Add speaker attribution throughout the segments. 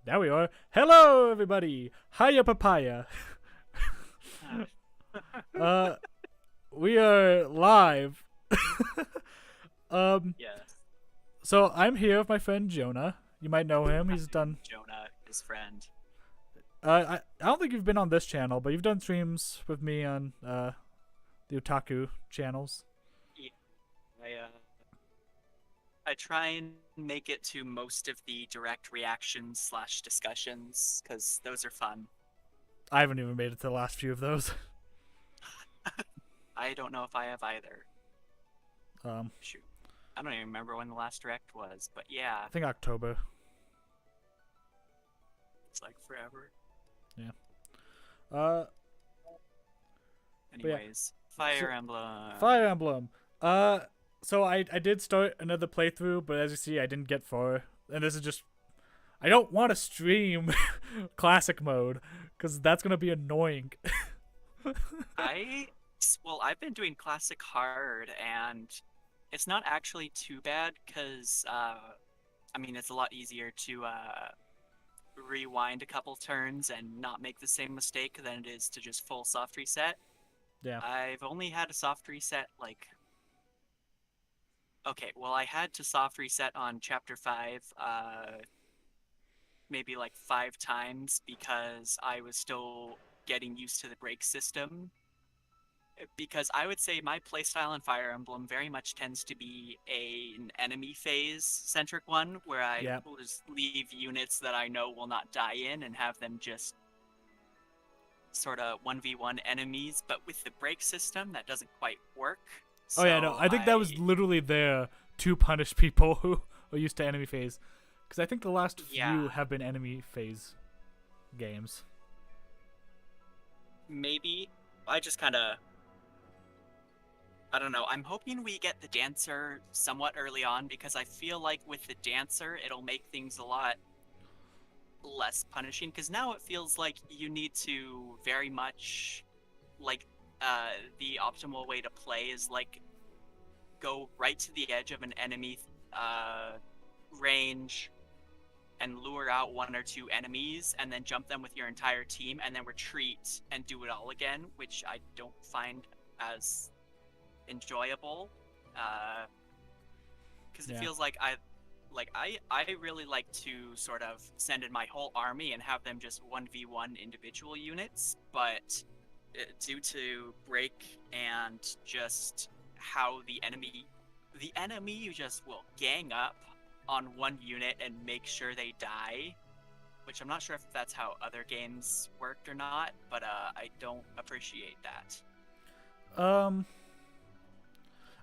Speaker 1: There we are. Hello, everybody. Hiya, papaya. uh, we are live. um,
Speaker 2: Yes.
Speaker 1: so I'm here with my friend Jonah. You might know him. He's done.
Speaker 2: Jonah, his friend.
Speaker 1: I don't think you've been on this channel, but you've done streams with me on the otaku channels.
Speaker 2: Yeah. I try and make it to most of the direct reactions slash discussions because those are fun.
Speaker 1: I haven't even made it to the last few of those.
Speaker 2: I don't know if I have either.
Speaker 1: Um,
Speaker 2: Shoot. I don't even remember when the last direct was, but yeah,
Speaker 1: I think October.
Speaker 2: it's like forever.
Speaker 1: Yeah. Uh,
Speaker 2: Anyways, Fire Emblem.
Speaker 1: Fire Emblem. So I did start another playthrough, but as you see, I didn't get far. And this is just, I don't want to stream classic mode because that's gonna be annoying.
Speaker 2: I've been doing classic hard, and it's not actually too bad because I mean it's a lot easier to rewind a couple turns and not make the same mistake than it is to just full soft reset.
Speaker 1: Yeah.
Speaker 2: I've only had a soft reset like okay, well I had to soft reset on chapter 5 maybe like 5 times because I was still getting used to the break system. Because I would say my playstyle in Fire Emblem very much tends to be an enemy phase centric one, where I
Speaker 1: Yeah.
Speaker 2: will just leave units that I know will not die in and have them just sort of 1v1 enemies. But with the break system, that doesn't quite work.
Speaker 1: Oh yeah, no. I think that was literally there to punish people who are used to enemy phase, because I think the last few have been enemy phase games.
Speaker 2: Maybe I just kind of. I don't know. I'm hoping we get the dancer somewhat early on because I feel like with the dancer, it'll make things a lot less punishing. Because now it feels like you need to very much, like, the optimal way to play is like go right to the edge of an enemy range and lure out 1 or 2 enemies and then jump them with your entire team and then retreat and do it all again, which I don't find as enjoyable because it feels like I really like to sort of send in my whole army and have them just 1v1 individual units, but due to break and just how the enemy you just will gang up on one unit and make sure they die, which I'm not sure if that's how other games worked or not, but I don't appreciate that.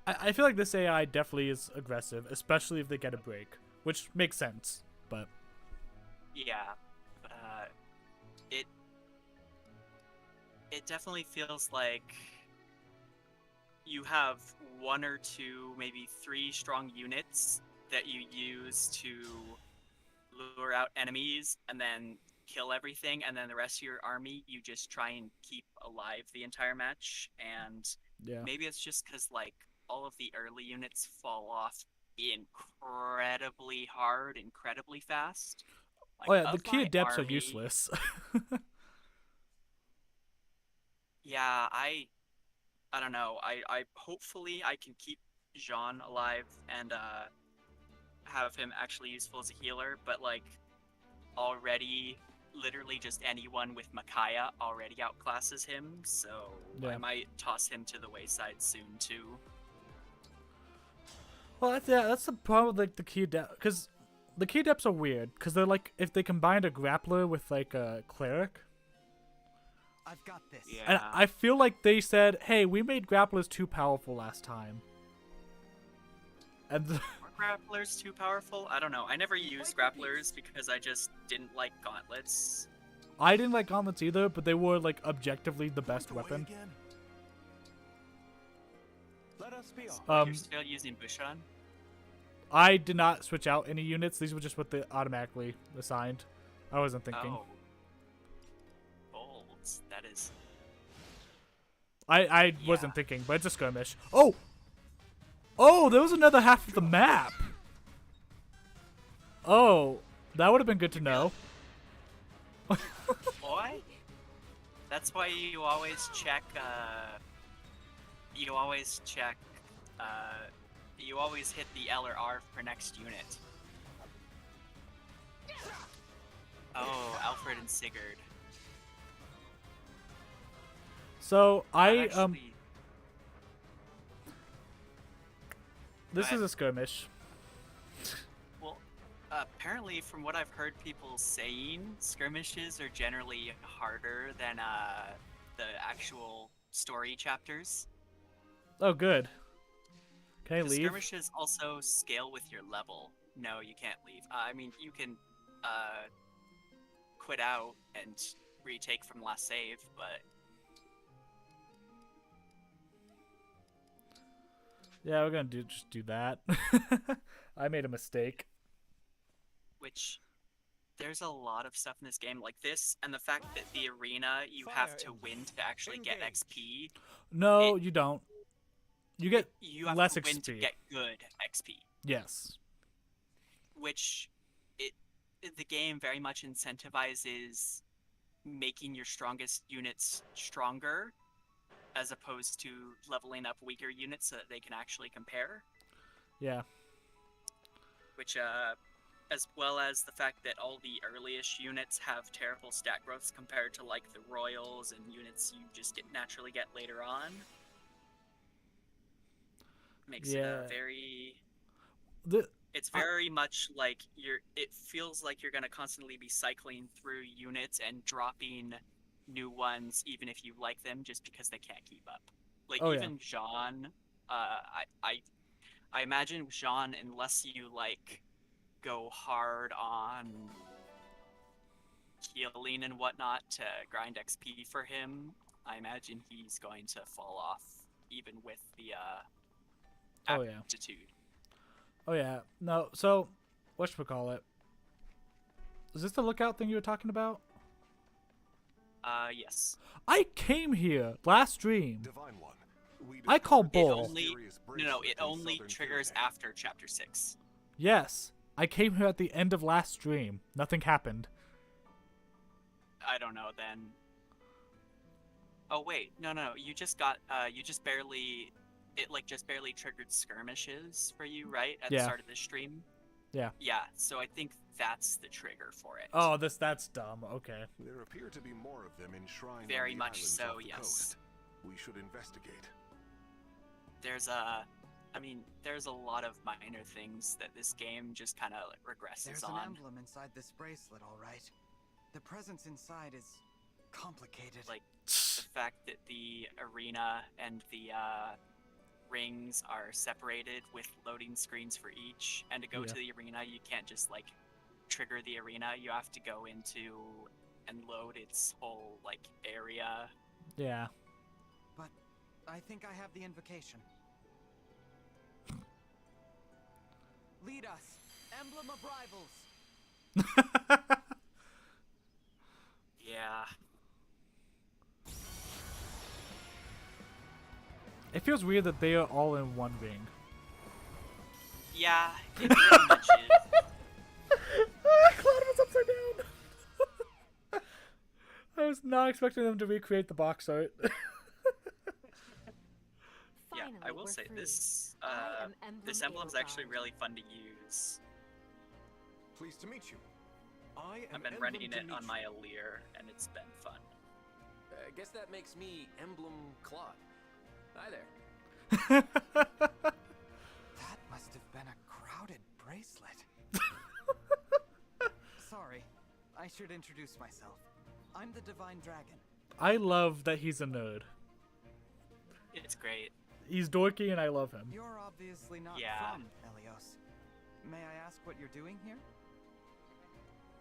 Speaker 1: I feel like this AI definitely is aggressive, especially if they get a break, which makes sense. But
Speaker 2: yeah, it definitely feels like you have 1 or 2, maybe 3 strong units that you use to lure out enemies and then kill everything, and then the rest of your army you just try and keep alive the entire match. And maybe it's just because like all of the early units fall off incredibly hard, incredibly fast. Like,
Speaker 1: oh yeah, the key adepts are useless.
Speaker 2: Yeah, I don't know. I hopefully I can keep Jean alive and have him actually useful as a healer, but like already literally just anyone with Micaiah already outclasses him, so I might toss him to the wayside soon too.
Speaker 1: Well, that's the problem with like the key adept, because the key adepts are weird, because they're like, if they combined a grappler with like a cleric.
Speaker 2: I've got this. Yeah.
Speaker 1: And I feel like they said, hey, we made grapplers too powerful last time. And
Speaker 2: were grapplers too powerful? I don't know. I never used grapplers because I just didn't like gauntlets.
Speaker 1: I didn't like gauntlets either, but they were like objectively the best weapon.
Speaker 2: You're still using Bushan?
Speaker 1: I did not switch out any units. These were just what they automatically assigned. I wasn't thinking.
Speaker 2: Oh. Bolds. That is...
Speaker 1: I wasn't thinking, but it's a skirmish. Oh! Oh, there was another half of the map! Oh, that would have been good to know.
Speaker 2: Boy, that's why you always check. You always check. You always hit the L or R for next unit. Oh, Alfred and Sigurd.
Speaker 1: So
Speaker 2: Actually,
Speaker 1: this
Speaker 2: ahead.
Speaker 1: is a skirmish.
Speaker 2: well, apparently, from what I've heard people saying, skirmishes are generally harder than the actual story chapters.
Speaker 1: Oh, good. Can I
Speaker 2: The
Speaker 1: leave?
Speaker 2: skirmishes also scale with your level. No, you can't leave. I mean, you can quit out and retake from last save, but
Speaker 1: Yeah, we're gonna just do that. I made a mistake.
Speaker 2: which there's a lot of stuff in this game like this, and the fact that the arena you have to win to actually get XP.
Speaker 1: No, you don't. You get
Speaker 2: You have
Speaker 1: less
Speaker 2: to win to
Speaker 1: XP.
Speaker 2: get good XP,
Speaker 1: Yes.
Speaker 2: which the game very much incentivizes making your strongest units stronger as opposed to leveling up weaker units so that they can actually compare.
Speaker 1: Yeah.
Speaker 2: Which, as well as the fact that all the earliest units have terrible stat growths compared to like the royals and units you just naturally get later on, makes it a very. It's very much like it feels like you're gonna constantly be cycling through units and dropping new ones, even if you like them, just because they can't keep up. Like even Jean, I imagine Jean, unless you like go hard on healing and whatnot to grind XP for him, I imagine he's going to fall off even with the aptitude.
Speaker 1: Oh yeah. No, so whatchamacallit? Is this the lookout thing you were talking about?
Speaker 2: Yes.
Speaker 1: I came here last stream.
Speaker 3: Divine One,
Speaker 1: I call bull.
Speaker 2: It only triggers after chapter 6.
Speaker 1: Yes. I came here at the end of last stream. Nothing happened.
Speaker 2: I don't know then. Oh wait, no, you just got you just barely just barely triggered skirmishes for you, right? At the start of the stream?
Speaker 1: Yeah.
Speaker 2: Yeah, so I think that's the trigger for it.
Speaker 1: Oh, that's dumb. Okay.
Speaker 3: There appear to be more of them enshrined
Speaker 2: Very
Speaker 3: on the
Speaker 2: much
Speaker 3: islands
Speaker 2: so,
Speaker 3: off the
Speaker 2: yes.
Speaker 3: coast. We should investigate.
Speaker 2: There's there's a lot of minor things that this game just kind of regresses
Speaker 4: There's
Speaker 2: on.
Speaker 4: an emblem inside this bracelet, all right. The presence inside is complicated.
Speaker 2: Like the fact that the arena and the rings are separated with loading screens for each, and to go to the arena you can't just like trigger the arena, you have to go into and load its whole like area.
Speaker 1: Yeah.
Speaker 4: But I think I have the invocation. Lead us, Emblem of Rivals.
Speaker 2: Yeah.
Speaker 1: It feels weird that they are all in one ring.
Speaker 2: Yeah, it pretty much is.
Speaker 1: Cloud was upside down. I was not expecting them to recreate the box art.
Speaker 2: Yeah, I will say this this emblem's actually really fun to use.
Speaker 3: Pleased to meet you.
Speaker 2: I've been running it on my Alir, and it's been fun.
Speaker 5: I guess that makes me Emblem Claude. Hi there.
Speaker 4: That must have been a crowded bracelet. Sorry, I should introduce myself. I'm the Divine Dragon.
Speaker 1: I love that he's a nerd.
Speaker 2: It's great.
Speaker 1: He's dorky and I love him.
Speaker 4: You're obviously not from Helios. May I ask what you're doing here?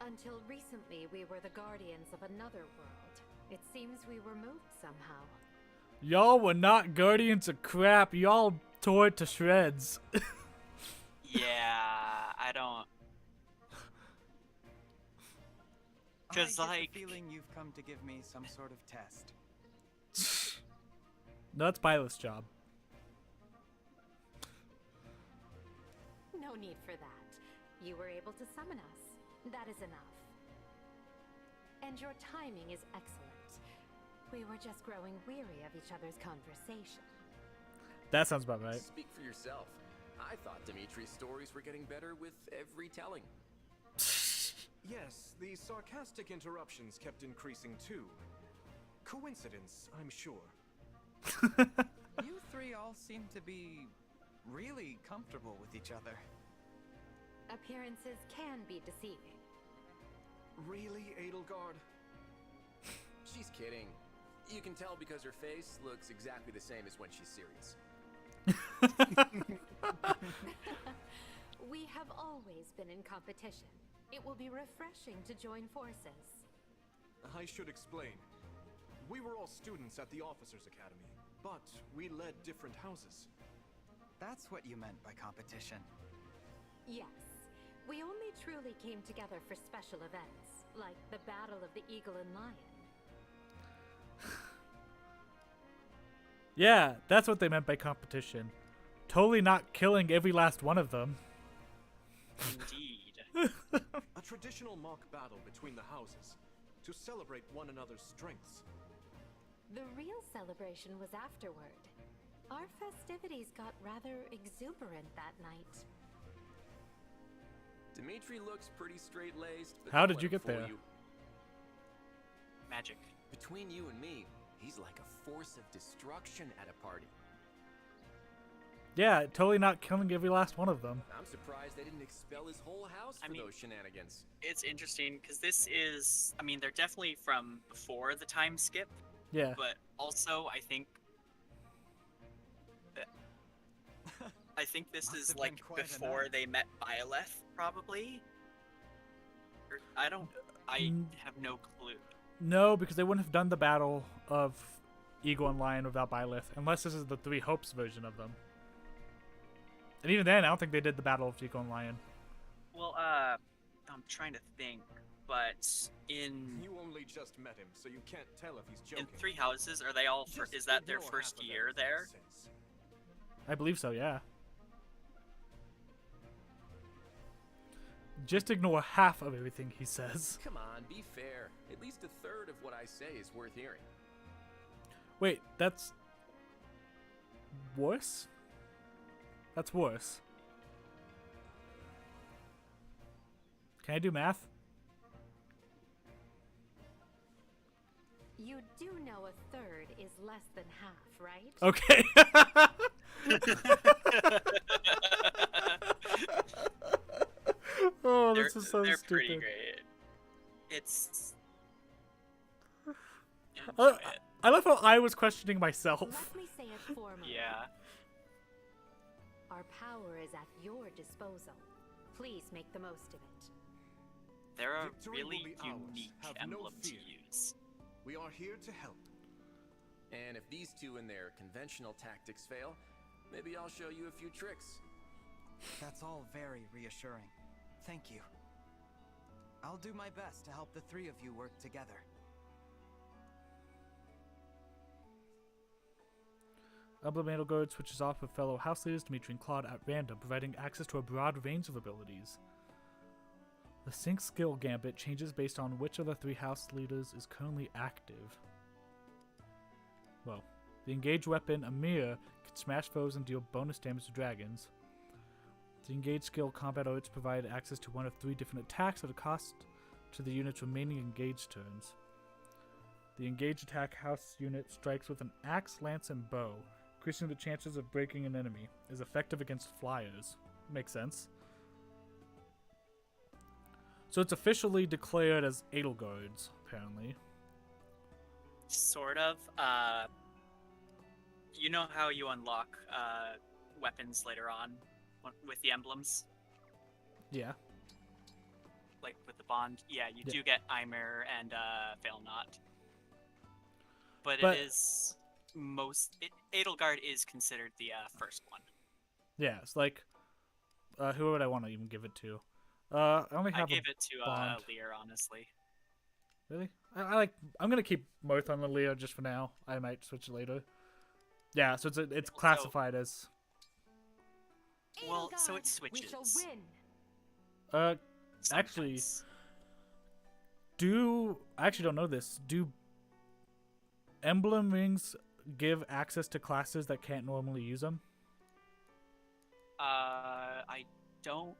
Speaker 6: Until recently, we were the guardians of another world. It seems we were moved somehow.
Speaker 1: Y'all were not guardians of crap. Y'all tore it to shreds.
Speaker 2: Yeah, I don't. Cause
Speaker 4: I get
Speaker 2: like
Speaker 4: the feeling you've come to give me some sort of test.
Speaker 1: No, that's Pilot's job.
Speaker 6: No need for that. You were able to summon us. That is enough. And your timing is excellent. We were just growing weary of each other's conversation.
Speaker 1: That sounds about right.
Speaker 5: Speak for yourself. I thought Dimitri's stories were getting better with every telling.
Speaker 7: Yes, the sarcastic interruptions kept increasing too. Coincidence, I'm sure.
Speaker 4: You three all seem to be really comfortable with each other.
Speaker 6: Appearances can be deceiving.
Speaker 7: Really, Edelgard?
Speaker 5: She's kidding. You can tell because her face looks exactly the same as when she's serious.
Speaker 6: We have always been in competition. It will be refreshing to join forces.
Speaker 7: I should explain. We were all students at the Officers' Academy, but we led different houses.
Speaker 4: That's what you meant by competition.
Speaker 6: Yes, we only truly came together for special events, like the Battle of the Eagle and Lion.
Speaker 1: Yeah, that's what they meant by competition. Totally not killing every last one of them.
Speaker 2: Indeed.
Speaker 7: A traditional mock battle between the houses to celebrate one another's strengths.
Speaker 6: The real celebration was afterward. Our festivities got rather exuberant that night.
Speaker 5: Dimitri looks pretty straight-laced. But
Speaker 1: How
Speaker 5: don't
Speaker 1: did
Speaker 5: let
Speaker 1: you
Speaker 5: him
Speaker 1: get
Speaker 5: fool
Speaker 1: there?
Speaker 5: you.
Speaker 2: Magic.
Speaker 5: Between you and me, he's like a force of destruction at a party.
Speaker 1: Yeah, totally not killing every last one of them.
Speaker 5: I'm surprised they didn't expel his whole house for those shenanigans.
Speaker 2: It's interesting because this is, I mean, they're definitely from before the time skip,
Speaker 1: Yeah.
Speaker 2: but also I think this
Speaker 4: Must
Speaker 2: is
Speaker 4: have
Speaker 2: like
Speaker 4: been quite a
Speaker 2: before
Speaker 4: night.
Speaker 2: they met Byleth, probably. Or, I have no clue.
Speaker 1: No, because they wouldn't have done the battle of Eagle and Lion without Byleth, unless this is the Three Hopes version of them. And even then, I don't think they did the battle of Eagle and Lion.
Speaker 2: Well, I'm trying to think, but in
Speaker 7: You only just met him, so you can't tell if he's joking.
Speaker 2: Three Houses, are they all?
Speaker 7: Just
Speaker 2: Is that their
Speaker 7: ignore
Speaker 2: first
Speaker 7: half of
Speaker 2: year
Speaker 7: everything he
Speaker 2: there?
Speaker 7: says.
Speaker 1: I believe so, yeah. Just ignore half of everything he says.
Speaker 5: Come on, be fair. At least a third of what I say is worth hearing.
Speaker 1: Wait, that's worse? That's worse. Can I do math?
Speaker 6: You do know a third is less than half, right?
Speaker 1: Okay. Oh, this is so
Speaker 2: they're
Speaker 1: stupid.
Speaker 2: pretty great. It's.
Speaker 1: I,
Speaker 2: Enjoy it.
Speaker 1: I love how I was questioning myself.
Speaker 6: Let me say it formally.
Speaker 2: Yeah.
Speaker 6: Our power is at your disposal. Please make the most of it.
Speaker 2: They're a
Speaker 7: Victory will
Speaker 2: really
Speaker 7: be ours.
Speaker 2: unique
Speaker 7: Have no
Speaker 2: emblem to
Speaker 7: fear.
Speaker 2: use.
Speaker 7: We are here to help.
Speaker 5: And if these two and their conventional tactics fail, maybe I'll show you a few tricks.
Speaker 4: That's all very reassuring. Thank you. I'll do my best to help the three of you work together.
Speaker 1: Emblem Edelgard switches off with fellow house leaders Dimitri and Claude at random, providing access to a broad range of abilities. The Sync skill gambit changes based on which of the three house leaders is currently active. Well, the engaged weapon, Amir, can smash foes and deal bonus damage to dragons. The engaged skill combat arts provide access to one of three different attacks at a cost to the unit's remaining engaged turns. The engaged attack house unit strikes with an axe, lance, and bow, increasing the chances of breaking an enemy. Is effective against flyers. Makes sense. So it's officially declared as Edelgard's, apparently.
Speaker 2: Sort of. You know how you unlock weapons later on with the emblems?
Speaker 1: Yeah.
Speaker 2: Like with the bond? Yeah, you
Speaker 1: Yeah.
Speaker 2: do get Eimer and Failnaught. But
Speaker 1: But-
Speaker 2: it is Edelgard is considered the first one.
Speaker 1: Yeah, it's like, who would I want to even give it to? I only
Speaker 2: I
Speaker 1: have
Speaker 2: gave it to
Speaker 1: bond.
Speaker 2: Lear, honestly.
Speaker 1: Really? I'm gonna keep both on the Leo just for now. I might switch it later. Yeah, so it's classified as
Speaker 2: Well, so it
Speaker 6: Edelgard, we shall
Speaker 2: switches.
Speaker 6: win.
Speaker 1: actually
Speaker 2: Sometimes.
Speaker 1: I actually don't know this. Do emblem rings give access to classes that can't normally use them?
Speaker 2: I don't.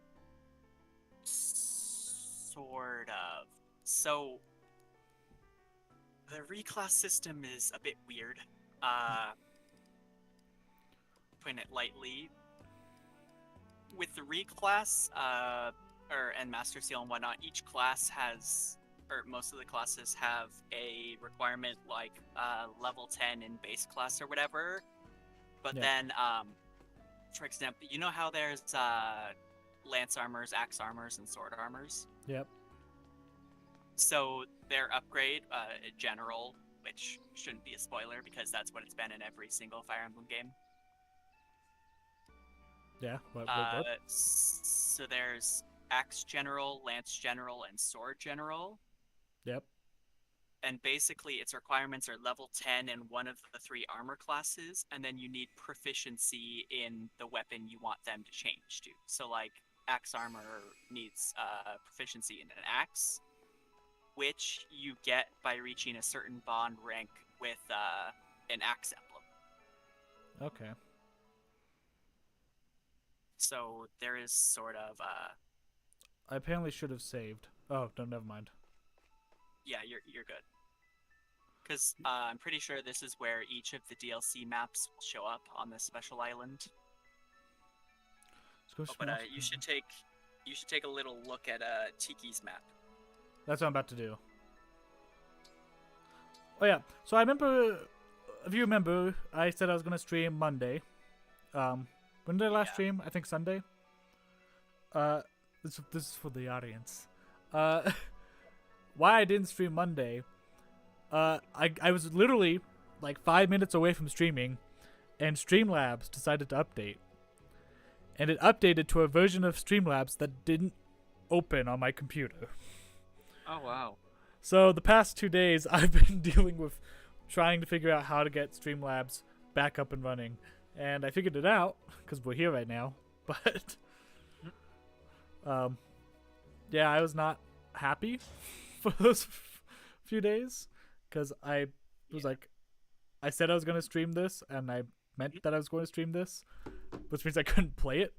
Speaker 2: Sort of. So the reclass system is a bit weird. Putting it lightly. With the reclass, and Master Seal and whatnot, each class has, or most of the classes have a requirement like level 10 in base class or whatever. But
Speaker 1: Yeah.
Speaker 2: then, for example, you know how there's lance armors, axe armors, and sword armors?
Speaker 1: Yep.
Speaker 2: So their upgrade, general, which shouldn't be a spoiler because that's what it's been in every single Fire Emblem game.
Speaker 1: Yeah. What?
Speaker 2: So there's axe general, lance general, and sword general.
Speaker 1: Yep.
Speaker 2: And basically its requirements are level 10 in one of the 3 armor classes, and then you need proficiency in the weapon you want them to change to. So like axe armor needs proficiency in an axe, which you get by reaching a certain bond rank with an axe emblem.
Speaker 1: Okay.
Speaker 2: So there is sort of
Speaker 1: I apparently should have saved. Oh, no, never mind.
Speaker 2: yeah, you're good. Because I'm pretty sure this is where each of the DLC maps will show up on this special island.
Speaker 1: Let's go
Speaker 2: But
Speaker 1: small-
Speaker 2: you should take a little look at Tiki's map.
Speaker 1: That's what I'm about to do. Oh yeah, so I remember, if you remember, I said I was gonna stream Monday. When did I last
Speaker 2: Yeah.
Speaker 1: stream? I think Sunday. This is for the audience. Why I didn't stream Monday? I was literally like 5 minutes away from streaming, and Streamlabs decided to update, and it updated to a version of Streamlabs that didn't open on my computer.
Speaker 2: Oh wow.
Speaker 1: So the past 2 days, I've been dealing with trying to figure out how to get Streamlabs back up and running, and I figured it out because we're here right now. But yeah, I was not happy for those few days because I was like, I said I was going to stream this, and I meant that I was going to stream this, which means I couldn't play it.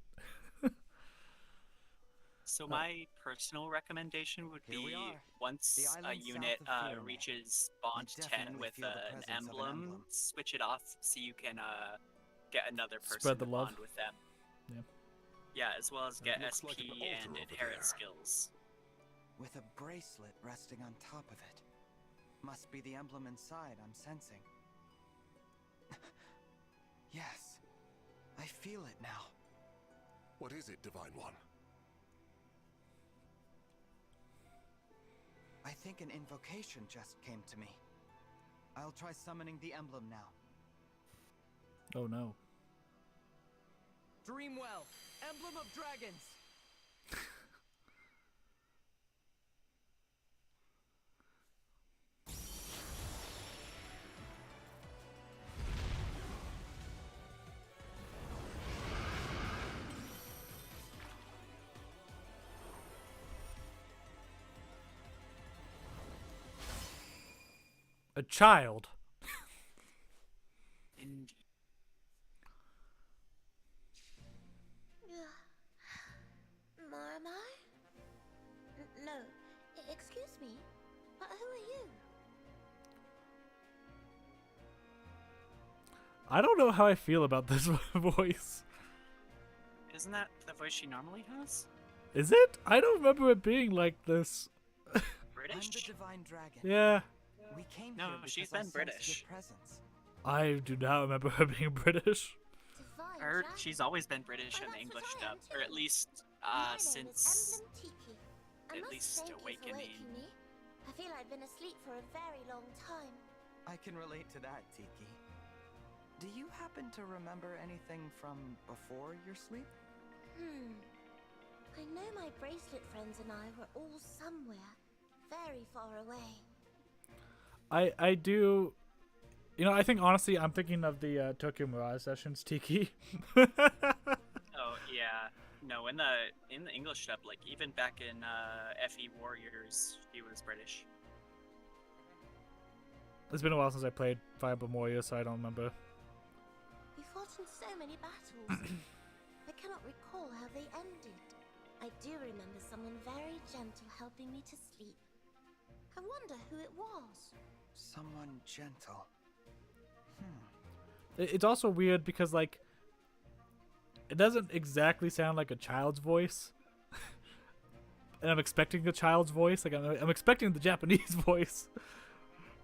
Speaker 2: So my personal recommendation would
Speaker 4: Here we
Speaker 2: be
Speaker 4: are.
Speaker 2: once
Speaker 4: The
Speaker 2: a
Speaker 4: island
Speaker 2: unit
Speaker 4: south of Fiorina.
Speaker 2: reaches bond
Speaker 4: You
Speaker 2: 10
Speaker 4: definitely
Speaker 2: with
Speaker 4: feel the
Speaker 2: an
Speaker 4: presence of an
Speaker 2: emblem,
Speaker 4: emblem.
Speaker 2: switch it off so you can get another person
Speaker 1: Spread the
Speaker 2: to
Speaker 1: love.
Speaker 2: bond with them.
Speaker 1: Yeah.
Speaker 2: Yeah, as well as get
Speaker 3: looks
Speaker 2: SP
Speaker 3: like an altar
Speaker 2: and
Speaker 3: over
Speaker 2: inherit
Speaker 3: there.
Speaker 2: skills.
Speaker 4: With a bracelet resting on top of it. Must be the emblem inside I'm sensing. Yes. I feel it now.
Speaker 3: What is it, Divine One?
Speaker 4: I think an invocation just came to me. I'll try summoning the emblem now.
Speaker 1: Oh no.
Speaker 4: Dreamwell, emblem of dragons.
Speaker 1: A child.
Speaker 2: Indeed.
Speaker 6: Moramai? No. Excuse me. But who are you?
Speaker 1: I don't know how I feel about this voice.
Speaker 2: Isn't that the voice she normally has?
Speaker 1: Is it? I don't remember it being like this.
Speaker 4: I'm the
Speaker 2: British?
Speaker 4: divine dragon.
Speaker 1: Yeah.
Speaker 4: We came
Speaker 2: No,
Speaker 4: here because
Speaker 2: she's
Speaker 4: I
Speaker 2: been
Speaker 4: sensed
Speaker 2: British.
Speaker 4: your presence.
Speaker 1: I do not remember her being British.
Speaker 6: Divine
Speaker 2: Her,
Speaker 6: dragon.
Speaker 2: she's always been British
Speaker 6: Oh,
Speaker 2: in the
Speaker 6: that's
Speaker 2: English
Speaker 6: what I am
Speaker 2: dub, or at
Speaker 6: too.
Speaker 2: least
Speaker 6: My name is
Speaker 2: since
Speaker 6: Emblem Tiki. I
Speaker 2: at
Speaker 6: must
Speaker 2: least
Speaker 6: thank you for
Speaker 2: Awakening.
Speaker 6: waking me. I feel I've been asleep for a very long time.
Speaker 4: I can relate to that, Tiki. Do you happen to remember anything from before your sleep?
Speaker 6: I know my bracelet friends and I were all somewhere, very far away.
Speaker 1: I do. You know, I think honestly, I'm thinking of the Tokyo Mirage Sessions Tiki.
Speaker 2: Oh yeah, No, in the English dub, like even back in FE Warriors, he was British.
Speaker 1: It's been a while since I played Fire Emblem Warriors, so I don't remember.
Speaker 8: We fought in so many battles. I cannot recall how they ended. I do remember someone very gentle helping me to sleep. I wonder who it was.
Speaker 4: Someone gentle.
Speaker 1: It's also weird because, like, it doesn't exactly sound like a child's voice. And I'm expecting a child's voice. Like, I'm expecting the Japanese voice.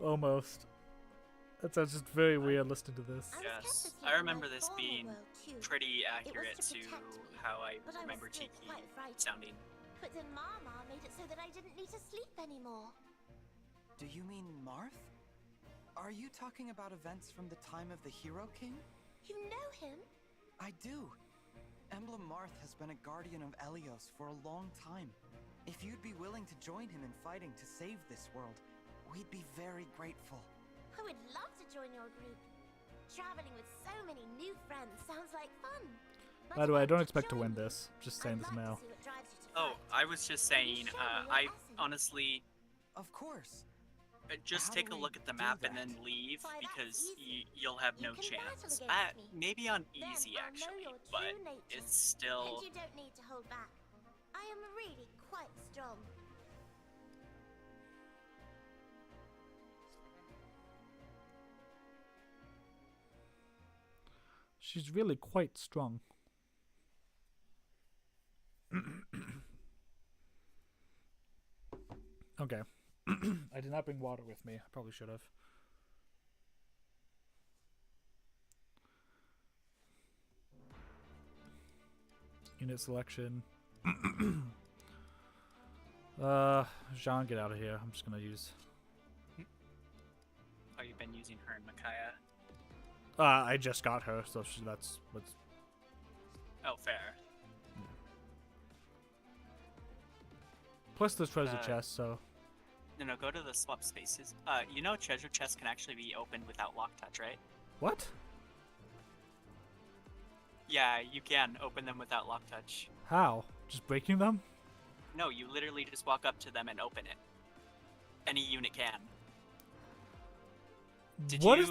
Speaker 1: Almost. That sounds just very weird listening to this.
Speaker 2: Yes, I remember this being pretty accurate to how I remember Tiki sounding.
Speaker 8: But then Mama made it so that I didn't need to sleep anymore.
Speaker 4: Do you mean Marth? Are you talking about events from the time of the Hero King?
Speaker 8: You know him?
Speaker 4: I do. Emblem Marth has been a guardian of Elios for a long time. If you'd be willing to join him in fighting to save this world, we'd be very grateful.
Speaker 8: I would love to join your group. Traveling with so many new friends sounds like fun.
Speaker 1: By the way, I don't expect to win this. Just saying this now.
Speaker 2: Oh, I was just saying, I honestly
Speaker 4: Of course.
Speaker 2: just
Speaker 4: How
Speaker 2: take
Speaker 4: do
Speaker 2: a
Speaker 4: we
Speaker 2: look at the
Speaker 4: do
Speaker 2: map and
Speaker 4: that?
Speaker 2: then leave
Speaker 8: Why, that's
Speaker 2: because
Speaker 8: easy.
Speaker 2: you'll have no
Speaker 8: You can battle
Speaker 2: chance.
Speaker 8: against me.
Speaker 2: Maybe on
Speaker 8: Then
Speaker 2: easy
Speaker 8: I'll know
Speaker 2: actually,
Speaker 8: your
Speaker 2: but
Speaker 8: true nature.
Speaker 2: it's still.
Speaker 8: And you don't need to hold back. I am really quite strong.
Speaker 1: She's really quite strong. Okay. I did not bring water with me. I probably should have. Unit selection. Jean, get out of here. I'm just gonna use.
Speaker 2: Oh, you've been using her and Micaiah.
Speaker 1: I just got her, so that's what's.
Speaker 2: Oh, fair.
Speaker 1: Plus, there's treasure
Speaker 2: Uh,
Speaker 1: chest, so.
Speaker 2: No, go to the swap spaces. You know treasure chests can actually be opened without lock touch, right?
Speaker 1: What?
Speaker 2: Yeah, you can open them without lock touch.
Speaker 1: How? Just breaking them?
Speaker 2: No, you literally just walk up to them and open it. Any unit can. Did
Speaker 1: What is-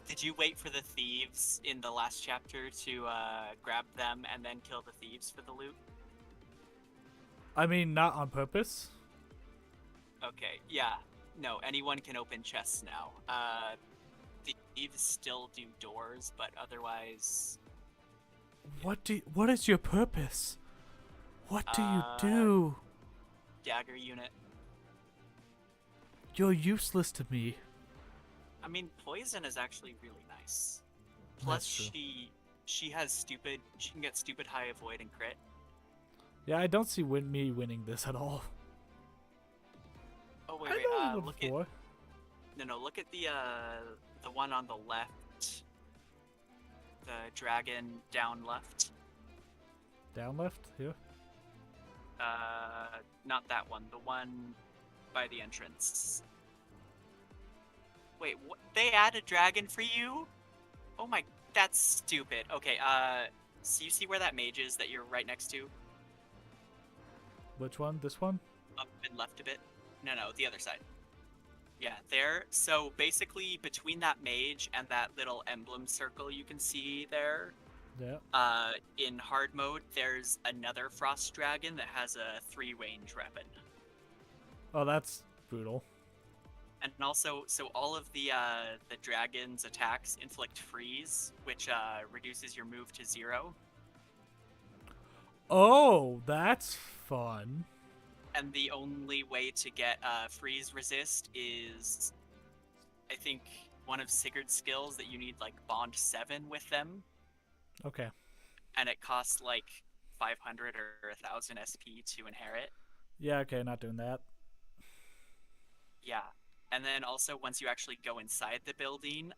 Speaker 2: Did you wait for the thieves in the last chapter to grab them and then kill the thieves for the loot?
Speaker 1: I mean, not on purpose.
Speaker 2: Okay, yeah. No, anyone can open chests now. Thieves still do doors, but otherwise...
Speaker 1: What is your purpose? What do you
Speaker 2: Uh,
Speaker 1: do?
Speaker 2: Dagger unit.
Speaker 1: You're useless to me.
Speaker 2: I mean, poison is actually really nice.
Speaker 1: That's
Speaker 2: Plus,
Speaker 1: true.
Speaker 2: she has stupid... She can get stupid high avoid and crit.
Speaker 1: Yeah, I don't see me winning this at all.
Speaker 2: Oh,
Speaker 1: I
Speaker 2: wait,
Speaker 1: know you would
Speaker 2: look
Speaker 1: before.
Speaker 2: at... No, look at the one on the left. The dragon down left.
Speaker 1: Down left? Here?
Speaker 2: Not that one. The one by the entrance. Wait, what? They added dragon for you? Oh my, that's stupid. Okay, so you see where that mage is that you're right next to?
Speaker 1: Which one? This one?
Speaker 2: Up and left a bit? No, the other side. Yeah, there. So basically, between that mage and that little emblem circle you can see there,
Speaker 1: Yeah.
Speaker 2: in hard mode, there's another frost dragon that has a 3-range weapon.
Speaker 1: Oh, that's brutal.
Speaker 2: And also, so all of the dragon's attacks inflict freeze, which reduces your move to 0.
Speaker 1: Oh, that's fun.
Speaker 2: And the only way to get freeze resist is, I think, one of Sigurd's skills that you need like bond 7 with them,
Speaker 1: Okay.
Speaker 2: and it costs like 500 or 1,000 SP to inherit.
Speaker 1: Yeah, okay, not doing that.
Speaker 2: Yeah. And then also, once you actually go inside the building,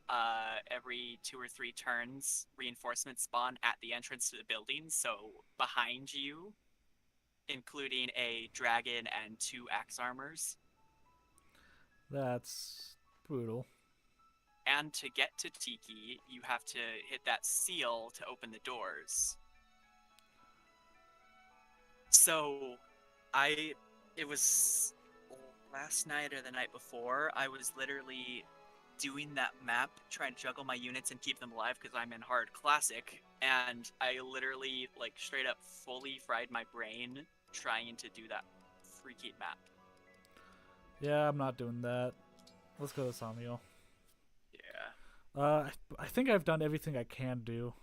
Speaker 2: every 2 or 3 turns, reinforcements spawn at the entrance to the building, so behind you, including a dragon and 2 axe armors.
Speaker 1: That's brutal.
Speaker 2: And to get to Tiki, you have to hit that seal to open the doors. So, I it was last night or the night before. I was literally doing that map, trying to juggle my units and keep them alive because I'm in hard classic, and I literally like straight up fully fried my brain trying to do that freaking map.
Speaker 1: Yeah, I'm not doing that. Let's go to Samuel.
Speaker 2: Yeah.
Speaker 1: I think I've done everything I can do.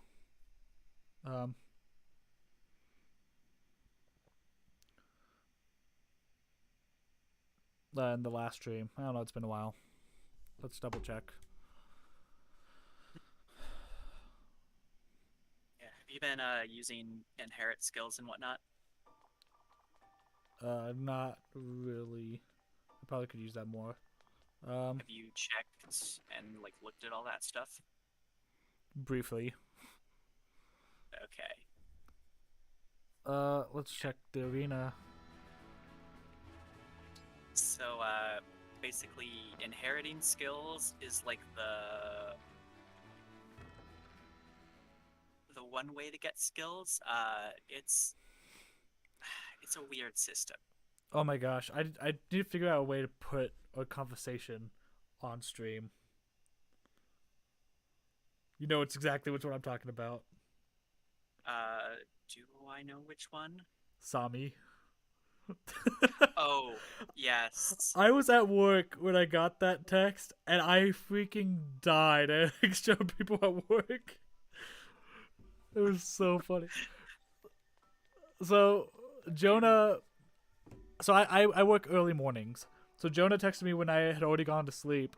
Speaker 1: In the last stream. I don't know, it's been a while. Let's double check.
Speaker 2: Yeah. Have you been using inherit skills and whatnot?
Speaker 1: Not really. I probably could use that more.
Speaker 2: Have you checked and like looked at all that stuff?
Speaker 1: Briefly.
Speaker 2: Okay.
Speaker 1: Let's check the arena.
Speaker 2: So, basically, inheriting skills is like the one way to get skills. It's a weird system.
Speaker 1: Oh my gosh, I need to figure out a way to put a conversation on stream. You know, it's exactly what I'm talking about.
Speaker 2: Do I know which one?
Speaker 1: Sami.
Speaker 2: Oh, yes.
Speaker 1: I was at work when I got that text, and I freaking died. I showed people at work. It was so funny. So, Jonah... So, I work early mornings. So, Jonah texted me when I had already gone to sleep.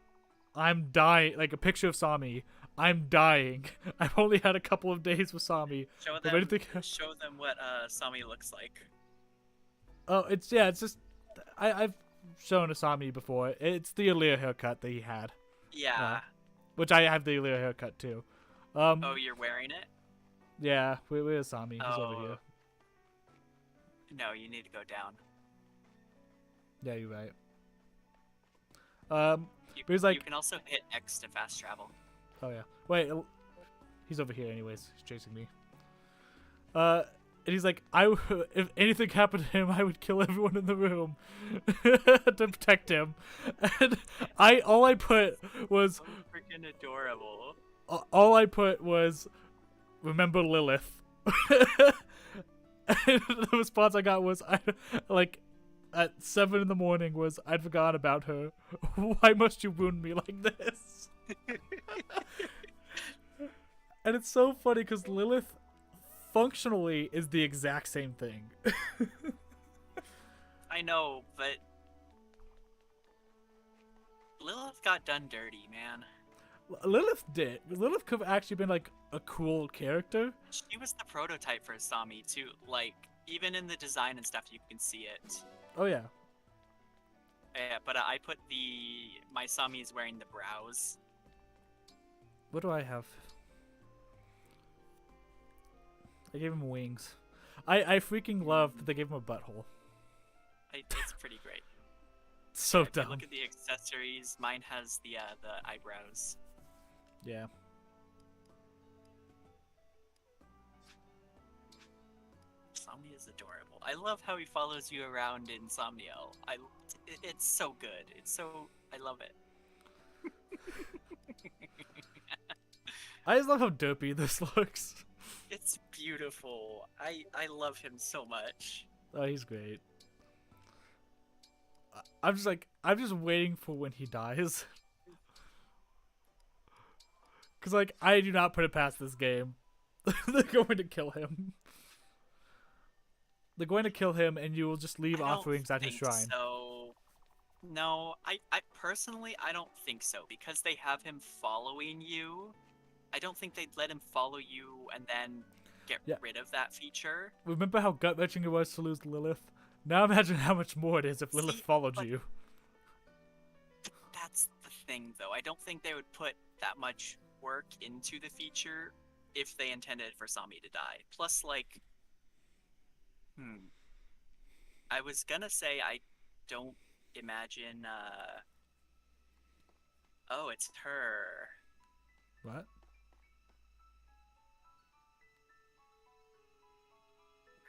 Speaker 1: I'm dying. Like, a picture of Sami. I'm dying. I've only had a couple of days with Sami.
Speaker 2: Show them what Sami looks like.
Speaker 1: Oh, it's just I've shown Asami before. It's the Aaliyah haircut that he had.
Speaker 2: Yeah.
Speaker 1: Which I have the Aaliyah haircut too.
Speaker 2: Oh, you're wearing it?
Speaker 1: Yeah, where's Asami? He's over here.
Speaker 2: No, you need to go down.
Speaker 1: Yeah, you're right. But he's like,
Speaker 2: you can also hit X to fast travel.
Speaker 1: oh yeah. Wait, he's over here anyways. He's chasing me. And he's like, if anything happened to him, I would kill everyone in the room to protect him. And all I put was
Speaker 2: Oh, freaking adorable.
Speaker 1: all I put was, remember Lilith. And the response I got was, at 7 in the morning was, I'd forgotten about her. Why must you wound me like this? And it's so funny because Lilith functionally is the exact same thing.
Speaker 2: I know, but Lilith got done dirty, man.
Speaker 1: Lilith did. Lilith could have actually been like a cool character.
Speaker 2: She was the prototype for Sami too. Like, even in the design and stuff, you can see it.
Speaker 1: Oh yeah.
Speaker 2: Yeah, but I put my Sami is wearing the brows.
Speaker 1: What do I have? I gave him wings. I freaking love that they gave him a butthole.
Speaker 2: It's pretty great.
Speaker 1: So
Speaker 2: If
Speaker 1: dumb.
Speaker 2: you look at the accessories, mine has the eyebrows.
Speaker 1: Yeah.
Speaker 2: Sami is adorable. I love how he follows you around in Somniel. It's so good. I love it.
Speaker 1: I just love how dopey this looks.
Speaker 2: It's beautiful. I love him so much.
Speaker 1: Oh, he's great. I'm just waiting for when he dies. Cause I do not put it past this game. They're going to kill him. They're going to kill him, and you will just leave offerings at his shrine.
Speaker 2: So, no, I personally I don't think so because they have him following you. I don't think they'd let him follow you and then get rid of that feature.
Speaker 1: Remember how gut-wrenching it was to lose Lilith? Now imagine how much more it is if Lilith followed you.
Speaker 2: That's the thing, though. I don't think they would put that much work into the feature if they intended for Sami to die. Plus, I was gonna say I don't imagine, Oh, it's her.
Speaker 1: What?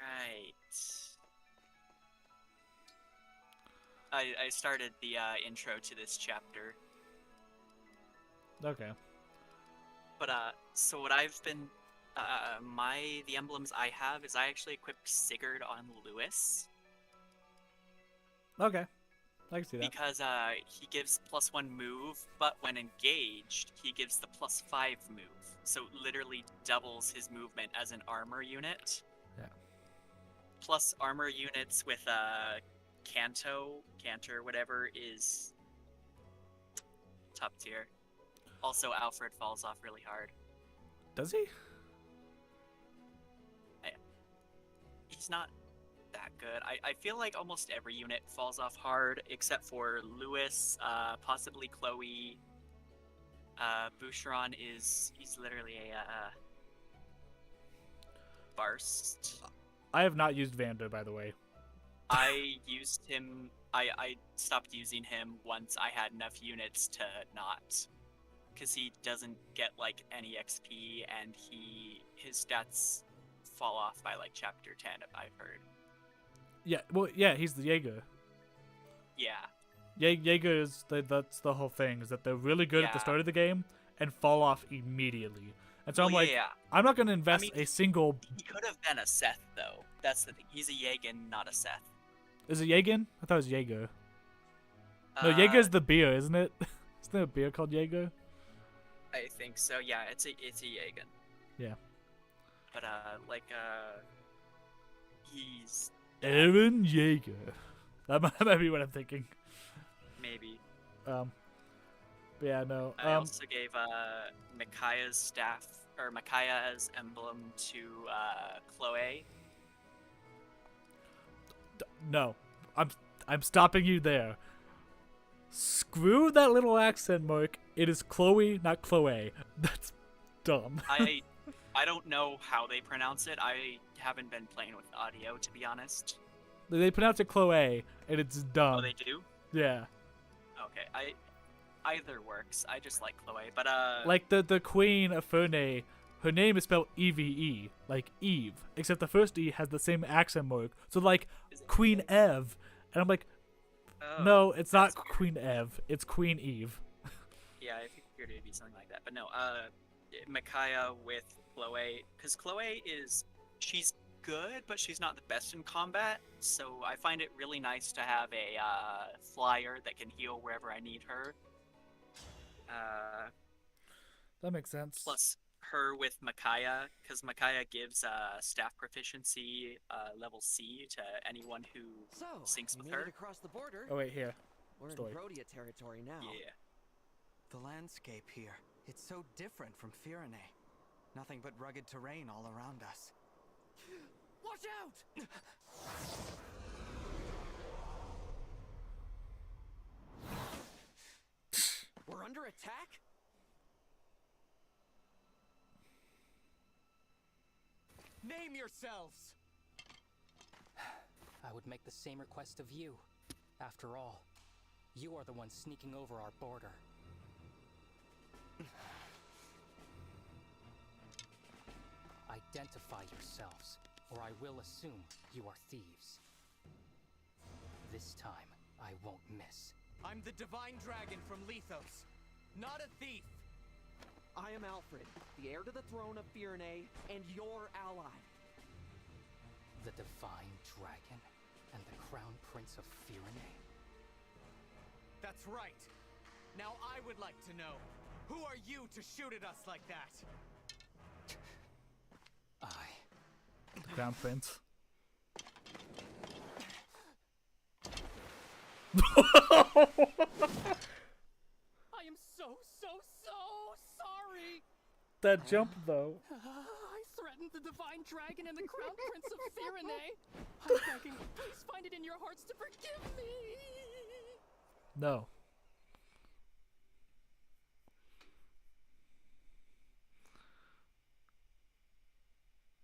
Speaker 2: Right. I started the intro to this chapter.
Speaker 1: Okay.
Speaker 2: But so what I've been, the emblems I have is I actually equipped Sigurd on Lewis
Speaker 1: Okay. I can see that.
Speaker 2: because he gives +1 move, but when engaged, he gives the +5 move. So it literally doubles his movement as an armor unit.
Speaker 1: Yeah.
Speaker 2: Plus armor units with Cantor, whatever, is top tier. Also, Alfred falls off really hard.
Speaker 1: Does he?
Speaker 2: He's not that good. I feel like almost every unit falls off hard except for Lewis, possibly Chloe. Boucheron he's literally a burst.
Speaker 1: I have not used Vander, by the way.
Speaker 2: I used him. I stopped using him once I had enough units to not, because he doesn't get like any XP and his stats fall off by like chapter 10. I've heard.
Speaker 1: Yeah, well, yeah, he's the Jaeger.
Speaker 2: Yeah.
Speaker 1: Jaeger is that's the whole thing, is that they're really good at the
Speaker 2: Yeah.
Speaker 1: start of the game and fall off immediately. And so
Speaker 2: Well,
Speaker 1: I'm like,
Speaker 2: yeah.
Speaker 1: I'm not going to invest
Speaker 2: mean,
Speaker 1: a single.
Speaker 2: He could have been a Seth though. That's the thing. He's a Yagan, not a Seth.
Speaker 1: Is it Jaeger? I thought it was Jaeger. No, Jaeger's the beer, isn't it? Isn't there a beer called Jaeger?
Speaker 2: I think so. Yeah, it's a Yagan.
Speaker 1: Yeah.
Speaker 2: But he's
Speaker 1: Aaron Jaeger. That might be what I'm thinking.
Speaker 2: maybe.
Speaker 1: But yeah, no.
Speaker 2: I also gave Micaiah's staff or Micaiah's emblem to Chloe.
Speaker 1: No. I'm stopping you there. Screw that little accent mark. It is Chloe, not Chloe. That's dumb.
Speaker 2: I don't know how they pronounce it. I haven't been playing with audio, to be honest.
Speaker 1: They pronounce it Chloe, and it's dumb.
Speaker 2: Oh, they do?
Speaker 1: Yeah.
Speaker 2: Okay, either works. I just like Chloe, but
Speaker 1: Like the Queen of Ferney, her name is spelled EVE, like Eve, except the first E has the same accent mark. So like
Speaker 2: Is it
Speaker 1: Queen Eve, and I'm like,
Speaker 2: oh,
Speaker 1: no, it's not
Speaker 2: that's weird.
Speaker 1: Queen Eve, it's Queen Eve.
Speaker 2: Yeah, I figured it'd be something like that. But no, Micaiah with Chloe, because Chloe she's good, but she's not the best in combat. So I find it really nice to have a flyer that can heal wherever I need her.
Speaker 1: That makes sense.
Speaker 2: Plus her with Micaiah, because Micaiah gives staff proficiency level C to anyone who
Speaker 4: So,
Speaker 2: syncs
Speaker 4: you
Speaker 2: with
Speaker 4: made
Speaker 2: her.
Speaker 4: it across the border.
Speaker 1: Oh wait, here.
Speaker 4: We're
Speaker 1: story.
Speaker 4: in Rhodia territory now.
Speaker 2: Yeah.
Speaker 4: The landscape here, it's so different from Firene. Nothing but rugged terrain all around us. Watch out! We're under attack? Name yourselves!
Speaker 9: I would make the same request of you. After all, you are the one sneaking over our border. Identify yourselves, or I will assume you are thieves. This time, I won't miss.
Speaker 4: I'm the Divine Dragon from Lethos, not a thief!
Speaker 10: I am Alfred, the heir to the throne of Firene, and your ally.
Speaker 9: The Divine Dragon and the Crown Prince of Firene?
Speaker 4: That's right. Now I would like to know, who are you to shoot at us like that?
Speaker 1: Crown Prince.
Speaker 9: I am so sorry!
Speaker 1: That jump though.
Speaker 9: I threatened the Divine Dragon and the Crown Prince of Firene. I'm begging, please find it in your hearts to forgive me.
Speaker 1: No.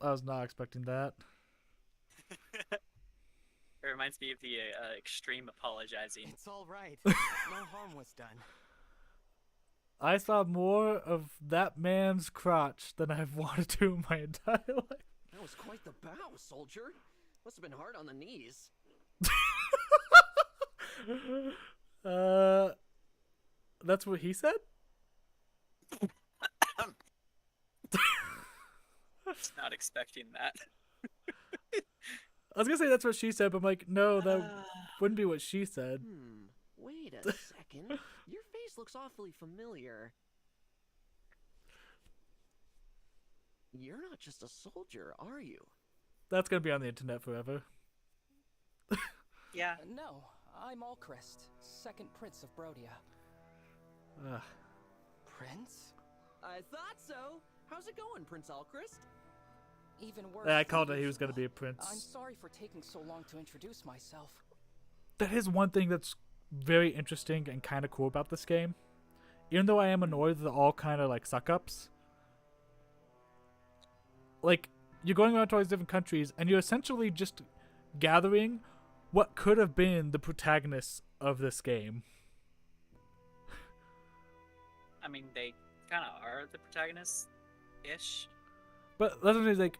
Speaker 1: I was not expecting that.
Speaker 2: It reminds me of the extreme apologizing.
Speaker 4: It's all right. No harm was done.
Speaker 1: I saw more of that man's crotch than I've wanted to in my entire life.
Speaker 10: That was quite the bow, soldier. Must have been hard on the knees.
Speaker 1: That's what he said?
Speaker 2: Not expecting that.
Speaker 1: I was gonna say that's what she said, but I'm like, no, that wouldn't be what she said.
Speaker 10: Wait a second. Your face looks awfully familiar. You're not just a soldier, are you?
Speaker 1: That's gonna be on the internet forever.
Speaker 2: Yeah.
Speaker 9: No, I'm Alchrist, second prince of Brodia.
Speaker 1: Ugh.
Speaker 10: Prince? I thought so. How's it going, Prince Alchrist?
Speaker 9: Even worse.
Speaker 1: I
Speaker 9: than
Speaker 1: called it he was
Speaker 9: usual.
Speaker 1: gonna be a prince.
Speaker 9: I'm sorry for taking so long to introduce myself.
Speaker 1: That is one thing that's very interesting and kind of cool about this game. Even though I am annoyed that they're all kind of like suck-ups. Like, you're going around to all these different countries, and you're essentially just gathering what could have been the protagonists of this game.
Speaker 2: I mean, they kind of are the protagonists-ish.
Speaker 1: But that's what it is, like,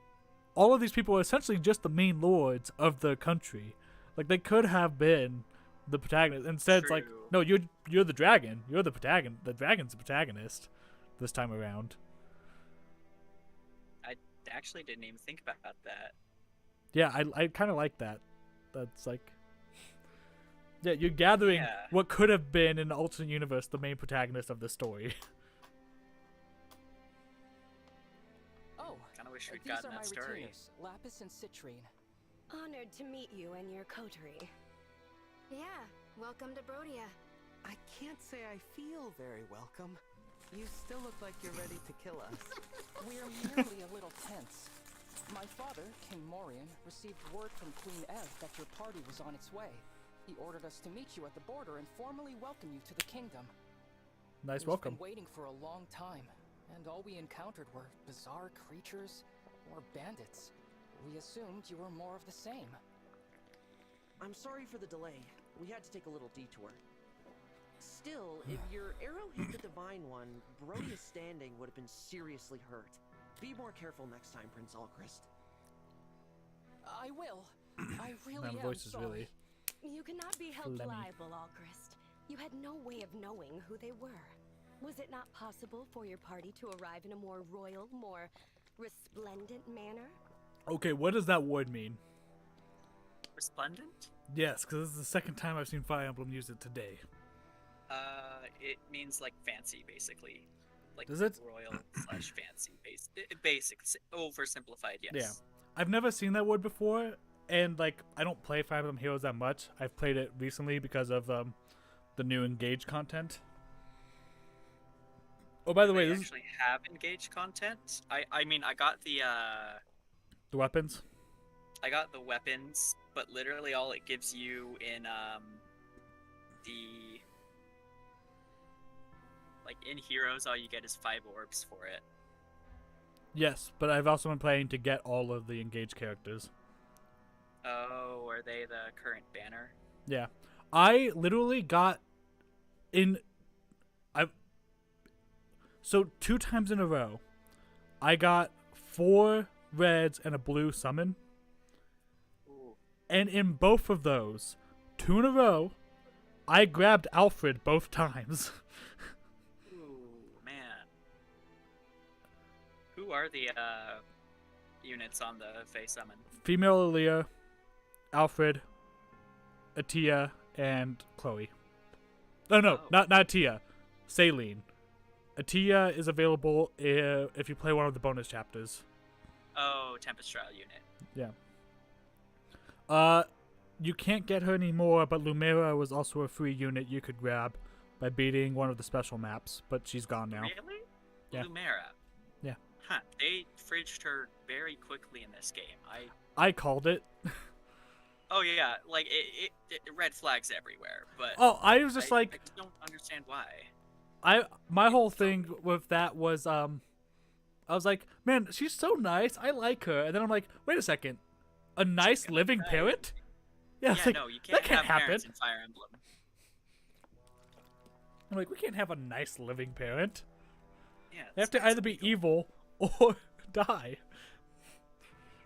Speaker 1: all of these people are essentially just the main lords of the country. Like, they could have been the protagonist. Instead, it's like,
Speaker 2: True.
Speaker 1: no, you're the dragon. You're the protagonist. The dragon's the protagonist this time around.
Speaker 2: I actually didn't even think about that.
Speaker 1: Yeah, I kind of like that. That's like, yeah, you're gathering
Speaker 2: Yeah.
Speaker 1: what could have been in an alternate universe the main protagonist of the story.
Speaker 2: Oh, kind of wish we'd
Speaker 9: These
Speaker 2: gotten
Speaker 9: are my
Speaker 2: that story.
Speaker 9: retainers, Lapis and Citrine.
Speaker 6: Honored to meet you and your coterie. Yeah, welcome to Brodia.
Speaker 4: I can't say I feel very welcome. You still look like you're ready to kill us.
Speaker 9: We're merely a little tense. My father, King Morian, received word from Queen Ev that your party was on its way. He ordered us to meet you at the border and formally welcome you to the kingdom.
Speaker 1: Nice
Speaker 9: We've
Speaker 1: welcome.
Speaker 9: been waiting for a long time, and all we encountered were bizarre creatures or bandits. We assumed you were more of the same.
Speaker 10: I'm sorry for the delay. We had to take a little detour. Still, if your arrow hit the Divine One, Brodia's standing would have been seriously hurt. Be more careful next time, Prince Alchrist.
Speaker 9: I will. I really
Speaker 1: That
Speaker 9: am
Speaker 1: voice is
Speaker 9: sorry.
Speaker 1: really
Speaker 6: You cannot be held
Speaker 1: Phlegmy.
Speaker 6: liable, Alchrist. You had no way of knowing who they were. Was it not possible for your party to arrive in a more royal, more resplendent manner?
Speaker 1: Okay, what does that word mean?
Speaker 2: Resplendent?
Speaker 1: Yes, because this is the second time I've seen Fire Emblem use it today.
Speaker 2: It means like fancy, basically. Like
Speaker 1: Does it?
Speaker 2: royal slash fancy, basic, oversimplified. Yes.
Speaker 1: Yeah. I've never seen that word before, and like I don't play Fire Emblem Heroes that much. I've played it recently because of the new Engage content. Oh, by the way,
Speaker 2: They
Speaker 1: this is
Speaker 2: actually have engaged content. I mean, I got the
Speaker 1: the weapons.
Speaker 2: I got the weapons, but literally all it gives you in the like in Heroes, all you get is 5 orbs for it.
Speaker 1: Yes, but I've also been playing to get all of the Engage characters.
Speaker 2: Oh, are they the current banner?
Speaker 1: Yeah, I literally got in. So 2 times in a row, I got 4 reds and a blue summon.
Speaker 2: Ooh.
Speaker 1: And in both of those, 2 in a row, I grabbed Alfred both times.
Speaker 2: Ooh, man. Who are the units on the Fae Summon?
Speaker 1: Female Aaliyah, Alfred, Atia, and Chloe. Oh no,
Speaker 2: Oh.
Speaker 1: not Tia. Saline. Atia is available if you play one of the bonus chapters.
Speaker 2: Oh, Tempest Trial unit.
Speaker 1: Yeah. You can't get her anymore, but Lumera was also a free unit you could grab by beating one of the special maps, but she's gone now.
Speaker 2: Really?
Speaker 1: Yeah.
Speaker 2: Lumera.
Speaker 1: Yeah.
Speaker 2: Huh. They fridged her very quickly in this game.
Speaker 1: I called it.
Speaker 2: Oh yeah, like it red flags everywhere, but
Speaker 1: Oh, I was just
Speaker 2: I just don't understand why.
Speaker 1: My whole thing with that was I was like, man, she's so nice. I like her. And then I'm like, wait a second. A nice living parent? Yeah, it's like,
Speaker 2: no, you can't
Speaker 1: that can't
Speaker 2: have
Speaker 1: happen.
Speaker 2: parents in Fire Emblem.
Speaker 1: I'm like, we can't have a nice living parent.
Speaker 2: Yeah,
Speaker 1: They have to either be evil or die.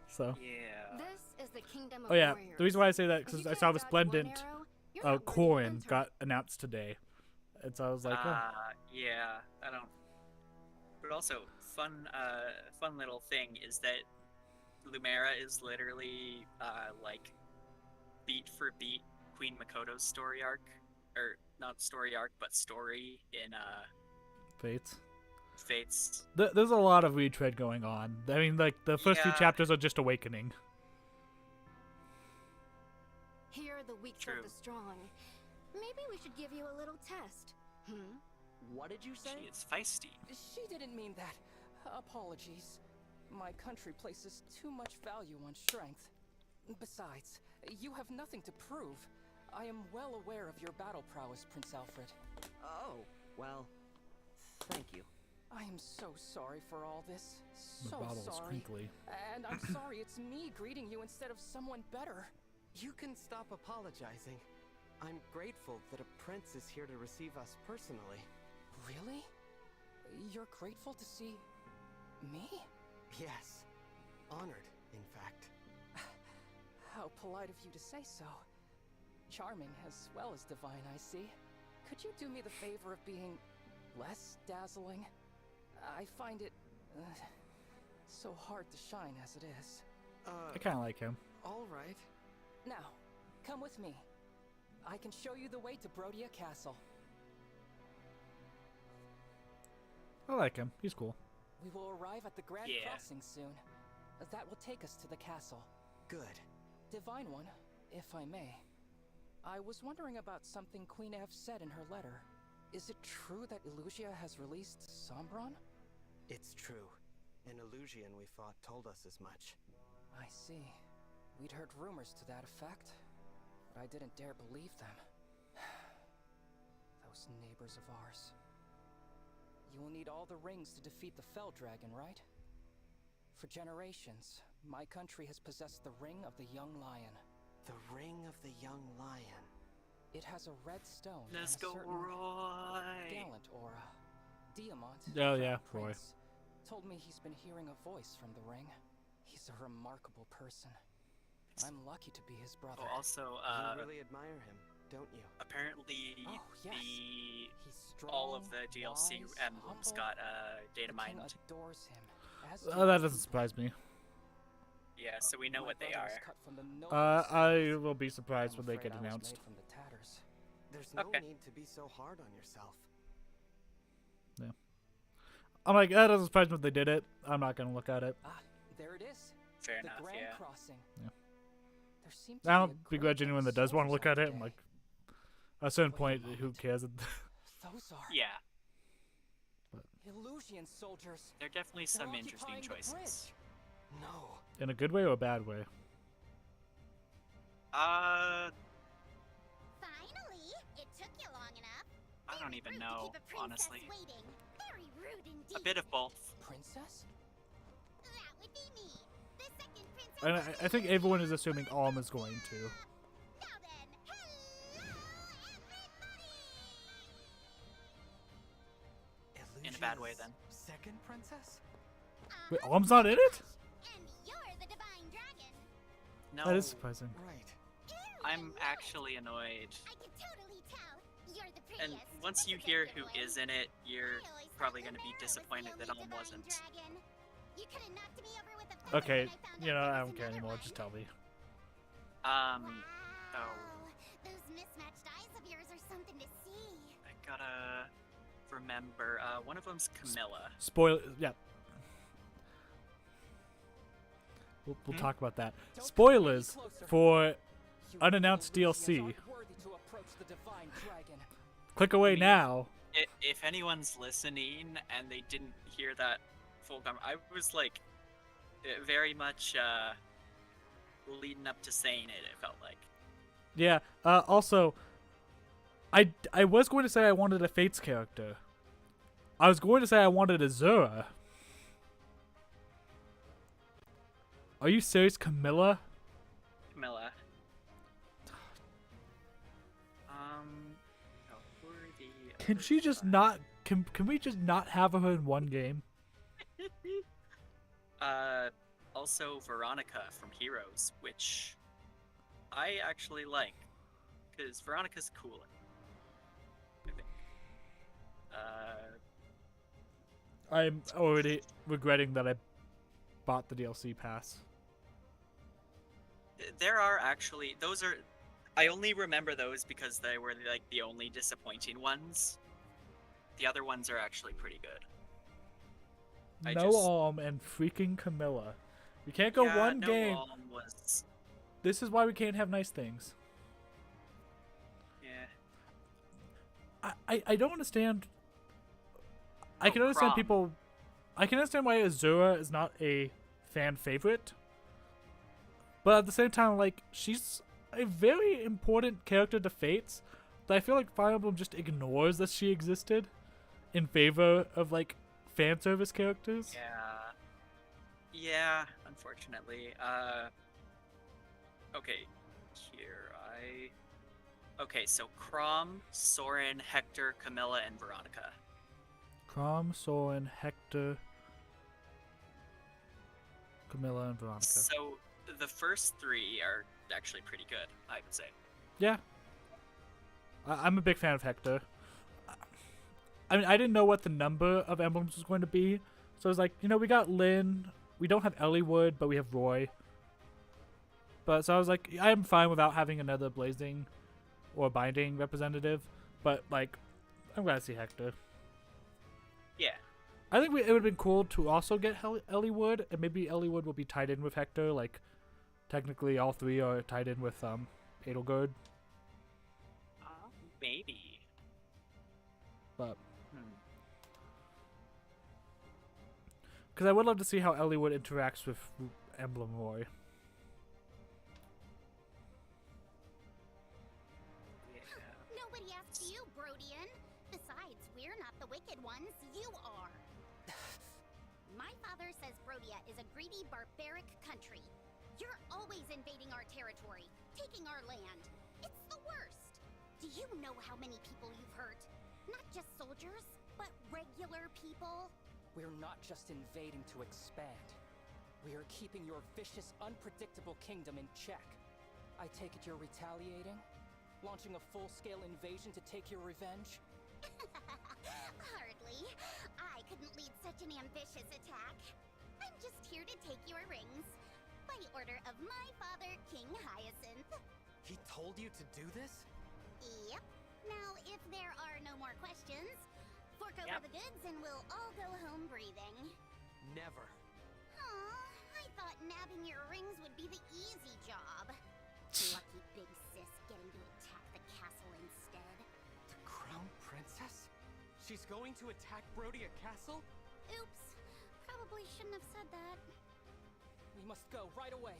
Speaker 1: So.
Speaker 2: Yeah.
Speaker 6: This is the kingdom of
Speaker 1: Oh yeah,
Speaker 6: warriors.
Speaker 1: the reason why I say that
Speaker 6: If
Speaker 1: because
Speaker 6: you
Speaker 1: I
Speaker 6: can't
Speaker 1: saw
Speaker 6: dodge one
Speaker 1: Resplendent.
Speaker 6: arrow, You're not learning
Speaker 1: Corrin
Speaker 6: Winter.
Speaker 1: got announced today, and so I was like, oh.
Speaker 2: Yeah, I don't. But also, fun little thing is that Lumera is literally like beat for beat Queen Makoto's story arc, or not story arc, but story in
Speaker 1: Fates.
Speaker 2: Fates.
Speaker 1: There's a lot of retread going on. I mean, like, the first few
Speaker 2: Yeah.
Speaker 1: chapters are just awakening.
Speaker 6: Here are the weak
Speaker 2: True.
Speaker 6: of the strong. Maybe we should give you a little test.
Speaker 10: What did you say?
Speaker 2: She is feisty.
Speaker 9: She didn't mean that. Apologies. My country places too much value on strength. Besides, you have nothing to prove. I am well aware of your battle prowess, Prince Alfred.
Speaker 10: Oh, well, thank you.
Speaker 9: I am so sorry for all this.
Speaker 1: The
Speaker 9: So
Speaker 1: bottle's
Speaker 9: sorry.
Speaker 1: crinkly.
Speaker 9: And I'm sorry it's me greeting you instead of someone better.
Speaker 4: You can stop apologizing. I'm grateful that a prince is here to receive us personally.
Speaker 9: Really? You're grateful to see me?
Speaker 4: Yes. Honored, in fact.
Speaker 9: How polite of you to say so. Charming as well as divine, I see. Could you do me the favor of being less dazzling? I find it so hard to shine as it is.
Speaker 1: I kind of like him.
Speaker 4: All right.
Speaker 9: Now, come with me. I can show you the way to Brodia Castle.
Speaker 1: I like him. He's cool.
Speaker 9: We will arrive at the Grand
Speaker 2: Yeah.
Speaker 9: Crossing soon. That will take us to the castle.
Speaker 4: Good.
Speaker 9: Divine One, if I may. I was wondering about something Queen Ev said in her letter. Is it true that Illusia has released Sombron?
Speaker 4: It's true. An Illusian we fought told us as much.
Speaker 9: I see. We'd heard rumors to that effect, but I didn't dare believe them. Those neighbors of ours. You will need all the rings to defeat the Fell Dragon, right? For generations, my country has possessed the Ring of the Young Lion.
Speaker 4: The Ring of the Young Lion.
Speaker 9: It has a red stone
Speaker 2: Let's
Speaker 9: and a
Speaker 2: go,
Speaker 9: certain
Speaker 2: Roy.
Speaker 9: gallant aura. Diamant,
Speaker 1: Oh, yeah,
Speaker 9: Crown
Speaker 1: Roy.
Speaker 9: Prince, told me he's been hearing a voice from the ring. He's a remarkable person. I'm lucky to be his brother.
Speaker 2: Oh, also,
Speaker 4: You really admire him, don't you?
Speaker 2: apparently
Speaker 9: Oh, yes.
Speaker 2: the
Speaker 9: He's strong,
Speaker 2: all of the DLC
Speaker 9: wise,
Speaker 2: emblems
Speaker 9: humble.
Speaker 2: got data
Speaker 9: The king
Speaker 2: mined.
Speaker 9: adores him, as
Speaker 1: That
Speaker 9: do
Speaker 1: doesn't surprise me.
Speaker 2: Yeah, so we know
Speaker 9: My
Speaker 2: what they
Speaker 9: brother
Speaker 2: are.
Speaker 9: is cut from the noblest
Speaker 1: I
Speaker 9: sons.
Speaker 1: will be surprised
Speaker 9: I'm
Speaker 1: when they
Speaker 9: afraid
Speaker 1: get
Speaker 9: I was
Speaker 1: announced.
Speaker 9: made from the tatters.
Speaker 4: There's no
Speaker 2: Okay.
Speaker 4: need to be so hard on yourself.
Speaker 1: I'm like, that doesn't surprise me if they did it. I'm not gonna look at it.
Speaker 9: Ah, there it is.
Speaker 2: Fair
Speaker 9: The
Speaker 2: enough,
Speaker 9: Grand
Speaker 2: yeah.
Speaker 9: Crossing.
Speaker 1: Yeah.
Speaker 9: There seemed to
Speaker 1: I
Speaker 9: be a
Speaker 1: don't
Speaker 9: great
Speaker 1: begrudge anyone
Speaker 9: many
Speaker 1: that does want to
Speaker 9: soldiers
Speaker 1: look
Speaker 9: out
Speaker 1: at it.
Speaker 9: today.
Speaker 1: I'm like, at a certain
Speaker 9: Wait a
Speaker 1: point, who
Speaker 9: moment.
Speaker 1: cares?
Speaker 9: Those are
Speaker 2: Yeah,
Speaker 9: Illusion soldiers.
Speaker 2: there are definitely
Speaker 9: They're
Speaker 2: some interesting
Speaker 9: occupying the
Speaker 2: choices.
Speaker 9: bridge.
Speaker 4: No.
Speaker 1: In a good way or a bad way?
Speaker 8: Finally, it took you long enough.
Speaker 2: I don't
Speaker 8: Very
Speaker 2: even
Speaker 8: rude to
Speaker 2: know,
Speaker 8: keep a princess
Speaker 2: honestly.
Speaker 8: Waiting. Very rude indeed.
Speaker 2: A bit of both.
Speaker 9: Princess?
Speaker 8: That would be me. The second princess.
Speaker 1: And
Speaker 8: of
Speaker 1: I think
Speaker 8: Illusia.
Speaker 1: everyone is assuming Alm is going to.
Speaker 8: Now then, hello everybody.
Speaker 2: In a bad way, then.
Speaker 4: Second princess?
Speaker 1: Wait, Alm's not in it?
Speaker 8: And you're the divine dragon.
Speaker 2: No,
Speaker 1: That is surprising.
Speaker 4: Right.
Speaker 8: Ew,
Speaker 2: I'm
Speaker 8: I know.
Speaker 2: actually annoyed.
Speaker 8: I can totally tell. You're the
Speaker 2: And
Speaker 8: prettiest.
Speaker 2: once
Speaker 8: That's
Speaker 2: you
Speaker 8: a
Speaker 2: hear
Speaker 8: good
Speaker 2: who
Speaker 8: one.
Speaker 2: is in it, you're
Speaker 8: I always
Speaker 2: probably
Speaker 8: thought
Speaker 2: going to be
Speaker 8: Lumera was the
Speaker 2: disappointed that
Speaker 8: only
Speaker 2: Alm
Speaker 8: divine
Speaker 2: wasn't.
Speaker 8: dragon. You could've knocked me over with a feather
Speaker 1: Okay,
Speaker 8: when I found
Speaker 1: you
Speaker 8: out
Speaker 1: know,
Speaker 8: there
Speaker 1: I
Speaker 8: was
Speaker 1: don't care
Speaker 8: another
Speaker 1: anymore.
Speaker 8: one.
Speaker 1: Just tell me.
Speaker 2: Oh,
Speaker 8: Wow. Those mismatched eyes of yours are something to see.
Speaker 2: I gotta remember. One of them's Camilla.
Speaker 1: Spoil. Yeah. We'll talk about that. Spoilers for
Speaker 9: You
Speaker 1: unannounced
Speaker 9: Illusians
Speaker 1: DLC.
Speaker 9: aren't worthy to approach the divine dragon.
Speaker 1: Click away
Speaker 2: mean-
Speaker 1: now.
Speaker 2: If anyone's listening and they didn't hear that full I was like very much leading up to saying it. It felt like.
Speaker 1: Yeah. Also, I was going to say I wanted a Fates character. I was going to say I wanted a Zura. Are you serious, Camilla?
Speaker 2: Camilla. Who are the
Speaker 1: Can
Speaker 2: other
Speaker 1: she just
Speaker 2: five?
Speaker 1: not? Can we just not have her in one game?
Speaker 2: Also Veronica from Heroes, which I actually like, because Veronica's cool. I think.
Speaker 1: I'm already regretting that I bought the DLC pass.
Speaker 2: There are actually those are. I only remember those because they were like the only disappointing ones. The other ones are actually pretty good.
Speaker 1: And freaking Camilla. We can't go one
Speaker 2: no
Speaker 1: game.
Speaker 2: Was...
Speaker 1: This is why we can't have nice things.
Speaker 2: Yeah.
Speaker 1: I don't understand. I can understand
Speaker 2: Crom.
Speaker 1: people. I can understand why Azura is not a fan favorite. But at the same time, like, she's a very important character to Fates that I feel like Fire Emblem just ignores that she existed in favor of, like, fan service characters.
Speaker 2: Yeah, unfortunately. Okay, here Okay, so Crom, Soren, Hector, Camilla, and Veronica.
Speaker 1: Crom, Soren, Hector, Camilla, and Veronica.
Speaker 2: So the first three are actually pretty good, I would say.
Speaker 1: Yeah. I'm a big fan of Hector. I mean, I didn't know what the number of emblems was going to be. So I was like, you know, we got Lynn. We don't have Elliewood, but we have Roy. But so I was like, I'm fine without having another Blazing or Binding representative. But, like, I'm glad to see Hector.
Speaker 2: Yeah.
Speaker 1: I think it would have been cool to also get Elliewood. And maybe Elliewood will be tied in with Hector. Like, technically all three are tied in with Edelgard.
Speaker 2: Maybe.
Speaker 1: But because I would love to see how Elliewood interacts with Emblem Roy.
Speaker 8: Nobody asked you, Brodian. Besides, we're not the wicked ones. You are. My father says Brodia is a greedy, barbaric country. You're always invading our territory, taking our land. It's the worst. Do you know how many people you've hurt? Not just soldiers, but regular people.
Speaker 9: We're not just invading to expand. We are keeping your vicious, unpredictable kingdom in check. I take it you're retaliating? Launching a full-scale invasion to take your revenge?
Speaker 8: Hardly. I couldn't lead such an ambitious attack. I'm just here to take your rings. By order of my father, King Hyacinth.
Speaker 10: He told you to do this?
Speaker 8: Yep. Now, if there are no more questions, fork over the goods and we'll all go home breathing.
Speaker 10: Never.
Speaker 8: Aw, I thought nabbing your rings would be the easy job. Lucky big sis getting to attack the castle instead.
Speaker 10: The Crown Princess? She's going to attack Brodia Castle?
Speaker 8: Oops. Probably shouldn't have said that.
Speaker 9: We must go right away.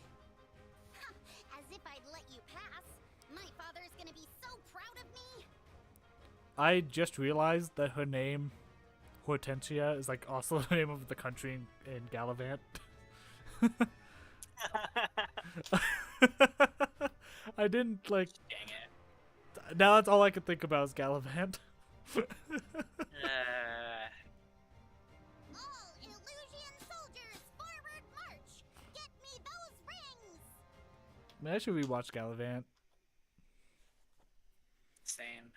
Speaker 8: As if I'd let you pass. My father's gonna be so proud of me.
Speaker 1: I just realized that her name, Hortensia, is like also the name of the country in Gallivant. I didn't like.
Speaker 2: Dang it.
Speaker 1: Now that's all I can think about is Gallivant.
Speaker 8: All Illusion soldiers, forward march! Get me those rings!
Speaker 1: Man, I should rewatch Gallivant.
Speaker 2: Same.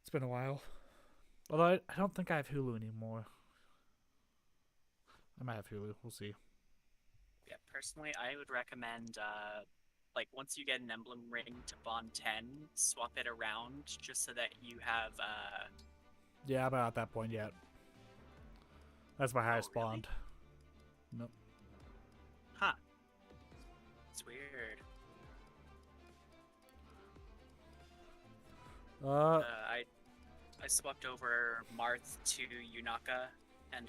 Speaker 1: It's been a while. Although I don't think I have Hulu anymore. I might have Hulu. We'll see.
Speaker 2: Yeah, personally, I would recommend, like, once you get an emblem ring to Bond 10, swap it around just so that you have,
Speaker 1: Yeah, I'm not at that point yet. That's my highest
Speaker 2: really?
Speaker 1: bond. Nope.
Speaker 2: Huh. It's weird. I swapped over Marth to Yunaka, and,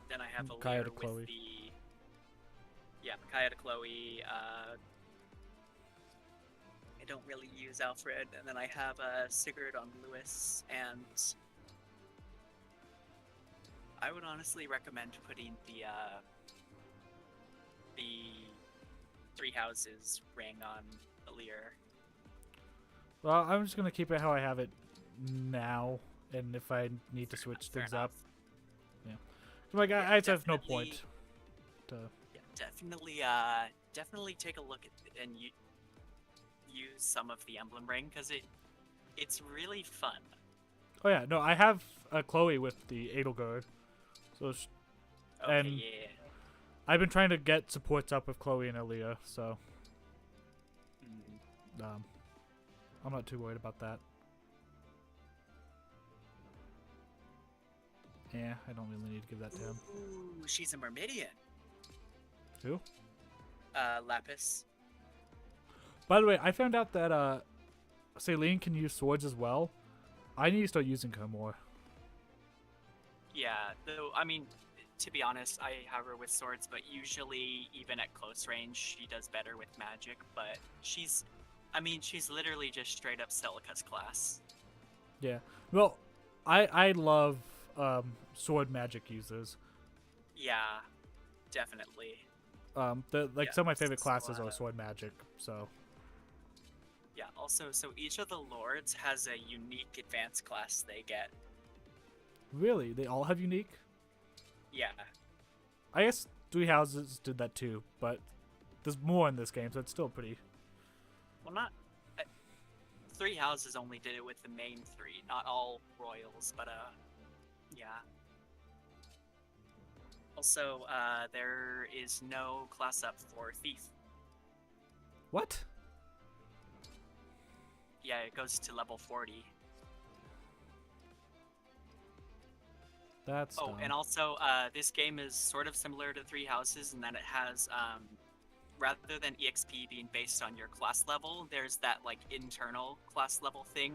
Speaker 2: then I have a
Speaker 1: Kaya
Speaker 2: leader
Speaker 1: to Chloe.
Speaker 2: with the... Yeah, Kaya to Chloe, I don't really use Alfred, and then I have Sigurd on Lewis, and I would honestly recommend putting the Three Houses ring on Alir.
Speaker 1: Well, I'm just gonna keep it how I have it now, and if I need to switch
Speaker 2: Fair
Speaker 1: things
Speaker 2: enough.
Speaker 1: up, yeah. Like I just have no
Speaker 2: definitely-
Speaker 1: point. To...
Speaker 2: Yeah, definitely take a look at and use some of the Emblem Ring because it's really fun.
Speaker 1: Oh yeah, no, I have Chloe with the Edelgard. So,
Speaker 2: Okay,
Speaker 1: and
Speaker 2: yeah.
Speaker 1: I've been trying to get supports up with Chloe and Aaliyah, so I'm not too worried about that. Yeah, I don't really need to give that to him.
Speaker 2: Ooh, she's a Myrmidian.
Speaker 1: Who?
Speaker 2: Lapis.
Speaker 1: By the way, I found out that Celine can use swords as well. I need to start using her more.
Speaker 2: Yeah, though, I mean, to be honest, I have her with swords, but usually, even at close range, she does better with magic, but she's literally just straight up Celica's class.
Speaker 1: Yeah. Well, I love sword magic users.
Speaker 2: Yeah, definitely.
Speaker 1: Some of my favorite classes are sword magic, so.
Speaker 2: Yeah, also, so each of the lords has a unique advanced class they get.
Speaker 1: Really? They all have unique?
Speaker 2: Yeah.
Speaker 1: I guess Three Houses did that too, but there's more in this game, so it's still pretty.
Speaker 2: Well, not. Three Houses only did it with the main three, not all royals, but yeah. Also, there is no class up for Thief.
Speaker 1: What?
Speaker 2: Yeah, it goes to level 40.
Speaker 1: That's dumb.
Speaker 2: And also, this game is sort of similar to Three Houses in that it has, rather than EXP being based on your class level, there's that, like, internal class level thing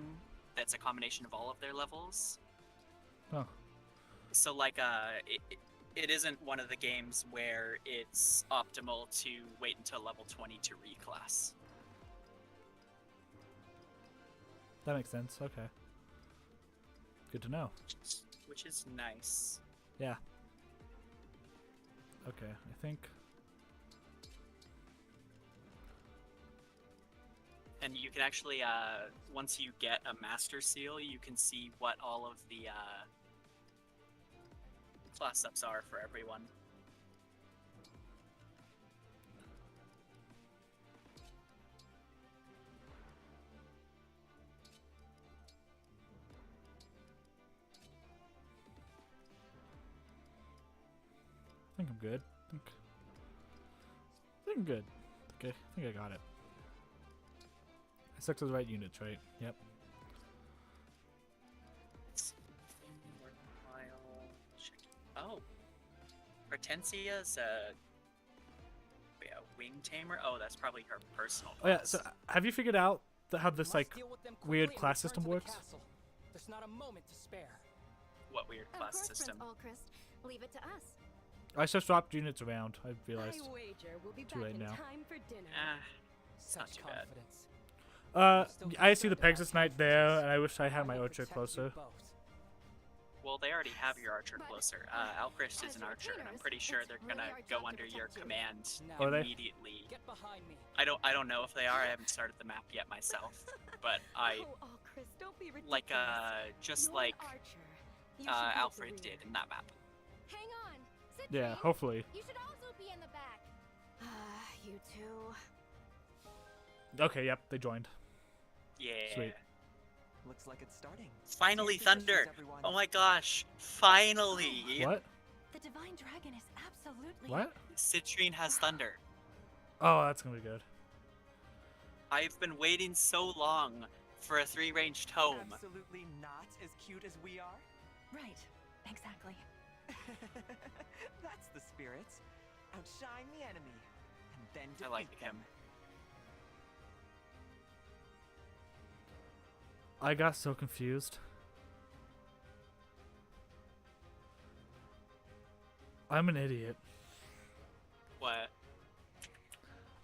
Speaker 2: that's a combination of all of their levels.
Speaker 1: Huh.
Speaker 2: So, like, it isn't one of the games where it's optimal to wait until level 20 to reclass.
Speaker 1: That makes sense. Okay. Good to know.
Speaker 2: Which is nice.
Speaker 1: Yeah. Okay, I think.
Speaker 2: And you can actually, once you get a master seal, you can see what all of the class ups are for everyone.
Speaker 1: I think I'm good. I think I'm good. Okay, I think I got it. I stuck to the right units, right? Yep.
Speaker 2: Oh, Hortensia's a wing tamer. Oh, that's probably her personal class.
Speaker 1: Oh yeah. So have you figured out how this like weird class system works?
Speaker 9: There's not a moment to spare.
Speaker 2: What weird class system?
Speaker 6: Leave it to us.
Speaker 1: I just dropped units around. I realized.
Speaker 6: I wager we'll be
Speaker 1: Too
Speaker 6: back
Speaker 1: late
Speaker 6: in
Speaker 1: now.
Speaker 6: time for dinner.
Speaker 2: It's not too bad.
Speaker 1: I see the Pegasus Knight there, and I wish I had my archer closer.
Speaker 2: Well, they already have your archer closer. Alchrist is an archer, and I'm pretty sure they're gonna go under your command
Speaker 1: Are they?
Speaker 2: immediately.
Speaker 9: Get behind me.
Speaker 2: I don't know if they are. I haven't started the map yet myself, but
Speaker 6: Chris, don't be ridiculous.
Speaker 2: like just
Speaker 6: You're
Speaker 2: like
Speaker 6: an archer. You should be at the
Speaker 2: Alfred
Speaker 6: rear.
Speaker 2: did in that map.
Speaker 8: Hang on.
Speaker 1: Yeah, hopefully.
Speaker 8: You should also be in the back.
Speaker 6: You two.
Speaker 1: Okay, yep, they joined.
Speaker 2: Yeah.
Speaker 1: Sweet.
Speaker 4: Looks like it's starting.
Speaker 2: Finally,
Speaker 4: Here's the
Speaker 2: Thunder!
Speaker 4: cookies, everyone.
Speaker 2: Oh my gosh! Finally!
Speaker 1: What?
Speaker 6: The divine dragon is absolutely.
Speaker 1: What?
Speaker 2: Citrine has Thunder.
Speaker 1: Oh, that's gonna be good.
Speaker 2: I've been waiting so long for a 3-range tome.
Speaker 4: Absolutely not as cute as we are.
Speaker 6: Right. Exactly.
Speaker 4: That's the spirit. Outshine the enemy, and then defeat
Speaker 2: I like
Speaker 4: them.
Speaker 2: him.
Speaker 1: I got so confused. I'm an idiot.
Speaker 2: What?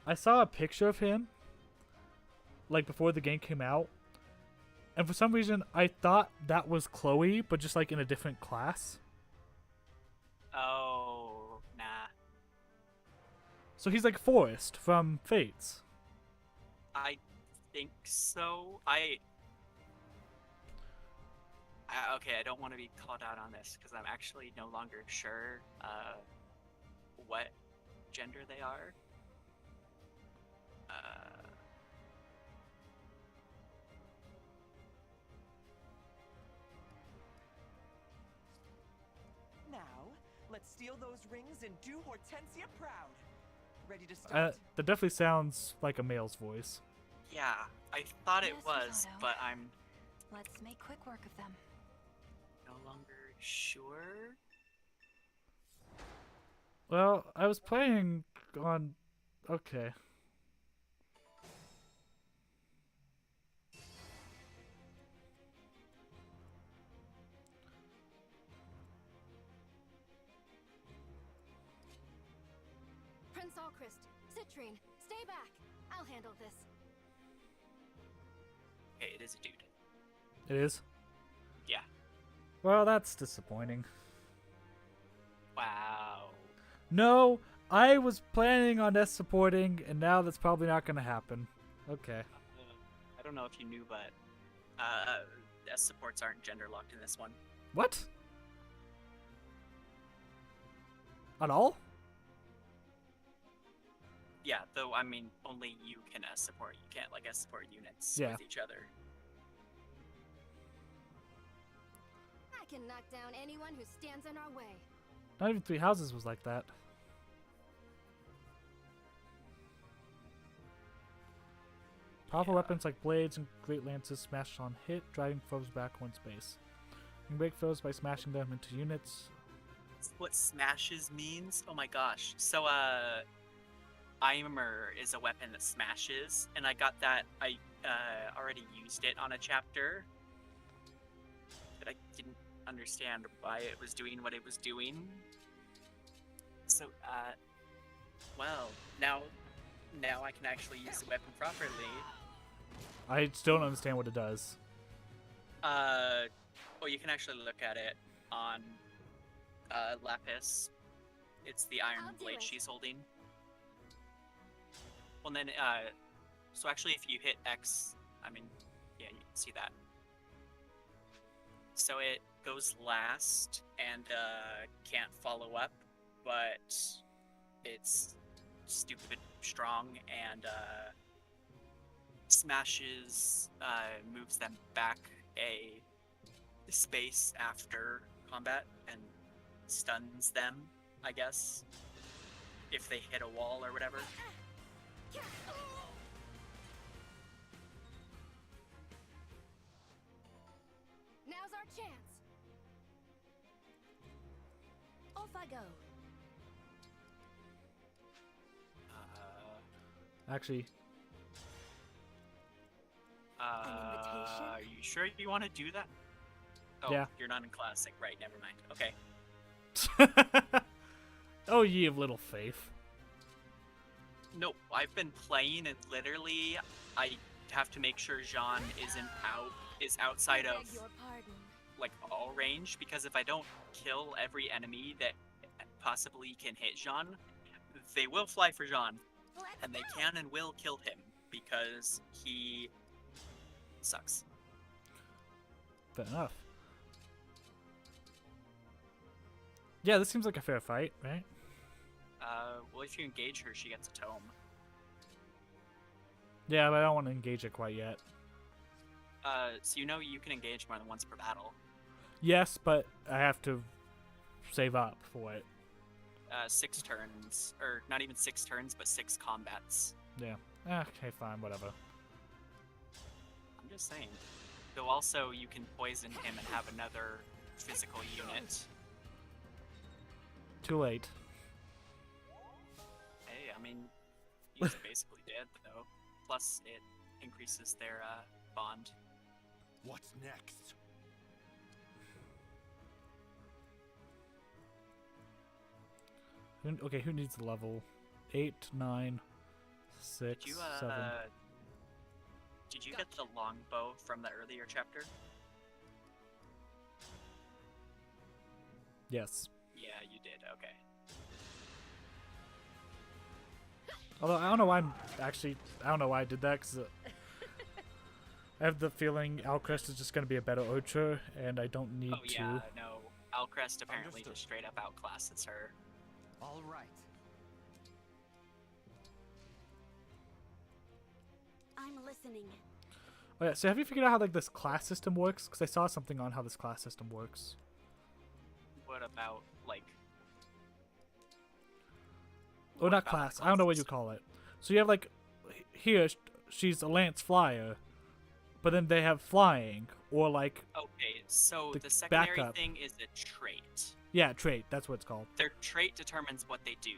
Speaker 1: I saw a picture of him, like before the game came out, and for some reason I thought that was Chloe, but just like in a different class.
Speaker 2: Oh, nah.
Speaker 1: So he's like Forrest from Fates.
Speaker 2: I think so. Okay, I don't want to be called out on this because I'm actually no longer sure what gender they are.
Speaker 4: seal those rings and do Hortensia proud. Ready to start?
Speaker 1: That definitely sounds like a male's voice.
Speaker 2: Yeah, I thought it
Speaker 11: Yes,
Speaker 2: was,
Speaker 11: Otto.
Speaker 2: but I'm
Speaker 11: Let's make quick work of them.
Speaker 2: no longer sure.
Speaker 1: Well, I was playing on... Okay.
Speaker 6: Prince Alchrist, Citrine, stay back. I'll handle this.
Speaker 2: Okay, it is a dude.
Speaker 1: It is?
Speaker 2: Yeah.
Speaker 1: Well, that's disappointing.
Speaker 2: Wow.
Speaker 1: No, I was planning on S supporting, and now that's probably not going to happen. Okay.
Speaker 2: I don't know if you knew, but S supports aren't gender locked in this one.
Speaker 1: What? At all?
Speaker 2: Yeah, though I mean only you can S support. You can't like S support units
Speaker 1: Yeah.
Speaker 2: with each other.
Speaker 6: I can knock down anyone who stands in our way.
Speaker 1: Not even Three Houses was like that. Powerful weapons like blades and great lances smash on hit, driving foes back one space. You can break foes by smashing them into units.
Speaker 2: That's what smashes means? Oh my gosh. So Eimer is a weapon that smashes, and I got that. I already used it on a chapter, but I didn't understand why it was doing what it was doing. So well, now I can actually use the weapon properly.
Speaker 1: I still don't understand what it does.
Speaker 2: Well, you can actually look at it on Lapis. It's the iron
Speaker 6: I'll do
Speaker 2: blade
Speaker 6: it.
Speaker 2: she's holding. Well, then, so actually, if you hit X, I mean, yeah, you can see that. So it goes last and can't follow up, but it's stupid strong and smashes, moves them back a space after combat and stuns them, I guess, if they hit a wall or whatever.
Speaker 6: Now's our chance. Off I go.
Speaker 1: Actually,
Speaker 6: invitation?
Speaker 2: Are you sure you want to do that? Oh,
Speaker 1: Yeah.
Speaker 2: You're not in classic, right? Never mind. Okay.
Speaker 1: oh, ye of little faith.
Speaker 2: Nope, I've been playing and literally I have to make sure Jean is outside
Speaker 6: I
Speaker 2: of
Speaker 6: beg your pardon.
Speaker 2: like all range, because if I don't kill every enemy that possibly can hit Jean, they will fly for Jean,
Speaker 6: Let's
Speaker 2: and they
Speaker 6: go.
Speaker 2: can and will kill him because he sucks.
Speaker 1: Fair enough. Yeah, this seems like a fair fight, right?
Speaker 2: Well, if you engage her, she gets a tome.
Speaker 1: Yeah, but I don't want to engage it quite yet.
Speaker 2: So you know you can engage more than once per battle.
Speaker 1: Yes, but I have to save up for it.
Speaker 2: 6 turns, or not even 6 turns, but 6 combats.
Speaker 1: Yeah. Okay, fine, whatever.
Speaker 2: I'm just saying. Though also you can poison him and have another physical unit.
Speaker 1: Too late.
Speaker 2: Hey, I mean, he's basically dead though. Plus it increases their bond.
Speaker 3: What's next?
Speaker 1: Okay, who needs the level? 8, 9, 6,
Speaker 2: Did you
Speaker 1: 7.
Speaker 2: did you get the longbow from the earlier chapter?
Speaker 1: Yes.
Speaker 2: Yeah, you did. Okay.
Speaker 1: Although I don't know why I don't know why I did that, because I have the feeling Alcrest is just going to be a better archer, and I don't need
Speaker 2: Oh yeah,
Speaker 1: to.
Speaker 2: no. Alcrest apparently
Speaker 7: Understood.
Speaker 2: just straight up outclasses her.
Speaker 4: All right.
Speaker 6: I'm listening.
Speaker 1: Oh yeah, so have you figured out how like this class system works? Because I saw something on how this class system works.
Speaker 2: What about like
Speaker 1: or not class. I don't know what you call it. So you have like here she's a lance flyer, but then they have flying or like
Speaker 2: Okay, so
Speaker 1: the
Speaker 2: the secondary
Speaker 1: backup.
Speaker 2: thing is a trait.
Speaker 1: yeah, trait. That's what it's called.
Speaker 2: Their trait determines what they do.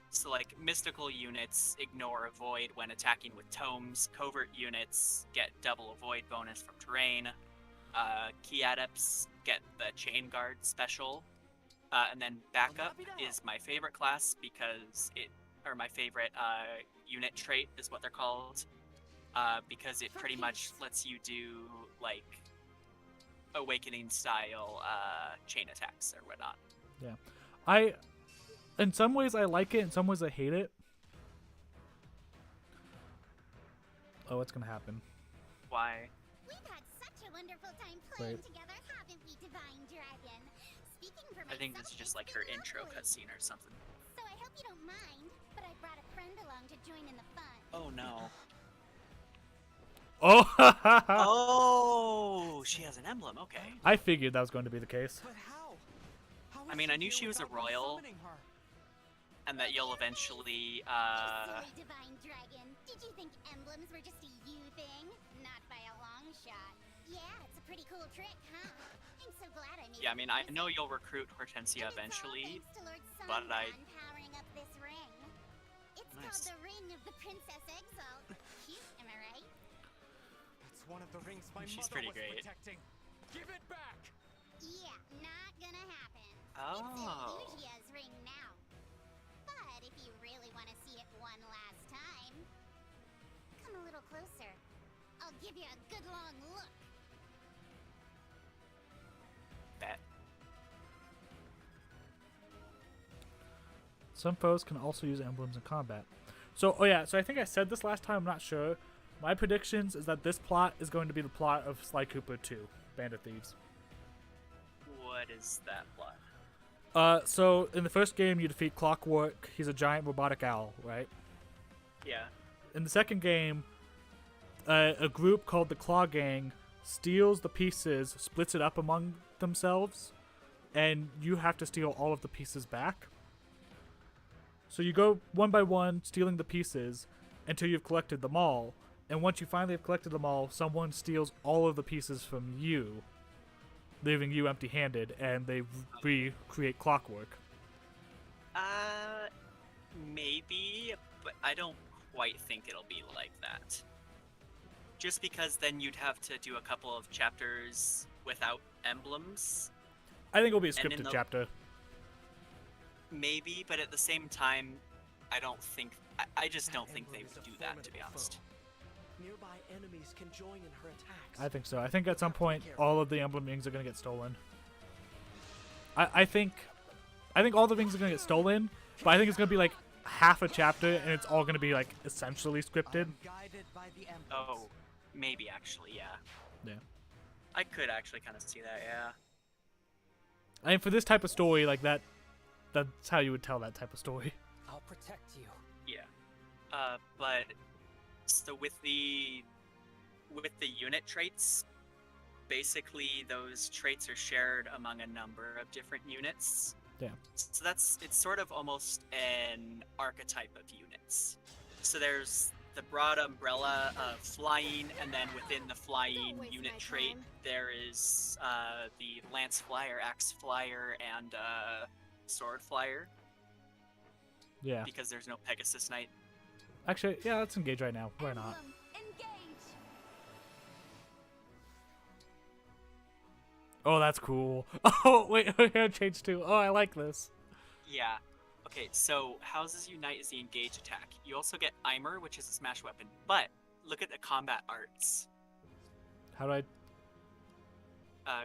Speaker 2: So, like, mystical units ignore avoid when attacking with tomes. Covert units get double avoid bonus from terrain. Key adepts get the chain guard special. And then backup is my favorite class because or my favorite unit trait is what they're called. Because it pretty much lets you do, like, awakening style chain attacks or whatnot.
Speaker 1: Yeah, in some ways I like it, in some ways I hate it. Oh, what's gonna happen?
Speaker 2: Why?
Speaker 8: We've had such a wonderful time
Speaker 1: playing
Speaker 8: together, haven't we, Divine Dragon? Speaking for
Speaker 2: I think this is just like her intro cutscene or something.
Speaker 8: So I hope you don't mind, but I brought a friend along to join in the fun.
Speaker 2: Oh no.
Speaker 1: Oh,
Speaker 2: Oh, she has an emblem. Okay.
Speaker 1: I figured that was going to be the case.
Speaker 4: But how?
Speaker 2: I mean, I knew she was a royal, and that you'll eventually.
Speaker 8: Silly Divine Dragon, did you think emblems were just a you thing? Not by a long shot. Yeah, it's a pretty cool trick, huh? I'm so glad I made
Speaker 2: Yeah, I mean, I know you'll recruit Hortensia eventually, but I.
Speaker 8: Powering up this ring. It's
Speaker 2: Nice.
Speaker 8: called the Ring of the Princess Exalt. Cute, am I right?
Speaker 4: That's one of the rings my
Speaker 2: She's
Speaker 4: mother
Speaker 2: pretty
Speaker 4: was
Speaker 2: great.
Speaker 4: protecting. Give it back!
Speaker 8: Yeah, not gonna happen.
Speaker 2: Oh.
Speaker 8: It's Elusia's ring now. But if you really want to see it one last time, come a little closer. I'll give you a good long look.
Speaker 2: Bet.
Speaker 1: Some foes can also use emblems in combat. So, oh yeah, so I think I said this last time, I'm not sure. My predictions is that this plot is going to be the plot of Sly Cooper 2, Bandit Thieves.
Speaker 2: What is that plot?
Speaker 1: So in the first game you defeat Clockwork, he's a giant robotic owl, right?
Speaker 2: Yeah.
Speaker 1: In the second game, a group called the Claw Gang steals the pieces, splits it up among themselves, and you have to steal all of the pieces back. So you go one by one, stealing the pieces, until you've collected them all, and once you finally have collected them all, someone steals all of the pieces from you, leaving you empty-handed, and they recreate Clockwork.
Speaker 2: Maybe, but I don't quite think it'll be like that. Just because then you'd have to do a couple of chapters without emblems.
Speaker 1: I think it'll be a
Speaker 2: And in
Speaker 1: scripted
Speaker 2: the-
Speaker 1: chapter.
Speaker 2: Maybe, but at the same time, I don't think. I just don't think they would do that, to be honest.
Speaker 10: Nearby enemies can join in her attacks.
Speaker 1: I think so. I think at some point all of the emblem rings are gonna get stolen. I think all the rings are gonna get stolen, but I think it's gonna be like half a chapter and it's all gonna be like essentially scripted.
Speaker 4: Guided by the emblems.
Speaker 2: Oh, maybe actually, yeah.
Speaker 1: Yeah.
Speaker 2: I could actually kind of see that, yeah.
Speaker 1: I mean, for this type of story like that, that's how you would tell that type of story.
Speaker 9: I'll protect you.
Speaker 2: Yeah. But so with the unit traits, basically those traits are shared among a number of different units.
Speaker 1: Yeah.
Speaker 2: So it's sort of almost an archetype of units. So there's the broad umbrella of flying, and then within the flying
Speaker 8: waste
Speaker 2: unit
Speaker 8: my
Speaker 2: trait,
Speaker 8: time.
Speaker 2: there is the lance flyer, axe flyer, and sword flyer,
Speaker 1: Yeah.
Speaker 2: because there's no Pegasus Knight.
Speaker 1: Actually, yeah, let's engage right now. Why not?
Speaker 6: Emblem, engage!
Speaker 1: Oh, that's cool. Oh, wait, hair change too. Oh, I like this.
Speaker 2: Yeah. Okay, so Houses Unite is the engage attack. You also get Eimer, which is a smash weapon. But look at the combat arts.
Speaker 1: How do I?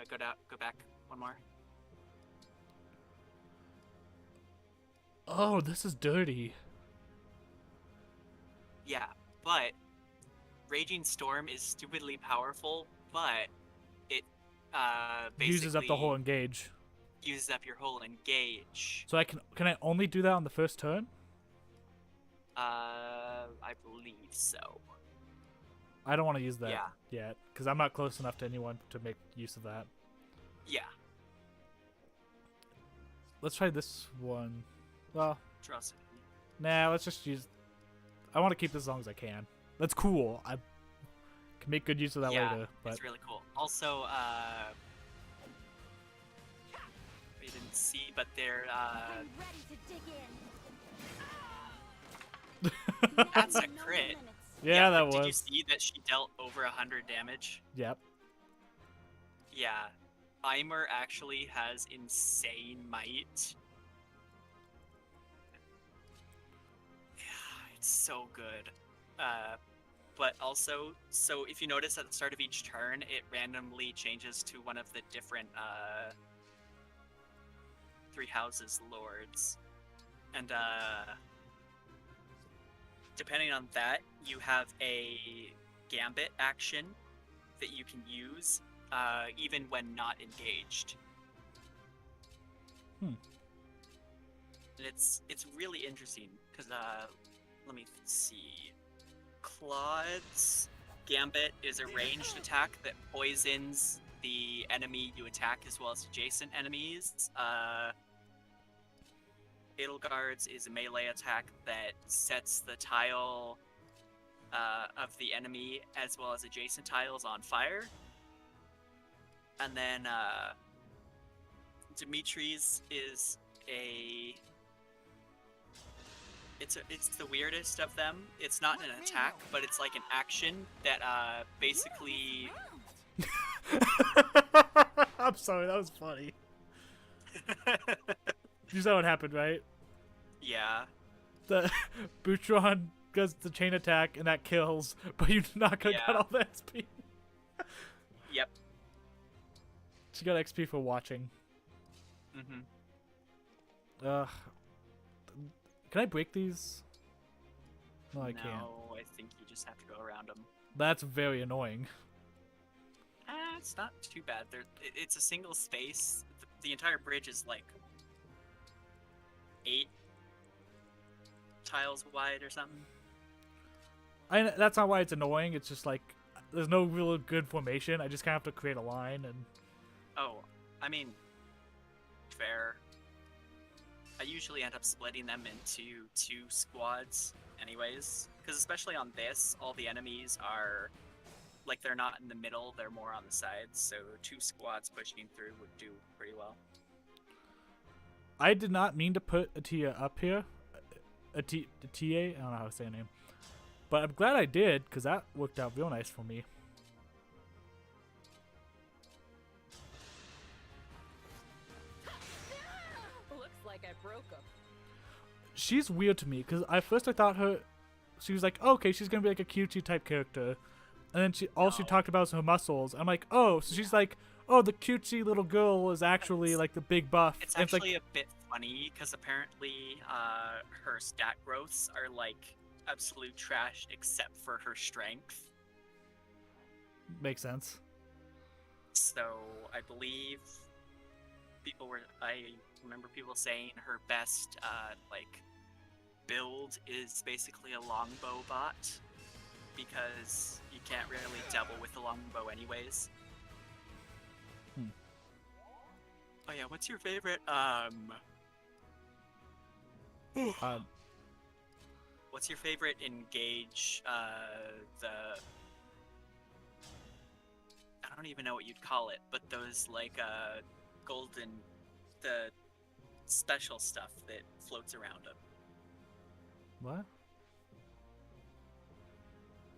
Speaker 2: Go back one more.
Speaker 1: Oh, this is dirty.
Speaker 2: Yeah, but Raging Storm is stupidly powerful, but it basically
Speaker 1: Uses up the whole engage.
Speaker 2: uses up your whole engage.
Speaker 1: So can I only do that on the first turn?
Speaker 2: I believe so.
Speaker 1: I don't want to use that
Speaker 2: Yeah.
Speaker 1: yet because I'm not close enough to anyone to make use of that.
Speaker 2: Yeah.
Speaker 1: Let's try this one. Well,
Speaker 2: Trust.
Speaker 1: Nah, let's just use... I want to keep this as long as I can. That's cool. I can make good use of that
Speaker 2: Yeah,
Speaker 1: later. But
Speaker 2: it's really cool. Also, we didn't see, but they're
Speaker 6: I'm ready to dig in.
Speaker 2: that's a crit.
Speaker 1: yeah, that
Speaker 2: but
Speaker 1: was.
Speaker 2: Did you see that she dealt over 100 damage?
Speaker 1: Yep.
Speaker 2: Yeah. Eimer actually has insane might. Yeah, it's so good. But also, so if you notice at the start of each turn, it randomly changes to one of the different Three Houses lords. And depending on that, you have a gambit action that you can use even when not engaged.
Speaker 1: Hmm.
Speaker 2: And it's really interesting because let me see. Claude's gambit is a ranged attack that poisons the enemy you attack as well as adjacent enemies. Edelgard's is a melee attack that sets the tile of the enemy as well as adjacent tiles on fire. And then Dimitri's is a... It's the weirdest of them. It's not an attack, but it's like an action that basically...
Speaker 1: I'm sorry, that was funny. You saw what happened, right?
Speaker 2: Yeah.
Speaker 1: The Boutron does the chain attack and that kills, but you're not gonna get all the XP.
Speaker 2: Yep.
Speaker 1: She got XP for watching.
Speaker 2: Mm-hmm.
Speaker 1: Can I break these? No, I can't.
Speaker 2: No, I think you just have to go around them.
Speaker 1: That's very annoying.
Speaker 2: It's not too bad. It's a single space. The entire bridge is like 8 tiles wide or something.
Speaker 1: That's not why it's annoying. It's just like there's no real good formation. I just kind of have to create a line and.
Speaker 2: Oh, I mean, fair. I usually end up splitting them into 2 squads anyways, because especially on this, all the enemies are, like, they're not in the middle, they're more on the sides, so 2 squads pushing through would do pretty well.
Speaker 1: I did not mean to put Atia up here. Atia? I don't know how to say her name. But I'm glad I did, because that worked out real nice for me.
Speaker 6: Looks like I broke him.
Speaker 1: She's weird to me, because at first I thought she was like, oh, okay, she's going to be like a cutesy type character. And then she talked about her muscles. I'm like, oh, so she's like, oh, the cutesy little girl is actually like the big buff.
Speaker 2: It's
Speaker 1: and
Speaker 2: actually
Speaker 1: like,
Speaker 2: a bit funny, because apparently her stat growths are like absolute trash except for her strength.
Speaker 1: Makes sense.
Speaker 2: So I believe I remember people saying her best like build is basically a longbow bot, because you can't really double with the longbow anyways. Oh yeah, what's your favorite what's your favorite engage I don't even know what you'd call it, but those like golden, the special stuff that floats around them.
Speaker 1: What?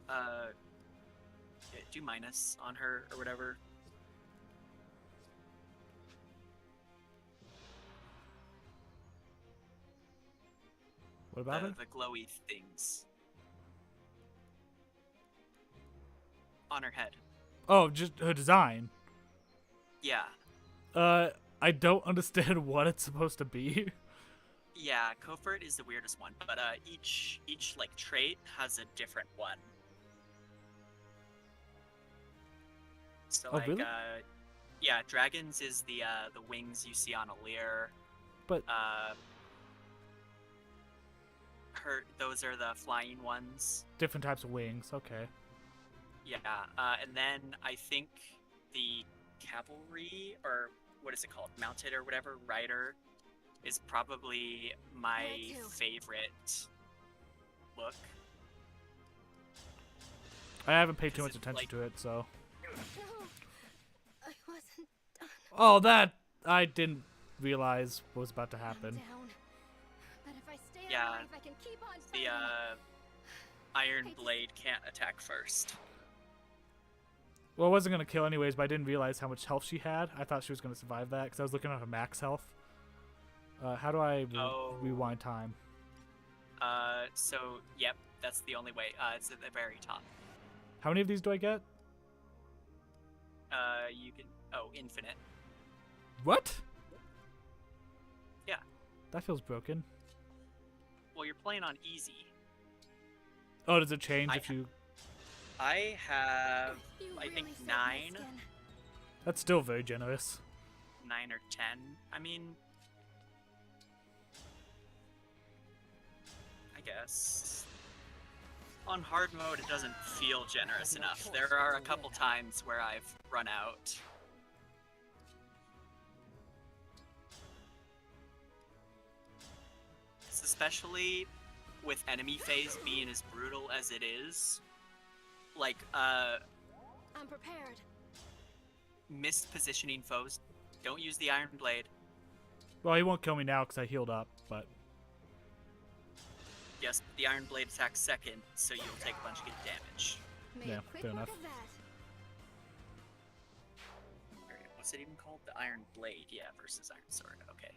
Speaker 2: Yeah, do minus on her or whatever.
Speaker 1: What about her?
Speaker 2: The glowy things on her head.
Speaker 1: Oh, just her design.
Speaker 2: Yeah.
Speaker 1: I don't understand what it's supposed to be.
Speaker 2: Yeah, Covert is the weirdest one, but each like trait has a different one. So
Speaker 1: Oh,
Speaker 2: like
Speaker 1: really?
Speaker 2: yeah, dragons is the wings you see on a leer.
Speaker 1: But
Speaker 2: those are the flying ones.
Speaker 1: different types of wings. Okay.
Speaker 2: Yeah, and then I think the cavalry, or what is it called, mounted or whatever, rider, is probably my
Speaker 6: Where to?
Speaker 2: favorite look.
Speaker 1: I haven't paid too
Speaker 2: 'Cause
Speaker 1: much
Speaker 2: it,
Speaker 1: attention
Speaker 2: like-
Speaker 1: to it, so.
Speaker 6: No, I wasn't done.
Speaker 1: Oh, that I didn't realize was about to
Speaker 6: I'm
Speaker 1: happen.
Speaker 6: down. But if I stay
Speaker 2: Yeah,
Speaker 6: alive, I can keep on
Speaker 2: The
Speaker 6: fighting.
Speaker 2: Iron
Speaker 6: Hate to-
Speaker 2: Blade can't attack first.
Speaker 1: Well, I wasn't gonna kill anyways, but I didn't realize how much health she had. I thought she was gonna survive that because I was looking at her max health. How do I
Speaker 2: Oh.
Speaker 1: rewind time?
Speaker 2: So yep, that's the only way. It's at the very top.
Speaker 1: How many of these do I get?
Speaker 2: You can infinite.
Speaker 1: What?
Speaker 2: Yeah.
Speaker 1: That feels broken.
Speaker 2: Well, you're playing on easy.
Speaker 1: Oh, does it change
Speaker 2: I
Speaker 1: if you?
Speaker 2: I have
Speaker 6: You
Speaker 2: I think
Speaker 6: really saved my
Speaker 2: 9
Speaker 6: skin.
Speaker 1: That's still very generous.
Speaker 2: 9 or 10. I mean, I guess on hard mode it doesn't feel generous enough. There are a couple times where I've run out. Especially with enemy phase being as brutal as it is. Like,
Speaker 6: I'm prepared.
Speaker 2: mispositioning foes. Don't use the Iron Blade.
Speaker 1: Well, he won't kill me now because I healed up, but
Speaker 2: Yes, the Iron Blade attacks second, so you'll take a bunch of good damage.
Speaker 6: Made
Speaker 1: Yeah,
Speaker 6: quick
Speaker 1: fair
Speaker 6: work
Speaker 1: enough.
Speaker 6: of that.
Speaker 2: What's it even called? The Iron Blade, yeah, versus Iron Sword. Okay.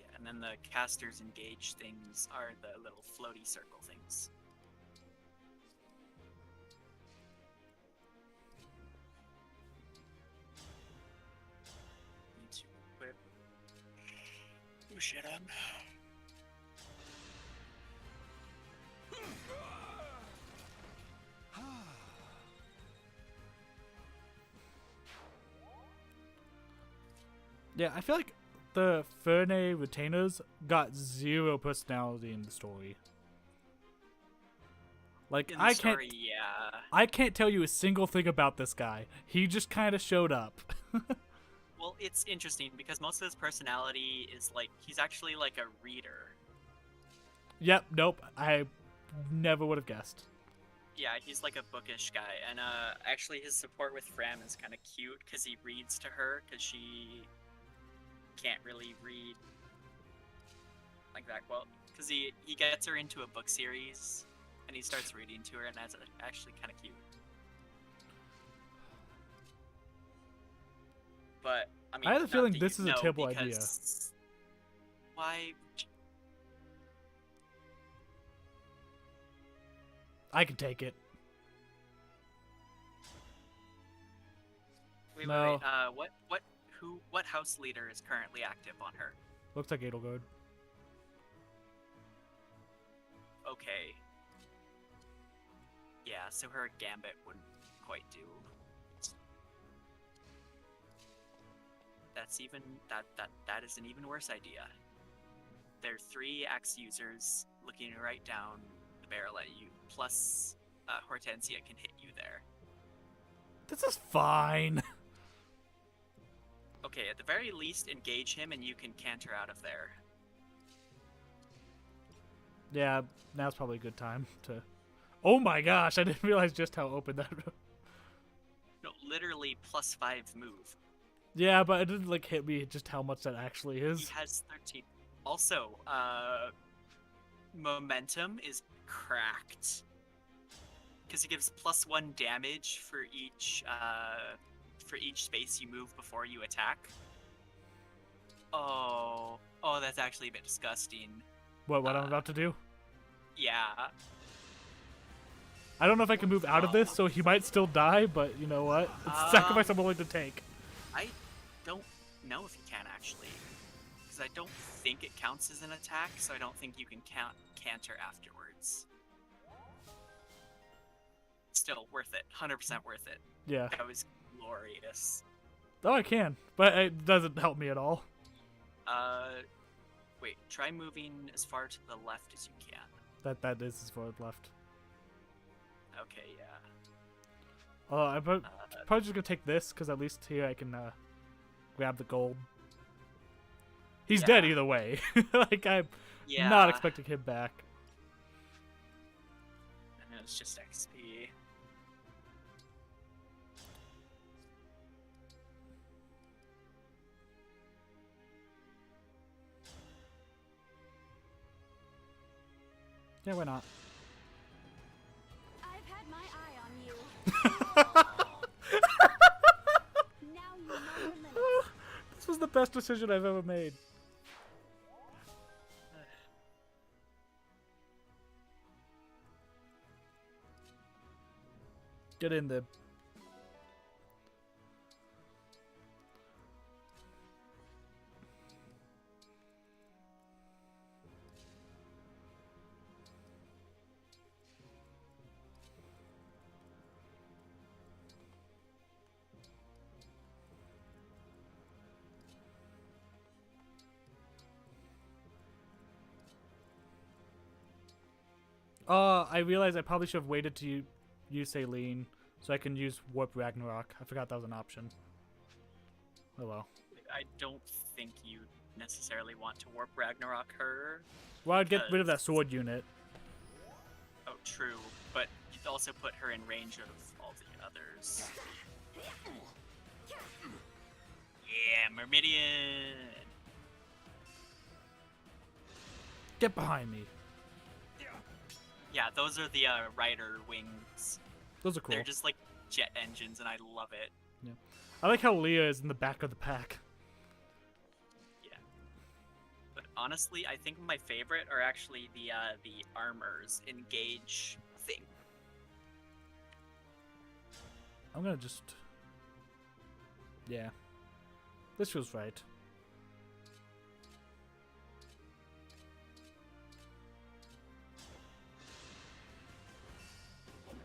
Speaker 2: Yeah, and then the casters engage things are the little floaty circle things. Need to equip. Oh shit,
Speaker 1: yeah, I feel like the Ferney retainers got zero personality in the story. Like
Speaker 2: In the
Speaker 1: I
Speaker 2: story,
Speaker 1: can't,
Speaker 2: yeah.
Speaker 1: I can't tell you a single thing about this guy. He just kind of showed up.
Speaker 2: Well, it's interesting because most of his personality is like he's actually like a reader.
Speaker 1: Yep, nope. I never would have guessed.
Speaker 2: Yeah, he's like a bookish guy, and actually his support with Fram is kind of cute because he reads to her because she can't really read like that well. Because he gets her into a book series, and he starts reading to her, and that's actually kind of cute. But I mean,
Speaker 1: I have a
Speaker 2: not
Speaker 1: feeling
Speaker 2: that
Speaker 1: this
Speaker 2: you
Speaker 1: is a
Speaker 2: know,
Speaker 1: terrible idea.
Speaker 2: because why?
Speaker 1: I can take it.
Speaker 2: Wait,
Speaker 1: No.
Speaker 2: wait. What house leader is currently active on her?
Speaker 1: Looks like Edelgard.
Speaker 2: Okay. Yeah, so her gambit wouldn't quite do. That's even that is an even worse idea. There are 3 axe users looking right down the barrel at you, plus Hortensia can hit you there.
Speaker 1: This is fine.
Speaker 2: Okay, at the very least, engage him and you can canter out of there.
Speaker 1: Yeah, now's probably a good time to. Oh my gosh! I didn't realize just how open that.
Speaker 2: No, literally +5 move.
Speaker 1: Yeah, but it didn't like hit me just how much that actually
Speaker 2: He
Speaker 1: is.
Speaker 2: has 13. Also, momentum is cracked. Because he gives +1 damage for each space you move before you attack. Oh, that's actually a bit disgusting.
Speaker 1: What I'm about to do?
Speaker 2: Yeah.
Speaker 1: I don't know if I can move out of this, so he might still die. But you know what? It's a sacrifice I'm willing to take.
Speaker 2: I don't know if you can actually, because I don't think it counts as an attack, so I don't think you can canter afterwards. Still worth it, 100% worth it.
Speaker 1: Yeah.
Speaker 2: That was glorious.
Speaker 1: Oh, I can, but it doesn't help me at all.
Speaker 2: Wait, try moving as far to the left as you can.
Speaker 1: That is as far left.
Speaker 2: Okay, yeah.
Speaker 1: I'm probably just gonna take this because at least here I can grab the gold. He's dead either way. Like I'm not expecting him back.
Speaker 2: And it's just XP.
Speaker 1: Yeah, why not?
Speaker 6: I've had my eye on you. Now you know your limits.
Speaker 1: This was the best decision I've ever made. Get in there. I realized I probably should have waited to use Saline so I can use Warp Ragnarok. I forgot that was an option. Oh well.
Speaker 2: I don't think you necessarily want to warp Ragnarok her.
Speaker 1: Well, I'd get rid of that sword unit.
Speaker 2: Oh, true. But you'd also put her in range of all the others. Yeah, Myrmidian!
Speaker 1: Get behind me.
Speaker 2: Yeah, those are the rider wings.
Speaker 1: Those are cool.
Speaker 2: They're just like jet engines, and I love it.
Speaker 1: Yeah. I like how Leah is in the back of the pack.
Speaker 2: Yeah. But honestly, I think my favorite are actually the armors engage thing.
Speaker 1: I'm gonna just... Yeah. This feels right.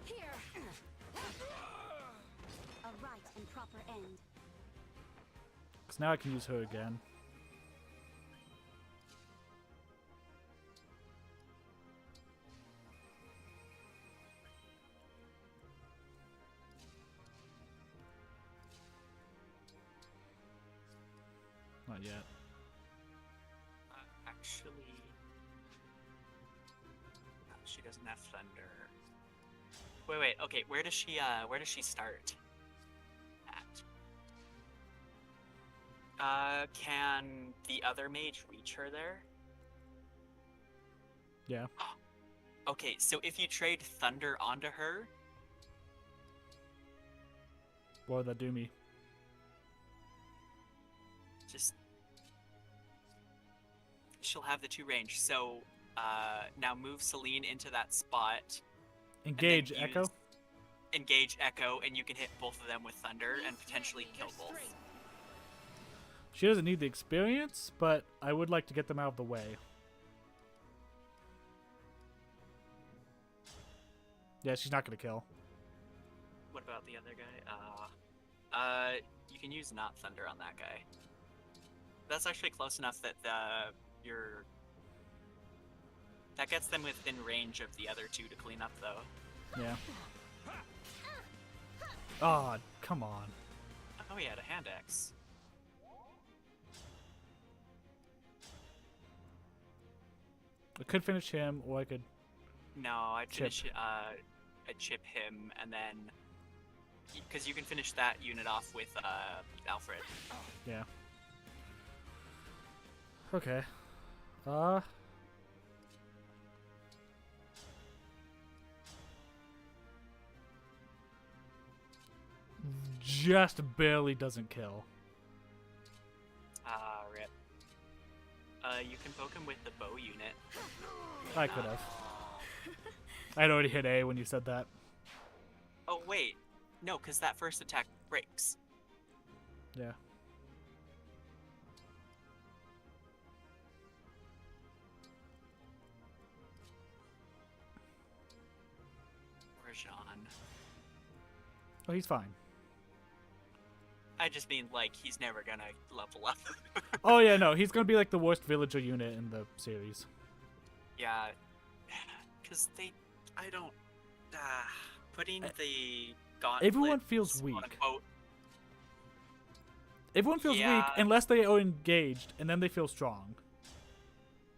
Speaker 6: Here. A right and proper end.
Speaker 1: Because now I can use her again. Not yet.
Speaker 2: Actually, no, she doesn't have thunder. Wait. Okay, where does she start? At. Can the other mage reach her there?
Speaker 1: Yeah.
Speaker 2: Okay, so if you trade thunder onto her,
Speaker 1: What would that do me?
Speaker 2: just she'll have the 2 range. So now move Celine into that spot.
Speaker 1: Engage
Speaker 2: and then
Speaker 1: Echo?
Speaker 2: Engage Echo, and you can hit both of them with thunder and potentially kill both.
Speaker 1: She doesn't need the experience, but I would like to get them out of the way. Yeah, she's not gonna kill.
Speaker 2: What about the other guy? You can use not thunder on that guy. That's actually close enough that that gets them within range of the other 2 to clean up, though.
Speaker 1: Yeah. Oh, come on.
Speaker 2: Oh, he had a hand axe.
Speaker 1: I could finish him, or I could...
Speaker 2: No, I'd
Speaker 1: Chip.
Speaker 2: finish. I'd chip him, and then because you can finish that unit off with Alfred.
Speaker 1: Yeah. Okay. Just barely doesn't kill.
Speaker 2: Ah, rip. You can poke him with the bow unit.
Speaker 1: I could have. I'd already hit A when you said that.
Speaker 2: Oh wait, no, because that first attack breaks.
Speaker 1: Yeah.
Speaker 2: Or Jean.
Speaker 1: Oh, he's fine.
Speaker 2: I just mean, like, he's never gonna level up.
Speaker 1: Oh yeah, no, he's gonna be like the worst villager unit in the series.
Speaker 2: Yeah, because I don't, putting the gauntlets,
Speaker 1: Everyone feels weak.
Speaker 2: quote-unquote,
Speaker 1: Everyone feels weak
Speaker 2: Yeah.
Speaker 1: unless they are engaged, and then they feel strong.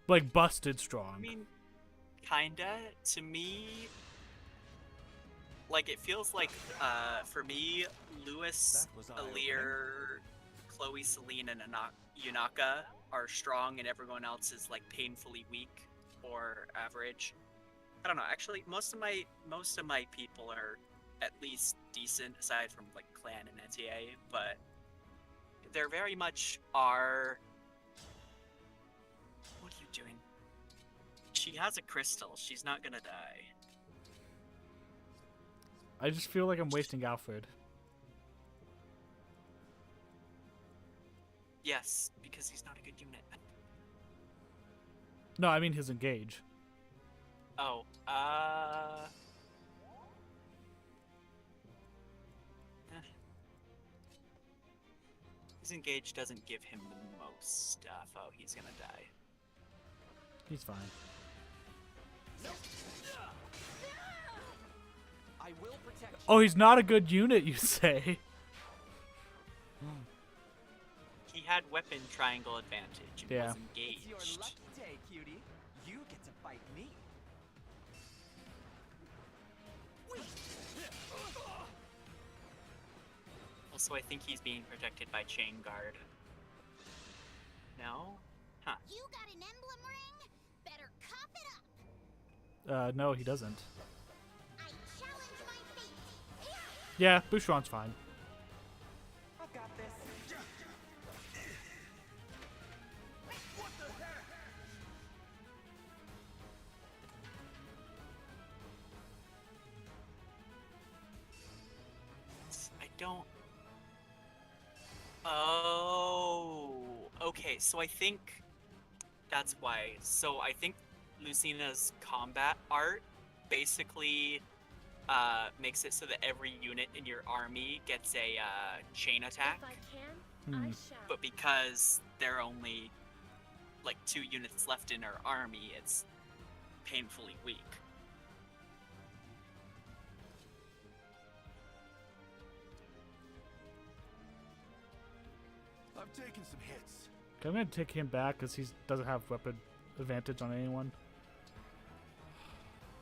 Speaker 1: Like, busted strong.
Speaker 2: I mean, kinda. To me, like, it feels like, for me, Lewis,
Speaker 3: That was
Speaker 2: Alir, Chloe, Celine, and Yunaka are strong, and everyone else is, like, painfully weak or average. I don't know. Actually, most of my people are at least decent, aside from, like, Clan and NTA, but there very much are... What are you doing? She has a crystal. She's not gonna die.
Speaker 1: I just feel like I'm wasting Alfred.
Speaker 2: Yes, because he's not a good unit.
Speaker 1: No, I mean his engage.
Speaker 2: Oh, his engage doesn't give him the most stuff. Oh, he's gonna die.
Speaker 1: He's fine.
Speaker 10: I will protect you.
Speaker 1: Oh, he's not a good unit, you say?
Speaker 2: He had weapon triangle advantage and
Speaker 1: Yeah.
Speaker 2: was
Speaker 4: It's your
Speaker 2: engaged.
Speaker 4: lucky day, cutie. You get to fight me.
Speaker 2: Also, I think he's being protected by chain guard. No? Huh.
Speaker 8: You got an emblem ring? Better cop it up.
Speaker 1: No, he doesn't.
Speaker 8: I challenge my fate.
Speaker 1: Yeah, Boucheron's fine.
Speaker 4: I've got this.
Speaker 2: I don't... Oh, okay, so I think that's why. So I think Lucina's combat art basically makes it so that every unit in your army gets a chain attack,
Speaker 8: If I can, I shall.
Speaker 2: but because there are only like 2 units left in her army, it's painfully weak.
Speaker 3: I've taken some hits.
Speaker 1: Okay, I'm gonna take him back because he doesn't have weapon advantage on anyone.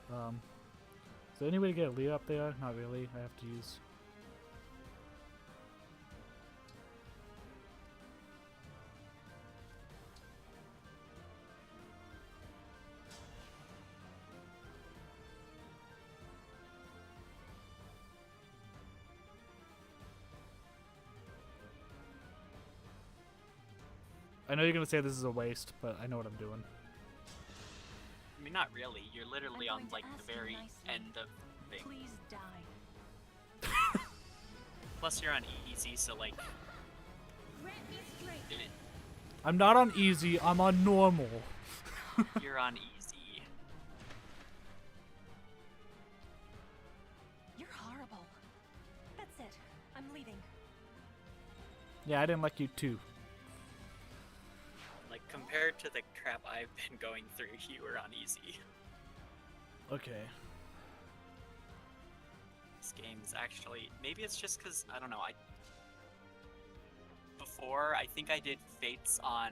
Speaker 1: Is there any way to get Leah up there? Not really. I have to use. I know you're gonna say this is a waste, but I know what I'm doing.
Speaker 2: I mean, not really. You're literally
Speaker 11: I'm
Speaker 2: on
Speaker 11: going to
Speaker 2: like
Speaker 11: ask
Speaker 2: the
Speaker 11: you
Speaker 2: very
Speaker 11: nicely.
Speaker 2: end of thing.
Speaker 11: Please die.
Speaker 2: Plus, you're on easy, so like,
Speaker 8: Grant me strength.
Speaker 1: I'm not on easy. I'm on normal.
Speaker 2: you're on easy.
Speaker 11: You're horrible. That's it. I'm leaving.
Speaker 1: Yeah, I didn't like you too.
Speaker 2: Like, compared to the crap I've been going through, you were on easy.
Speaker 1: Okay.
Speaker 2: This game is actually... Maybe it's just because, I don't know, Before, I think I did Fates on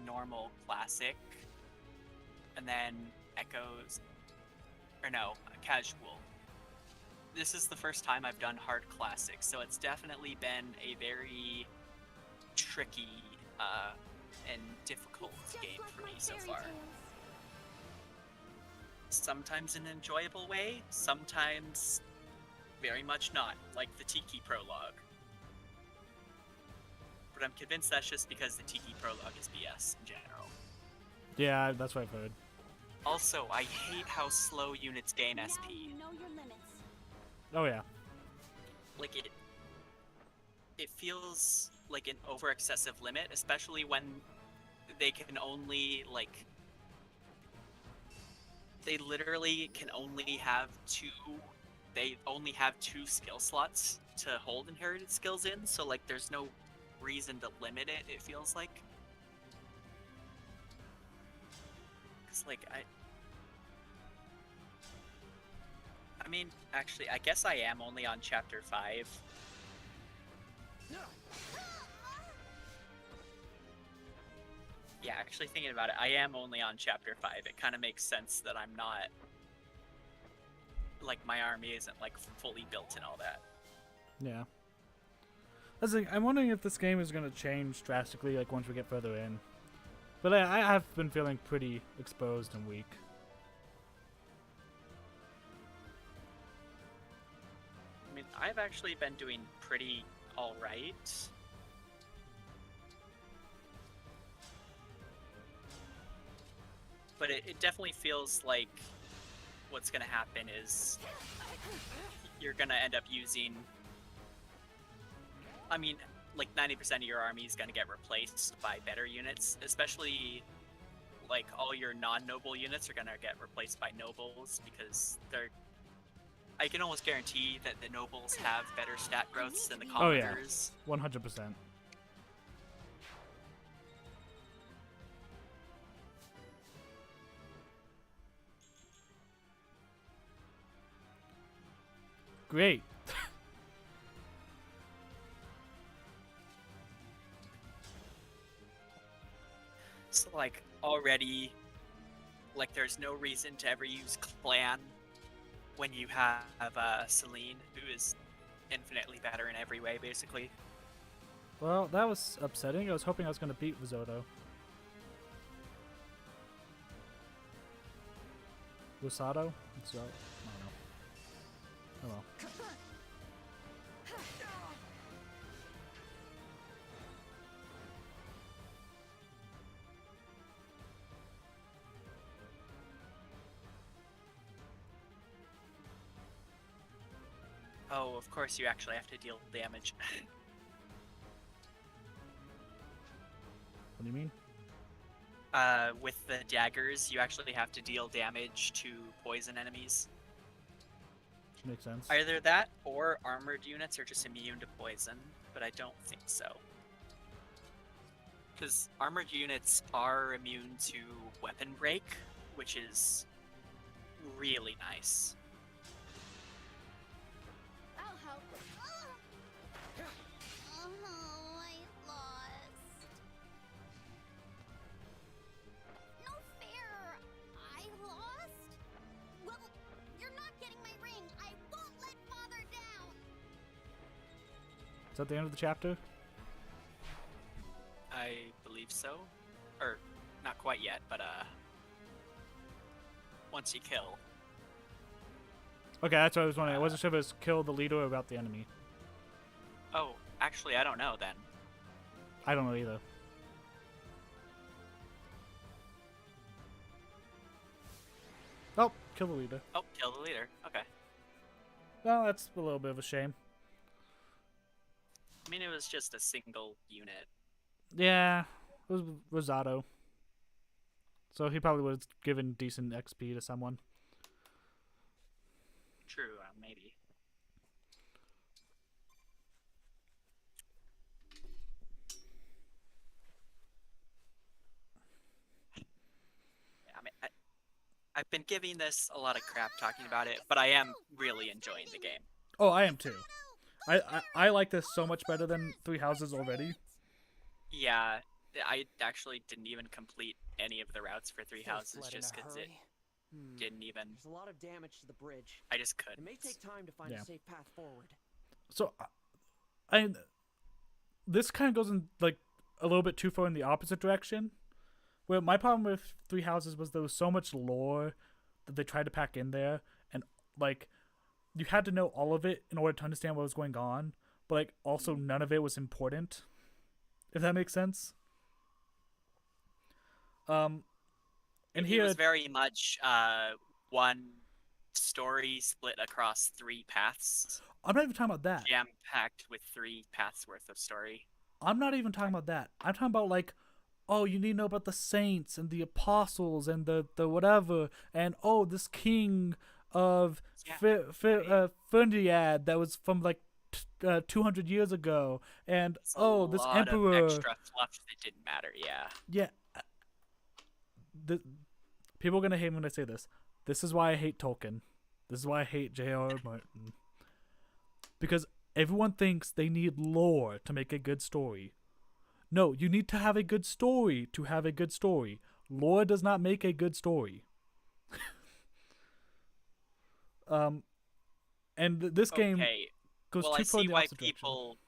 Speaker 2: normal classic, and then Echoes... Or no, casual. This is the first time I've done hard classic, so it's definitely been a very tricky, and difficult
Speaker 8: Just
Speaker 2: game
Speaker 8: like
Speaker 2: for
Speaker 8: my
Speaker 2: me so
Speaker 8: fairy
Speaker 2: far.
Speaker 8: tales.
Speaker 2: Sometimes in an enjoyable way, sometimes very much not, like the Tiki prologue. But I'm convinced that's just because the Tiki prologue is BS in general.
Speaker 1: Yeah, that's what I've heard.
Speaker 2: Also, I hate how slow units gain
Speaker 8: Now
Speaker 2: SP.
Speaker 8: you know your limits.
Speaker 1: Oh yeah.
Speaker 2: Like it feels like an over excessive limit, especially when they can only like they literally can only have they only have 2 skill slots to hold inherited skills in, so like there's no reason to limit it, it feels like. Cause like I mean, actually, I guess I am only on chapter 5. Yeah, actually thinking about it, I am only on chapter 5. It kind of makes sense that I'm not... Like, my army isn't, like, fully built and all that.
Speaker 1: Yeah. That's the thing, I'm wondering if this game is going to change drastically, like, once we get further in. But I have been feeling pretty exposed and weak.
Speaker 2: I mean, I've actually been doing pretty alright. But it definitely feels like what's going to happen is you're going to end up using... I mean, like 90% of your army is going to get replaced by better units, especially like all your non-noble units are going to get replaced by nobles because they're... I can almost guarantee that the nobles have better stat growths than the
Speaker 1: Oh yeah,
Speaker 2: commoners.
Speaker 1: 100%. Great.
Speaker 2: So like already, like there's no reason to ever use clan when you have Celine, who is infinitely better in every way, basically.
Speaker 1: Well, that was upsetting. I was hoping I was going to beat Risotto. Risotto? I don't know. Oh well.
Speaker 2: Oh, of course you actually have to deal damage.
Speaker 1: What do you mean?
Speaker 2: With the daggers, you actually have to deal damage to poison enemies.
Speaker 1: Makes sense.
Speaker 2: Either that, or armored units are just immune to poison, but I don't think so. Because armored units are immune to weapon break, which is really nice.
Speaker 8: I'll help. Oh, I lost. No fair. I lost? Well, you're not getting my ring. I won't let Father down.
Speaker 1: Is that the end of the chapter?
Speaker 2: I believe so. Or, not quite yet, but once you kill.
Speaker 1: Okay, that's what I was wondering. I wasn't sure if it was kill the leader or about the enemy.
Speaker 2: Oh, actually, I don't know then.
Speaker 1: I don't know either. Oh, kill the leader.
Speaker 2: Oh, kill the leader. Okay.
Speaker 1: Well, that's a little bit of a shame.
Speaker 2: I mean, it was just a single unit.
Speaker 1: Yeah, it was Rosado. So he probably would have given decent XP to someone.
Speaker 2: True, maybe. Yeah, I mean, I've been giving this a lot of crap talking about it, but I am really enjoying the game.
Speaker 1: Oh, I am too. I like this so much better than Three Houses already.
Speaker 2: Yeah, I actually didn't even complete any of the routes for Three Houses just because it didn't even...
Speaker 10: There's a lot of damage to the bridge.
Speaker 2: I just couldn't.
Speaker 10: It may take time to find a safe path forward.
Speaker 1: So, this kind of goes in like a little bit too far in the opposite direction. Where my problem with Three Houses was there was so much lore that they tried to pack in there, and like you had to know all of it in order to understand what was going on, but like also none of it was important. If that makes sense. And
Speaker 2: it was very much one story split across 3 paths.
Speaker 1: I'm not even talking about that.
Speaker 2: Jam-packed with 3 paths worth of story.
Speaker 1: I'm not even talking about that. I'm talking about like, oh, you need to know about the saints and the apostles and the whatever, and oh, this king of Fundiad that was from like 200 years ago, and
Speaker 2: It's
Speaker 1: oh, this emperor.
Speaker 2: Of extra fluff that didn't matter. Yeah.
Speaker 1: Yeah. People are gonna hate me when I say this. This is why I hate Tolkien. This is why I hate J.R.R. Martin. Because everyone thinks they need lore to make a good story. No, you need to have a good story to have a good story. Lore does not make a good story. And this game
Speaker 2: Okay.
Speaker 1: goes
Speaker 2: Well,
Speaker 1: too
Speaker 2: I
Speaker 1: far in
Speaker 2: see
Speaker 1: the
Speaker 2: why
Speaker 1: opposite direction.
Speaker 2: people.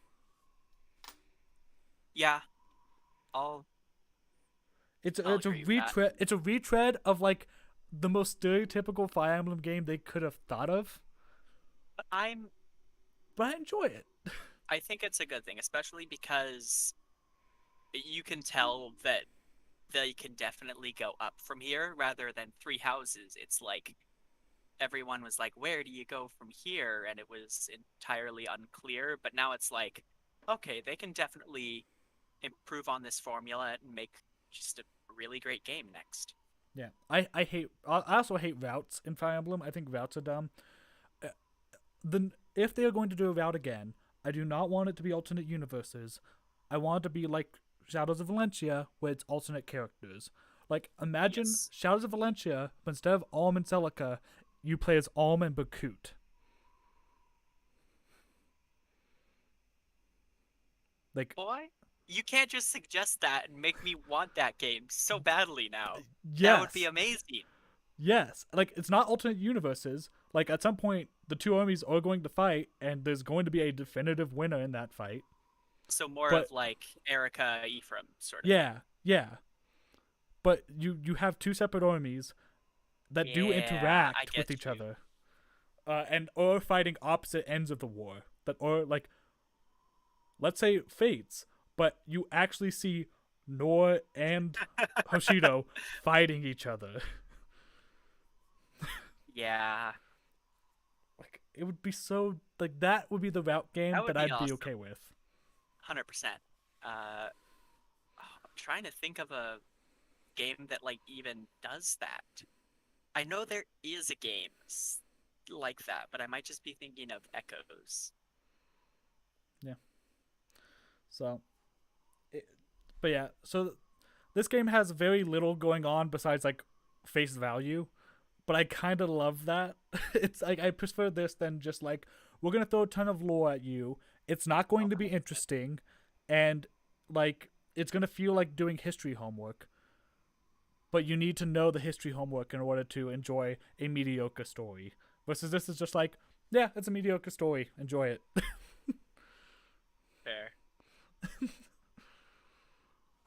Speaker 2: Yeah. I'll.
Speaker 1: It's
Speaker 2: I'll
Speaker 1: a
Speaker 2: agree with that.
Speaker 1: retread. It's a retread of like the most stereotypical Fire Emblem game they could have thought of.
Speaker 2: But
Speaker 1: I enjoy it.
Speaker 2: I think it's a good thing, especially because you can tell that they can definitely go up from here rather than three houses. It's like everyone was like, where do you go from here? And it was entirely unclear. But now it's like, okay, they can definitely improve on this formula and make just a really great game next.
Speaker 1: Yeah, I also hate routes in Fire Emblem. I think routes are dumb. If they are going to do a route again, I do not want it to be alternate universes. I want it to be like Shadows of Valencia, where it's alternate characters. Like, imagine Shadows of Valencia, but instead of Alm and Celica, you play as Alm and Bakut. Like,
Speaker 2: boy, you can't just suggest that and make me want that game so badly now.
Speaker 1: Yes.
Speaker 2: That would be amazing.
Speaker 1: Yes, like, it's not alternate universes. Like, at some point, the two armies are going to fight, and there's going to be a definitive winner in that fight.
Speaker 2: So more of like Erica Ephraim sort of.
Speaker 1: Yeah. But you have two separate armies that do interact with each other, and are fighting opposite ends of the war. That are like, let's say Fates, but you actually see Nor and Hoshido fighting each other.
Speaker 2: Yeah.
Speaker 1: Like, it would be so, like, that would be the route game that I'd be okay with.
Speaker 2: 100%. I'm trying to think of a game that like even does that. I know there is a game like that, but I might just be thinking of Echoes.
Speaker 1: Yeah. So, but yeah, so this game has very little going on besides like face value, but I kind of love that. It's like, I prefer this than just like, we're gonna throw a ton of lore at you. It's not going to be interesting, and like, it's gonna feel like doing history homework. But you need to know the history homework in order to enjoy a mediocre story. Versus this is just like, yeah, it's a mediocre story. Enjoy it.
Speaker 2: Fair.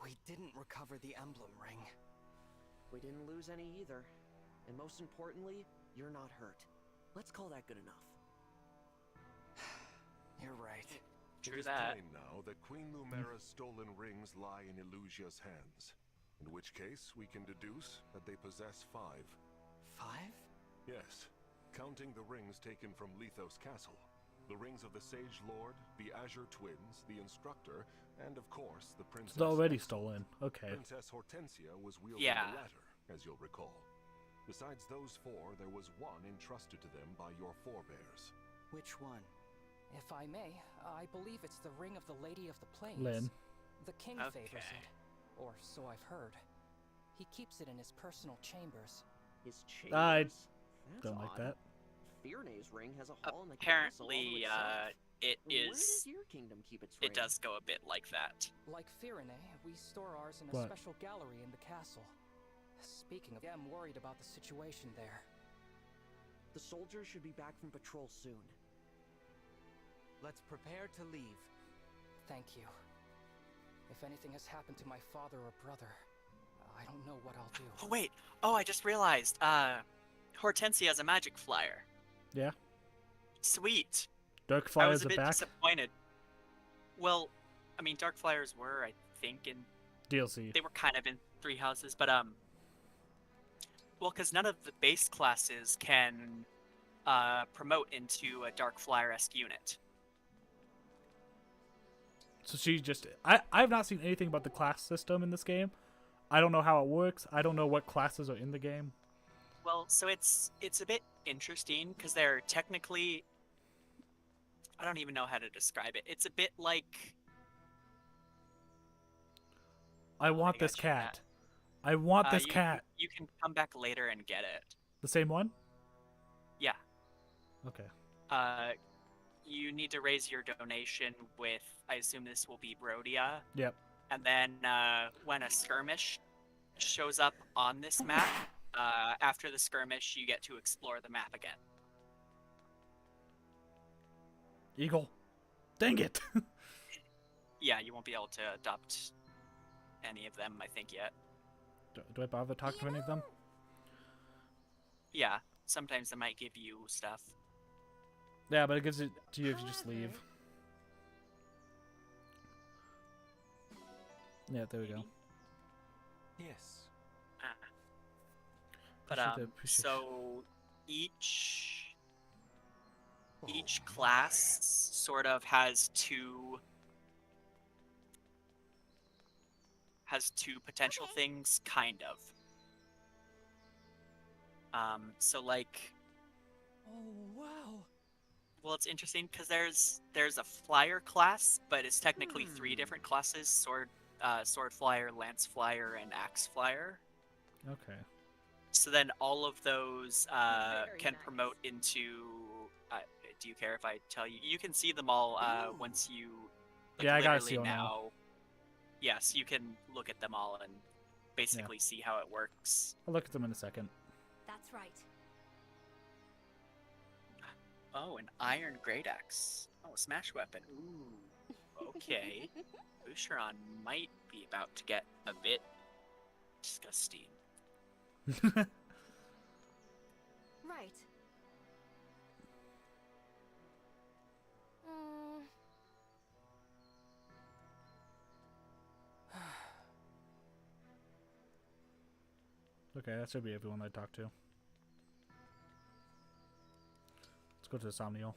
Speaker 4: We didn't recover the emblem ring.
Speaker 10: We didn't lose any either. And most importantly, you're not hurt. Let's call that good enough.
Speaker 4: You're right.
Speaker 2: True
Speaker 7: It is
Speaker 2: that.
Speaker 7: plain now that Queen Lumera's stolen rings lie in Illusia's hands. In which case, we can deduce that they possess 5.
Speaker 4: 5?
Speaker 7: Yes, counting the rings taken from Lethos Castle. The rings of the Sage Lord, the Azure Twins, the Instructor, and of course, the Princess.
Speaker 1: It's already stolen. Okay.
Speaker 7: Princess Hortensia was wielding the latter, as you'll recall. Besides those 4, there was one entrusted to them by your forebears.
Speaker 4: Which one?
Speaker 9: If I may, I believe it's the Ring of the Lady of the Plains.
Speaker 1: Lynn.
Speaker 9: The king favors it. Or so I've heard. He keeps it in his personal chambers.
Speaker 10: His chambers?
Speaker 1: I
Speaker 10: That's
Speaker 1: don't like
Speaker 10: odd.
Speaker 1: that.
Speaker 10: Fiorene's ring has a hall in the castle all to
Speaker 2: Apparently,
Speaker 10: itself.
Speaker 2: it
Speaker 10: Where
Speaker 2: is.
Speaker 10: does your kingdom keep its ring?
Speaker 2: It does go a bit like that.
Speaker 9: Like Firene, we store ours in a
Speaker 1: What?
Speaker 9: special gallery in the castle. Speaking of, I'm worried about the situation there.
Speaker 10: The soldiers should be back from patrol soon.
Speaker 4: Let's prepare to leave.
Speaker 9: Thank you. If anything has happened to my father or brother, I don't know what I'll do.
Speaker 2: Oh wait! Oh, I just realized. Hortensia has a magic flyer.
Speaker 1: Yeah.
Speaker 2: Sweet.
Speaker 1: Dark
Speaker 2: I
Speaker 1: Flyers
Speaker 2: was a
Speaker 1: are
Speaker 2: bit
Speaker 1: back.
Speaker 2: disappointed. Well, I mean, Dark Flyers were, I think, in
Speaker 1: DLC.
Speaker 2: they were kind of in 3 houses, but well, because none of the base classes can promote into a Dark Flyer-esque unit.
Speaker 1: So she just... I've not seen anything about the class system in this game. I don't know how it works. I don't know what classes are in the game.
Speaker 2: Well, so it's a bit interesting because they're technically, I don't even know how to describe it. It's a bit like
Speaker 1: I want this cat. I want this cat.
Speaker 2: You can come back later and get it.
Speaker 1: The same one?
Speaker 2: Yeah.
Speaker 1: Okay.
Speaker 2: You need to raise your donation with, I assume this will be Brodia.
Speaker 1: Yep.
Speaker 2: And then when a skirmish shows up on this map, after the skirmish, you get to explore the map again.
Speaker 1: Eagle. Dang it.
Speaker 2: Yeah, you won't be able to adopt any of them, I think, yet.
Speaker 1: Do I bother talking to any of them?
Speaker 2: Yeah, sometimes they might give you stuff.
Speaker 1: Yeah, but it gives it to you if you just leave. Yeah, there we go.
Speaker 5: Yes.
Speaker 2: But
Speaker 1: Appreciate
Speaker 2: so each class sort of has two potential things, kind of. So like,
Speaker 10: Oh, wow.
Speaker 2: well, it's interesting because there's a flyer class, but it's technically three different classes: sword flyer, lance flyer, and axe flyer.
Speaker 1: Okay.
Speaker 2: So then all of those
Speaker 9: Very
Speaker 2: can
Speaker 9: nice.
Speaker 2: promote into. Do you care if I tell you? You can see them all once you. Like,
Speaker 1: Yeah, I gotta
Speaker 2: literally
Speaker 1: see them now.
Speaker 2: Yes, you can look at them all and basically see how it works.
Speaker 1: I'll look at them in a second.
Speaker 11: That's right.
Speaker 2: Oh, an iron great axe. Oh, a smash weapon. Ooh. Okay. Boucheron might be about to get a bit disgusting.
Speaker 11: Right.
Speaker 1: Okay, that should be everyone I talked to. Let's go to the Somnial.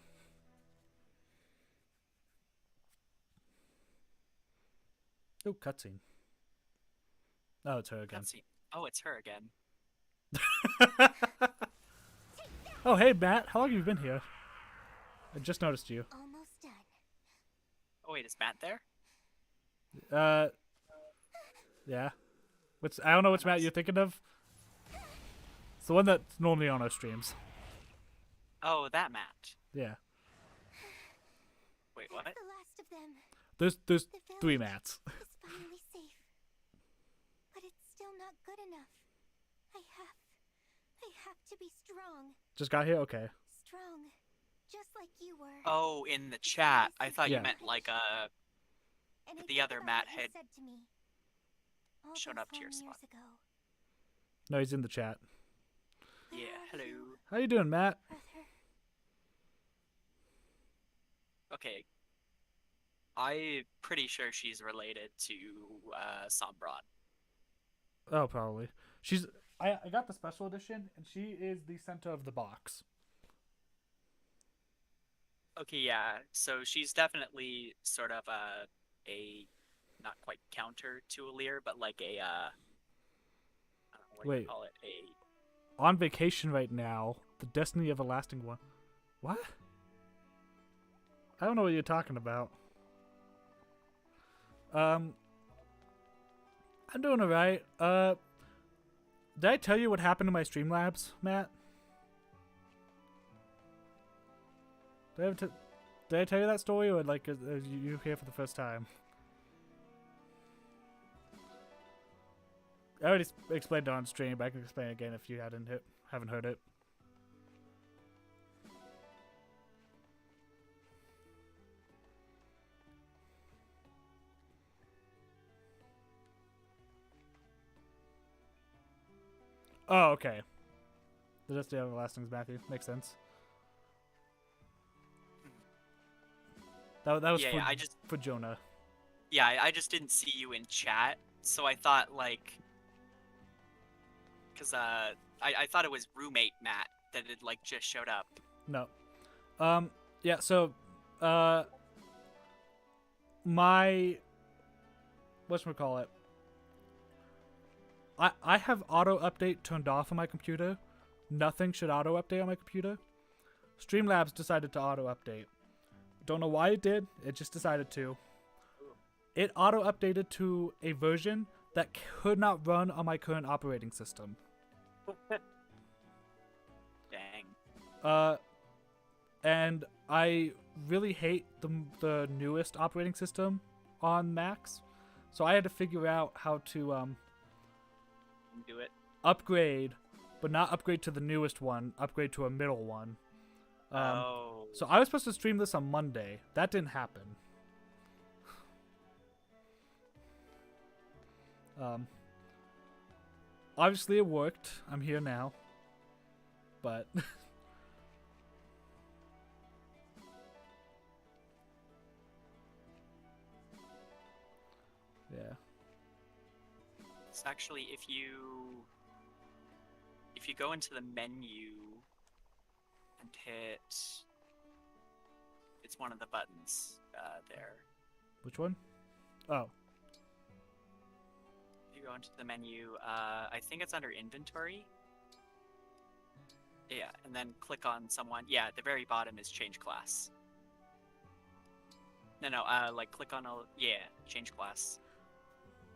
Speaker 1: Oh, cutscene. Oh, it's her again.
Speaker 2: Cutscene. Oh, it's her again.
Speaker 1: Oh, hey, Matt. How long have you been here? I just noticed you.
Speaker 8: Almost done.
Speaker 2: Oh wait, is Matt there?
Speaker 1: Yeah. I don't know which Matt you're thinking of. It's the one that's normally on our streams.
Speaker 2: Oh, that Matt.
Speaker 1: Yeah.
Speaker 2: Wait, what?
Speaker 8: That's the last of them.
Speaker 1: There's
Speaker 8: The
Speaker 1: three
Speaker 8: village
Speaker 1: Matts.
Speaker 8: is finally safe. But it's still not good enough. I have to be strong.
Speaker 1: Just got here? Okay.
Speaker 8: Strong. Just like you were.
Speaker 2: Oh, in the chat. I thought
Speaker 1: Yeah.
Speaker 2: you meant like
Speaker 8: And I
Speaker 2: the
Speaker 8: think
Speaker 2: other
Speaker 8: about
Speaker 2: Matt
Speaker 8: what you
Speaker 2: had
Speaker 8: said to me all
Speaker 2: shown
Speaker 8: those
Speaker 2: up to your
Speaker 8: long
Speaker 2: spot.
Speaker 8: years ago.
Speaker 1: No, he's in the chat.
Speaker 8: Where
Speaker 2: Yeah,
Speaker 8: are
Speaker 2: hello.
Speaker 8: you,
Speaker 1: How you doing, Matt?
Speaker 8: brother?
Speaker 2: Okay. I'm pretty sure she's related to Sombron.
Speaker 1: Oh, probably. I got the special edition, and she is the center of the box.
Speaker 2: Okay, yeah. So she's definitely sort of a not quite counter to Alir, but like a I don't know what do you
Speaker 1: Wait.
Speaker 2: call it.
Speaker 1: On vacation right now. The Destiny Everlasting one. What? I don't know what you're talking about. I'm doing alright. Did I tell you what happened to my Streamlabs, Matt? Did I tell you that story, or like are you here for the first time? I already explained it on stream, but I can explain it again if you haven't heard it. Oh, okay. The Destiny Everlasting's Matthew. Makes sense. That was
Speaker 2: Yeah,
Speaker 1: for,
Speaker 2: yeah, I just
Speaker 1: for Jonah.
Speaker 2: yeah, I just didn't see you in chat, so I thought like, cause I thought it was roommate Matt that had like just showed up.
Speaker 1: No. Yeah, so my whatchamacallit, I have auto update turned off on my computer. Nothing should auto update on my computer. Streamlabs decided to auto update. Don't know why it did. It just decided to. It auto updated to a version that could not run on my current operating system.
Speaker 2: Dang.
Speaker 1: and I really hate the newest operating system on Macs, so I had to figure out how to
Speaker 2: Do it.
Speaker 1: upgrade, but not upgrade to the newest one, upgrade to a middle one. So I was supposed to stream this on Monday. That didn't happen. Obviously it worked. I'm here now. But yeah.
Speaker 2: It's actually if you go into the menu and hit, it's one of the buttons there.
Speaker 1: Which one? Oh.
Speaker 2: If you go into the menu, I think it's under inventory. Yeah, and then click on someone. Yeah, at the very bottom is change class. No, like click on change class.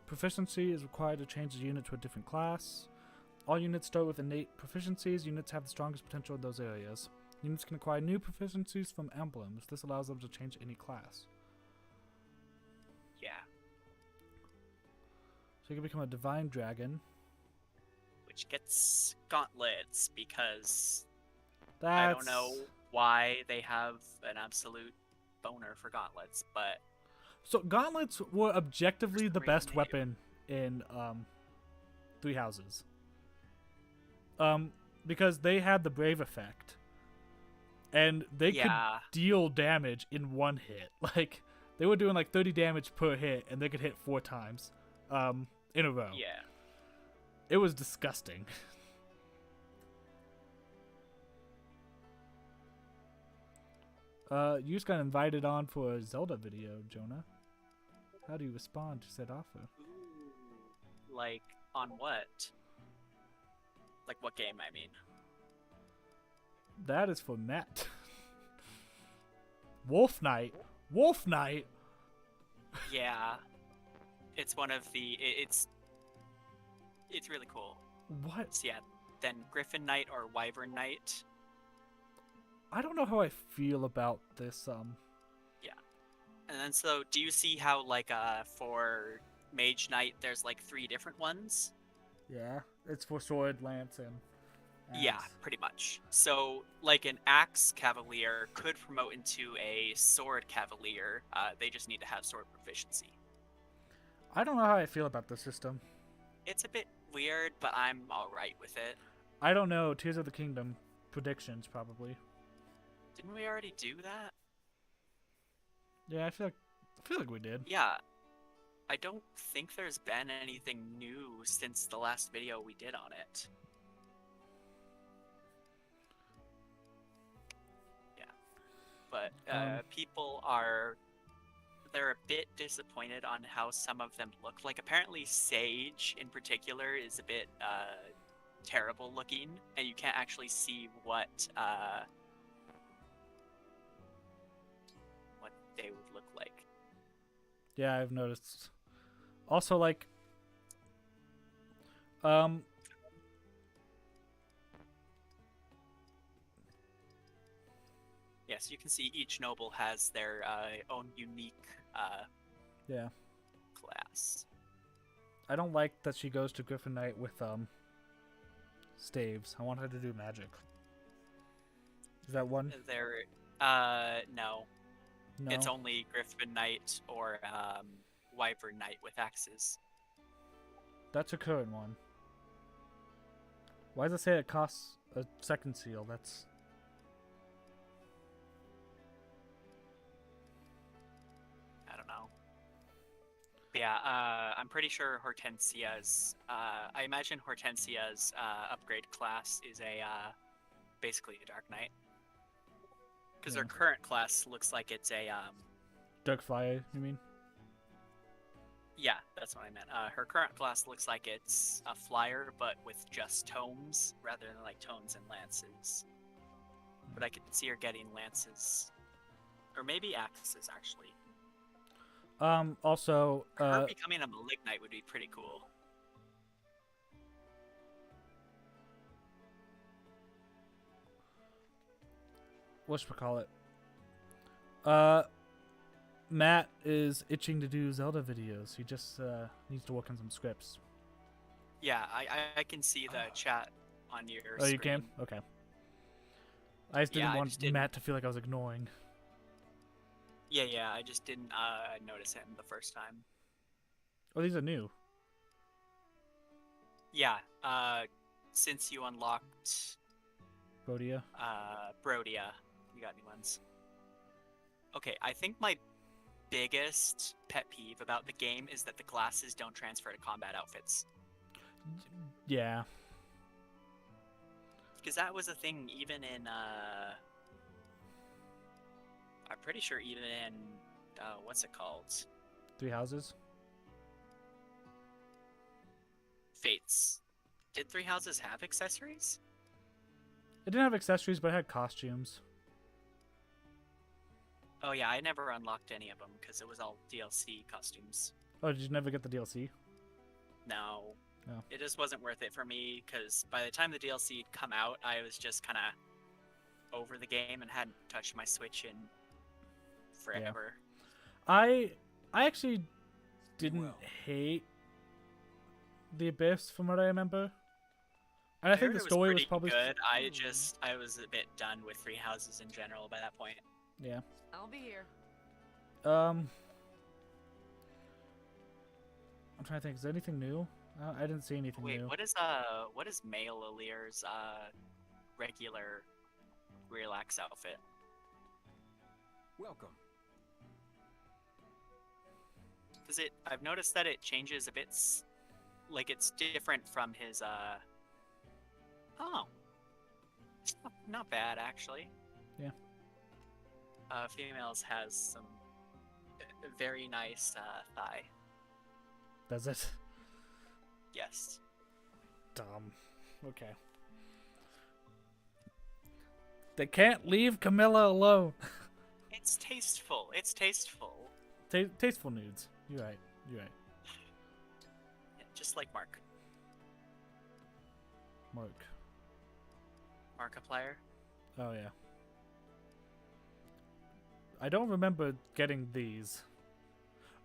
Speaker 1: Proficiency is required to change the unit to a different class. All units start with innate proficiencies. Units have the strongest potential in those areas. Units can acquire new proficiencies from emblems. This allows them to change any class.
Speaker 2: Yeah.
Speaker 1: So you can become a divine dragon.
Speaker 2: Which gets gauntlets because
Speaker 1: That's...
Speaker 2: I don't know why they have an absolute boner for gauntlets, but
Speaker 1: so gauntlets were objectively the best weapon in Three Houses. Because they had the brave effect. And they could deal damage in one hit. Like, they were doing like 30 damage per hit, and they could hit 4 times in a row.
Speaker 2: Yeah.
Speaker 1: It was disgusting. You just got invited on for a Zelda video, Jonah. How do you respond to said offer?
Speaker 2: Ooh, like, on what? Like, what game, I mean?
Speaker 1: That is for Matt. Wolf Knight. Wolf Knight.
Speaker 2: Yeah. It's one of the... It's really cool.
Speaker 1: What?
Speaker 2: So, yeah, then Griffin Knight or Wyvern Knight.
Speaker 1: I don't know how I feel about this,
Speaker 2: Yeah. And then, so, do you see how, like, for Mage Knight, there's, like, 3 different ones?
Speaker 1: Yeah, it's for sword, lance, and axe.
Speaker 2: Yeah, pretty much. So, like, an Axe Cavalier could promote into a Sword Cavalier. They just need to have sword proficiency.
Speaker 1: I don't know how I feel about this system.
Speaker 2: It's a bit weird, but I'm alright with it.
Speaker 1: I don't know. Tears of the Kingdom predictions, probably.
Speaker 2: Didn't we already do that?
Speaker 1: Yeah, I feel like we did.
Speaker 2: Yeah. I don't think there's been anything new since the last video we did on it. Yeah. But people they're a bit disappointed on how some of them look. Like, apparently Sage in particular is a bit terrible looking, and you can't actually see what they would look like.
Speaker 1: Yeah, I've noticed. Also, like,
Speaker 2: Yes, you can see each noble has their own unique
Speaker 1: yeah,
Speaker 2: class.
Speaker 1: I don't like that she goes to Griffin Knight with staves. I want her to do magic. Is that one?
Speaker 2: There, no.
Speaker 1: No.
Speaker 2: It's only Griffin Knight or Wyvern Knight with axes.
Speaker 1: That's a current one. Why does it say it costs a second seal? That's...
Speaker 2: I don't know. But yeah, I'm pretty sure Hortensia's... I imagine Hortensia's upgrade class is a basically a Dark Knight. Because her current class looks like it's a...
Speaker 1: Dark Flyer, you mean?
Speaker 2: Yeah, that's what I meant. Her current class looks like it's a flyer, but with just tomes, rather than like tomes and lances. But I could see her getting lances. Or maybe axes, actually.
Speaker 1: Also,
Speaker 2: her becoming a Malignite would be pretty cool.
Speaker 1: whatchamacallit. Matt is itching to do Zelda videos. He just needs to work on some scripts.
Speaker 2: Yeah, I can see the chat on your
Speaker 1: Oh,
Speaker 2: screen.
Speaker 1: you can? Okay. I just didn't
Speaker 2: Yeah, I
Speaker 1: want
Speaker 2: just didn't-
Speaker 1: Matt to feel like I was ignoring.
Speaker 2: Yeah, I just didn't notice him the first time.
Speaker 1: Oh, these are new.
Speaker 2: Yeah, since you unlocked
Speaker 1: Brodia.
Speaker 2: Brodia, you got new ones. Okay, I think my biggest pet peeve about the game is that the glasses don't transfer to combat outfits.
Speaker 1: Yeah.
Speaker 2: Because that was a thing even in, I'm pretty sure even in, what's it called?
Speaker 1: Three Houses.
Speaker 2: Fates. Did Three Houses have accessories?
Speaker 1: It didn't have accessories, but it had costumes.
Speaker 2: Oh yeah, I never unlocked any of them because it was all DLC costumes.
Speaker 1: Oh, did you never get the DLC?
Speaker 2: No.
Speaker 1: No.
Speaker 2: It just wasn't worth it for me because by the time the DLC had come out, I was just kind of over the game and hadn't touched my Switch in forever.
Speaker 1: I actually didn't hate the Abyss from what I remember. And I think the
Speaker 2: heard it
Speaker 1: story was
Speaker 2: pretty
Speaker 1: probably
Speaker 2: good. I was a bit done with Three Houses in general by that point.
Speaker 1: Yeah.
Speaker 9: I'll be here.
Speaker 1: I'm trying to think. Is there anything new? I didn't see anything
Speaker 2: Wait,
Speaker 1: new.
Speaker 2: what is Male Alir's regular relax outfit?
Speaker 5: Welcome.
Speaker 2: Does it? I've noticed that it changes a bit. Like it's different from his. Oh, it's not bad actually.
Speaker 1: Yeah.
Speaker 2: Females has some very nice thigh.
Speaker 1: Does it?
Speaker 2: Yes.
Speaker 1: Dumb. Okay. They can't leave Camilla alone.
Speaker 2: It's tasteful. It's tasteful.
Speaker 1: Tasteful nudes. You're right. You're right.
Speaker 2: Yeah, just like Mark. Markiplier.
Speaker 1: Oh yeah. I don't remember getting these.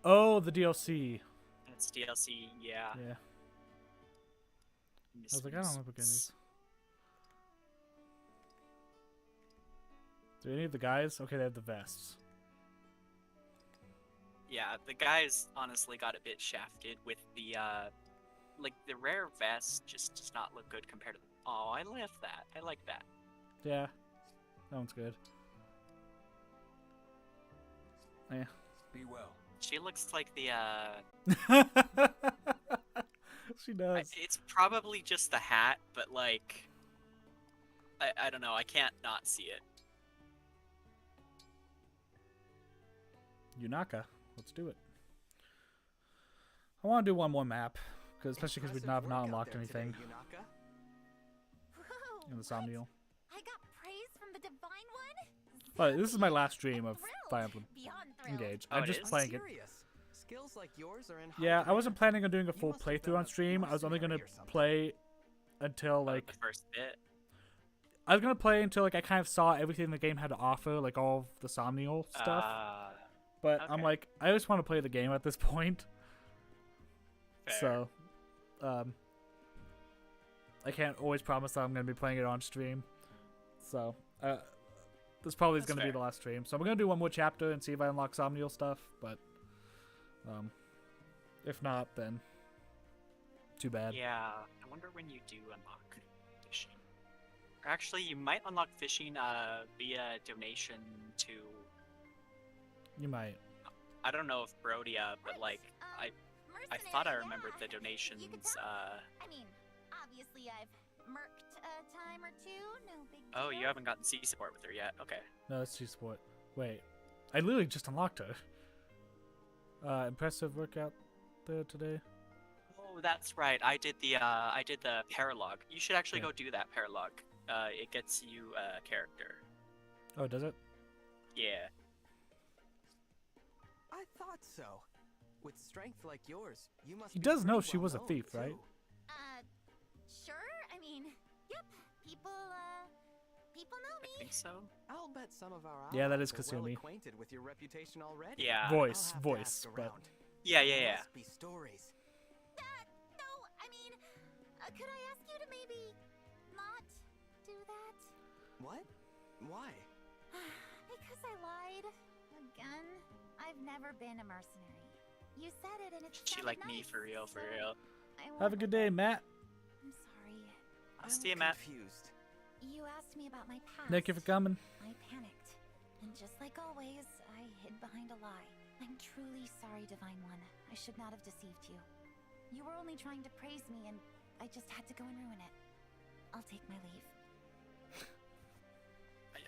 Speaker 1: Oh, the DLC.
Speaker 2: It's DLC. Yeah.
Speaker 1: Yeah. I was like, I don't remember getting these. Do any of the guys? Okay, they have the vests.
Speaker 2: Yeah, the guys honestly got a bit shafted with the like the rare vest just does not look good compared to the... Oh, I love that. I like that.
Speaker 1: Yeah. That one's good. Yeah.
Speaker 5: Be well.
Speaker 2: She looks like the
Speaker 1: She does.
Speaker 2: it's probably just the hat, but like I don't know, I can't not see it.
Speaker 1: Yunaka. Let's do it. I want to do one more map, especially because we've not unlocked anything
Speaker 8: Whoa,
Speaker 1: in the Somnial.
Speaker 8: I got praise from the Divine One?
Speaker 1: But this is my last stream of Fire Emblem
Speaker 8: Beyond thrilled.
Speaker 1: Engage.
Speaker 2: Oh,
Speaker 1: I'm
Speaker 2: it
Speaker 1: just
Speaker 2: is?
Speaker 1: playing it.
Speaker 4: Skills like yours are in high
Speaker 1: Yeah, I
Speaker 4: demand.
Speaker 1: wasn't planning on doing a full
Speaker 4: must have
Speaker 1: playthrough
Speaker 4: found
Speaker 1: on
Speaker 4: a
Speaker 1: stream. I was only gonna
Speaker 4: mercenary or something.
Speaker 1: play until like
Speaker 2: The first bit.
Speaker 1: I was gonna play until like I kind of saw everything the game had to offer, like all of the Somnial stuff. But I'm
Speaker 2: okay.
Speaker 1: like, I just want to play the game at this point.
Speaker 2: Fair.
Speaker 1: So, I can't always promise that I'm gonna be playing it on stream. So, this probably is
Speaker 2: That's
Speaker 1: gonna be
Speaker 2: fair.
Speaker 1: the last stream. So I'm gonna do one more chapter and see if I unlock Somnial stuff. But, if not, then too bad.
Speaker 2: Yeah, I wonder when you do unlock fishing. Or actually, you might unlock fishing via donation to...
Speaker 1: You might.
Speaker 2: I don't know if Brodia, but like, I thought I remembered the donations,
Speaker 8: I mean, obviously I've merked a time or two, no big deal.
Speaker 2: Oh, you haven't gotten C support with her yet? Okay.
Speaker 1: No, that's too sport. Wait, I literally just unlocked her. Impressive workout there today.
Speaker 2: Oh, that's right. I did the paralog. You should actually go do that paralog. It gets you a character.
Speaker 1: Oh, does it?
Speaker 2: Yeah.
Speaker 4: I thought so. With strength like yours, you must
Speaker 1: He
Speaker 4: be
Speaker 1: does know
Speaker 4: pretty
Speaker 1: she was a
Speaker 4: well
Speaker 1: thief,
Speaker 4: known,
Speaker 1: right?
Speaker 4: too.
Speaker 8: Sure, I mean, yep, people, People know
Speaker 2: I
Speaker 8: me.
Speaker 2: think so.
Speaker 4: I'll bet some of our
Speaker 1: Yeah, that is
Speaker 4: allies are well
Speaker 1: Kasumi.
Speaker 4: acquainted with your reputation already.
Speaker 2: Yeah.
Speaker 1: Voice,
Speaker 4: I'll have to
Speaker 1: voice,
Speaker 4: ask
Speaker 1: but
Speaker 4: around.
Speaker 2: Yeah,
Speaker 4: There
Speaker 2: yeah.
Speaker 4: must be stories.
Speaker 8: No, I mean, could I ask you to maybe not do that?
Speaker 4: What? Why?
Speaker 8: Because I lied. Again. I've never been a mercenary. You said it and it
Speaker 2: She
Speaker 8: sounded
Speaker 2: like
Speaker 8: nice,
Speaker 2: me for real, for
Speaker 8: so
Speaker 2: real.
Speaker 8: I
Speaker 1: have a
Speaker 8: won't
Speaker 1: good day, Matt.
Speaker 8: I'm sorry.
Speaker 2: I'll see you, Matt.
Speaker 4: Confused.
Speaker 8: You asked me about my past.
Speaker 1: Thank you for coming.
Speaker 8: I panicked. And just like always, I hid behind a lie. I'm truly sorry, Divine One. I should not have deceived you. You were only trying to praise me, and I just had to go and ruin it. I'll take my leave.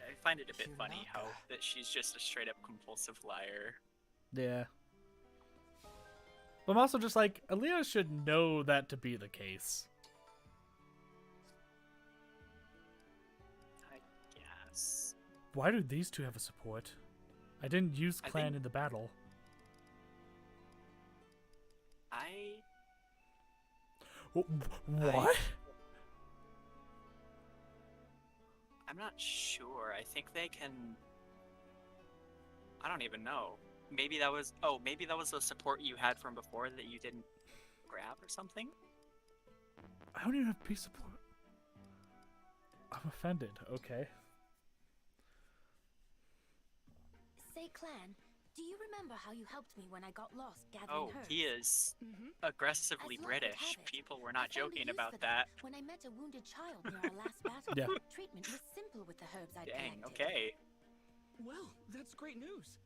Speaker 2: I find it a bit funny
Speaker 4: Yunaka.
Speaker 2: how that she's just a straight up compulsive liar.
Speaker 1: Yeah. But I'm also just like, Aaliyah should know that to be the case.
Speaker 2: I guess.
Speaker 1: Why do these two have a support? I didn't use
Speaker 2: I
Speaker 1: clan
Speaker 2: think-
Speaker 1: in the battle. What?
Speaker 2: I'm not sure. I think they can. I don't even know. Maybe that was. Oh, maybe that was the support you had from before that you didn't grab or something.
Speaker 1: I don't even have peace support. I'm offended. Okay.
Speaker 6: Say, Clan, do you remember how you helped me when I got lost gathering
Speaker 2: Oh,
Speaker 6: herbs?
Speaker 2: he is
Speaker 6: Mm-hmm.
Speaker 2: aggressively
Speaker 6: As luck would
Speaker 2: British.
Speaker 6: have it,
Speaker 2: People were
Speaker 6: I
Speaker 2: not
Speaker 6: found a
Speaker 2: joking
Speaker 6: use
Speaker 2: about
Speaker 6: for
Speaker 2: that.
Speaker 6: When I met a wounded child near our last battle,
Speaker 1: Yeah.
Speaker 6: treatment was simple with the herbs I'd
Speaker 2: Dang.
Speaker 6: collected.
Speaker 2: Okay.
Speaker 10: Well, that's great news.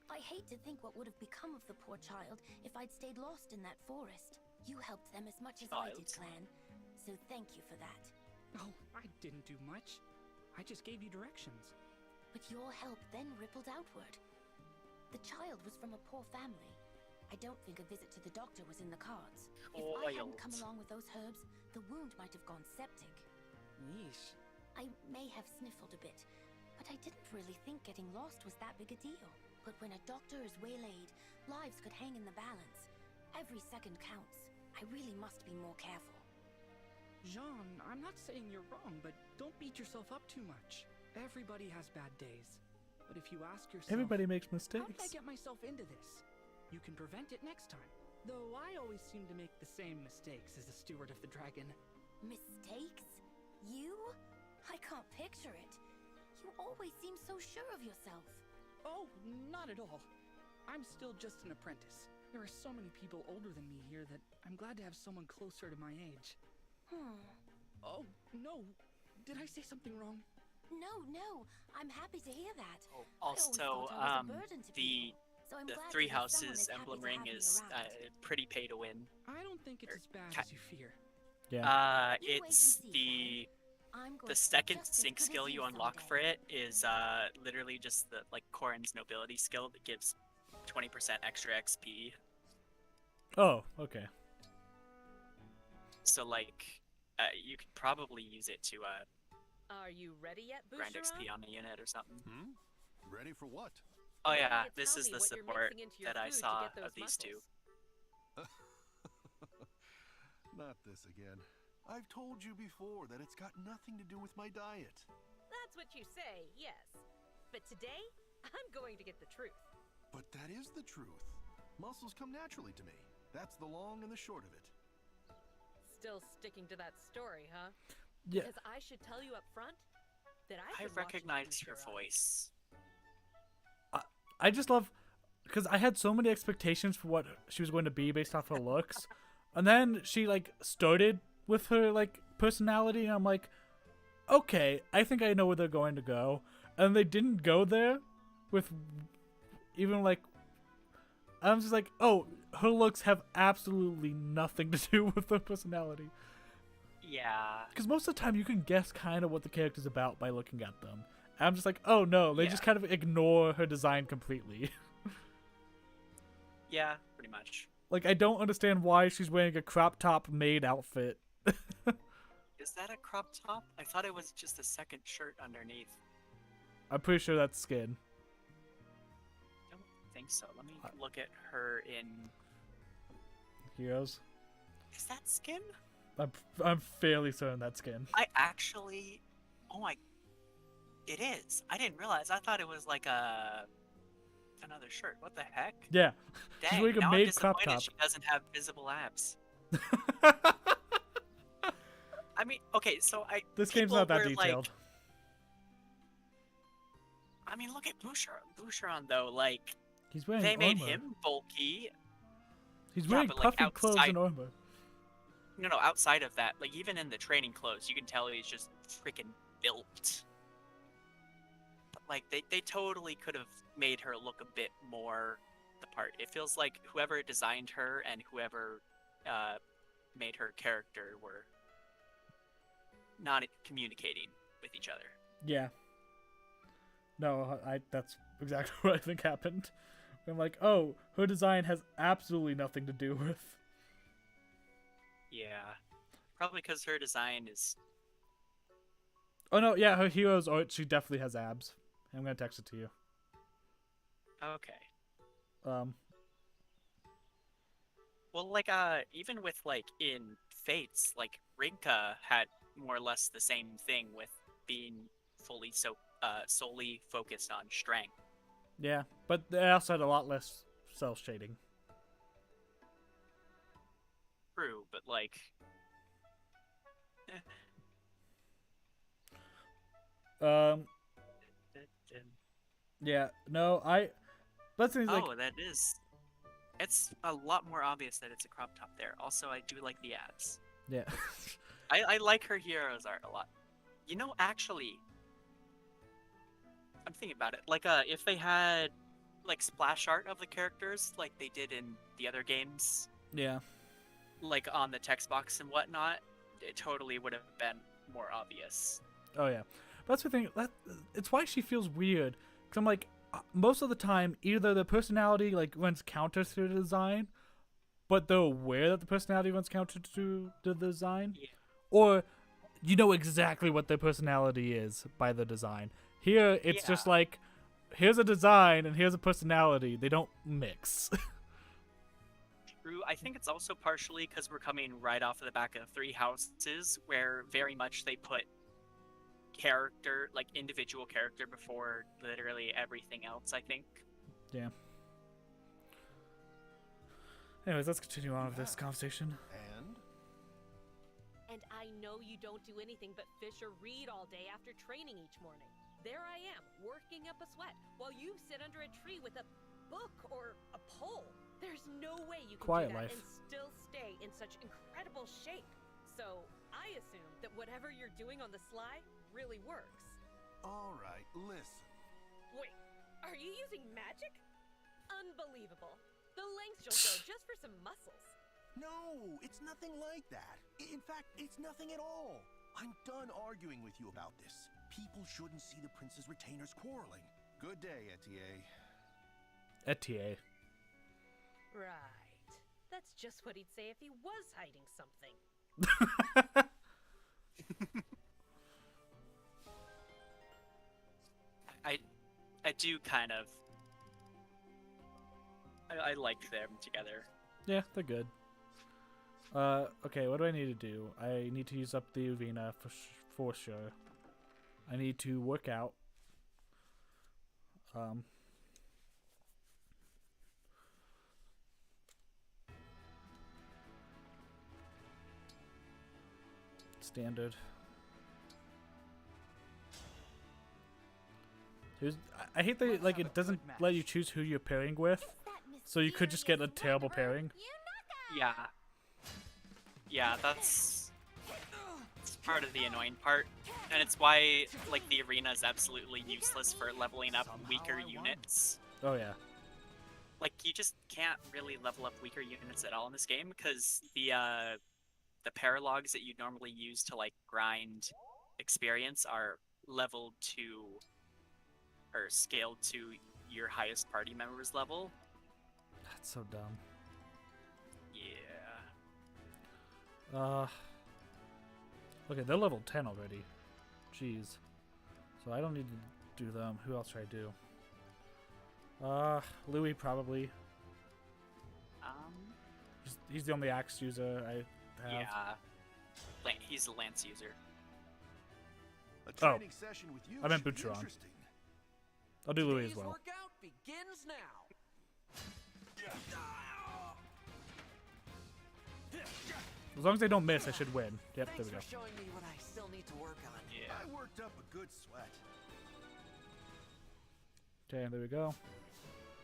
Speaker 6: I hate to think what would have become of the poor child if I'd stayed lost in that forest. You helped them as much as I did,
Speaker 2: Child.
Speaker 6: Clan. So thank you for that.
Speaker 9: Oh, I didn't do much. I just gave you directions.
Speaker 6: But your help then rippled outward. The child was from a poor family. I don't think a visit to the doctor was in the cards. If I hadn't come
Speaker 2: Spoiled.
Speaker 6: along with those herbs, the wound might have gone septic.
Speaker 10: Yeesh.
Speaker 6: I may have sniffled a bit, but I didn't really think getting lost was that big a deal. But when a doctor is waylaid, lives could hang in the balance. Every second counts. I really must be more careful.
Speaker 9: Jean, I'm not saying you're wrong, but don't beat yourself up too much. Everybody has bad days. But if you ask yourself,
Speaker 1: Everybody makes
Speaker 9: how did I
Speaker 1: mistakes.
Speaker 9: get myself into this? You can prevent it next time. Though I always seem to make the same mistakes as a steward of the dragon.
Speaker 6: Mistakes? You? I can't picture it. You always seem so sure of yourself.
Speaker 9: Oh, not at all. I'm still just an apprentice. There are so many people older than me here that I'm glad to have someone closer to my age. Oh, no. Did I say something wrong?
Speaker 6: No. I'm happy to hear that.
Speaker 2: Oh,
Speaker 6: I always
Speaker 2: also,
Speaker 6: thought I was a burden to
Speaker 2: the
Speaker 6: people, so I'm
Speaker 2: the
Speaker 6: glad to
Speaker 2: Three
Speaker 6: hear someone
Speaker 2: Houses
Speaker 6: is happy
Speaker 2: emblem
Speaker 6: to
Speaker 2: ring
Speaker 6: have me
Speaker 2: is
Speaker 6: around.
Speaker 2: pretty pay to win.
Speaker 9: I don't think it's as bad
Speaker 2: ca-
Speaker 9: as you fear.
Speaker 1: Yeah.
Speaker 6: You wait and
Speaker 2: It's
Speaker 6: see, I'm going
Speaker 2: the
Speaker 6: to be
Speaker 2: second
Speaker 6: just as
Speaker 2: sync
Speaker 6: good as
Speaker 2: skill you unlock
Speaker 6: someday.
Speaker 2: for it is literally just the like Corrin's nobility skill that gives 20% extra XP.
Speaker 1: Oh, okay.
Speaker 2: So like you could probably use it to
Speaker 12: Are you ready yet,
Speaker 2: grind
Speaker 12: Boucheron?
Speaker 2: XP on a unit or something.
Speaker 3: Hmm? Ready for what?
Speaker 2: Oh
Speaker 12: Why don't
Speaker 2: yeah,
Speaker 12: you
Speaker 2: this
Speaker 12: tell
Speaker 2: is
Speaker 12: me
Speaker 2: the
Speaker 12: what you're
Speaker 2: support
Speaker 12: mixing into your
Speaker 2: that I
Speaker 12: food to
Speaker 2: saw
Speaker 12: get those
Speaker 2: of these two.
Speaker 12: muscles?
Speaker 3: Not this again. I've told you before that it's got nothing to do with my diet.
Speaker 12: That's what you say, yes. But today, I'm going to get the truth.
Speaker 3: But that is the truth. Muscles come naturally to me. That's the long and the short of it.
Speaker 12: Still sticking to that story, huh?
Speaker 1: Yeah.
Speaker 12: Because I should tell you up front that
Speaker 2: I recognize your voice.
Speaker 1: I just love, because I had so many expectations for what she was going to be based off her looks, and then she like started with her like personality, and I'm like, okay, I think I know where they're going to go, and they didn't go there with even like. I'm just like, oh, her looks have absolutely nothing to do with her personality.
Speaker 2: Yeah.
Speaker 1: Because most of the time you can guess kind of what the character's about by looking at them. And I'm just like, oh no, they just kind of ignore her design completely.
Speaker 2: Yeah, pretty much.
Speaker 1: Like, I don't understand why she's wearing a crop top maid outfit.
Speaker 2: Is that a crop top? I thought it was just a second shirt underneath.
Speaker 1: I'm pretty sure that's skin.
Speaker 2: I don't think so. Let me look at her in.
Speaker 1: Heroes.
Speaker 2: Is that skin?
Speaker 1: I'm fairly certain that's skin.
Speaker 2: I actually. Oh my. It is. I didn't realize. I thought it was like another shirt. What the heck?
Speaker 1: Yeah. She's
Speaker 2: Dang.
Speaker 1: wearing a
Speaker 2: Now I'm
Speaker 1: maid crop
Speaker 2: disappointed
Speaker 1: top.
Speaker 2: she doesn't have visible abs. I mean, okay, so
Speaker 1: This game's
Speaker 2: people
Speaker 1: not that
Speaker 2: were
Speaker 1: detailed.
Speaker 2: Like, I mean, look at Boucheron. Boucheron though, like
Speaker 1: He's wearing
Speaker 2: they made
Speaker 1: armor.
Speaker 2: him bulky.
Speaker 1: He's
Speaker 2: Yeah,
Speaker 1: wearing
Speaker 2: but, like,
Speaker 1: puffy clothes
Speaker 2: outside-
Speaker 1: and armor.
Speaker 2: No, outside of that, like even in the training clothes, you can tell he's just freaking built. But, like they totally could have made her look a bit more the part. It feels like whoever designed her and whoever made her character were not communicating with each other.
Speaker 1: Yeah. No, that's exactly what I think happened. I'm like, oh, her design has absolutely nothing to do with.
Speaker 2: Yeah, probably because her design is.
Speaker 1: Oh no, yeah, her hero's art, she definitely has abs. I'm gonna text it to you.
Speaker 2: Okay. Well, like, even with, like, in Fates, like, Rinka had more or less the same thing with being fully solely focused on strength.
Speaker 1: Yeah, but they also had a lot less cell shading.
Speaker 2: True, but, like...
Speaker 1: Yeah, no, Let's say, like...
Speaker 2: Oh, that is... It's a lot more obvious that it's a crop top there. Also, I do like the abs.
Speaker 1: Yeah.
Speaker 2: I like her hero's art a lot. You know, actually... I'm thinking about it. Like, if they had, like, splash art of the characters, like they did in the other games...
Speaker 1: Yeah.
Speaker 2: Like, on the text box and whatnot, it totally would have been more obvious.
Speaker 1: Oh, yeah. That's the thing. It's why she feels weird. Because I'm like, most of the time, either the personality, like, runs counter to the design, but they're aware that the personality runs counter to the design,
Speaker 2: Yeah.
Speaker 1: or you know exactly what their personality is by the design. Here, it's just like, here's a design and here's a personality. They don't mix.
Speaker 2: True. I think it's also partially because we're coming right off of the back of Three Houses, where very much they put character, like individual character, before literally everything else, I think.
Speaker 1: Yeah. Anyways, let's continue on with this conversation.
Speaker 12: And I know you don't do anything but fish or read all day after training each morning. There I am, working up a sweat, while you sit under a tree with a book or a pole. There's no way you can
Speaker 1: Quiet
Speaker 12: do that
Speaker 1: life.
Speaker 12: and still stay in such incredible shape. So I assume that whatever you're doing on the sly really works.
Speaker 3: All right, listen.
Speaker 12: Wait, are you using magic? Unbelievable. The lengths you'll go just for some muscles.
Speaker 3: No, it's nothing like that. In fact, it's nothing at all. I'm done arguing with you about this. People shouldn't see the prince's retainers quarreling. Good day, Etier.
Speaker 1: Etier.
Speaker 12: Right. That's just what he'd say if he was hiding something.
Speaker 2: I do kind of... I like them together.
Speaker 1: Yeah, they're good. Okay, what do I need to do? I need to use up the arena for sure. I need to work out. Standard. I hate that like it doesn't let you choose who you're pairing with, so you could just get a terrible pairing.
Speaker 2: Yeah. Yeah, that's part of the annoying part. And it's why, like, the arena is absolutely useless for leveling up weaker units.
Speaker 1: Oh yeah.
Speaker 2: Like, you just can't really level up weaker units at all in this game, because the paralogs that you normally use to, like, grind experience are leveled to, or scaled to your highest party member's level.
Speaker 1: That's so dumb.
Speaker 2: Yeah.
Speaker 1: Okay, they're level 10 already. Jeez. So I don't need to do them. Who else should I do? Louis probably. He's the only axe user I have.
Speaker 2: Yeah. He's a lance user.
Speaker 3: A
Speaker 1: Oh.
Speaker 3: training session with you
Speaker 1: I meant
Speaker 3: should be
Speaker 1: Butcheron.
Speaker 3: interesting.
Speaker 1: I'll do Louis as
Speaker 5: Today's
Speaker 1: well.
Speaker 5: workout begins now.
Speaker 1: As long as they don't miss, I should win. Yep, there
Speaker 10: Thanks
Speaker 1: we go.
Speaker 10: for showing me what I still need to work on.
Speaker 2: Yeah.
Speaker 3: I worked up a good sweat.
Speaker 1: Okay, there we go.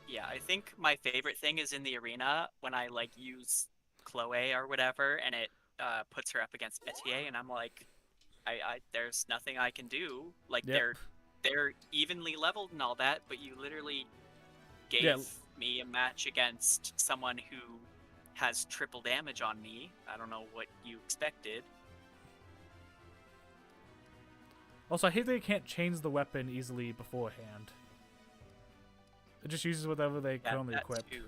Speaker 2: Yeah, I think my favorite thing is in the arena when I like use Chloe or whatever, and it puts her up against Etier, and I'm like, I there's nothing I can do. Like
Speaker 1: Yep.
Speaker 2: they're evenly leveled and all that, but you literally gave
Speaker 1: Yeah.
Speaker 2: me a match against someone who has triple damage on me. I don't know what you expected.
Speaker 1: Also, I hate they can't change the weapon easily beforehand. It just uses whatever they currently
Speaker 2: that
Speaker 1: equip.
Speaker 2: too.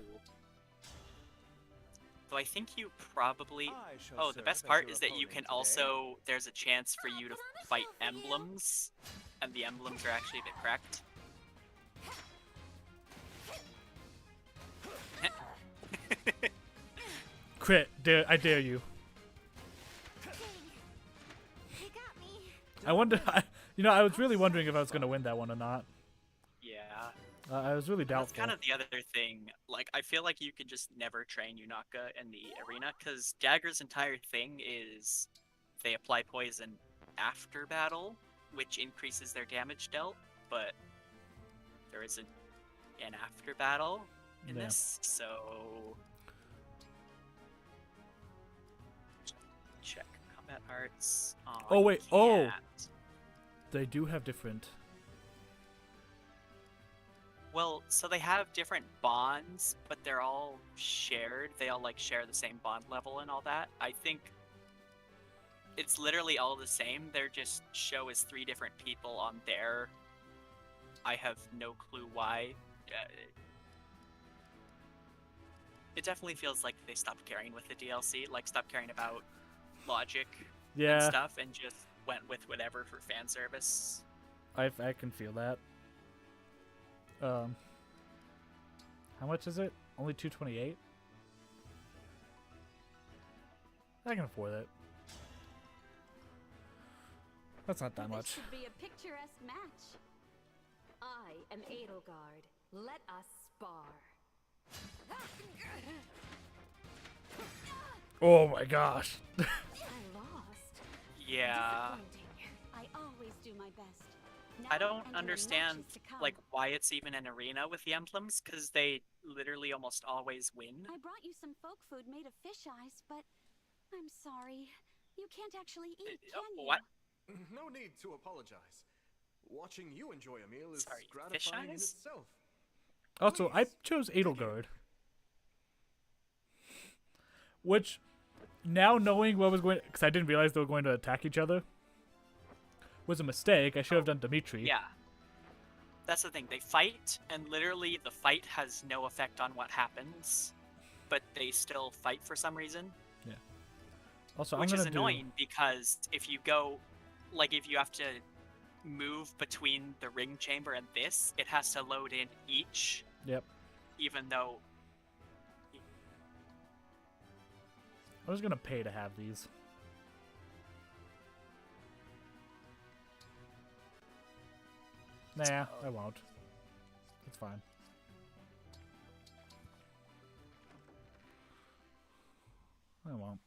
Speaker 2: So I think you probably.
Speaker 13: I shall
Speaker 2: Oh, the
Speaker 13: serve
Speaker 2: best
Speaker 13: as
Speaker 2: part
Speaker 13: your
Speaker 2: is that you
Speaker 13: opponent
Speaker 2: can
Speaker 13: today.
Speaker 2: also. There's a chance for you to fight emblems, and the emblems are actually a bit cracked.
Speaker 1: Crit, I dare you.
Speaker 8: You got me.
Speaker 1: I wonder, I was really wondering if I was going to win that one or not.
Speaker 2: Yeah.
Speaker 1: I was really
Speaker 2: That's
Speaker 1: doubtful.
Speaker 2: kind of the other thing. Like, I feel like you could just never train Yunaka in the arena, because Dagger's entire thing is they apply poison after battle, which increases their damage dealt, but there isn't an after battle in
Speaker 1: Yeah.
Speaker 2: this, so... Check combat arts.
Speaker 1: Oh,
Speaker 2: you
Speaker 1: wait, oh!
Speaker 2: can't.
Speaker 1: They do have different.
Speaker 2: Well, so they have different bonds, but they're all shared. They all like share the same bond level and all that. I think it's literally all the same. They're just show as 3 different people on there. I have no clue why. It definitely feels like they stopped caring with the DLC, like stopped caring about logic and
Speaker 1: Yeah,
Speaker 2: stuff, and just went with whatever for fan service.
Speaker 1: I can feel that. How much is it? Only $228? I can afford it. That's not that
Speaker 11: This
Speaker 1: much.
Speaker 11: should be a picturesque match. I am Edelgard. Let us spar.
Speaker 1: Oh my gosh.
Speaker 11: I lost.
Speaker 2: Yeah.
Speaker 11: Disappointing. I always do my best.
Speaker 2: I
Speaker 11: Now
Speaker 2: don't
Speaker 11: enter
Speaker 2: understand
Speaker 11: matches to come.
Speaker 2: like why it's even an arena with the emblems, because they literally almost always win.
Speaker 11: I brought you some folk food made of fish eyes, but I'm sorry. You can't actually eat, can you?
Speaker 2: What?
Speaker 5: No need to apologize. Watching you enjoy a meal is
Speaker 2: Sorry, fish
Speaker 5: gratifying in
Speaker 2: eyes?
Speaker 5: itself.
Speaker 1: Also, I chose Edelgard. Which, now knowing what was going, because I didn't realize they were going to attack each other, was a mistake. I should have done Dimitri.
Speaker 2: Yeah. That's the thing. They fight, and literally the fight has no effect on what happens, but they still fight for some reason.
Speaker 1: Yeah. Also,
Speaker 2: Which
Speaker 1: I'm
Speaker 2: is
Speaker 1: gonna
Speaker 2: annoying because if you go, like, if you have to move between the ring chamber and this, it has to load in each,
Speaker 1: Yep.
Speaker 2: even though.
Speaker 1: I was gonna pay to have these. Nah, I won't. It's fine. I won't.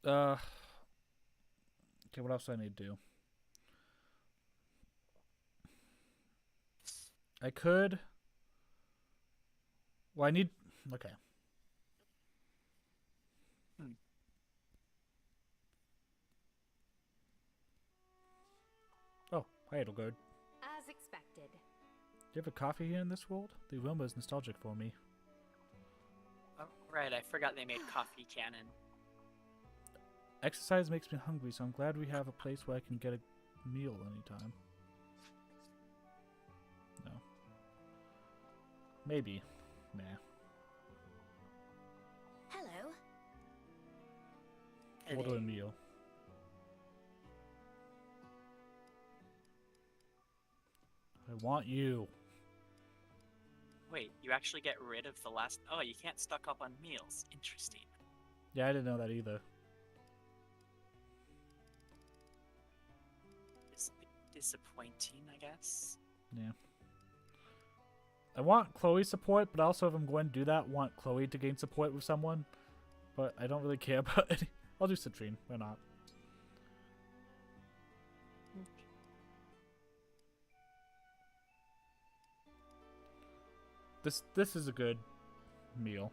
Speaker 1: Okay, what else do I need to do? I could. Well, I need. Okay. Oh, hi, Edelgard.
Speaker 11: As expected.
Speaker 1: Do you have a coffee here in this world? The aroma is nostalgic for me.
Speaker 2: Oh, right, I forgot they made coffee cannon.
Speaker 1: Exercise makes me hungry, so I'm glad we have a place where I can get a meal anytime. No. Maybe. Nah.
Speaker 8: Hello.
Speaker 1: Order a meal. I want you.
Speaker 2: Wait, you actually get rid of the last. Oh, you can't stock up on meals. Interesting.
Speaker 1: Yeah, I didn't know that either.
Speaker 2: disappointing, I guess.
Speaker 1: Yeah. I want Chloe's support, but also if I'm going to do that, want Chloe to gain support with someone. But I don't really care about it. I'll do Citrine. Why not? This is a good meal.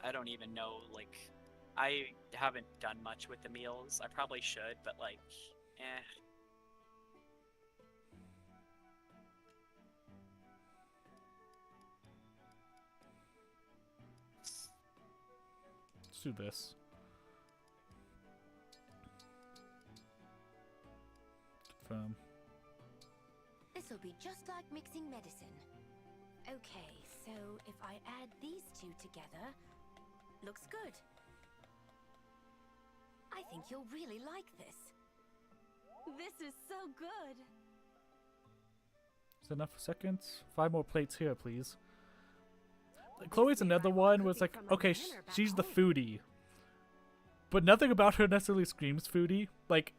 Speaker 2: I don't even know, like, I haven't done much with the meals. I probably should, but like, eh.
Speaker 1: Let's do this. Confirm.
Speaker 6: This'll be just like mixing medicine. Okay, so if I add these two together, looks good. I think you'll really like this.
Speaker 11: This is so good.
Speaker 1: Is that enough seconds? 5 more plates here, please. Chloe's another one was like, okay, she's the foodie. But nothing about her necessarily screams foodie. Like,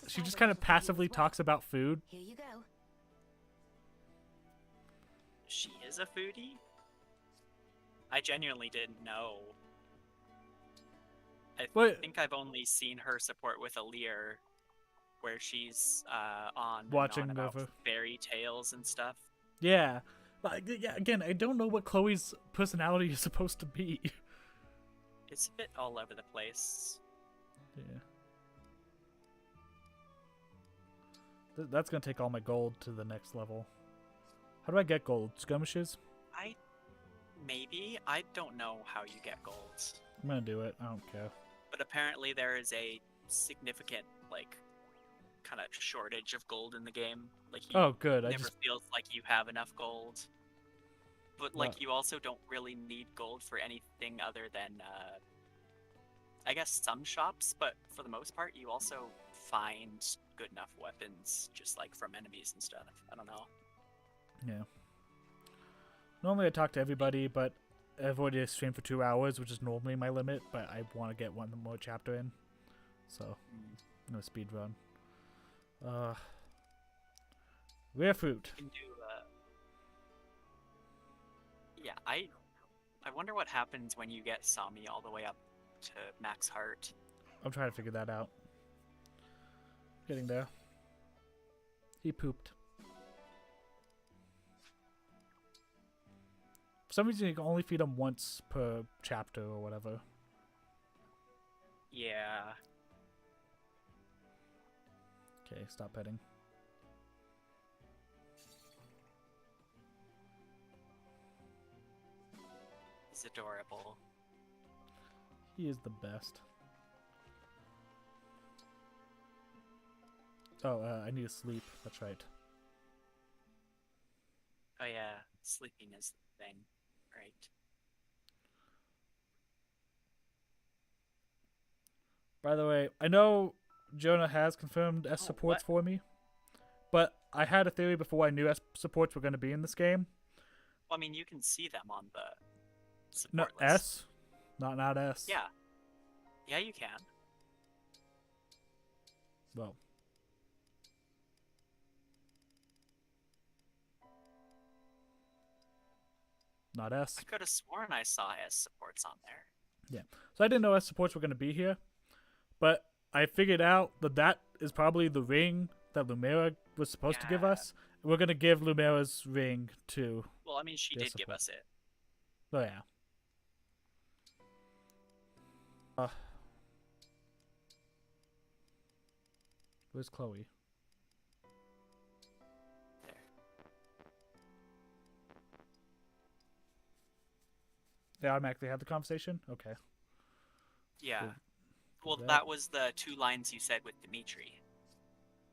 Speaker 1: she just kind of passively talks about food.
Speaker 6: Here you go.
Speaker 2: She is a foodie? I genuinely didn't know. I think I've only seen her support with Alir, where she's on
Speaker 1: Watching
Speaker 2: about
Speaker 1: over
Speaker 2: fairy tales and stuff.
Speaker 1: Yeah. Like, yeah, again, I don't know what Chloe's personality is supposed to be.
Speaker 2: It's a bit all over the place.
Speaker 1: Yeah. That's gonna take all my gold to the next level. How do I get gold? Skirmishes?
Speaker 2: Maybe? I don't know how you get gold.
Speaker 1: I'm gonna do it. I don't care.
Speaker 2: But apparently there is a significant, like, kind of shortage of gold in the game. Like, you
Speaker 1: Oh, good.
Speaker 2: never feels like you have enough gold. But, like,
Speaker 1: What?
Speaker 2: you also don't really need gold for anything other than, I guess some shops, but for the most part, you also find good enough weapons, just, like, from enemies and stuff. I don't know.
Speaker 1: Yeah. Normally I talk to everybody, but I've already streamed for 2 hours, which is normally my limit, but I want to get one more chapter in. So, I'm gonna speed run. Rare fruit.
Speaker 2: You can do, yeah, I wonder what happens when you get Sami all the way up to max heart.
Speaker 1: I'm trying to figure that out. Getting there. He pooped. For some reason, you can only feed him once per chapter or whatever.
Speaker 2: Yeah.
Speaker 1: Okay, stop petting.
Speaker 2: He's adorable.
Speaker 1: He is the best. Oh, I need to sleep. That's right.
Speaker 2: Oh yeah, sleeping is the thing, right?
Speaker 1: By the way, I know Jonah has confirmed S supports for me, but I had a theory before I knew S supports were going to be in this game.
Speaker 2: Well, I mean, you can see them on the
Speaker 1: No,
Speaker 2: support list.
Speaker 1: S? Not S.
Speaker 2: Yeah. Yeah, you can.
Speaker 1: Well. Not S.
Speaker 2: I could have sworn I saw S supports on there.
Speaker 1: Yeah. So I didn't know S supports were going to be here, but I figured out that that is probably the ring that Lumera was supposed to give us. And we're going to give Lumera's ring to...
Speaker 2: Well, I mean, she did give us it.
Speaker 1: Oh, yeah. Where's Chloe? They automatically had the conversation? Okay.
Speaker 2: Yeah.
Speaker 1: Cool.
Speaker 2: Well,
Speaker 1: That-
Speaker 2: that was the 2 lines you said with Dimitri.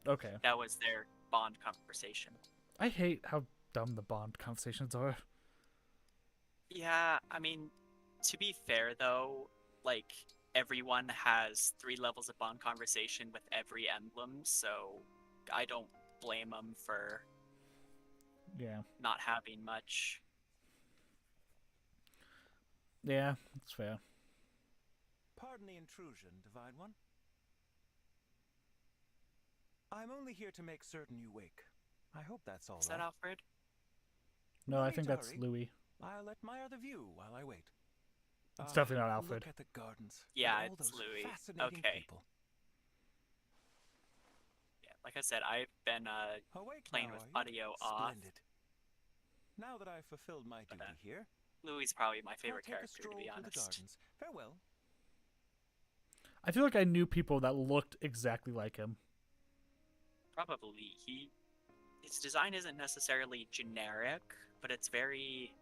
Speaker 1: Okay.
Speaker 2: That was their bond conversation.
Speaker 1: I hate how dumb the Bond conversations are.
Speaker 2: Yeah, I mean, to be fair though, like, everyone has 3 levels of bond conversation with every emblem, so I don't blame them for not having much.
Speaker 1: Yeah, that's fair.
Speaker 13: Pardon the intrusion, Divine One. I'm only here to make certain you wake. I hope that's all
Speaker 2: Is
Speaker 13: right.
Speaker 2: that Alfred?
Speaker 1: No,
Speaker 13: No
Speaker 1: I
Speaker 13: need
Speaker 1: think
Speaker 13: to
Speaker 1: that's
Speaker 13: hurry.
Speaker 1: Louis.
Speaker 13: I'll admire the view while I wait.
Speaker 1: It's definitely not Alfred.
Speaker 13: Look at the gardens.
Speaker 2: Yeah,
Speaker 13: and all
Speaker 2: it's
Speaker 13: those
Speaker 2: Louis.
Speaker 13: fascinating
Speaker 2: Okay.
Speaker 13: people.
Speaker 2: Yeah, like I said, I've been
Speaker 13: Awake
Speaker 2: playing
Speaker 13: now,
Speaker 2: with
Speaker 13: are
Speaker 2: audio
Speaker 13: you?
Speaker 2: off.
Speaker 13: Splendid. Now that I've fulfilled my duty here,
Speaker 2: Louis is probably my
Speaker 13: I'll
Speaker 2: favorite
Speaker 13: take a
Speaker 2: character, to
Speaker 13: stroll
Speaker 2: be
Speaker 13: through the
Speaker 2: honest.
Speaker 13: gardens. Farewell.
Speaker 1: I feel like I knew people that looked exactly like him.
Speaker 2: Probably. His design isn't necessarily generic, but it's very...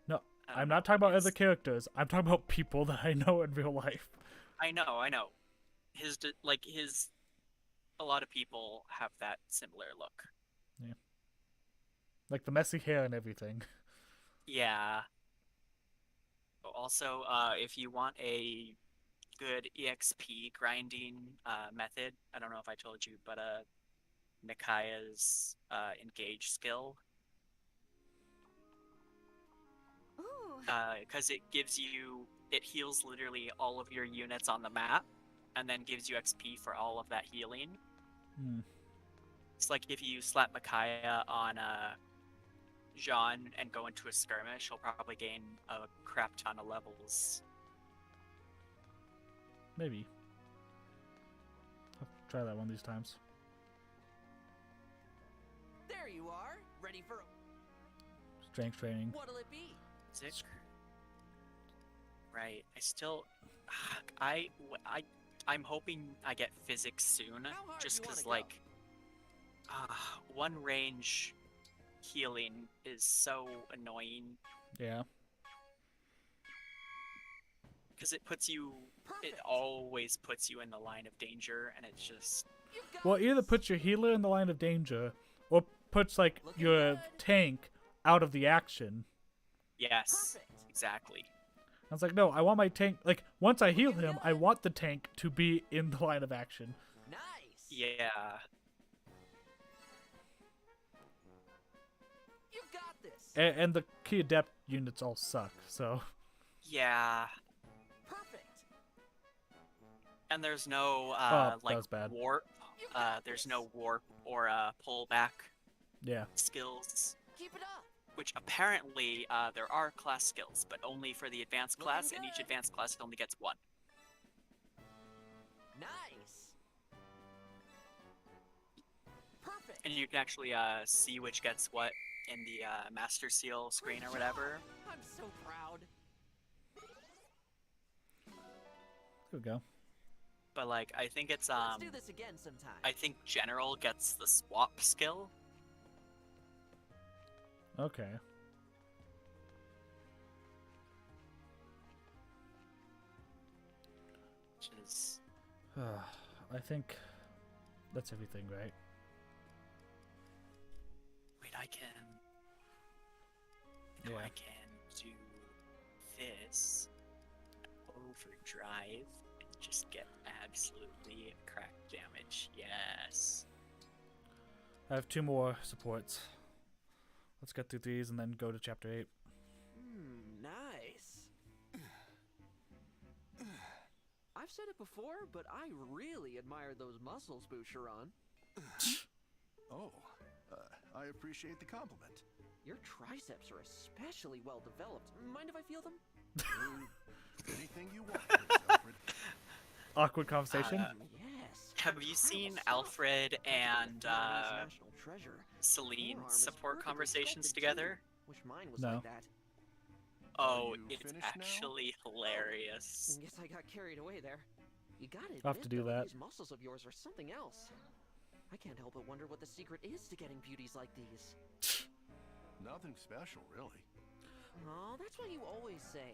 Speaker 1: No,
Speaker 2: I don't
Speaker 1: I'm
Speaker 2: know,
Speaker 1: not talking about
Speaker 2: it's-
Speaker 1: other characters. I'm talking about people that I know in real life.
Speaker 2: I know. A lot of people have that similar look.
Speaker 1: Yeah. Like the messy hair and everything.
Speaker 2: Yeah. Also, if you want a good EXP grinding method, I don't know if I told you, but Nikaya's engage skill,
Speaker 11: Ooh.
Speaker 2: because it heals literally all of your units on the map, and then gives you XP for all of that healing.
Speaker 1: Hmm.
Speaker 2: It's like if you slap Micaiah on Jean and go into a skirmish, he'll probably gain a crap ton of levels.
Speaker 1: Maybe. I'll try that one of these times.
Speaker 10: There you are, ready for...
Speaker 1: Strength training.
Speaker 10: What'll it be?
Speaker 2: Music. Right. I'm hoping I get physics soon,
Speaker 10: How hard
Speaker 2: just
Speaker 10: you wanna
Speaker 2: because,
Speaker 10: go?
Speaker 2: like, one range healing is so annoying,
Speaker 1: Yeah.
Speaker 2: because it
Speaker 10: Perfect.
Speaker 2: always puts you in the line of danger, and it's just,
Speaker 10: You got
Speaker 1: Well, either
Speaker 10: this.
Speaker 1: puts your healer in the line of danger, or puts like
Speaker 10: Looking
Speaker 1: your
Speaker 10: good.
Speaker 1: tank out of the action.
Speaker 2: yes,
Speaker 10: Perfect.
Speaker 2: exactly.
Speaker 1: I was like, no, I want my tank. Like once I heal him, I want the tank to be in the line of action.
Speaker 10: Nice.
Speaker 2: Yeah.
Speaker 10: You got this.
Speaker 1: And the key adept units all suck. So
Speaker 2: Yeah.
Speaker 10: Perfect.
Speaker 2: And there's no,
Speaker 1: that
Speaker 2: like,
Speaker 1: was bad.
Speaker 2: warp.
Speaker 10: You got
Speaker 2: There's
Speaker 10: this.
Speaker 2: no warp or pullback
Speaker 1: yeah.
Speaker 2: skills.
Speaker 10: Keep it up.
Speaker 2: Which apparently there are class skills, but only for the advanced
Speaker 10: Looking
Speaker 2: class, and each
Speaker 10: good.
Speaker 2: advanced class only gets one.
Speaker 10: Nice. Perfect.
Speaker 2: And you can actually see which gets what in the Master Seal screen
Speaker 10: Great
Speaker 2: or whatever.
Speaker 10: job. I'm so proud.
Speaker 1: There we go.
Speaker 2: But like, I think it's
Speaker 10: Let's do this again sometime.
Speaker 2: I think General gets the swap skill.
Speaker 1: Okay.
Speaker 2: Which is
Speaker 1: I think that's everything, right?
Speaker 2: wait, I can
Speaker 1: Yeah.
Speaker 2: I can do this overdrive and just get absolutely crack damage. Yes.
Speaker 1: I have 2 more supports. Let's get through these and then go to chapter 8.
Speaker 10: Nice. I've said it before, but I really admire those muscles, Boucheron.
Speaker 3: Oh, I appreciate the compliment.
Speaker 10: Your triceps are especially well developed. Mind if I feel them?
Speaker 3: Anything you want, Prince Alfred.
Speaker 1: Awkward conversation.
Speaker 10: Yes.
Speaker 2: Have you
Speaker 10: Incredible
Speaker 2: seen
Speaker 10: stuff.
Speaker 2: Alfred and
Speaker 10: Vietnamese national treasure.
Speaker 2: Celine's
Speaker 10: Forearm is
Speaker 2: support
Speaker 10: perfectly
Speaker 2: conversations
Speaker 10: sculpted,
Speaker 2: together?
Speaker 10: too. Wish mine was
Speaker 1: No.
Speaker 10: like that.
Speaker 2: Oh,
Speaker 3: you
Speaker 2: it's
Speaker 3: finished now?
Speaker 2: actually hilarious.
Speaker 10: Guess I got carried away there. You gotta admit,
Speaker 1: I'll have to do
Speaker 10: though,
Speaker 1: that.
Speaker 10: these muscles of yours are something else. I can't help but wonder what the secret is to getting beauties like these.
Speaker 3: Nothing special, really.
Speaker 10: Oh, that's what you always say.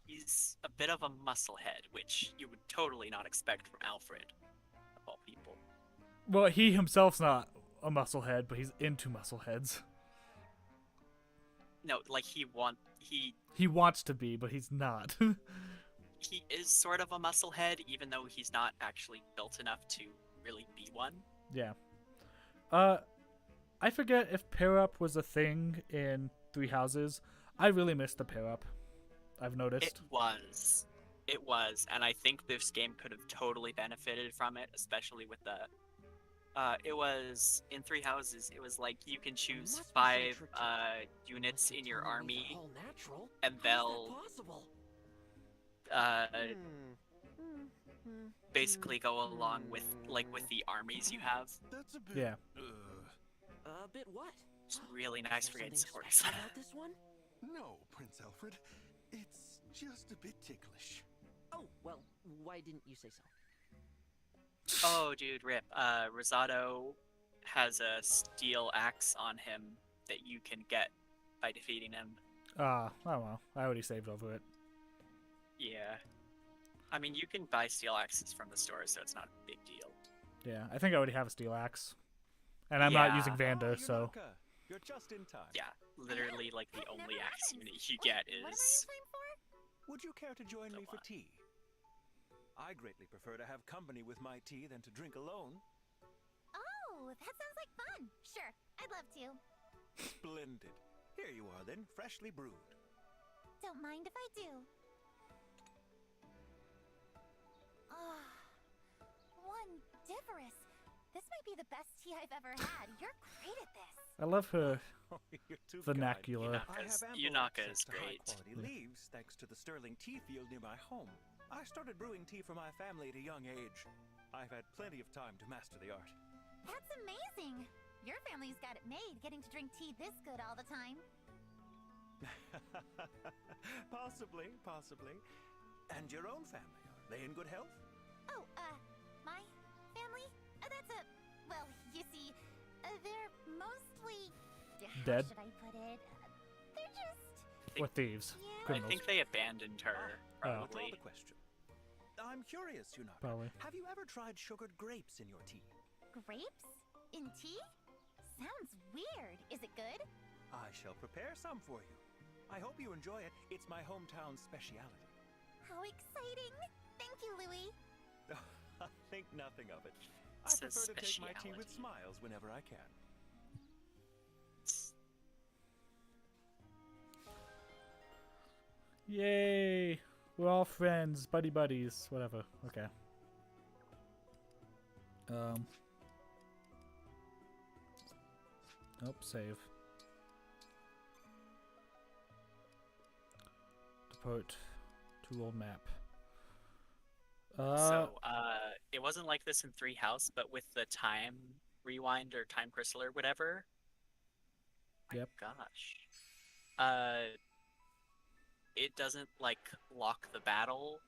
Speaker 2: He's a bit of a musclehead, which you would totally not expect from Alfred, of all people.
Speaker 1: Well, he himself's not a musclehead, but he's into muscleheads.
Speaker 2: No, like he
Speaker 1: He wants to be, but he's not.
Speaker 2: he is sort of a musclehead, even though he's not actually built enough to really be one.
Speaker 1: Yeah. I forget if pair up was a thing in Three Houses. I really missed the pair up. I've noticed.
Speaker 2: It was, and I think this game could have totally benefited from it, especially with the. It was in Three Houses. It was like you can choose 5 units in your army, and they'll basically go along with the armies you have.
Speaker 3: That's a bit.
Speaker 1: Yeah.
Speaker 10: A bit what?
Speaker 2: It's really nice for getting
Speaker 10: Something
Speaker 2: supporters.
Speaker 10: special about this one?
Speaker 3: No, Prince Alfred. It's just a bit ticklish.
Speaker 10: Oh, well, why didn't you say so?
Speaker 2: Oh, dude, rip. Rosado has a steel axe on him that you can get by defeating him.
Speaker 1: Oh well. I already saved over it.
Speaker 2: Yeah. I mean, you can buy steel axes from the store, so it's not a big deal.
Speaker 1: Yeah, I think I already have a steel axe. And I'm not using Vanda, so...
Speaker 13: You're just in time.
Speaker 2: Yeah, literally, like, the only axe unit you get is...
Speaker 13: Would you care to join me for tea? I greatly prefer to have company with my tea than to drink alone.
Speaker 8: Oh, that sounds like fun. Sure, I'd love to.
Speaker 13: Splendid. Here you are then, freshly brewed.
Speaker 8: Don't mind if I do. Wondiferous. This might be the best tea I've ever had. You're great at this.
Speaker 1: I love her
Speaker 13: You're too
Speaker 1: vernacular.
Speaker 2: Yunaka is great.
Speaker 13: High-quality leaves thanks to the sterling tea field near my home. I started brewing tea for my family at a young age. I've had plenty of time to master the art.
Speaker 8: That's amazing. Your family's got it made, getting to drink tea this good all the time.
Speaker 13: Possibly. And your own family, are they in good health?
Speaker 8: Oh, my family? Well, you see, they're mostly...
Speaker 1: Dead?
Speaker 8: How should I put it? They're just...
Speaker 1: Or thieves.
Speaker 2: I
Speaker 1: Criminals.
Speaker 2: think they abandoned her, probably.
Speaker 13: The question. I'm curious, Yunaka.
Speaker 1: Probably.
Speaker 13: Have you ever tried sugared grapes in your tea?
Speaker 8: Grapes? In tea? Sounds weird. Is it good?
Speaker 13: I shall prepare some for you. I hope you enjoy it. It's my hometown speciality.
Speaker 8: How exciting! Thank you, Louis.
Speaker 13: Think nothing of it. I prefer to take my tea with smiles whenever I can.
Speaker 1: Yay! We're all friends, buddies, whatever. Okay. Nope, save. Depart to old map.
Speaker 2: It wasn't like this in Three House, but with the time rewind or time crystal or whatever.
Speaker 1: Yep.
Speaker 2: Gosh. It doesn't like lock the battle.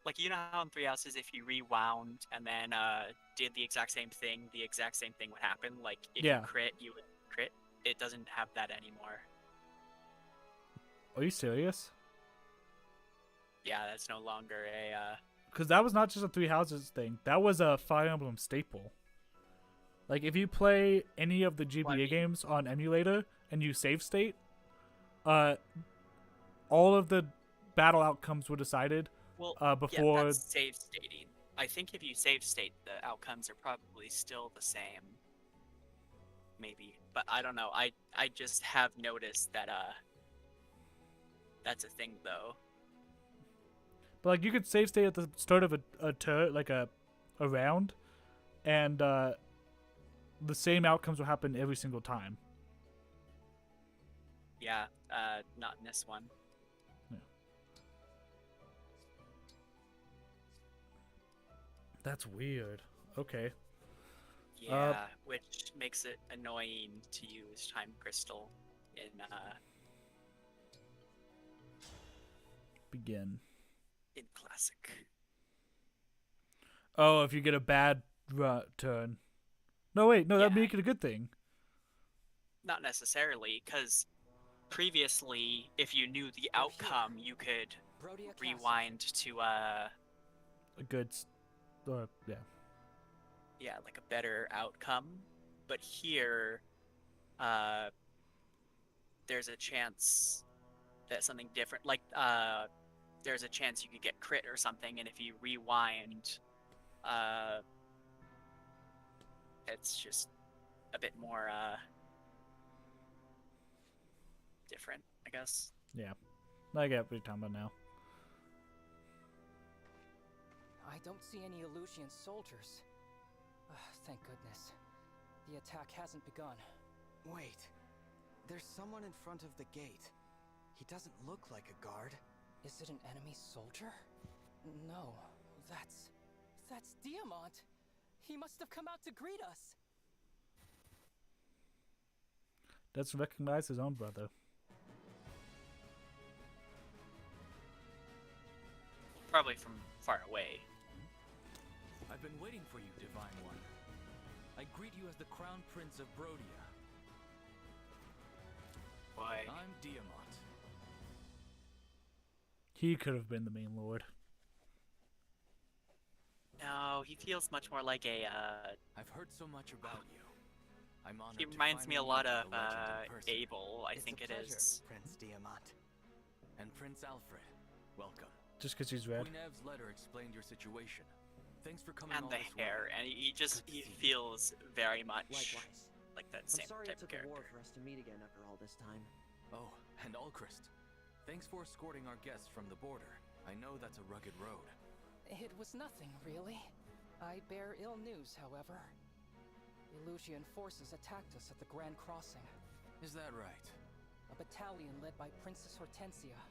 Speaker 2: Like, you know how in Three Houses, if you rewound and then did the exact same thing would happen. Like, if you crit, you would crit. It doesn't have that anymore.
Speaker 1: Are you serious?
Speaker 2: Yeah, that's no longer a.
Speaker 1: Because that was not just a Three Houses thing. That was a Fire Emblem staple. Like, if you play any of the GBA games on emulator and you save state, all of the battle outcomes were decided before.
Speaker 2: Yeah, that's save stating. I think if you save state, the outcomes are probably still the same. Maybe, but I don't know. I just have noticed that that's a thing though.
Speaker 1: But like, you could save state at the start of a round, and the same outcomes will happen every single time.
Speaker 2: Yeah, not in this one.
Speaker 1: Yeah. That's weird. Okay.
Speaker 2: Yeah, which makes it annoying to use time crystal in
Speaker 1: begin.
Speaker 2: In classic.
Speaker 1: Oh, if you get a bad turn. No, wait, no, that'd make it a good thing.
Speaker 2: Not necessarily, because previously, if you knew the outcome, you could rewind to
Speaker 1: a good, yeah.
Speaker 2: Yeah, like a better outcome. But here, there's a chance that something different, like there's a chance you could get crit or something, and if you rewind, it's just a bit more different, I guess.
Speaker 1: Yeah. I get what you're talking about now.
Speaker 9: I don't see any Illusian soldiers. Thank goodness. The attack hasn't begun.
Speaker 4: Wait. There's someone in front of the gate. He doesn't look like a guard.
Speaker 9: Is it an enemy soldier? No, that's Diamant. He must have come out to greet us.
Speaker 1: Doesn't recognize his own brother.
Speaker 2: Probably from far away.
Speaker 14: I've been waiting for you, Divine One. I greet you as the Crown Prince of Brodia.
Speaker 2: Why?
Speaker 14: I'm Diamant.
Speaker 1: He could have been the main lord.
Speaker 2: No, he feels much more like a,
Speaker 14: I've heard so much about you. I'm honored
Speaker 2: he
Speaker 14: to
Speaker 2: reminds me a
Speaker 14: finally
Speaker 2: lot
Speaker 14: meet
Speaker 2: of,
Speaker 14: the legend in person.
Speaker 2: Abel, I think it is.
Speaker 4: Prince Diamant.
Speaker 14: And Prince Alfred, welcome.
Speaker 1: Just because he's red.
Speaker 14: Queen Ev's letter explained your situation. Thanks for coming
Speaker 2: And
Speaker 14: all
Speaker 2: the
Speaker 14: this
Speaker 2: hair,
Speaker 14: way.
Speaker 2: and he feels very much
Speaker 10: Likewise.
Speaker 2: like that
Speaker 10: I'm
Speaker 2: same
Speaker 10: sorry
Speaker 2: type
Speaker 10: it
Speaker 2: of
Speaker 10: took a
Speaker 2: character.
Speaker 10: war for us to meet again after all this time.
Speaker 14: Oh, and Alchrist. Thanks for escorting our guests from the border. I know that's a rugged road.
Speaker 9: It was nothing, really. I bear ill news, however. Illusian forces attacked us at the Grand Crossing.
Speaker 14: Is that right?
Speaker 9: A battalion led by Princess Hortensia.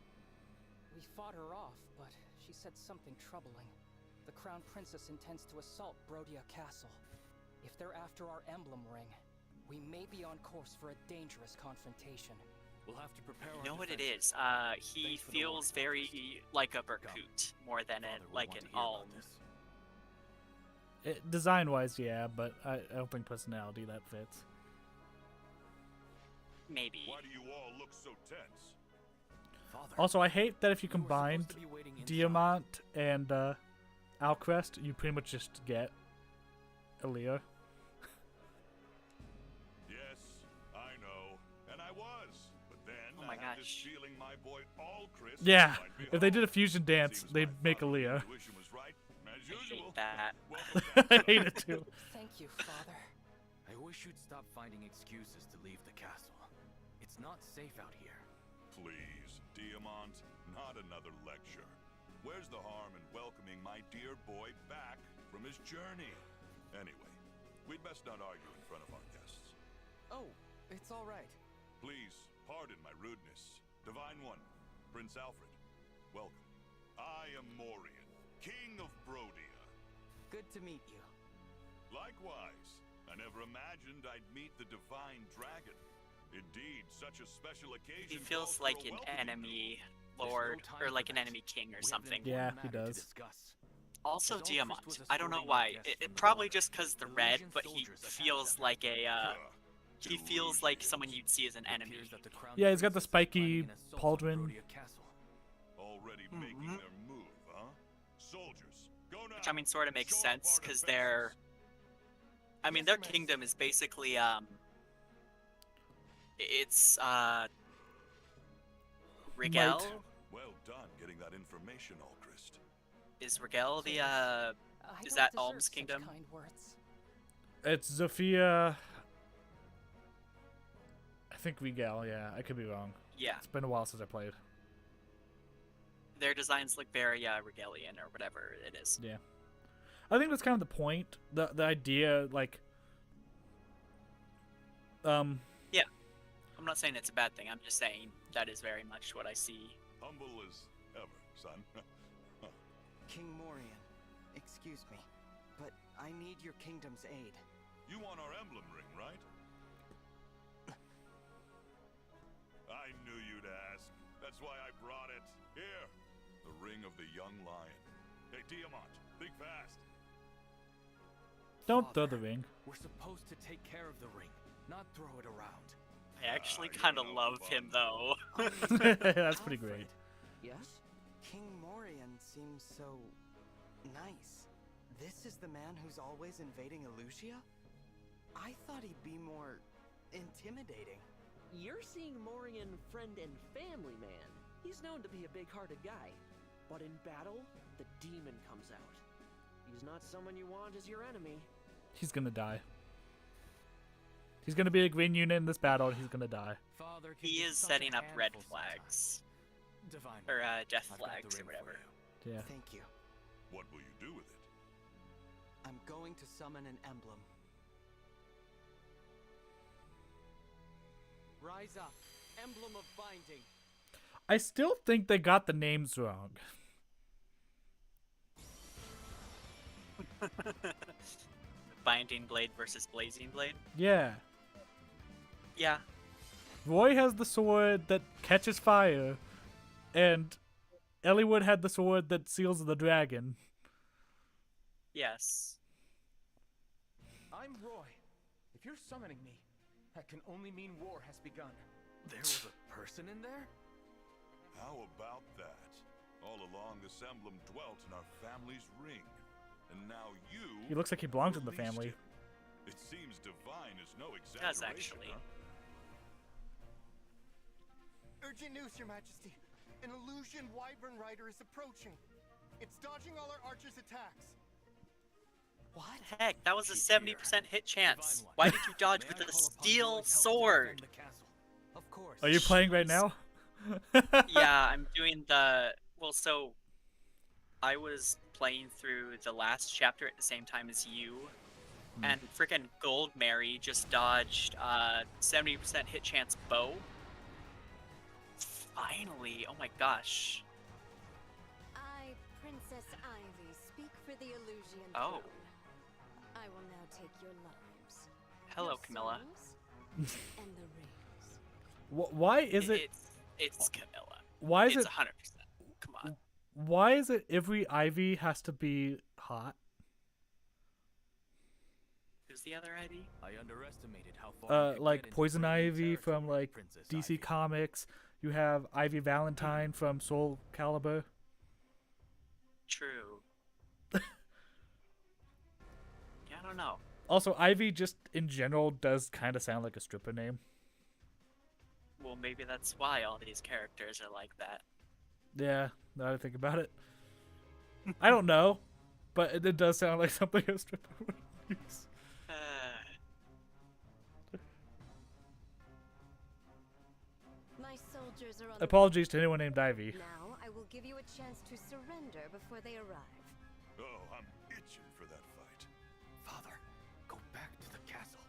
Speaker 9: We fought her off, but she said something troubling. The Crown Princess intends to assault Brodia Castle. If they're after our emblem ring, we may be on course for a dangerous confrontation.
Speaker 14: We'll have to prepare
Speaker 2: You know
Speaker 14: our
Speaker 2: what it
Speaker 14: defenses.
Speaker 2: is? He
Speaker 14: Thanks for the
Speaker 2: feels
Speaker 14: warning,
Speaker 2: very like a Berkut more than
Speaker 14: Father will
Speaker 2: like
Speaker 14: want
Speaker 2: an
Speaker 14: to hear about
Speaker 2: Alm.
Speaker 14: this.
Speaker 1: Design-wise, yeah, but I don't think personality that fits.
Speaker 2: Maybe.
Speaker 7: Why do you all look so tense?
Speaker 14: Father,
Speaker 1: Also, I hate that if you
Speaker 14: we were
Speaker 1: combined
Speaker 14: supposed to be waiting inside.
Speaker 1: Diamant and Alcrest, you pretty much just get Elia.
Speaker 7: Yes, I know, and I was. But then
Speaker 2: Oh my
Speaker 7: I had this
Speaker 2: gosh.
Speaker 7: feeling my boy Alchrist
Speaker 1: Yeah,
Speaker 7: might be
Speaker 1: if they did a
Speaker 7: home.
Speaker 1: fusion dance,
Speaker 7: Seems
Speaker 1: they'd
Speaker 7: my
Speaker 1: make
Speaker 7: father's
Speaker 1: Elia.
Speaker 7: intuition was right, as
Speaker 2: I
Speaker 7: usual.
Speaker 2: hate that.
Speaker 7: Welcome back.
Speaker 1: I hate it too.
Speaker 9: Thank you, Father.
Speaker 14: I wish you'd stop finding excuses to leave the castle. It's not safe out here.
Speaker 7: Please, Diamant, not another lecture. Where's the harm in welcoming my dear boy back from his journey? Anyway, we'd best not argue in front of our guests.
Speaker 4: Oh, it's all right.
Speaker 7: Please, pardon my rudeness. Divine One, Prince Alfred, welcome. I am Morian, King of Brodia.
Speaker 4: Good to meet you.
Speaker 7: Likewise, I never imagined I'd meet the Divine Dragon. Indeed, such a special occasion.
Speaker 2: He feels
Speaker 7: calls for
Speaker 2: like
Speaker 7: a
Speaker 2: an
Speaker 7: welcome.
Speaker 2: enemy
Speaker 14: There's no
Speaker 2: lord
Speaker 14: time
Speaker 2: or
Speaker 14: for
Speaker 2: like an
Speaker 14: that.
Speaker 2: enemy king or
Speaker 14: We have an
Speaker 2: something.
Speaker 1: Yeah,
Speaker 14: important
Speaker 1: he
Speaker 14: matter to
Speaker 1: does.
Speaker 14: discuss.
Speaker 2: Also
Speaker 14: As Alchrist
Speaker 2: Diamant.
Speaker 14: was
Speaker 2: I don't know
Speaker 14: escorting
Speaker 2: why.
Speaker 14: our guests from the
Speaker 2: Probably
Speaker 14: border,
Speaker 2: just because the
Speaker 14: Illusian
Speaker 2: red, but he
Speaker 14: soldiers attacked
Speaker 2: feels
Speaker 14: them.
Speaker 2: like a he
Speaker 7: Two
Speaker 2: feels like
Speaker 7: Illusions.
Speaker 2: someone you'd see as an
Speaker 14: It
Speaker 2: enemy.
Speaker 14: appears that the Crown
Speaker 1: Yeah, he's got the
Speaker 14: Prince is planning
Speaker 1: spiky
Speaker 14: an assault on
Speaker 1: pauldron.
Speaker 14: Brodia Castle.
Speaker 7: Already
Speaker 2: Mhm.
Speaker 7: making their move, huh? Soldiers, go now.
Speaker 2: Which I mean sort of makes
Speaker 7: Show off
Speaker 2: sense
Speaker 7: our
Speaker 2: because
Speaker 7: defenses.
Speaker 2: they're I mean
Speaker 4: Yes,
Speaker 2: their
Speaker 4: Your
Speaker 2: kingdom is basically it's Rigel?
Speaker 1: Might.
Speaker 7: Well done getting that information, Alchrist.
Speaker 2: Is Rigel the
Speaker 9: I
Speaker 2: is
Speaker 9: don't
Speaker 2: that
Speaker 9: deserve
Speaker 2: Alm's
Speaker 9: such
Speaker 2: kingdom?
Speaker 9: kind words.
Speaker 1: It's Zofia. I think Regal, yeah. I could be wrong.
Speaker 2: Yeah.
Speaker 1: It's been a while since I played.
Speaker 2: Their designs look very Regalian or whatever it is.
Speaker 1: Yeah. I think that's kind of the point. The idea, like...
Speaker 2: Yeah. I'm not saying it's a bad thing, I'm just saying that is very much what I see.
Speaker 7: Humble as ever, son.
Speaker 4: King Morian, excuse me, but I need your kingdom's aid.
Speaker 7: You want our emblem ring, right? I knew you'd ask. That's why I brought it. Here, the ring of the young lion. Hey, Diamant, think fast.
Speaker 1: Don't throw
Speaker 14: Father,
Speaker 1: the ring.
Speaker 14: We're supposed to take care of the ring, not throw it around.
Speaker 2: I actually
Speaker 7: you're
Speaker 2: kind of
Speaker 7: no
Speaker 2: love
Speaker 7: fun.
Speaker 2: him though.
Speaker 1: That's pretty great.
Speaker 10: Yes?
Speaker 4: King Morian seems so nice. This is the man who's always invading Elusia? I thought he'd be more intimidating.
Speaker 10: You're seeing Morian friend and family man. He's known to be a big-hearted guy. But in battle, the demon comes out. He's not someone you want as your enemy.
Speaker 1: He's gonna die. He's gonna be a green unit in this battle, and he's gonna die.
Speaker 14: Father can
Speaker 2: He
Speaker 14: be
Speaker 2: is
Speaker 14: such a
Speaker 2: setting up red
Speaker 14: handful
Speaker 2: flags.
Speaker 14: sometimes. Divine
Speaker 2: Or
Speaker 14: One,
Speaker 2: death
Speaker 14: I've got the
Speaker 2: flags or
Speaker 14: ring for
Speaker 2: whatever.
Speaker 14: you.
Speaker 1: Yeah.
Speaker 4: Thank you.
Speaker 7: What will you do with it?
Speaker 4: I'm going to summon an emblem. Rise up, emblem of binding.
Speaker 1: I still think they got the names wrong.
Speaker 2: Binding blade versus blazing blade.
Speaker 1: Yeah.
Speaker 2: Yeah.
Speaker 1: Roy has the sword that catches fire, and Eliwood had the sword that seals the dragon.
Speaker 2: Yes.
Speaker 9: I'm Roy. If you're summoning me, that can only mean war has begun.
Speaker 14: There was a person in there?
Speaker 7: How about that? All along, this emblem dwelt in our family's ring. And now you...
Speaker 1: He looks like he belongs in the
Speaker 7: released
Speaker 1: family.
Speaker 7: It seems divine is no exaggeration,
Speaker 2: Does actually.
Speaker 7: huh?
Speaker 15: Urgent news, Your Majesty. An illusion Wyvern Rider is approaching. It's dodging all our archers' attacks.
Speaker 2: What? Heck, that was a 70% hit chance. Why did you dodge with a steel sword?
Speaker 4: Of course.
Speaker 1: Are you playing right now?
Speaker 2: Yeah, I'm doing the... Well, so... I was playing through the last chapter at the same time as you. And freaking Gold Mary just dodged 70% hit chance bow. Finally! Oh my gosh.
Speaker 16: I, Princess Ivy, speak for the Illusion
Speaker 2: Oh.
Speaker 16: throne. I will now take your lives.
Speaker 2: Hello,
Speaker 16: your
Speaker 2: Camilla.
Speaker 16: souls, and the rings.
Speaker 1: Why is it?
Speaker 2: It's Camilla.
Speaker 1: Why is
Speaker 2: it's
Speaker 1: it?
Speaker 2: 100%. Come on.
Speaker 1: Why is it every Ivy has to be hot?
Speaker 2: Who's the other Ivy?
Speaker 14: I underestimated how far you could
Speaker 1: Like
Speaker 14: get into
Speaker 1: Poison
Speaker 14: forbidden
Speaker 1: Ivy from
Speaker 14: territory,
Speaker 1: like
Speaker 14: Princess
Speaker 1: DC
Speaker 14: Ivy.
Speaker 1: Comics. You have Ivy Valentine from Soul Calibur.
Speaker 2: True. Yeah, I don't know.
Speaker 1: Also, Ivy just in general does kind of sound like a stripper name.
Speaker 2: Well, maybe that's why all these characters are like that.
Speaker 1: Yeah, now that I think about it. I don't know, but it does sound like something a stripper would use.
Speaker 16: My soldiers are on
Speaker 1: Apologies to anyone named Ivy.
Speaker 16: Now I will give you a chance to surrender before they arrive.
Speaker 7: Oh, I'm itching for that fight.
Speaker 14: Father, go back to the castle.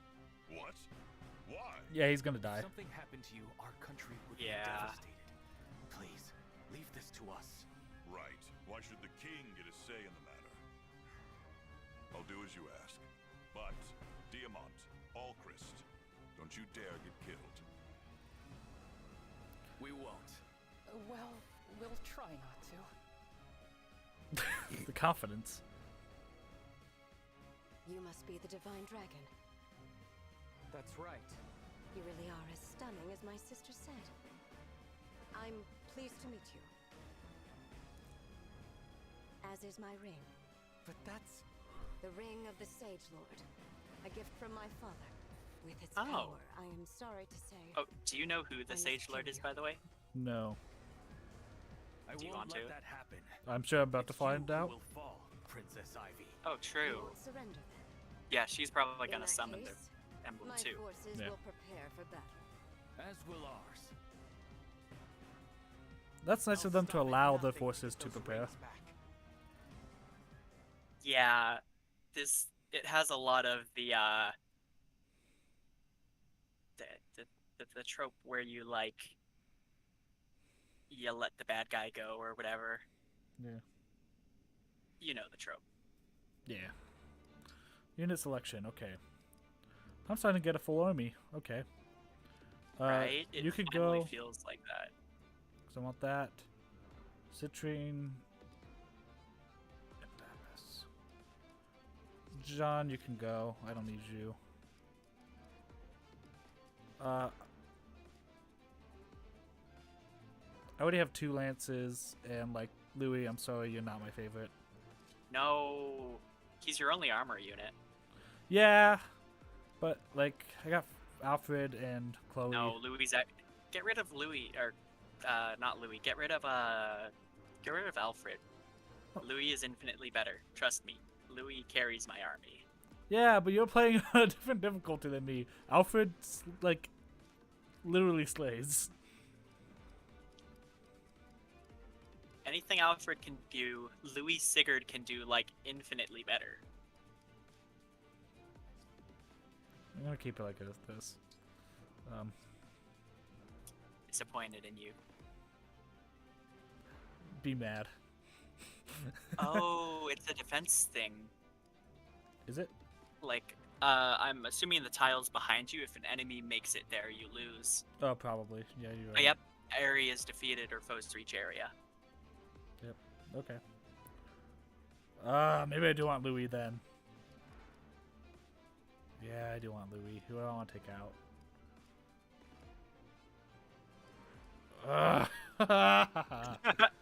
Speaker 7: What? Why?
Speaker 1: Yeah, he's gonna die.
Speaker 14: If something happened to you, our country would be
Speaker 2: Yeah.
Speaker 14: devastated. Please, leave this to us.
Speaker 7: Right. Why should the king get a say in the matter? I'll do as you ask. But, Diamant, Alchrist, don't you dare get killed.
Speaker 14: We won't.
Speaker 9: Well, we'll try not to.
Speaker 1: The confidence.
Speaker 16: You must be the Divine Dragon.
Speaker 4: That's right.
Speaker 16: You really are as stunning as my sister said. I'm pleased to meet you. As is my ring.
Speaker 4: But that's...
Speaker 16: The ring of the Sage Lord. A gift from my father. With its
Speaker 2: Oh.
Speaker 16: power, I am sorry to say.
Speaker 2: Oh, do you know who the Sage Lord is, by the way?
Speaker 1: No.
Speaker 14: I
Speaker 2: Do you
Speaker 14: won't
Speaker 2: want
Speaker 14: let
Speaker 2: to?
Speaker 14: that happen.
Speaker 1: I'm sure I'm about to
Speaker 14: It's you
Speaker 1: find
Speaker 14: who
Speaker 1: out.
Speaker 14: will fall, Princess Ivy.
Speaker 2: Oh,
Speaker 16: You
Speaker 2: true.
Speaker 16: won't surrender then.
Speaker 2: Yeah, she's probably
Speaker 16: In
Speaker 2: gonna
Speaker 16: that
Speaker 2: summon
Speaker 16: case,
Speaker 2: the emblem
Speaker 16: my
Speaker 2: too.
Speaker 16: forces
Speaker 1: Yeah.
Speaker 16: will prepare for battle.
Speaker 14: As will ours.
Speaker 1: That's nice
Speaker 4: I'll
Speaker 1: of them to
Speaker 4: stop at
Speaker 1: allow the
Speaker 4: nothing to
Speaker 1: forces
Speaker 4: get
Speaker 1: to
Speaker 4: those
Speaker 1: prepare.
Speaker 4: rings back.
Speaker 2: Yeah, it has a lot of the the trope where you like you let the bad guy go or whatever.
Speaker 1: Yeah.
Speaker 2: You know the trope.
Speaker 1: Yeah. Unit selection. Okay. I'm starting to get a full army. Okay.
Speaker 2: Right? It
Speaker 1: You could
Speaker 2: finally
Speaker 1: go.
Speaker 2: feels like that.
Speaker 1: Cause I want that. Citrine. Endapis. John, you can go. I don't need you. I already have 2 lances, and like Louis, I'm sorry, you're not my favorite.
Speaker 2: No, he's your only armor unit.
Speaker 1: Yeah, but like I got Alfred and Chloe.
Speaker 2: No, Louis. Get rid of Louis, or not Louis. Get rid of Alfred. Louis is infinitely better. Trust me. Louis carries my army.
Speaker 1: Yeah, but you're playing on a different difficulty than me. Alfred, like, literally slays.
Speaker 2: Anything Alfred can do, Louis Sigurd can do, like, infinitely better.
Speaker 1: I'm gonna keep it like this.
Speaker 2: Disappointed in you.
Speaker 1: Be mad.
Speaker 2: Oh, it's a defense thing.
Speaker 1: Is it?
Speaker 2: Like, I'm assuming the tiles behind you, if an enemy makes it there, you lose.
Speaker 1: Oh, probably. Yeah, you're
Speaker 2: Oh,
Speaker 1: right.
Speaker 2: yep. Area is defeated or foes reach area.
Speaker 1: Yep. Okay. Maybe I do want Louis then. Yeah, I do want Louis. Who do I want to take out?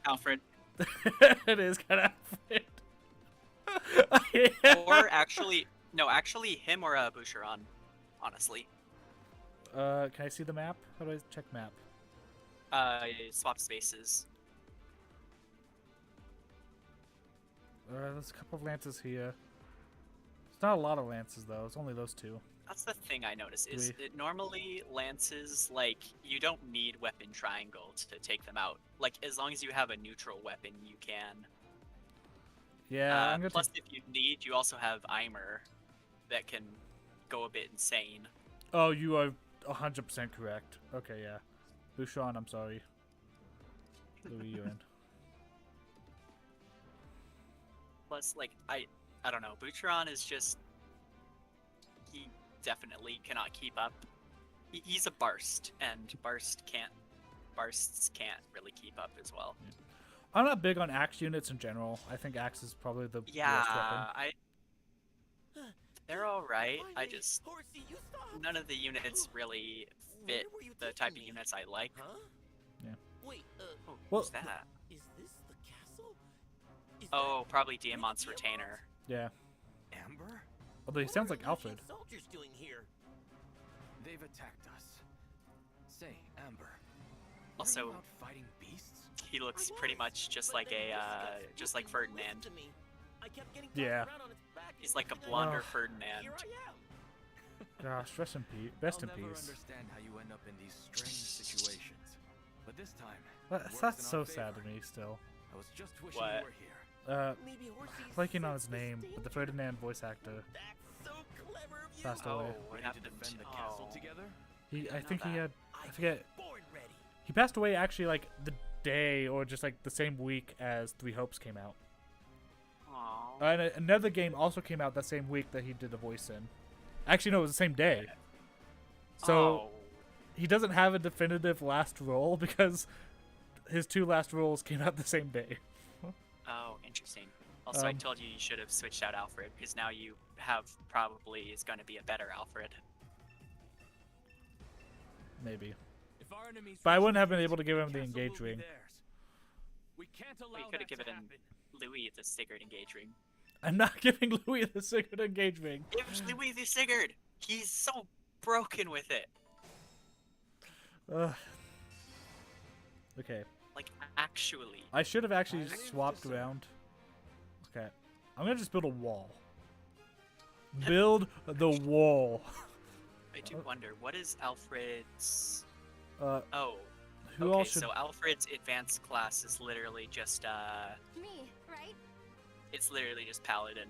Speaker 2: Alfred.
Speaker 1: It is kind of Alfred.
Speaker 2: Or actually, no, actually him or Boucheron, honestly.
Speaker 1: Can I see the map? How do I check map?
Speaker 2: Swap spaces.
Speaker 1: There's a couple of lances here. It's not a lot of lances though. It's only those two.
Speaker 2: That's the thing I notice is it normally lances, like, you don't need weapon triangles to take them out. Like, as long as you have a neutral weapon, you can.
Speaker 1: Yeah.
Speaker 2: Plus, if you need, you also have Eimer that can go a bit insane.
Speaker 1: Oh, you are 100% correct. Okay, yeah. Bouchon, I'm sorry. Louis, you're in.
Speaker 2: Plus, like, I don't know. Boucheron is just... He definitely cannot keep up. He's a Barst, and Barsts can't really keep up as well.
Speaker 1: Yeah. I'm not big on axe units in general. I think axe is probably the worst weapon.
Speaker 2: They're alright. I just... None of the units really fit the type of units I like.
Speaker 1: Yeah.
Speaker 3: Wait,
Speaker 2: What's that?
Speaker 3: Is this the castle?
Speaker 2: Oh, probably Diamant's retainer.
Speaker 1: Yeah.
Speaker 5: Amber?
Speaker 1: Although he sounds like Alfred.
Speaker 3: Soldiers doing here?
Speaker 5: They've attacked us. Say, Amber.
Speaker 2: Also,
Speaker 5: are you out fighting beasts?
Speaker 2: He looks pretty much just like just like Ferdinand.
Speaker 1: Yeah.
Speaker 2: He's like a blonder Ferdinand.
Speaker 1: Gosh, rest in peace. Rest in
Speaker 14: I'll never
Speaker 1: peace.
Speaker 14: understand how you end up in these strange situations. But this time,
Speaker 1: That's so sad to me still.
Speaker 14: I was just wishing
Speaker 2: What?
Speaker 14: you were here.
Speaker 1: Blanking on his name, but the Ferdinand voice actor passed away.
Speaker 2: What
Speaker 14: Ready to
Speaker 2: happened?
Speaker 14: defend the castle together?
Speaker 1: I think he had, I forget. He passed away actually like the day or just like the same week as Three Hopes came out.
Speaker 2: Aww.
Speaker 1: And another game also came out that same week that he did the voice in. Actually, no, it was the same day. So he doesn't have a definitive last role because his two last roles came out the same day.
Speaker 2: Oh, interesting. Also, I told you should have switched out Alfred because now you have probably is going to be a better Alfred.
Speaker 1: Maybe.
Speaker 14: If our enemies
Speaker 1: But I
Speaker 14: reach
Speaker 1: wouldn't have
Speaker 14: the
Speaker 1: been
Speaker 14: edge,
Speaker 1: able to give him the
Speaker 14: castle will
Speaker 1: engage
Speaker 14: be
Speaker 1: ring.
Speaker 14: theirs. We can't allow
Speaker 2: We could have
Speaker 14: that to
Speaker 2: given
Speaker 14: happen.
Speaker 2: Louis the Sigurd engage ring.
Speaker 1: I'm not giving Louis the Sigurd engage ring.
Speaker 2: Give Louis the Sigurd! He's so broken with it.
Speaker 1: Okay.
Speaker 2: Like, actually.
Speaker 1: I should have actually swapped around. Okay. I'm gonna just build a wall. Build the wall.
Speaker 2: I do wonder, what is Alfred's...
Speaker 1: Oh. Who
Speaker 2: Okay,
Speaker 1: else should...
Speaker 2: so Alfred's advanced class is literally just,
Speaker 6: Me, right?
Speaker 2: It's literally just Paladin.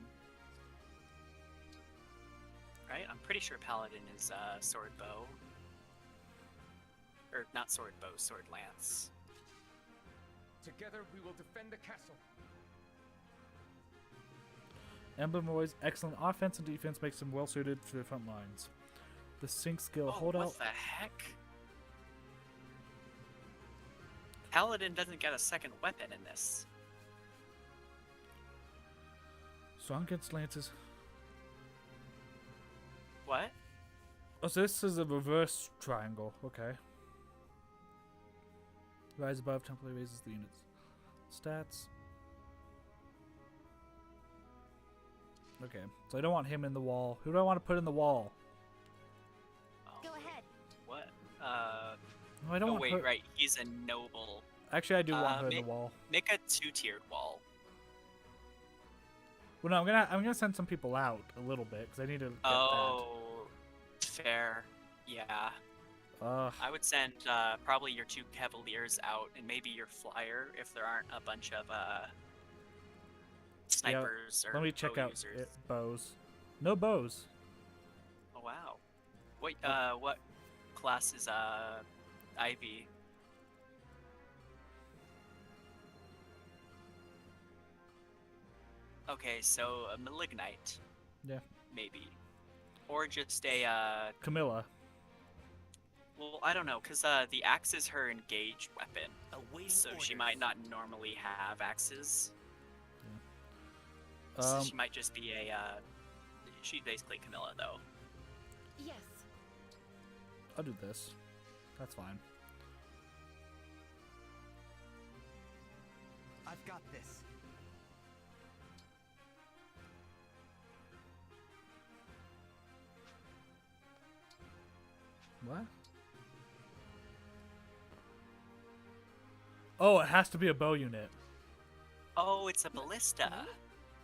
Speaker 2: Right? I'm pretty sure Paladin is, sword bow. Or, not sword bow, sword lance.
Speaker 9: Together we will defend the castle.
Speaker 1: Emblem Roy's excellent offense and defense makes him well suited for the front lines. The sync skill
Speaker 2: Oh,
Speaker 1: hold out.
Speaker 2: what the heck? Paladin doesn't get a second weapon in this.
Speaker 1: Strong against lances.
Speaker 2: What?
Speaker 1: Oh, so this is a reverse triangle. Okay. Rise above, temporarily raises the units. Stats. Okay, so I don't want him in the wall. Who do I want to put in the wall?
Speaker 6: Go ahead.
Speaker 2: What?
Speaker 1: No, I don't
Speaker 2: oh
Speaker 1: want
Speaker 2: wait,
Speaker 1: put...
Speaker 2: right. He's a noble.
Speaker 1: Actually, I do want her in the wall.
Speaker 2: Make a two-tiered wall.
Speaker 1: Well, no, I'm gonna send some people out a little bit because I need to get
Speaker 2: Oh, fair. Yeah. I would send probably your 2 Cavaliers out and maybe your flyer if there aren't a bunch of snipers or
Speaker 1: let me check
Speaker 2: bow
Speaker 1: out
Speaker 2: users.
Speaker 1: bows. No bows.
Speaker 2: Oh wow. What class is Ivy? Okay, so a Malignite.
Speaker 1: Yeah.
Speaker 2: Maybe. Or just a
Speaker 1: Camilla.
Speaker 2: well, I don't know, cuz the axe is her engaged weapon. So she might not normally have axes. So she might just be a she's basically Camilla though.
Speaker 16: Yes.
Speaker 1: I'll do this. That's fine.
Speaker 4: I've got this.
Speaker 1: What? Oh, it has to be a bow unit.
Speaker 2: Oh, it's a ballista.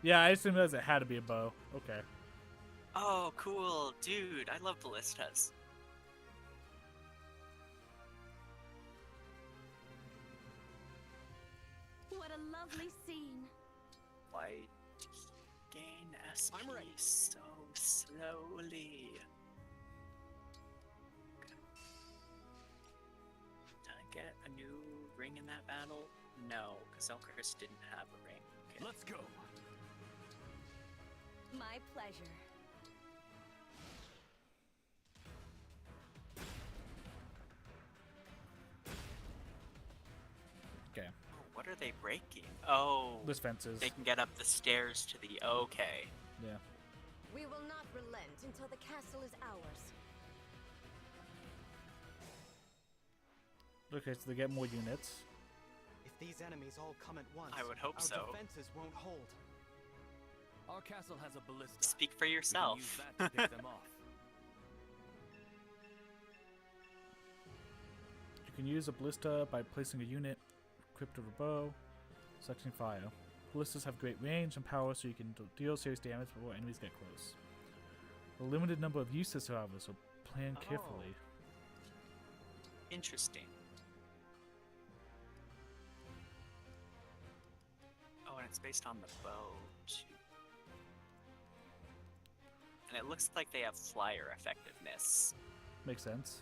Speaker 1: Yeah, I assumed it had to be a bow. Okay.
Speaker 2: Oh, cool. Dude, I love ballistas.
Speaker 11: What a lovely scene.
Speaker 2: Why gain SP so slowly? Did I get a new ring in that battle? No, because Elchris didn't have a ring. Okay.
Speaker 14: Let's go.
Speaker 11: My pleasure.
Speaker 1: Okay.
Speaker 2: What are they breaking? Oh,
Speaker 1: Those fences.
Speaker 2: they can get up the stairs to the. Okay.
Speaker 1: Yeah.
Speaker 16: We will not relent until the castle is ours.
Speaker 1: Okay, so they get more units.
Speaker 4: If these enemies all come at once,
Speaker 2: I would hope
Speaker 4: our
Speaker 2: so.
Speaker 4: defenses won't hold.
Speaker 14: Our castle has a ballista.
Speaker 2: Speak for
Speaker 14: We can
Speaker 2: yourself.
Speaker 14: use that to pick them off.
Speaker 1: You can use a ballista by placing a unit equipped with a bow, selecting fire. Ballistas have great range and power, so you can deal serious damage before enemies get close. A limited number of uses, however, so plan carefully.
Speaker 2: Interesting. Oh, and it's based on the bow, too. And it looks like they have flyer effectiveness,
Speaker 1: Makes sense.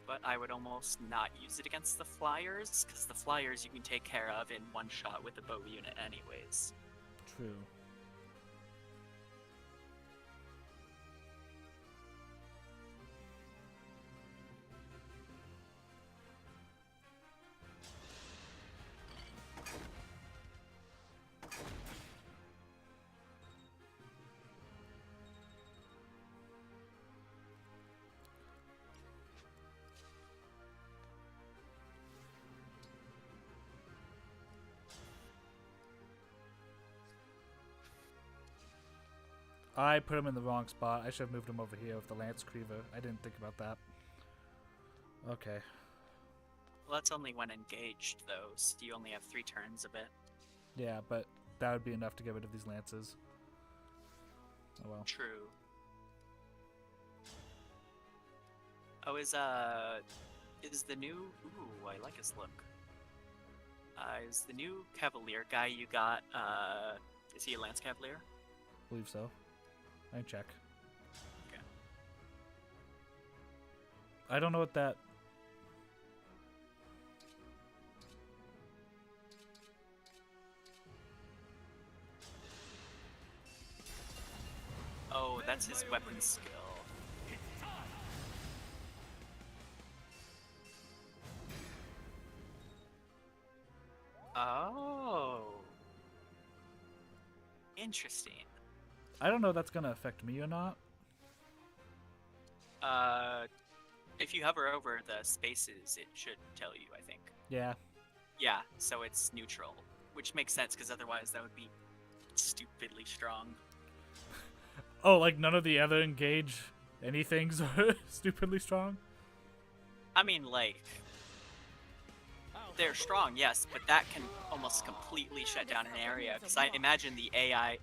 Speaker 2: but I would almost not use it against the flyers, because the flyers you can take care of in one shot with the bow unit anyways.
Speaker 1: True. I put him in the wrong spot. I should have moved him over here with the Lance Cleaver. I didn't think about that. Okay.
Speaker 2: Well, that's only when engaged, though, so you only have 3 turns of it.
Speaker 1: Yeah, but that would be enough to get rid of these lances. Oh well.
Speaker 2: True. Oh, is the new... Ooh, I like his look. Is the new Cavalier guy you got, is he a Lance Cavalier?
Speaker 1: Believe so. I can check.
Speaker 2: Okay.
Speaker 1: I don't know what that...
Speaker 2: Oh, that's his weapon skill. Oh. Interesting.
Speaker 1: I don't know if that's gonna affect me or not.
Speaker 2: If you hover over the spaces, it should tell you, I think.
Speaker 1: Yeah.
Speaker 2: Yeah, so it's neutral, which makes sense because otherwise that would be stupidly strong.
Speaker 1: Oh, like none of the other engage anythings are stupidly strong?
Speaker 2: I mean, like,
Speaker 14: I'll
Speaker 2: they're strong, yes, but that can almost completely shut down an area. Because I imagine the AI.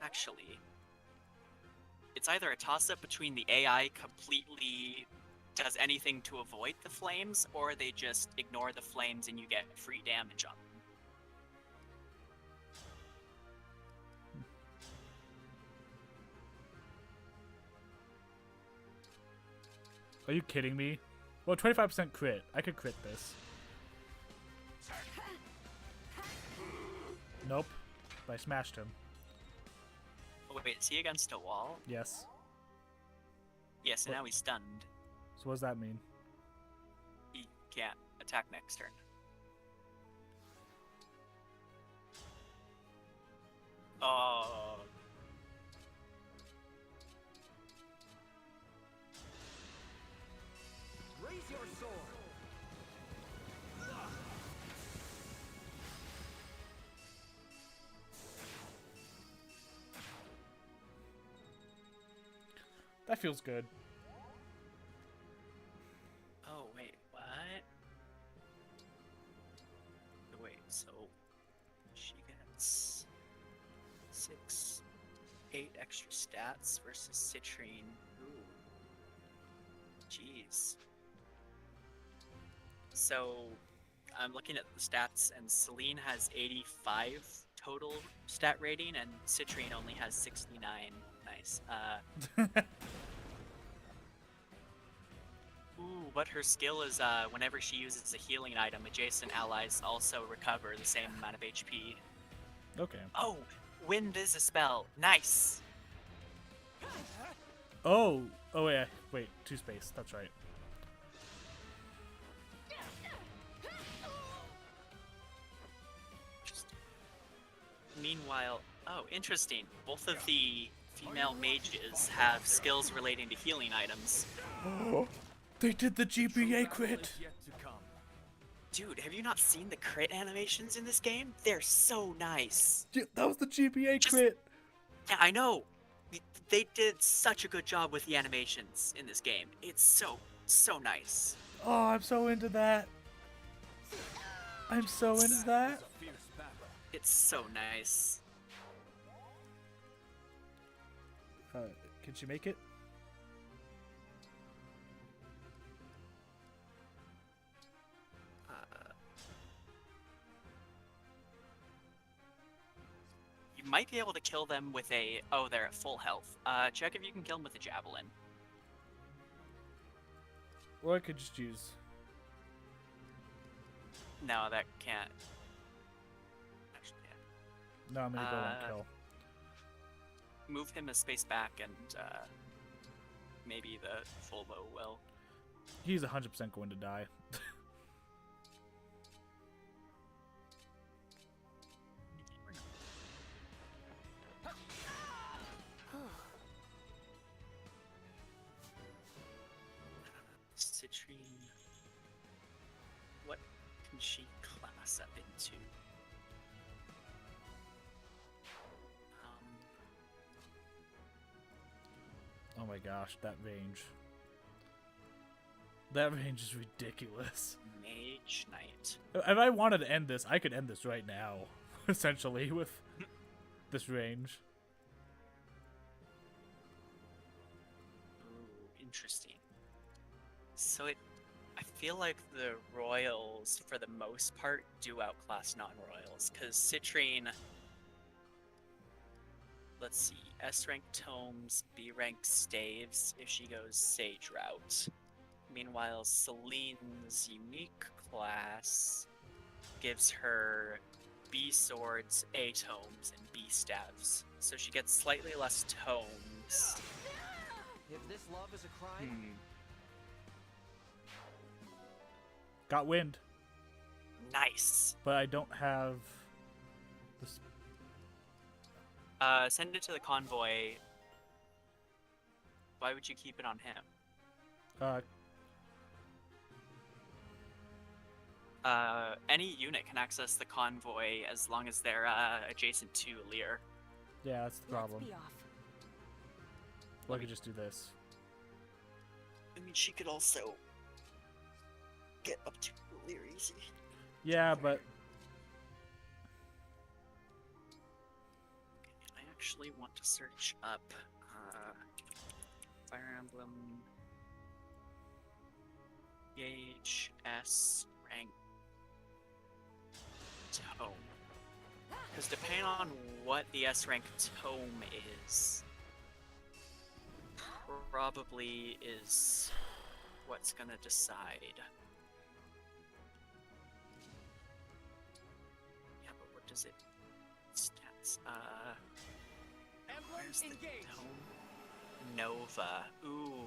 Speaker 2: Actually, it's either a toss-up between the AI completely does anything to avoid the flames, or they just ignore the flames and you get free damage on them.
Speaker 1: Are you kidding me? Well, 25% crit. I could crit this. Nope. I smashed him.
Speaker 2: Oh, wait, is he against a wall?
Speaker 1: Yes.
Speaker 2: Yes, and
Speaker 1: What?
Speaker 2: now he's stunned.
Speaker 1: So what does that mean?
Speaker 2: He can't attack next turn. Oh.
Speaker 5: Raise your sword.
Speaker 1: That feels good.
Speaker 2: Oh, wait, what? Wait, so she gets 8 extra stats versus Citrine. Ooh. Jeez. So, I'm looking at the stats, and Celine has 85 total stat rating, and Citrine only has 69. Nice. Ooh, but her skill is whenever she uses a healing item, adjacent allies also recover the same amount of HP.
Speaker 1: Okay.
Speaker 2: Oh, wind is a spell. Nice.
Speaker 1: Oh. Oh yeah. Wait. 2 space. That's right.
Speaker 2: Meanwhile, oh, interesting. Both of the female mages have skills relating to healing items.
Speaker 1: Oh, they did the GBA crit.
Speaker 2: Dude, have you not seen the crit animations in this game? They're so nice.
Speaker 1: Yeah, that was the GBA crit.
Speaker 2: Yeah, I know. They did such a good job with the animations in this game. It's so nice.
Speaker 1: Oh, I'm so into that. I'm so into that.
Speaker 2: It's so nice.
Speaker 1: Can she make it?
Speaker 2: You might be able to kill them with a... Oh, they're at full health. Check if you can kill them with a javelin.
Speaker 1: Or I could just use...
Speaker 2: No, that can't. Actually, yeah.
Speaker 1: No, I'm gonna go and kill.
Speaker 2: Move him a space back, and maybe the full bow will.
Speaker 1: He's 100% going to die.
Speaker 2: Citrine. What can she class up into?
Speaker 1: Oh my gosh, that range. That range is ridiculous.
Speaker 2: Mage Knight.
Speaker 1: If I wanted to end this, I could end this right now, essentially, with this range.
Speaker 2: Ooh, interesting. So I feel like the royals, for the most part, do outclass non-royals, because Citrine... Let's see, S rank tomes, B rank staves if she goes sage route. Meanwhile, Celine's unique class gives her B swords, A tomes, and B staves. So she gets slightly less tomes.
Speaker 10: If this love is a crime,
Speaker 1: Got wind.
Speaker 2: Nice.
Speaker 1: But I don't have... this.
Speaker 2: Send it to the convoy. Why would you keep it on him? Any unit can access the convoy as long as they're adjacent to Lear.
Speaker 1: Yeah, that's the problem.
Speaker 11: Let's be off.
Speaker 1: Well, I could just do this.
Speaker 2: I mean, she could also... get up to Lear easy.
Speaker 1: Yeah, but
Speaker 2: I actually want to search up Fire Emblem Gauge S rank tome. Because depending on what the S rank tome is, probably is what's gonna decide. Yeah, but what does it stats? Where's the tome? Nova. Ooh.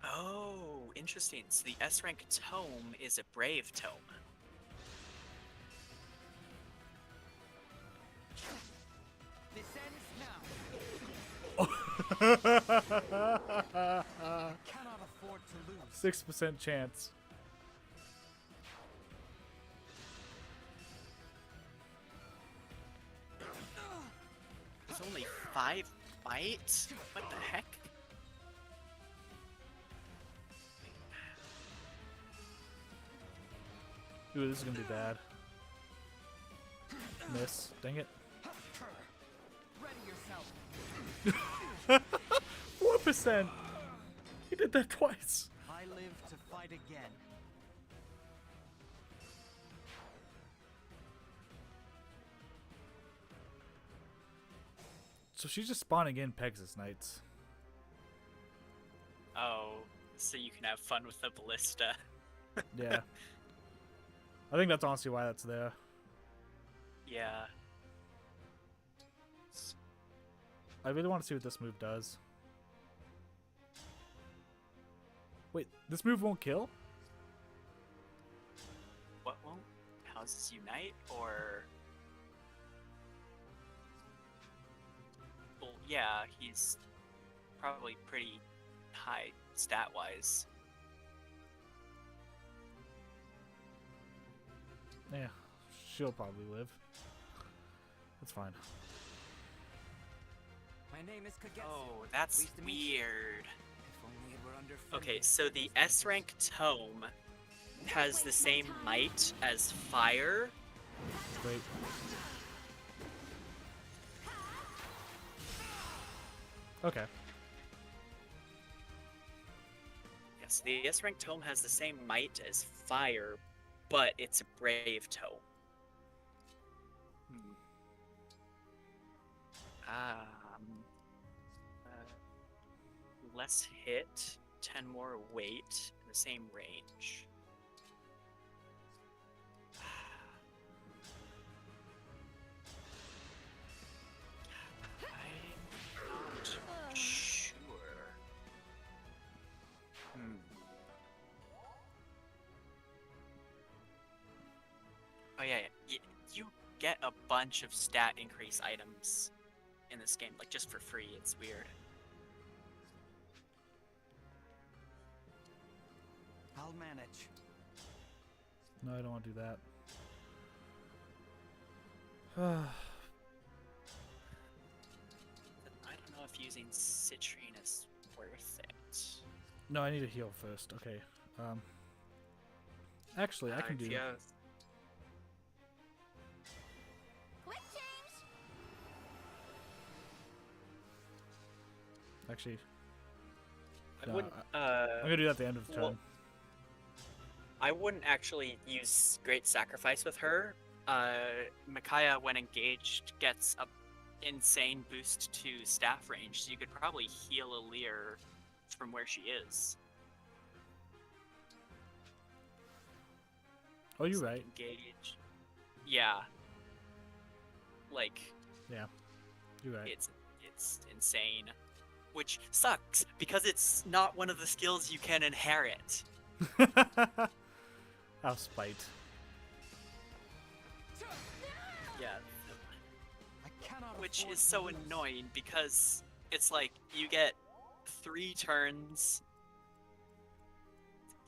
Speaker 2: Oh, interesting. So the S rank tome is a brave tome.
Speaker 4: This ends now. Cannot afford to lose.
Speaker 1: 6% chance.
Speaker 2: There's only 5 bites? What the heck?
Speaker 1: Ooh, this is gonna be bad. Miss. Dang it.
Speaker 4: Ready yourself.
Speaker 1: 4%! He did that twice.
Speaker 4: I live to fight again.
Speaker 1: So she's just spawning in Pegasus Knights.
Speaker 2: Oh, so you can have fun with the ballista.
Speaker 1: Yeah. I think that's honestly why that's there.
Speaker 2: Yeah.
Speaker 1: I really want to see what this move does. Wait, this move won't kill?
Speaker 2: What won't? Houses unite, or... Well, yeah, he's probably pretty high stat-wise.
Speaker 1: Yeah, she'll probably live. That's fine.
Speaker 4: My name is Kagetsu.
Speaker 2: Oh, that's
Speaker 4: Pleased to meet you.
Speaker 2: weird.
Speaker 4: If only it were under
Speaker 2: Okay,
Speaker 4: friendly
Speaker 2: so the S rank tome has the same might as fire.
Speaker 1: Wait. Okay.
Speaker 2: Yes, the S rank tome has the same might as fire, but it's a brave tome. Less hit, 10 more weight, the same range. I'm not sure. Oh yeah, you get a bunch of stat increase items in this game, like just for free. It's weird.
Speaker 4: I'll manage.
Speaker 1: No, I don't want to do that.
Speaker 2: I don't know if using citrine is worth it.
Speaker 1: No, I need to heal first. Okay. Actually, I can do.
Speaker 8: Quick change.
Speaker 1: Actually,
Speaker 2: I
Speaker 1: no,
Speaker 2: wouldn't.
Speaker 1: I'm gonna do that at the end of the turn.
Speaker 2: Well, I wouldn't actually use Great Sacrifice with her. Micaiah, when engaged, gets a insane boost to staff range, so you could probably heal a Lear from where she is.
Speaker 1: Oh, you're right.
Speaker 2: Engage. Yeah. Like.
Speaker 1: Yeah, you're right.
Speaker 2: It's insane, which sucks because it's not one of the skills you can inherit.
Speaker 1: I'll spite.
Speaker 2: Yeah.
Speaker 4: I cannot
Speaker 2: Which
Speaker 4: afford
Speaker 2: is so
Speaker 4: to lose.
Speaker 2: annoying because it's like you get 3 turns.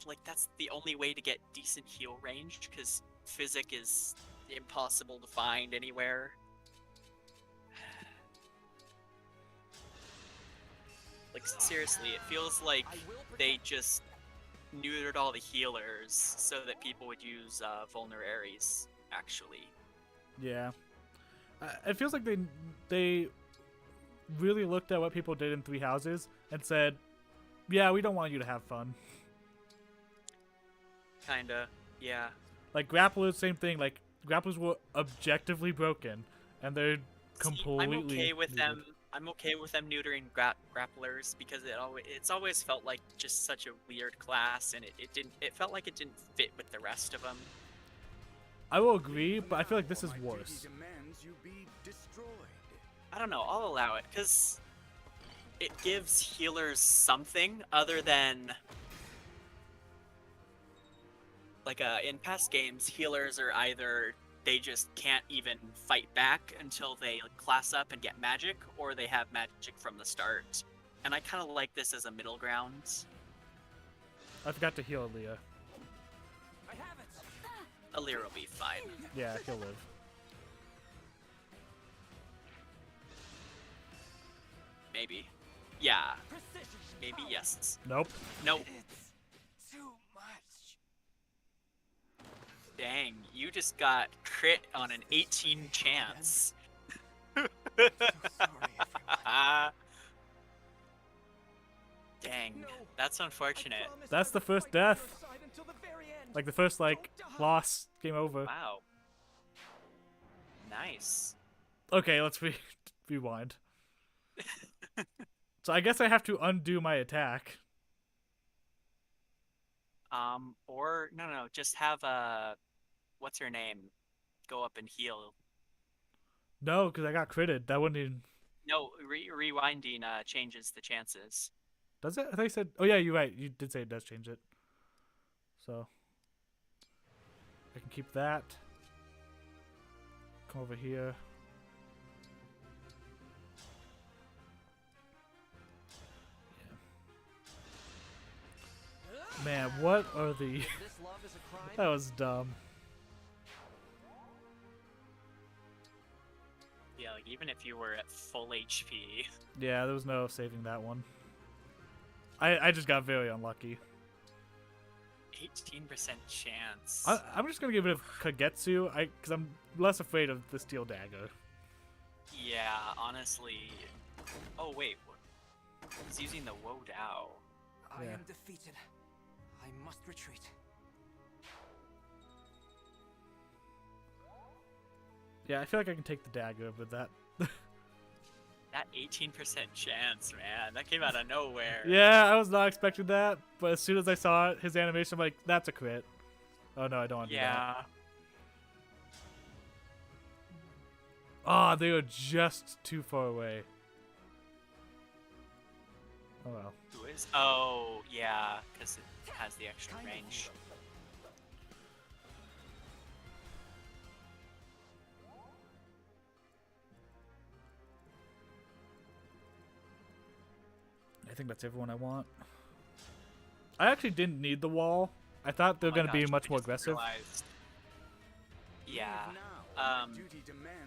Speaker 2: Like that's the only way to get decent heal range because Physic is impossible to find anywhere. Like seriously, it feels like they just neutered all the healers so that people would use vulneraries. Actually,
Speaker 1: Yeah. It feels like they really looked at what people did in Three Houses and said, "Yeah, we don't want you to have fun."
Speaker 2: kinda, yeah.
Speaker 1: Like grapplers, same thing. Like grapplers were objectively broken, and they're completely.
Speaker 2: I'm okay with
Speaker 1: neutered.
Speaker 2: them. I'm okay with them neutering grapplers because it's always felt like just such a weird class, and it felt like it didn't fit with the rest of them.
Speaker 1: I will agree, but I feel like this is worse.
Speaker 2: I don't know. I'll allow it because it gives healers something other than like in past games, healers are either they just can't even fight back until they class up and get magic, or they have magic from the start. And I kind of like this as a middle ground.
Speaker 1: I forgot to heal Aaliyah.
Speaker 2: Alira will be fine.
Speaker 1: Yeah, he'll live.
Speaker 2: Maybe. Yeah. Maybe yes.
Speaker 1: Nope.
Speaker 2: Nope.
Speaker 4: Too much.
Speaker 2: Dang, you just got crit on an 18 chance. Dang, that's unfortunate.
Speaker 1: That's the first death. Like the first loss. Game over.
Speaker 2: Wow. Nice.
Speaker 1: Okay, let's rewind. So I guess I have to undo my attack.
Speaker 2: Or no, just have what's her name, go up and heal.
Speaker 1: No, because I got critted. That wouldn't even.
Speaker 2: No, rewinding changes the chances.
Speaker 1: Does it? I thought you said. Oh yeah, you're right. You did say it does change it. So I can keep that. Come over here. Yeah. Man, what are the? That was dumb.
Speaker 2: Yeah, like even if you were at full HP.
Speaker 1: Yeah, there was no saving that one. I just got very unlucky.
Speaker 2: 18% chance.
Speaker 1: I'm just gonna give it a Kagetsu, because I'm less afraid of the steel dagger.
Speaker 2: Yeah, honestly. Oh wait, he's using the Wo Dao.
Speaker 4: I am defeated. I must retreat.
Speaker 1: Yeah, I feel like I can take the dagger with that.
Speaker 2: That 18% chance, man, that came out of nowhere.
Speaker 1: Yeah, I was not expecting that, but as soon as I saw his animation, I'm like, that's a crit. Oh no, I don't want to do that. Oh, they were just too far away. Oh well.
Speaker 2: Who is? Oh, yeah, because it has the extra range.
Speaker 1: I think that's everyone I want. I actually didn't need the wall. I thought they were going to be much more aggressive.
Speaker 2: Realized. Yeah.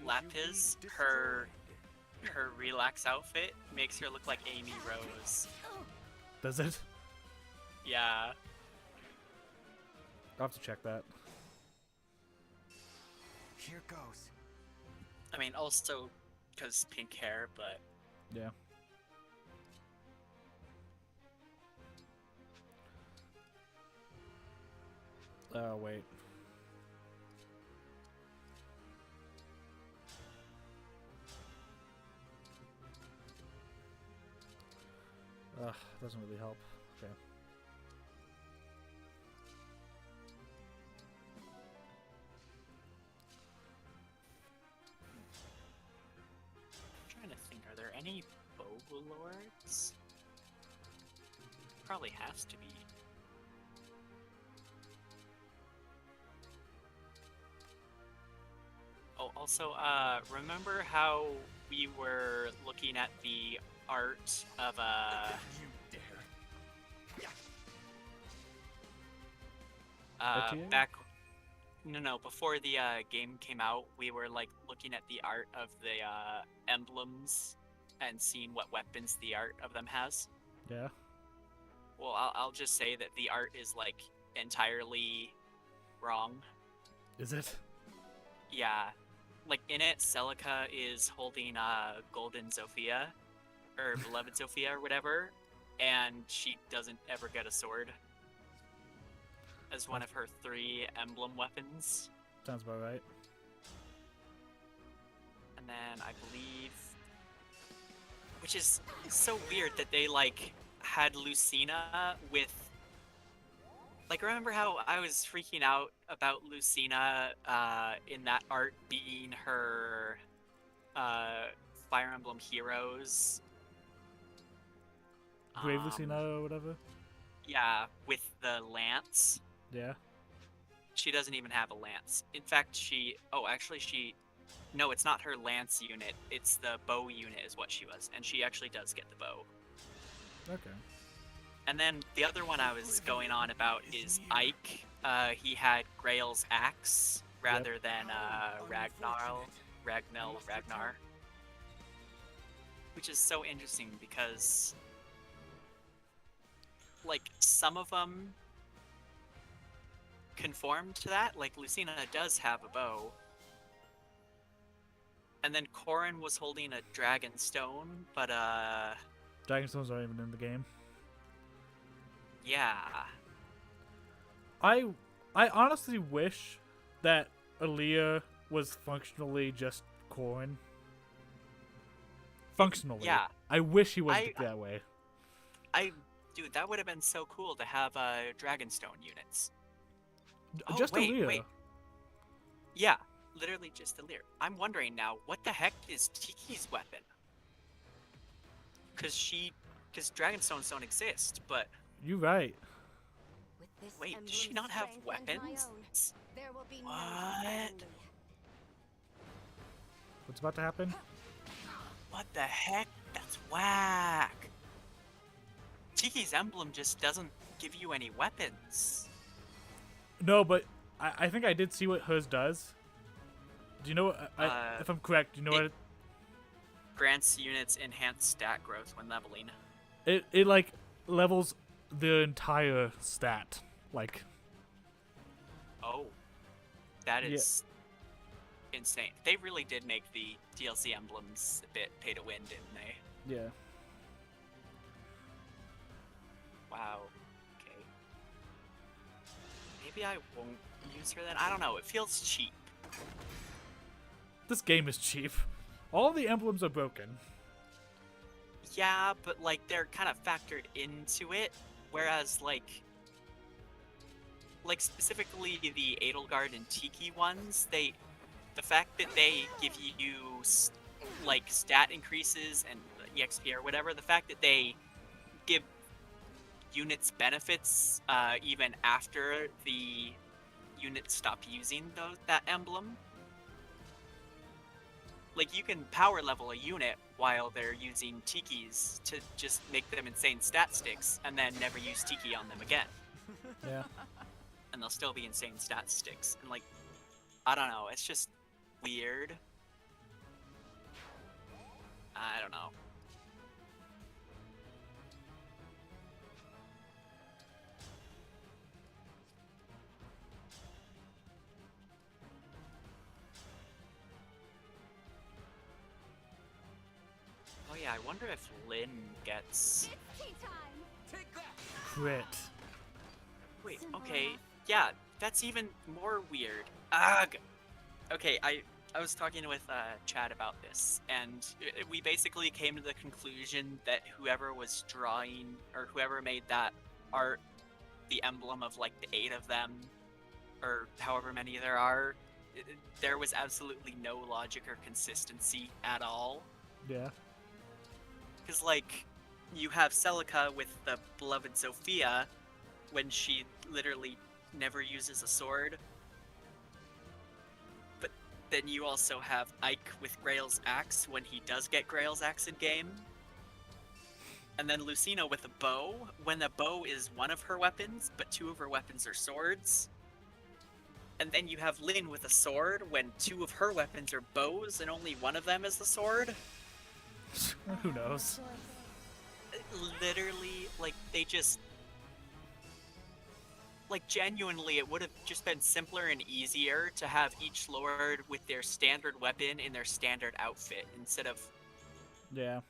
Speaker 2: Lapis, her relax outfit makes her look like Amy Rose.
Speaker 1: Does it?
Speaker 2: Yeah.
Speaker 1: I'll have to check that.
Speaker 4: Here goes.
Speaker 2: I mean, also because pink hair, but
Speaker 1: yeah. Oh, wait. Ugh, doesn't really help. Okay.
Speaker 2: I'm trying to think, are there any Bogle Lords? Probably has to be. Oh, also, remember how we were looking at the art of back before the game came out, we were like looking at the art of the emblems and seeing what weapons the art of them has.
Speaker 1: Yeah.
Speaker 2: Well, I'll just say that the art is like entirely wrong.
Speaker 1: Is it?
Speaker 2: Yeah. Like in it, Celica is holding Golden Sophia, or Beloved Sophia, or whatever, and she doesn't ever get a sword as one of her 3 emblem weapons.
Speaker 1: Sounds about right.
Speaker 2: And then I believe, which is so weird that they like had Lucina with, like, remember how I was freaking out about Lucina in that art being her Fire Emblem Heroes?
Speaker 1: Grave Lucina or whatever?
Speaker 2: Yeah, with the lance.
Speaker 1: Yeah.
Speaker 2: She doesn't even have a lance. In fact, no, it's not her lance unit. It's the bow unit is what she was, and she actually does get the bow.
Speaker 1: Okay.
Speaker 2: And then the other one I was going on about is Ike. He had Grail's axe rather than Ragnar, which is so interesting because, like, some of them conform to that. Like, Lucina does have a bow. And then Corrin was holding a dragon stone, but
Speaker 1: Dragonstones aren't even in the game.
Speaker 2: yeah.
Speaker 1: I honestly wish that Aaliyah was functionally just Corrin. Functionally.
Speaker 2: Yeah.
Speaker 1: I wish he was that way.
Speaker 2: Dude, that would have been so cool to have Dragonstone units.
Speaker 1: Just
Speaker 2: wait,
Speaker 1: Aaliyah.
Speaker 2: wait. Yeah, literally just Aaliyah. I'm wondering now, what the heck is Tiki's weapon? Because Dragonstones don't exist, but...
Speaker 1: You're right.
Speaker 2: Wait, does she not have weapons?
Speaker 16: There will be
Speaker 2: What?
Speaker 1: What's about to happen?
Speaker 2: What the heck? That's whack. Tiki's emblem just doesn't give you any weapons.
Speaker 1: No, but I think I did see what hers does. Do you know what? If I'm correct, do you know what?
Speaker 2: Grants units enhanced stat growth when leveling.
Speaker 1: It like levels the entire stat. Like.
Speaker 2: Oh. That is insane. They really did make the DLC emblems a bit pay to win, didn't they?
Speaker 1: Yeah.
Speaker 2: Wow. Okay. Maybe I won't use her then? I don't know. It feels cheap.
Speaker 1: This game is cheap. All the emblems are broken.
Speaker 2: Yeah, but like they're kind of factored into it, whereas like specifically the Edelgard and Tiki ones, the fact that they give you like stat increases and EXP or whatever, the fact that they give units benefits even after the units stop using that emblem. Like, you can power level a unit while they're using Tikis to just make them insane stat sticks, and then never use Tiki on them again.
Speaker 1: Yeah.
Speaker 2: And they'll still be insane stat sticks. And, like, I don't know, it's just weird. I don't know. Oh yeah, I wonder if Lynn gets...
Speaker 1: Crit.
Speaker 2: Wait, okay, yeah, that's even more weird. Ugh! Okay, I was talking with Chad about this, and we basically came to the conclusion that whoever was drawing, or whoever made that art, the emblem of like the 8 of them, or however many there are, there was absolutely no logic or consistency at all.
Speaker 1: Yeah.
Speaker 2: Because, like, you have Celica with the beloved Sophia when she literally never uses a sword. But then you also have Ike with Grail's axe when he does get Grail's axe in game. And then Lucina with a bow when the bow is one of her weapons, but 2 of her weapons are swords. And then you have Lynn with a sword when 2 of her weapons are bows and only one of them is the sword.
Speaker 1: Who knows?
Speaker 2: literally, like, they just... Like, genuinely, it would have just been simpler and easier to have each lord with their standard weapon in their standard outfit, instead of...
Speaker 1: Yeah.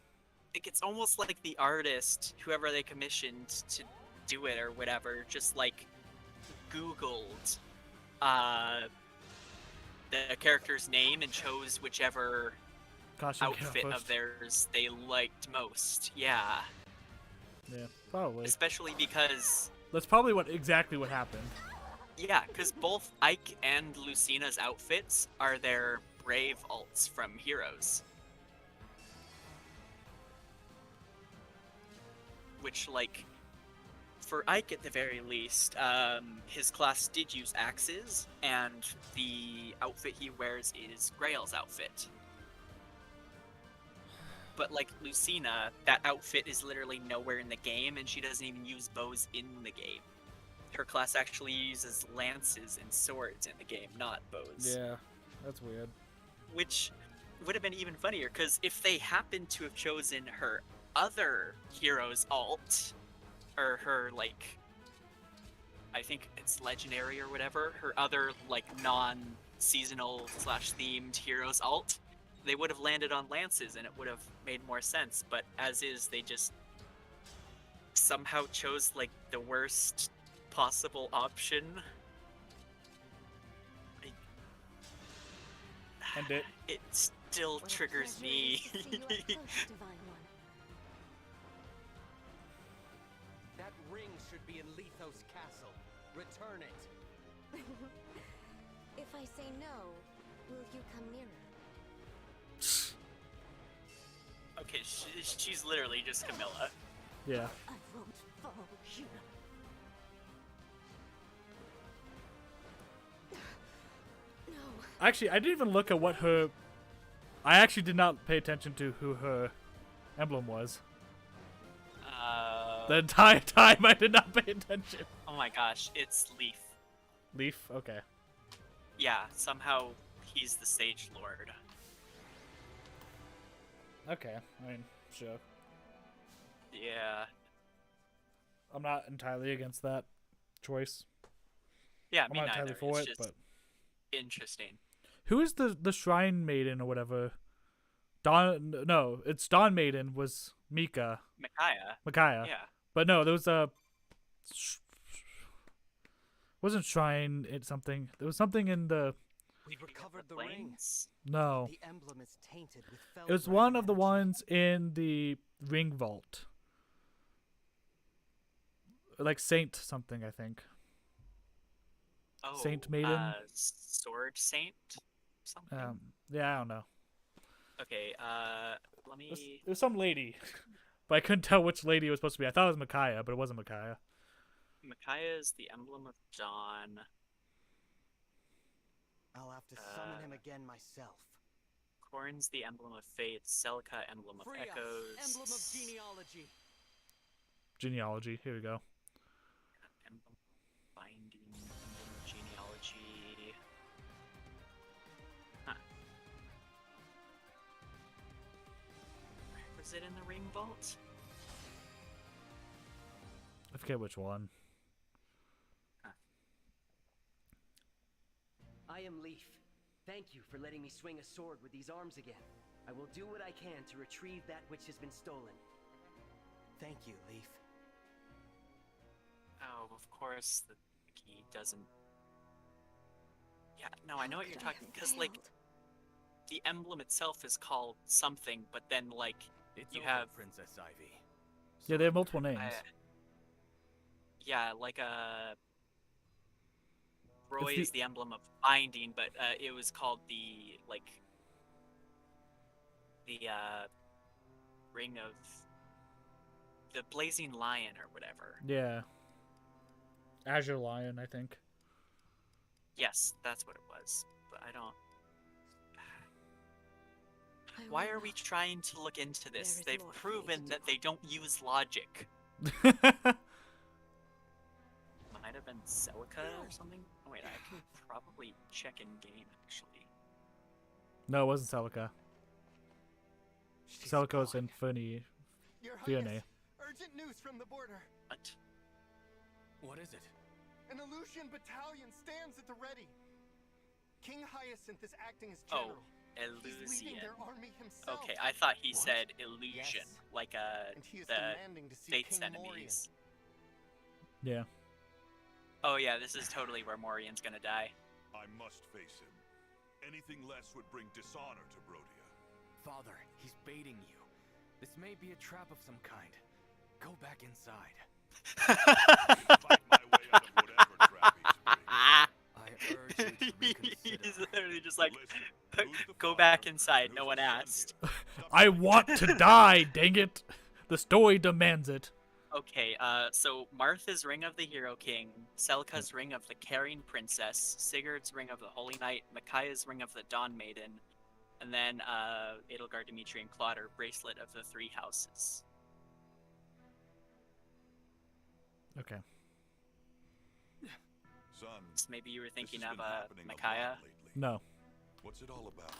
Speaker 2: Like, it's almost like the artist, whoever they commissioned to do it or whatever, just, like, Googled, the character's name and chose whichever
Speaker 1: Costume
Speaker 2: outfit
Speaker 1: first.
Speaker 2: of theirs they liked most. Yeah.
Speaker 1: Yeah, probably.
Speaker 2: Especially because...
Speaker 1: That's probably exactly what happened.
Speaker 2: Yeah, because both Ike and Lucina's outfits are their brave alts from Heroes. Which, like, for Ike at the very least, his class did use axes, and the outfit he wears is Grail's outfit. But, like, Lucina, that outfit is literally nowhere in the game, and she doesn't even use bows in the game. Her class actually uses lances and swords in the game, not bows.
Speaker 1: Yeah, that's weird.
Speaker 2: Which would have been even funnier, because if they happened to have chosen her other hero's alt, or her, like, I think it's legendary or whatever, her other, like, non-seasonal / themed hero's alt, they would have landed on lances and it would have made more sense. But as is, they just somehow chose, like, the worst possible option.
Speaker 1: And
Speaker 2: it still triggers me.
Speaker 5: That ring should be in Lethos Castle. Return it.
Speaker 16: If I say no, will you come nearer?
Speaker 2: Okay, she's literally just Camilla.
Speaker 1: Yeah.
Speaker 16: I won't fall here. No.
Speaker 1: Actually, I didn't even look at what her... I actually did not pay attention to who her emblem was. The entire time I did not pay attention.
Speaker 2: Oh my gosh, it's Leaf.
Speaker 1: Leaf? Okay.
Speaker 2: Yeah, somehow he's the Sage Lord.
Speaker 1: Okay, I mean, sure.
Speaker 2: Yeah.
Speaker 1: I'm not entirely against that choice.
Speaker 2: Yeah,
Speaker 1: I'm
Speaker 2: me
Speaker 1: not
Speaker 2: neither.
Speaker 1: entirely for
Speaker 2: It's
Speaker 1: it,
Speaker 2: just
Speaker 1: but...
Speaker 2: interesting.
Speaker 1: Who is the Shrine Maiden or whatever? No, it's Dawn Maiden was Mika.
Speaker 2: Micaiah. Yeah.
Speaker 1: But no, there was a... Wasn't Shrine it something? There was something in the...
Speaker 5: We recovered the rings.
Speaker 1: No.
Speaker 5: The emblem is tainted with fell
Speaker 1: It was one of the ones in the ring vault. Like Saint something, I think.
Speaker 2: Oh,
Speaker 1: Saint Maiden?
Speaker 2: Sword Saint? Something?
Speaker 1: Yeah, I don't know.
Speaker 2: Okay, let me...
Speaker 1: It was some lady. But I couldn't tell which lady it was supposed to be. I thought it was Micaiah, but it wasn't Micaiah.
Speaker 2: Micaiah is the emblem of Dawn.
Speaker 4: I'll have to summon him again myself.
Speaker 2: Corn's the emblem of faith. Celica, emblem of
Speaker 5: Free us,
Speaker 2: echoes.
Speaker 5: emblem of genealogy.
Speaker 1: Genealogy. Here we go.
Speaker 2: Emblem binding. Emblem genealogy. Huh. Was it in the ring vault?
Speaker 1: I forget which one.
Speaker 17: I am Leaf. Thank you for letting me swing a sword with these arms again. I will do what I can to retrieve that which has been stolen.
Speaker 4: Thank you, Leaf.
Speaker 2: Oh, of course, the key doesn't... Yeah, no, I know what you're talking, because, like, the emblem itself is called something, but then, like, you have...
Speaker 14: Princess Ivy.
Speaker 1: Yeah, they have multiple names.
Speaker 2: Yeah, like, Roy is the emblem of binding, but it was called the, like, the ring of the blazing lion or whatever.
Speaker 1: Yeah. Azure Lion, I think.
Speaker 2: Yes, that's what it was. But I don't... Why are we trying to look into this? They've proven that they don't use logic. Might have been Celica or something? Oh wait, I can probably check in game actually.
Speaker 1: No, it wasn't Celica. Celica was in Fione.
Speaker 15: Your Highness, Urgent news from the border.
Speaker 2: What?
Speaker 14: What is it?
Speaker 15: An Illusion battalion stands at the ready. King Hyacinth is acting as
Speaker 2: Oh,
Speaker 15: general. He's leading
Speaker 2: Illusion.
Speaker 15: their army himself.
Speaker 2: Okay, I thought he
Speaker 14: What?
Speaker 2: said illusion,
Speaker 15: Yes.
Speaker 2: like
Speaker 15: And he is demanding to see
Speaker 2: Fate's
Speaker 15: King
Speaker 2: enemies.
Speaker 1: Yeah.
Speaker 2: Oh yeah, this is totally where Morian's gonna die.
Speaker 7: I must face him. Anything less would bring dishonor to Brodia.
Speaker 14: Father, he's baiting you. This may be a trap of some kind. Go back inside.
Speaker 7: Fight my way out of whatever trap he's bringing.
Speaker 14: I urge you to reconsider.
Speaker 2: He's literally just like,
Speaker 7: Listen, who's the
Speaker 2: go
Speaker 7: father
Speaker 2: back
Speaker 7: and
Speaker 2: inside.
Speaker 7: who's
Speaker 2: No
Speaker 7: the
Speaker 2: one
Speaker 7: son
Speaker 2: asked.
Speaker 7: here? Stop
Speaker 1: I
Speaker 7: telling me
Speaker 1: want
Speaker 7: that.
Speaker 1: to die, dang it. The story demands it.
Speaker 2: Okay, so Martha's Ring of the Hero King, Selka's Ring of the Caring Princess, Sigurd's Ring of the Holy Knight, Micaiah's Ring of the Dawn Maiden, and then Edelgard, Dimitri, and Clotter, Bracelet of the Three Houses.
Speaker 1: Okay.
Speaker 7: Son,
Speaker 2: So maybe you were
Speaker 7: this
Speaker 2: thinking
Speaker 7: has
Speaker 2: of
Speaker 7: been happening a lot
Speaker 2: Micaiah?
Speaker 7: lately.
Speaker 1: No.
Speaker 7: What's it all about?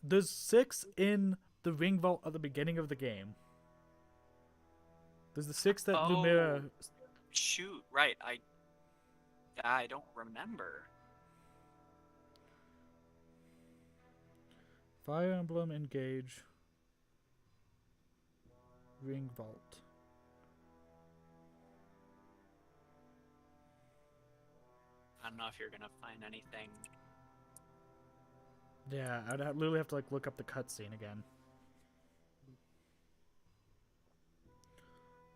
Speaker 1: There's 6 in the ring vault at the beginning of the game. There's the 6 that Lumira...
Speaker 2: Shoot, right, I don't remember.
Speaker 1: Fire Emblem Engage. Ring vault.
Speaker 2: I don't know if you're gonna find anything.
Speaker 1: Yeah, I'd literally have to like look up the cutscene again.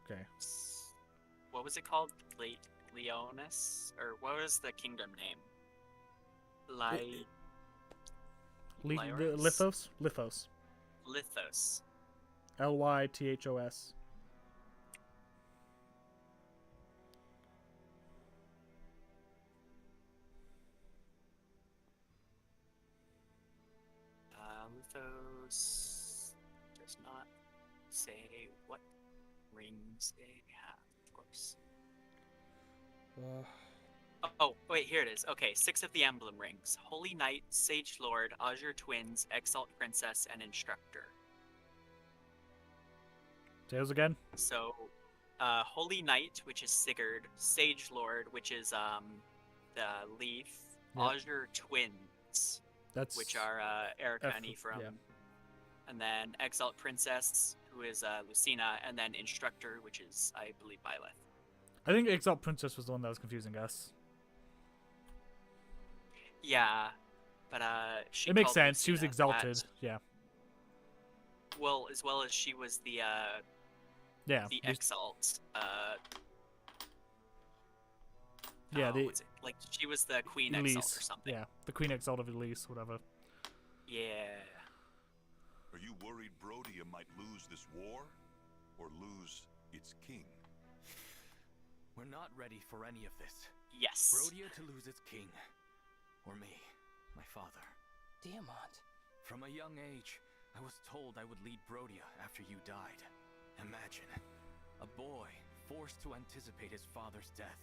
Speaker 1: Okay.
Speaker 2: What was it called? Leonis? Or what was the kingdom name? Lyros?
Speaker 1: Lithos? Lithos.
Speaker 2: Lithos.
Speaker 1: Lythos.
Speaker 2: Lithos does not say what rings they have, of course. Oh, wait, here it is. Okay, 6 of the Emblem rings. Holy Knight, Sage Lord, Azure Twins, Exalt Princess, and Instructor.
Speaker 1: Say those again?
Speaker 2: So, Holy Knight, which is Sigurd, Sage Lord, which is the Leaf,
Speaker 1: Yep.
Speaker 2: Azure Twins,
Speaker 1: That's
Speaker 2: which are Erica and
Speaker 1: F-
Speaker 2: Ephraim,
Speaker 1: yeah.
Speaker 2: and then Exalt Princess, who is Lucina, and then Instructor, which is, I believe, Byleth.
Speaker 1: I think Exalt Princess was the one that was confusing us.
Speaker 2: Yeah, but she
Speaker 1: It makes
Speaker 2: called
Speaker 1: sense. She was
Speaker 2: Lucina
Speaker 1: exalted.
Speaker 2: that.
Speaker 1: Yeah.
Speaker 2: Well, as well as she was the
Speaker 1: Yeah.
Speaker 2: Exalt.
Speaker 1: Yeah, the
Speaker 2: what's it? Like she was the Queen
Speaker 1: Elise.
Speaker 2: Exalt or something.
Speaker 1: Yeah, the Queen Exalt of Elise, whatever.
Speaker 2: Yeah.
Speaker 7: Are you worried Brodia might lose this war? Or lose its king?
Speaker 14: We're not ready for any of this.
Speaker 2: Yes.
Speaker 14: Brodia to lose its king. Or me, my father.
Speaker 9: Diamant.
Speaker 14: From a young age, I was told I would lead Brodia after you died. Imagine, a boy forced to anticipate his father's death.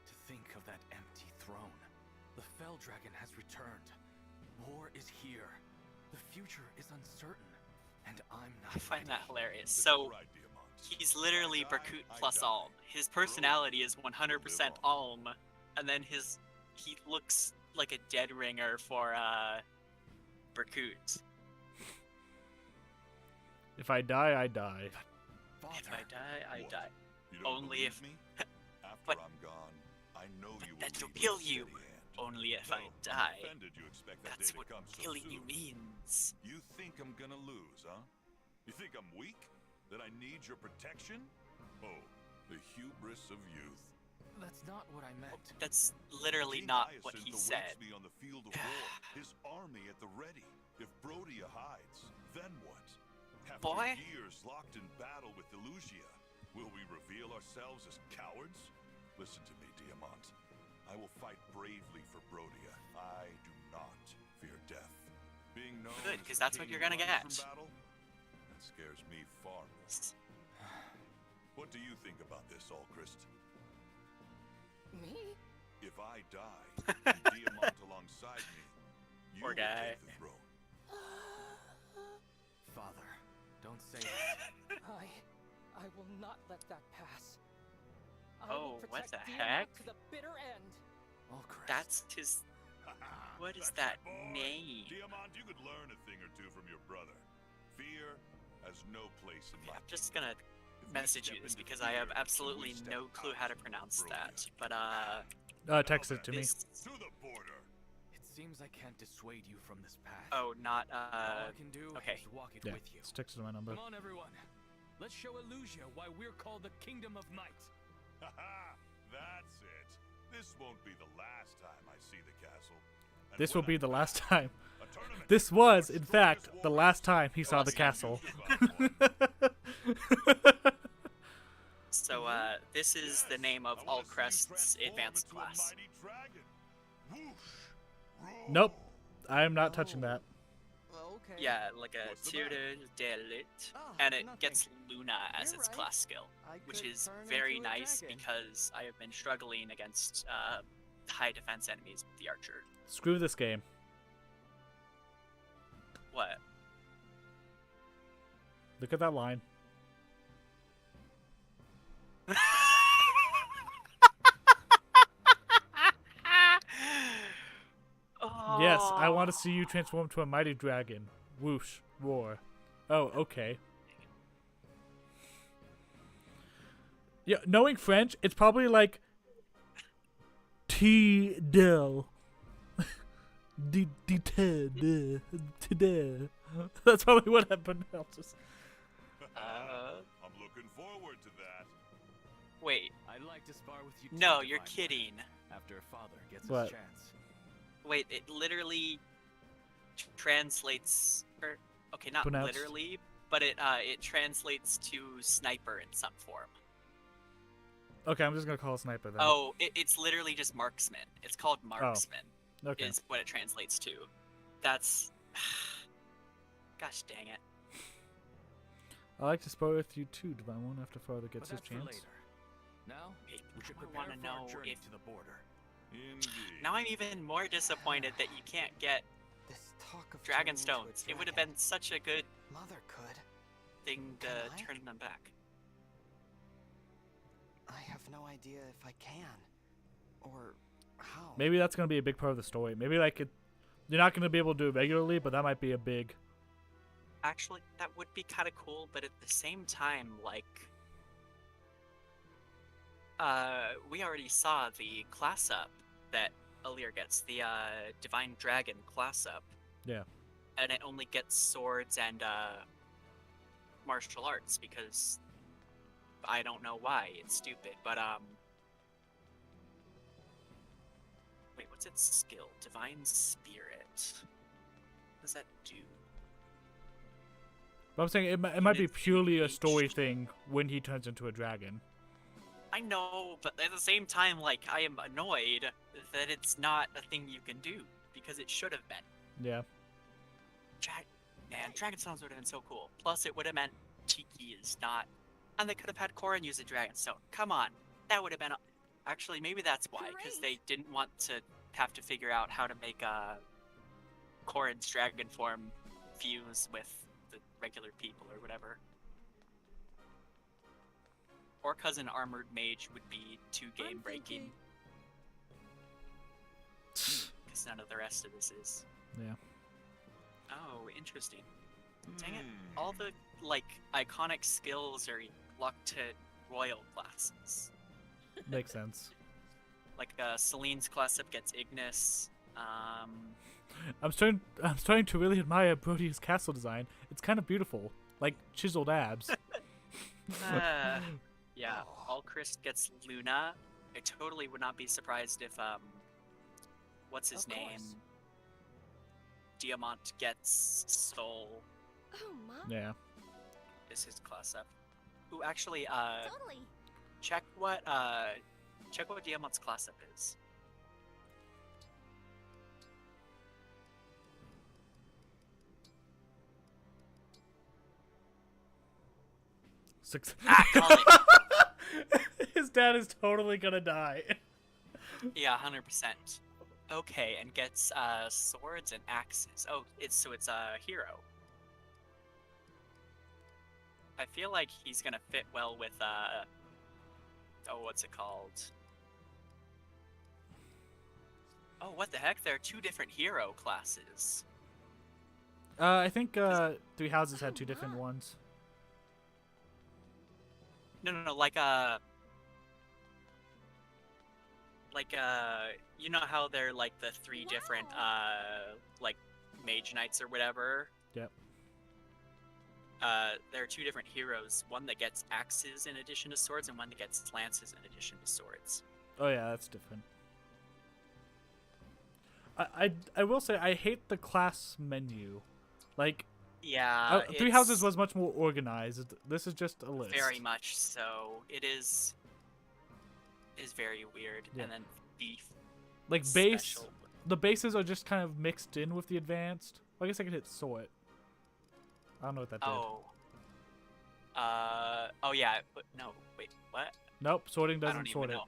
Speaker 14: To think of that empty throne. The Fell Dragon has returned. War is here. The future is uncertain. And I'm not
Speaker 2: I find that
Speaker 14: ready.
Speaker 2: hilarious. So he's literally Berkut plus Alm. His personality is 100% Alm, and then he looks like a dead ringer for Berkut.
Speaker 1: If I die, I die.
Speaker 2: If I die, I
Speaker 7: What?
Speaker 2: die.
Speaker 7: You don't
Speaker 2: Only
Speaker 7: believe
Speaker 2: if
Speaker 7: me? After
Speaker 2: But-
Speaker 7: I'm gone, I know you will
Speaker 2: that
Speaker 7: lead
Speaker 2: will
Speaker 7: with
Speaker 2: kill
Speaker 7: a
Speaker 2: you.
Speaker 7: steady hand.
Speaker 2: Only if
Speaker 7: No,
Speaker 2: I
Speaker 7: I'm
Speaker 2: die.
Speaker 7: offended you expect that
Speaker 2: That's
Speaker 7: day
Speaker 2: what
Speaker 7: to come so
Speaker 2: killing
Speaker 7: soon.
Speaker 2: you means.
Speaker 7: You think I'm gonna lose, huh? You think I'm weak? That I need your protection? Oh, the hubris of youth.
Speaker 14: That's not what I meant.
Speaker 2: That's literally
Speaker 7: King
Speaker 2: not what
Speaker 7: Hyacinth
Speaker 2: he
Speaker 7: awaits
Speaker 2: said.
Speaker 7: me on the field of war, his army at the ready. If Brodia hides, then what? After
Speaker 2: Boy.
Speaker 7: years locked in battle with Illusia, will we reveal ourselves as cowards? Listen to me, Diamant. I will fight bravely for Brodia. I do not fear death. Being known
Speaker 2: Good,
Speaker 7: as
Speaker 2: 'cause
Speaker 7: the
Speaker 2: that's what
Speaker 7: king
Speaker 2: you're
Speaker 7: who
Speaker 2: gonna
Speaker 7: runs
Speaker 2: get.
Speaker 7: from battle, that scares me far more. What do you think about this, Alchrist?
Speaker 9: Me?
Speaker 7: If I die, and Diamant alongside me, you
Speaker 2: Poor
Speaker 7: will
Speaker 2: guy.
Speaker 7: take the throne.
Speaker 14: Father, don't say that.
Speaker 9: I will not let that pass. I
Speaker 2: Oh,
Speaker 9: will
Speaker 2: what
Speaker 9: protect
Speaker 2: the
Speaker 9: Diamond
Speaker 2: heck?
Speaker 9: to the bitter end.
Speaker 2: That's his. What is that
Speaker 7: my boy.
Speaker 2: name?
Speaker 7: Diamant, you could learn a thing or two from your brother. Fear has no place in my
Speaker 2: I'm just gonna message you this because I have absolutely no clue how to pronounce that. But
Speaker 1: Text it to me.
Speaker 7: To the border.
Speaker 14: It seems I can't dissuade you from this path.
Speaker 2: oh, not
Speaker 14: All I can do
Speaker 2: Okay.
Speaker 14: is walk it
Speaker 1: Yeah,
Speaker 14: with you.
Speaker 1: just text it to my number.
Speaker 14: Come on, everyone. Let's show Illusia why we're called the Kingdom of Might.
Speaker 7: Haha, that's it. This won't be the last time I see the castle. And
Speaker 1: This
Speaker 7: when
Speaker 1: will be
Speaker 7: I'm
Speaker 1: the last
Speaker 7: back,
Speaker 1: time.
Speaker 7: a tournament
Speaker 1: This was, in fact, the last time he saw the castle.
Speaker 2: So this is the name of Allcrest's advanced class.
Speaker 1: Nope, I am not touching that.
Speaker 4: Okay.
Speaker 2: Yeah, like a tutor delit, and it gets Luna as
Speaker 4: You're
Speaker 2: its
Speaker 4: right.
Speaker 2: class skill,
Speaker 4: I
Speaker 2: which
Speaker 4: could
Speaker 2: is
Speaker 4: turn
Speaker 2: very
Speaker 4: into a
Speaker 2: nice
Speaker 4: dragon.
Speaker 2: because I have been struggling against high defense enemies with the archer.
Speaker 1: Screw this game.
Speaker 2: What?
Speaker 1: Look at that line. Yes, I want to see you transform to a mighty dragon. Whoosh, roar. Oh, okay. Yeah, knowing French, it's probably like T del. That's probably what I've pronounced.
Speaker 7: I'm looking forward to that.
Speaker 2: Wait.
Speaker 14: I'd like to spar with you.
Speaker 2: No,
Speaker 14: too,
Speaker 2: you're
Speaker 14: Divine
Speaker 2: kidding.
Speaker 14: One, after father gets
Speaker 1: What?
Speaker 14: his chance.
Speaker 2: Wait, it literally translates, or okay, not
Speaker 1: Pronounced.
Speaker 2: literally, but it translates to sniper in some form.
Speaker 1: Okay, I'm just gonna call it sniper then.
Speaker 2: Oh, it's literally just marksman. It's called marksman.
Speaker 1: okay.
Speaker 2: Is what it translates to. That's. Gosh dang it.
Speaker 1: I like to spar with you too, Divine One, after father gets
Speaker 14: But
Speaker 1: his
Speaker 14: that's for
Speaker 1: chance.
Speaker 14: later. Now, we should
Speaker 2: I
Speaker 14: prepare
Speaker 2: wanna
Speaker 14: for
Speaker 2: know
Speaker 14: our journey
Speaker 2: if-
Speaker 14: to the border.
Speaker 7: Indeed.
Speaker 2: Now I'm even more disappointed that you can't get
Speaker 4: This talk of
Speaker 2: dragon
Speaker 4: turning into a
Speaker 2: stones. It would have
Speaker 4: dragon.
Speaker 2: been such a good
Speaker 4: Mother could.
Speaker 2: thing to
Speaker 4: Can I?
Speaker 2: turn them back.
Speaker 4: I have no idea if I can. Or how.
Speaker 1: Maybe that's gonna be a big part of the story. Maybe like you're not gonna be able to do it regularly, but that might be a big.
Speaker 2: Actually, that would be kind of cool, but at the same time, like, we already saw the class up that Alir gets, the Divine Dragon class up,
Speaker 1: Yeah.
Speaker 2: and it only gets swords and martial arts because I don't know why. It's stupid, but wait, what's its skill? Divine Spirit. What does that do?
Speaker 1: But I'm saying it might be purely a story thing when he turns into a dragon.
Speaker 2: I know, but at the same time, like, I am annoyed that it's not a thing you can do, because it should have been.
Speaker 1: Yeah.
Speaker 2: Man, Dragon Stones would have been so cool. Plus, it would have meant Tiki is not... And they could have had Korin use a Dragon Stone. Come on. That would have been... Actually, maybe that's why, because they didn't want to have to figure out how to make Korin's Dragon form fuse with the regular people or whatever. Or because an armored mage would be too game breaking. Because none of the rest of this is.
Speaker 1: Yeah.
Speaker 2: Oh, interesting. Dang it. All the, like, iconic skills are locked to royal classes.
Speaker 1: Makes sense.
Speaker 2: Like, Celine's class up gets Ignis.
Speaker 1: I'm starting to really admire Brody's castle design. It's kind of beautiful, like chiseled abs.
Speaker 2: Yeah, Allchrist gets Luna. I totally would not be surprised if, what's his name? Diamant gets Soul.
Speaker 6: Oh, Mom.
Speaker 1: Yeah.
Speaker 2: Is his class up. Ooh, actually,
Speaker 6: Totally.
Speaker 2: check what Diamant's class up is.
Speaker 1: Six.
Speaker 2: Call it.
Speaker 1: His dad is totally gonna die.
Speaker 2: Yeah, 100%. Okay, and gets swords and axes. Oh, it's a hero. I feel like he's gonna fit well with oh, what's it called? Oh, what the heck? There are 2 different hero classes.
Speaker 1: I think Three Houses had 2 different ones.
Speaker 2: No, like you know how they're like the 3 different like mage knights or whatever.
Speaker 1: Yep.
Speaker 2: There are 2 different heroes. One that gets axes in addition to swords, and one that gets lances in addition to swords.
Speaker 1: Oh yeah, that's different. I will say I hate the class menu. Like,
Speaker 2: Yeah,
Speaker 1: Three Houses was much more organized. This is just a list.
Speaker 2: very much so. It is very weird.
Speaker 1: Yeah.
Speaker 2: And then thief.
Speaker 1: Like the bases are just kind of mixed in with the advanced. Well, I guess I could hit sort. I don't know what that did.
Speaker 2: Oh. Oh yeah. But no. Wait. What?
Speaker 1: Nope. Sorting
Speaker 2: I
Speaker 1: doesn't
Speaker 2: don't
Speaker 1: sort
Speaker 2: even
Speaker 1: it.
Speaker 2: know.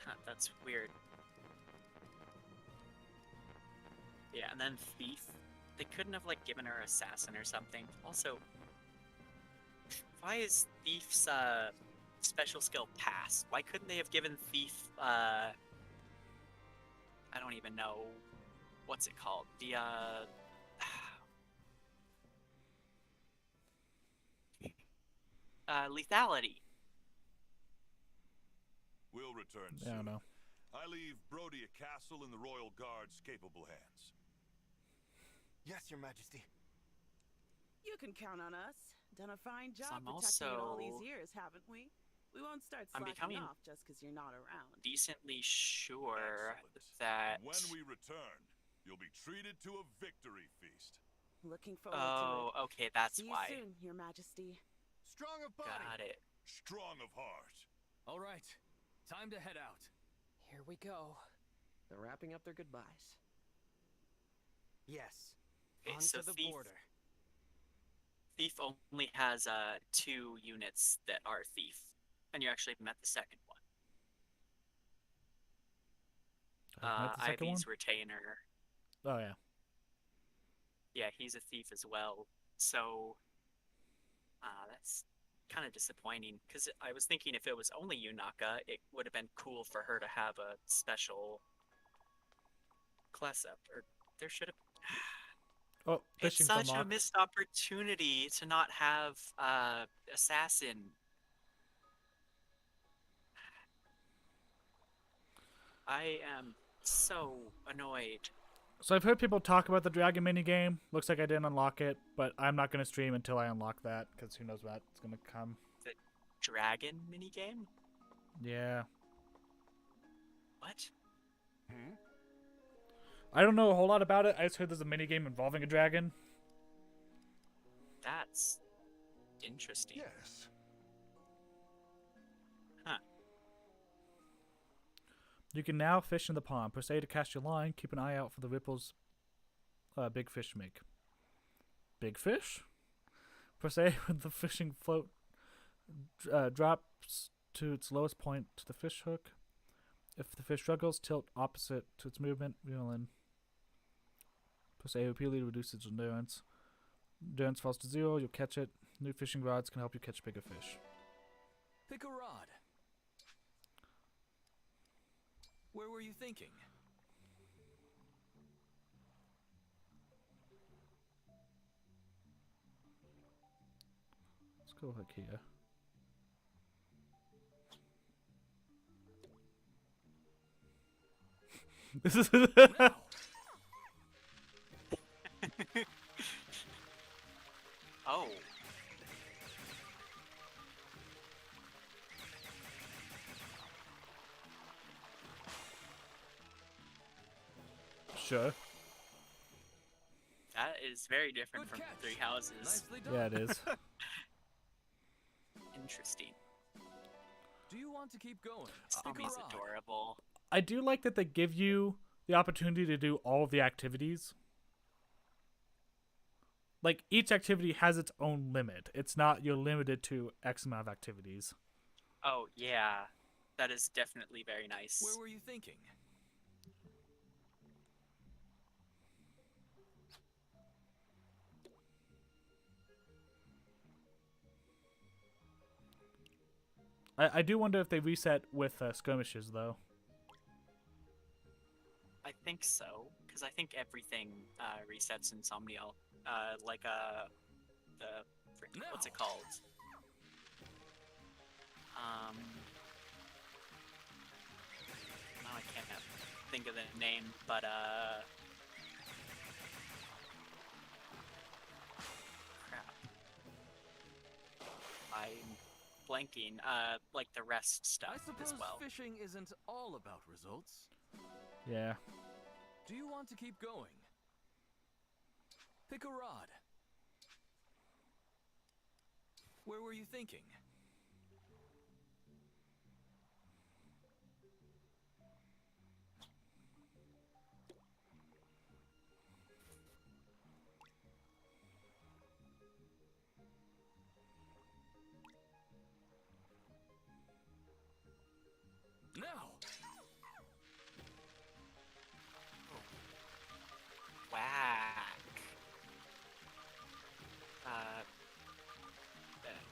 Speaker 2: Huh, that's weird. Yeah, and then thief. They couldn't have like given her assassin or something. Also, why is thief's special skill pass? Why couldn't they have given thief I don't even know what's it called? The lethality.
Speaker 7: We'll return
Speaker 1: I
Speaker 7: soon.
Speaker 1: don't know.
Speaker 7: I leave Brody a castle in the Royal Guard's capable hands.
Speaker 15: Yes, Your Majesty.
Speaker 18: You can count on us. Done a fine job
Speaker 2: I'm
Speaker 18: protecting it all these
Speaker 2: also-
Speaker 18: years, haven't we? We won't start
Speaker 2: I'm
Speaker 18: slacking
Speaker 2: becoming
Speaker 18: off just because you're not around.
Speaker 2: decently sure
Speaker 7: Excellent.
Speaker 2: that
Speaker 7: When we return, you'll be treated to a victory feast.
Speaker 18: Looking forward
Speaker 2: Oh,
Speaker 18: to it.
Speaker 2: okay, that's
Speaker 18: See
Speaker 2: why.
Speaker 18: you soon, Your Majesty.
Speaker 15: Strong of body.
Speaker 2: Got it.
Speaker 7: Strong of heart.
Speaker 14: All right, time to head out.
Speaker 9: Here we go.
Speaker 10: They're wrapping up their goodbyes.
Speaker 17: Yes.
Speaker 2: Okay,
Speaker 9: On
Speaker 2: so
Speaker 9: to the border.
Speaker 2: Thief only has 2 units that are thief, and you actually met the second one.
Speaker 1: Met the second
Speaker 2: Ivy's
Speaker 1: one?
Speaker 2: retainer.
Speaker 1: Oh yeah.
Speaker 2: Yeah, he's a thief as well. So that's kind of disappointing because I was thinking if it was only Yunaka, it would have been cool for her to have a special class up. Or there should have.
Speaker 1: Oh,
Speaker 2: It's
Speaker 1: fishing
Speaker 2: such a
Speaker 1: unlocked.
Speaker 2: missed opportunity to not have assassin. I am so annoyed.
Speaker 1: So I've heard people talk about the dragon minigame. Looks like I didn't unlock it, but I'm not gonna stream until I unlock that because who knows what's gonna come.
Speaker 2: The dragon minigame?
Speaker 1: Yeah.
Speaker 2: What?
Speaker 1: I don't know a whole lot about it. I just heard there's a minigame involving a dragon.
Speaker 2: That's interesting.
Speaker 3: Yes.
Speaker 2: Huh.
Speaker 1: You can now fish in the pond. Press A to cast your line. Keep an eye out for the ripples big fish make. Big fish? Press A when the fishing float drops to its lowest point to the fish hook. If the fish struggles, tilt opposite to its movement. Reel in. Press A repeatedly to reduce its endurance. Endurance falls to 0, you'll catch it. New fishing rods can help you catch bigger fish.
Speaker 14: Pick a rod. Where were you thinking?
Speaker 1: Let's go hook here. This is
Speaker 2: Oh.
Speaker 1: Sure.
Speaker 2: That is very different from Three Houses.
Speaker 14: Nicely done.
Speaker 1: Yeah, it is.
Speaker 2: Interesting.
Speaker 14: Do you want to keep going? Pick a
Speaker 2: Tommy's
Speaker 14: rod.
Speaker 2: adorable.
Speaker 1: I do like that they give you the opportunity to do all of the activities. Like, each activity has its own limit. It's not you're limited to X amount of activities.
Speaker 2: Oh, yeah. That is definitely very nice.
Speaker 14: Where were you thinking?
Speaker 1: I do wonder if they reset with skirmishes though.
Speaker 2: I think so, because I think everything resets in Somniel. What's it called? Now I can't think of the name, but crap. I'm blanking. Like the rest stuff
Speaker 14: I suppose
Speaker 2: as well.
Speaker 14: fishing isn't all about results.
Speaker 1: Yeah.
Speaker 14: Do you want to keep going? Pick a rod. Where were you thinking? Now!
Speaker 2: Whack.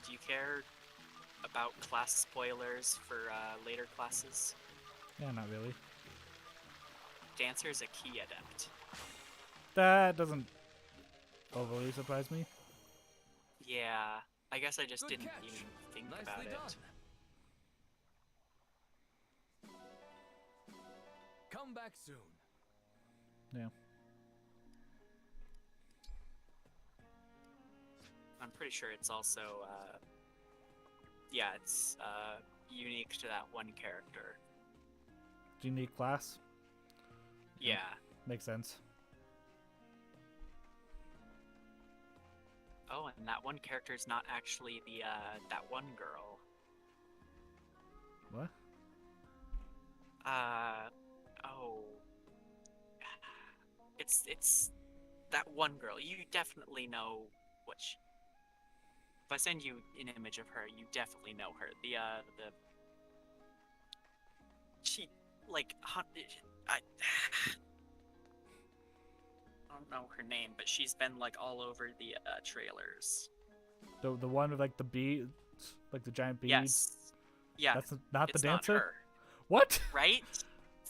Speaker 2: Do you care about class spoilers for later classes?
Speaker 1: Yeah, not really.
Speaker 2: Dancer is a key adept.
Speaker 1: That doesn't overly surprise me.
Speaker 2: Yeah, I guess I just
Speaker 14: Good
Speaker 2: didn't
Speaker 14: catch.
Speaker 2: even think
Speaker 14: Nicely
Speaker 2: about
Speaker 14: done.
Speaker 2: it.
Speaker 14: Come back soon.
Speaker 1: Yeah.
Speaker 2: I'm pretty sure it's also, yeah, it's unique to that one character.
Speaker 1: Unique class.
Speaker 2: Yeah.
Speaker 1: Makes sense.
Speaker 2: Oh, and that one character is not actually the that one girl.
Speaker 1: What?
Speaker 2: Oh. It's that one girl. You definitely know what she... If I send you an image of her, you definitely know her. She, like, I don't know her name, but she's been, like, all over the trailers.
Speaker 1: The one with like the beads, like the giant beads.
Speaker 2: Yes. Yeah.
Speaker 1: That's not the
Speaker 2: it's
Speaker 1: dancer.
Speaker 2: Not her.
Speaker 1: What?
Speaker 2: Right?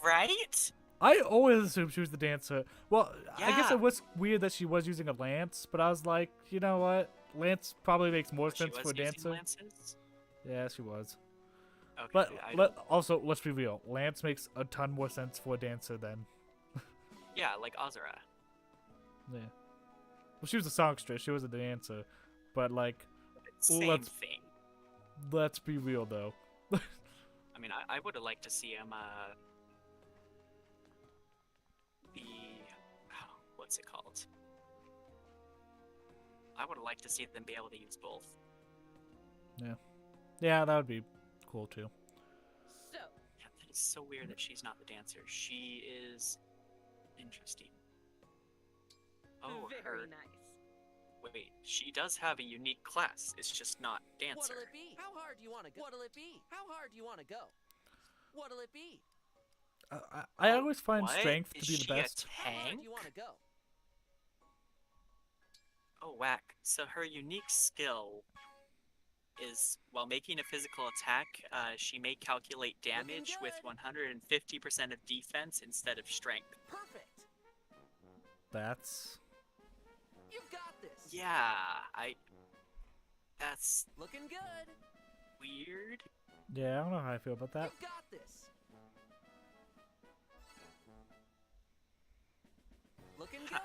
Speaker 2: Right?
Speaker 1: I always assumed she was the dancer. Well, I guess
Speaker 2: Yeah.
Speaker 1: it was weird that she was using a lance, but I was like, you know what? Lance probably makes more
Speaker 2: She
Speaker 1: sense
Speaker 2: was
Speaker 1: for a
Speaker 2: using
Speaker 1: dancer.
Speaker 2: lances?
Speaker 1: Yeah, she was.
Speaker 2: Okay,
Speaker 1: But
Speaker 2: I
Speaker 1: also, let's be real. Lance makes a ton more sense for a dancer than...
Speaker 2: Yeah, like Azura.
Speaker 1: Yeah. Well, she was a songstress. She was a dancer. But, like...
Speaker 2: Same thing.
Speaker 1: Let's be real, though.
Speaker 2: I mean, I would have liked to see him, what's it called? I would have liked to see them be able to use both.
Speaker 1: Yeah. Yeah, that would be cool, too.
Speaker 2: So. Yeah, that is so weird that she's not the dancer. She is interesting. Oh,
Speaker 12: Very nice.
Speaker 2: Wait, she does have a unique class. It's just not dancer.
Speaker 10: What'll it be? How hard do you want to go? What'll it be? How hard do you want to go? What'll it be?
Speaker 1: I always find
Speaker 2: What?
Speaker 1: strength to
Speaker 2: Is
Speaker 1: be the
Speaker 2: she a
Speaker 1: best.
Speaker 10: How hard
Speaker 2: tank?
Speaker 10: do you want to go?
Speaker 2: Oh, whack. So her unique skill is, while making a physical attack, she may calculate damage with 150% of defense instead of strength.
Speaker 10: Perfect.
Speaker 1: That's...
Speaker 10: You've got this.
Speaker 2: Yeah, that's
Speaker 10: looking good.
Speaker 2: Weird.
Speaker 1: Yeah, I don't know how I feel about that.
Speaker 10: You've got this. Looking good.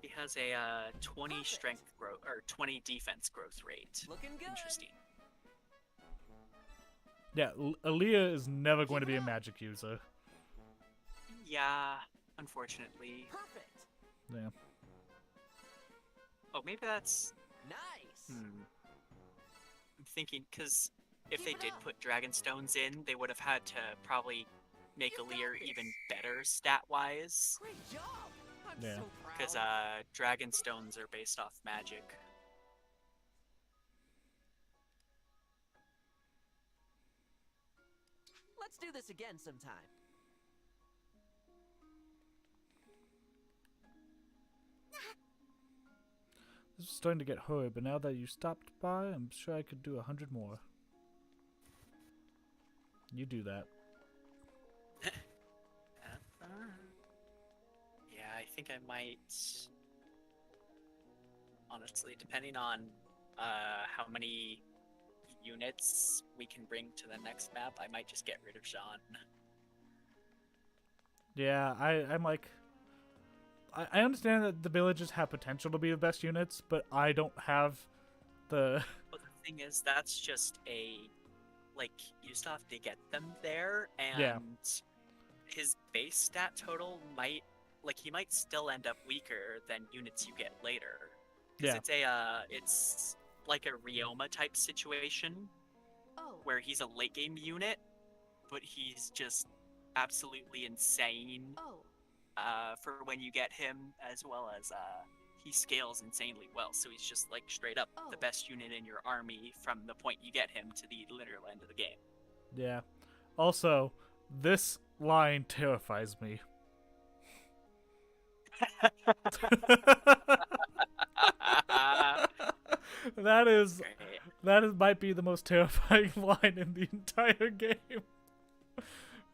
Speaker 2: She has a 20 strength growth or 20 defense growth rate.
Speaker 10: Looking good.
Speaker 2: Interesting.
Speaker 1: Yeah, Aaliyah is never going to be a magic user.
Speaker 2: Yeah, unfortunately.
Speaker 10: Perfect.
Speaker 1: Yeah.
Speaker 2: Oh, maybe that's...
Speaker 10: Nice.
Speaker 2: I'm thinking, because if they did put Dragon Stones in, they would have had to probably make Aaliyah even better stat-wise.
Speaker 10: Great job. I'm
Speaker 1: Yeah.
Speaker 10: so proud.
Speaker 2: Because Dragon Stones are based off magic.
Speaker 10: Let's do this again sometime.
Speaker 1: This is starting to get hard, but now that you stopped by, I'm sure I could do 100 more. You do that.
Speaker 2: Yeah, I think I might. Honestly, depending on how many units we can bring to the next map, I might just get rid of Jean.
Speaker 1: Yeah, I'm like... I understand that the villages have potential to be the best units, but I don't have the...
Speaker 2: But the thing is, that's just a... Like, you still have to get them there, and
Speaker 1: Yeah.
Speaker 2: his base stat total might... Like, he might still end up weaker than units you get later. Because it's like a Ryoma type situation, where he's a late game unit, but he's just absolutely insane for when you get him, as well as he scales insanely well. So he's just like straight up the best unit in your army from the point you get him to the literal end of the game.
Speaker 1: Yeah. Also, this line terrifies me. that might be the most terrifying line in the entire game.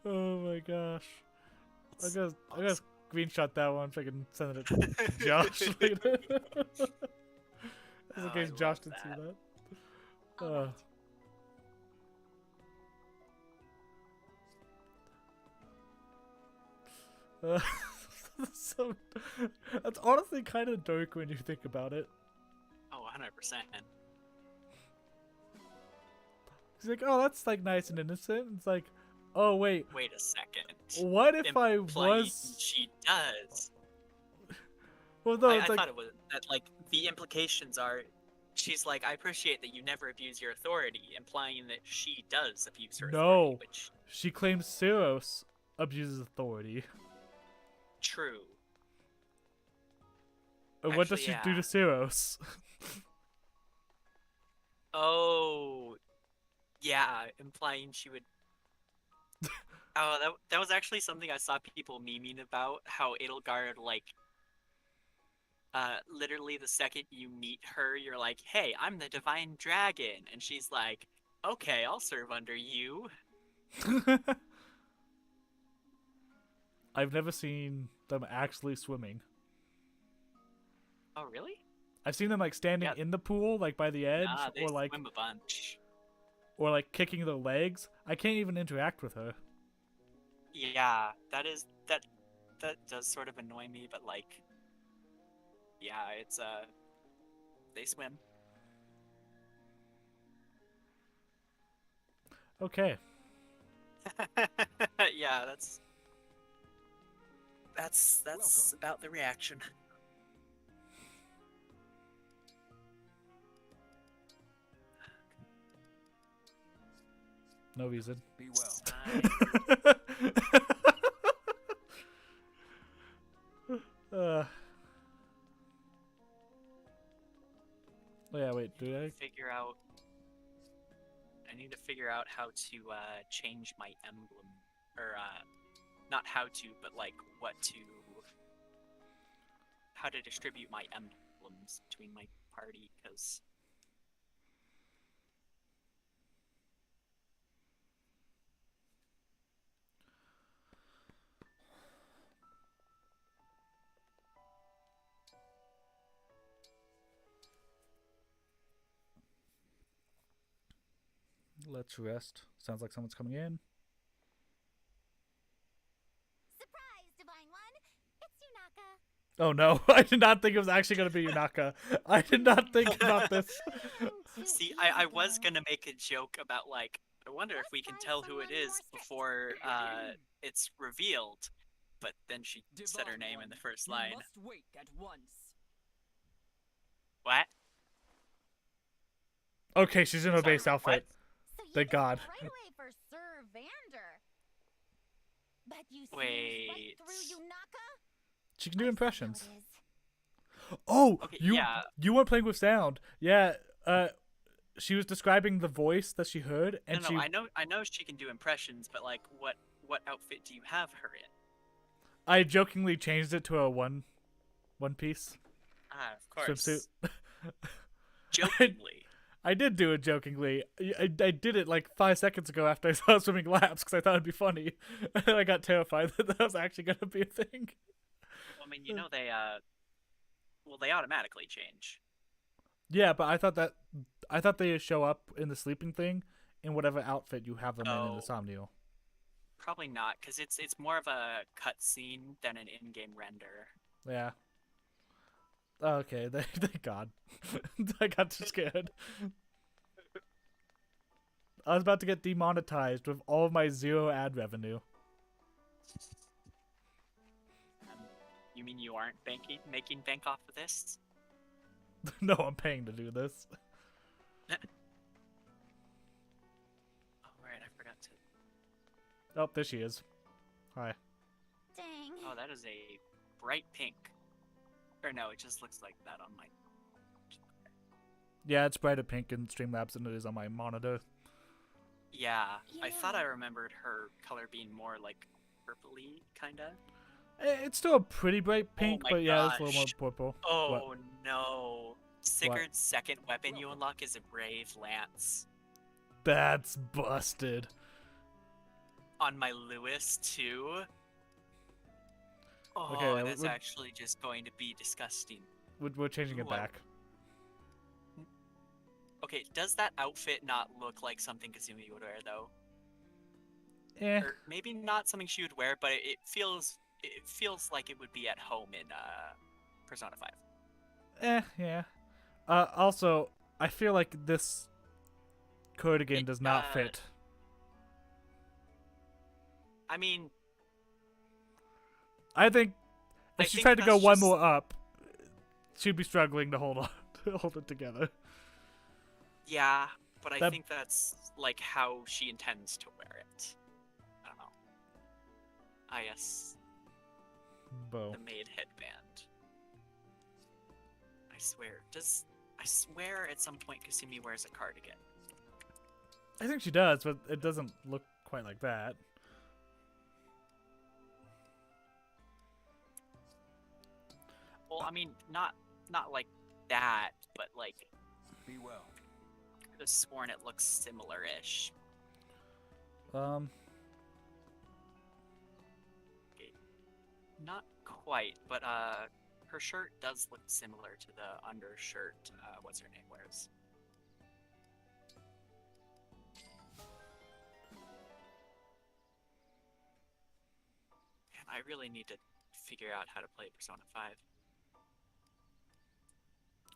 Speaker 1: Oh my gosh. I gotta screenshot that one so I can send it to Josh later. Just in case Josh didn't see that. So, that's honestly kind of dark when you think about it.
Speaker 2: Oh, 100%.
Speaker 1: He's like, oh, that's like nice and innocent. It's like, oh wait.
Speaker 2: Wait a second.
Speaker 1: What if I
Speaker 2: Implying
Speaker 1: was?
Speaker 2: She does.
Speaker 1: Well, no,
Speaker 2: I
Speaker 1: it's like...
Speaker 2: thought it was that. Like the implications are, she's like, I appreciate that you never abuse your authority, implying that she does abuse her authority.
Speaker 1: No,
Speaker 2: Which
Speaker 1: she claims Syros abuses authority.
Speaker 2: True.
Speaker 1: And what does she do to Syros?
Speaker 2: Oh, yeah, implying she would. Oh, that was actually something I saw people memeing about. How Edelgard, like, literally the second you meet her, you're like, "Hey, I'm the Divine Dragon," and she's like, "Okay, I'll serve under you."
Speaker 1: I've never seen them actually swimming.
Speaker 2: Oh, really?
Speaker 1: I've seen them like standing in the pool, like by the edge,
Speaker 2: They
Speaker 1: or like
Speaker 2: swim a bunch.
Speaker 1: or like kicking their legs. I can't even interact with her.
Speaker 2: Yeah, that does sort of annoy me, but like, yeah, it's they swim.
Speaker 1: Okay.
Speaker 2: Yeah, that's about the reaction.
Speaker 1: No reason.
Speaker 13: Be well.
Speaker 1: Oh yeah, wait, do I?
Speaker 2: I need to figure out how to change my emblem, or not how to, but like how to distribute my emblems between my party, because
Speaker 1: Let's rest. Sounds like someone's coming in.
Speaker 8: Surprise, Divine One! It's Yunaka.
Speaker 1: Oh no, I did not think it was actually going to be Yunaka. I did not think about this.
Speaker 2: See, I was gonna make a joke about like, I wonder if we can tell who it is before it's revealed, but then she said her name in the first line.
Speaker 9: You must wait at once.
Speaker 2: What?
Speaker 1: Okay, she's in her base outfit. Thank God.
Speaker 8: Right away for Sir Vander. But you
Speaker 2: Wait.
Speaker 8: right through Yunaka?
Speaker 1: She can do impressions. Oh,
Speaker 2: okay,
Speaker 1: you weren't playing with sound. Yeah, she was describing the voice that she heard, and
Speaker 2: No, I know she can do impressions, but like, what outfit do you have her in?
Speaker 1: I jokingly changed it to a one piece.
Speaker 2: Ah, of course.
Speaker 1: Swimsuit.
Speaker 2: Jokingly.
Speaker 1: I did do it jokingly. I did it like 5 seconds ago after I saw swimming laps because I thought it'd be funny. And then I got terrified that that was actually gonna be a thing.
Speaker 2: Well, I mean, you know they they automatically change.
Speaker 1: Yeah, but I thought they show up in the sleeping thing in whatever outfit you have them in the Somnial.
Speaker 2: Probably not, because it's more of a cutscene than an in-game render.
Speaker 1: Yeah. Okay, thank God. I got too scared. I was about to get demonetized with all of my 0 ad revenue.
Speaker 2: You mean you aren't making bank off of this?
Speaker 1: No, I'm paying to do this.
Speaker 2: Oh, right, I forgot to...
Speaker 1: Oh, there she is. Hi.
Speaker 6: Dang.
Speaker 2: Oh, that is a bright pink. Or no, it just looks like that on my...
Speaker 1: Yeah, it's brighter pink in Streamlabs than it is on my monitor.
Speaker 2: Yeah, I thought I remembered her color being more like purpley, kinda.
Speaker 1: It's still a pretty bright pink, but yeah, it's a little more purple.
Speaker 2: Oh
Speaker 1: What?
Speaker 2: no. Sigurd's second weapon you unlock is a Brave Lance.
Speaker 1: That's busted.
Speaker 2: On my Lewis, too. Oh,
Speaker 1: Okay,
Speaker 2: that's actually just going to be disgusting.
Speaker 1: We're changing it
Speaker 2: Ooh,
Speaker 1: back.
Speaker 2: Okay, does that outfit not look like something Kazumi would wear, though?
Speaker 1: Eh.
Speaker 2: Or maybe not something she would wear, but it feels like it would be at home in Persona 5.
Speaker 1: Yeah. Also, I feel like this cardigan does not fit.
Speaker 2: I mean,
Speaker 1: I think if she tried to go one more up, she'd be struggling to hold on, to hold it together.
Speaker 2: Yeah, but I think that's like how she intends to wear it. I don't know. Ah, yes.
Speaker 1: Bow.
Speaker 2: The maid headband. I swear at some point Kasumi wears a cardigan.
Speaker 1: I think she does, but it doesn't look quite like that.
Speaker 2: Well, I mean, not like that, but like.
Speaker 13: Be well.
Speaker 2: I could have sworn it looks similar-ish.
Speaker 1: Um.
Speaker 2: Okay. Not quite, but her shirt does look similar to the undershirt. What's her name wears? Man, I really need to figure out how to play Persona 5.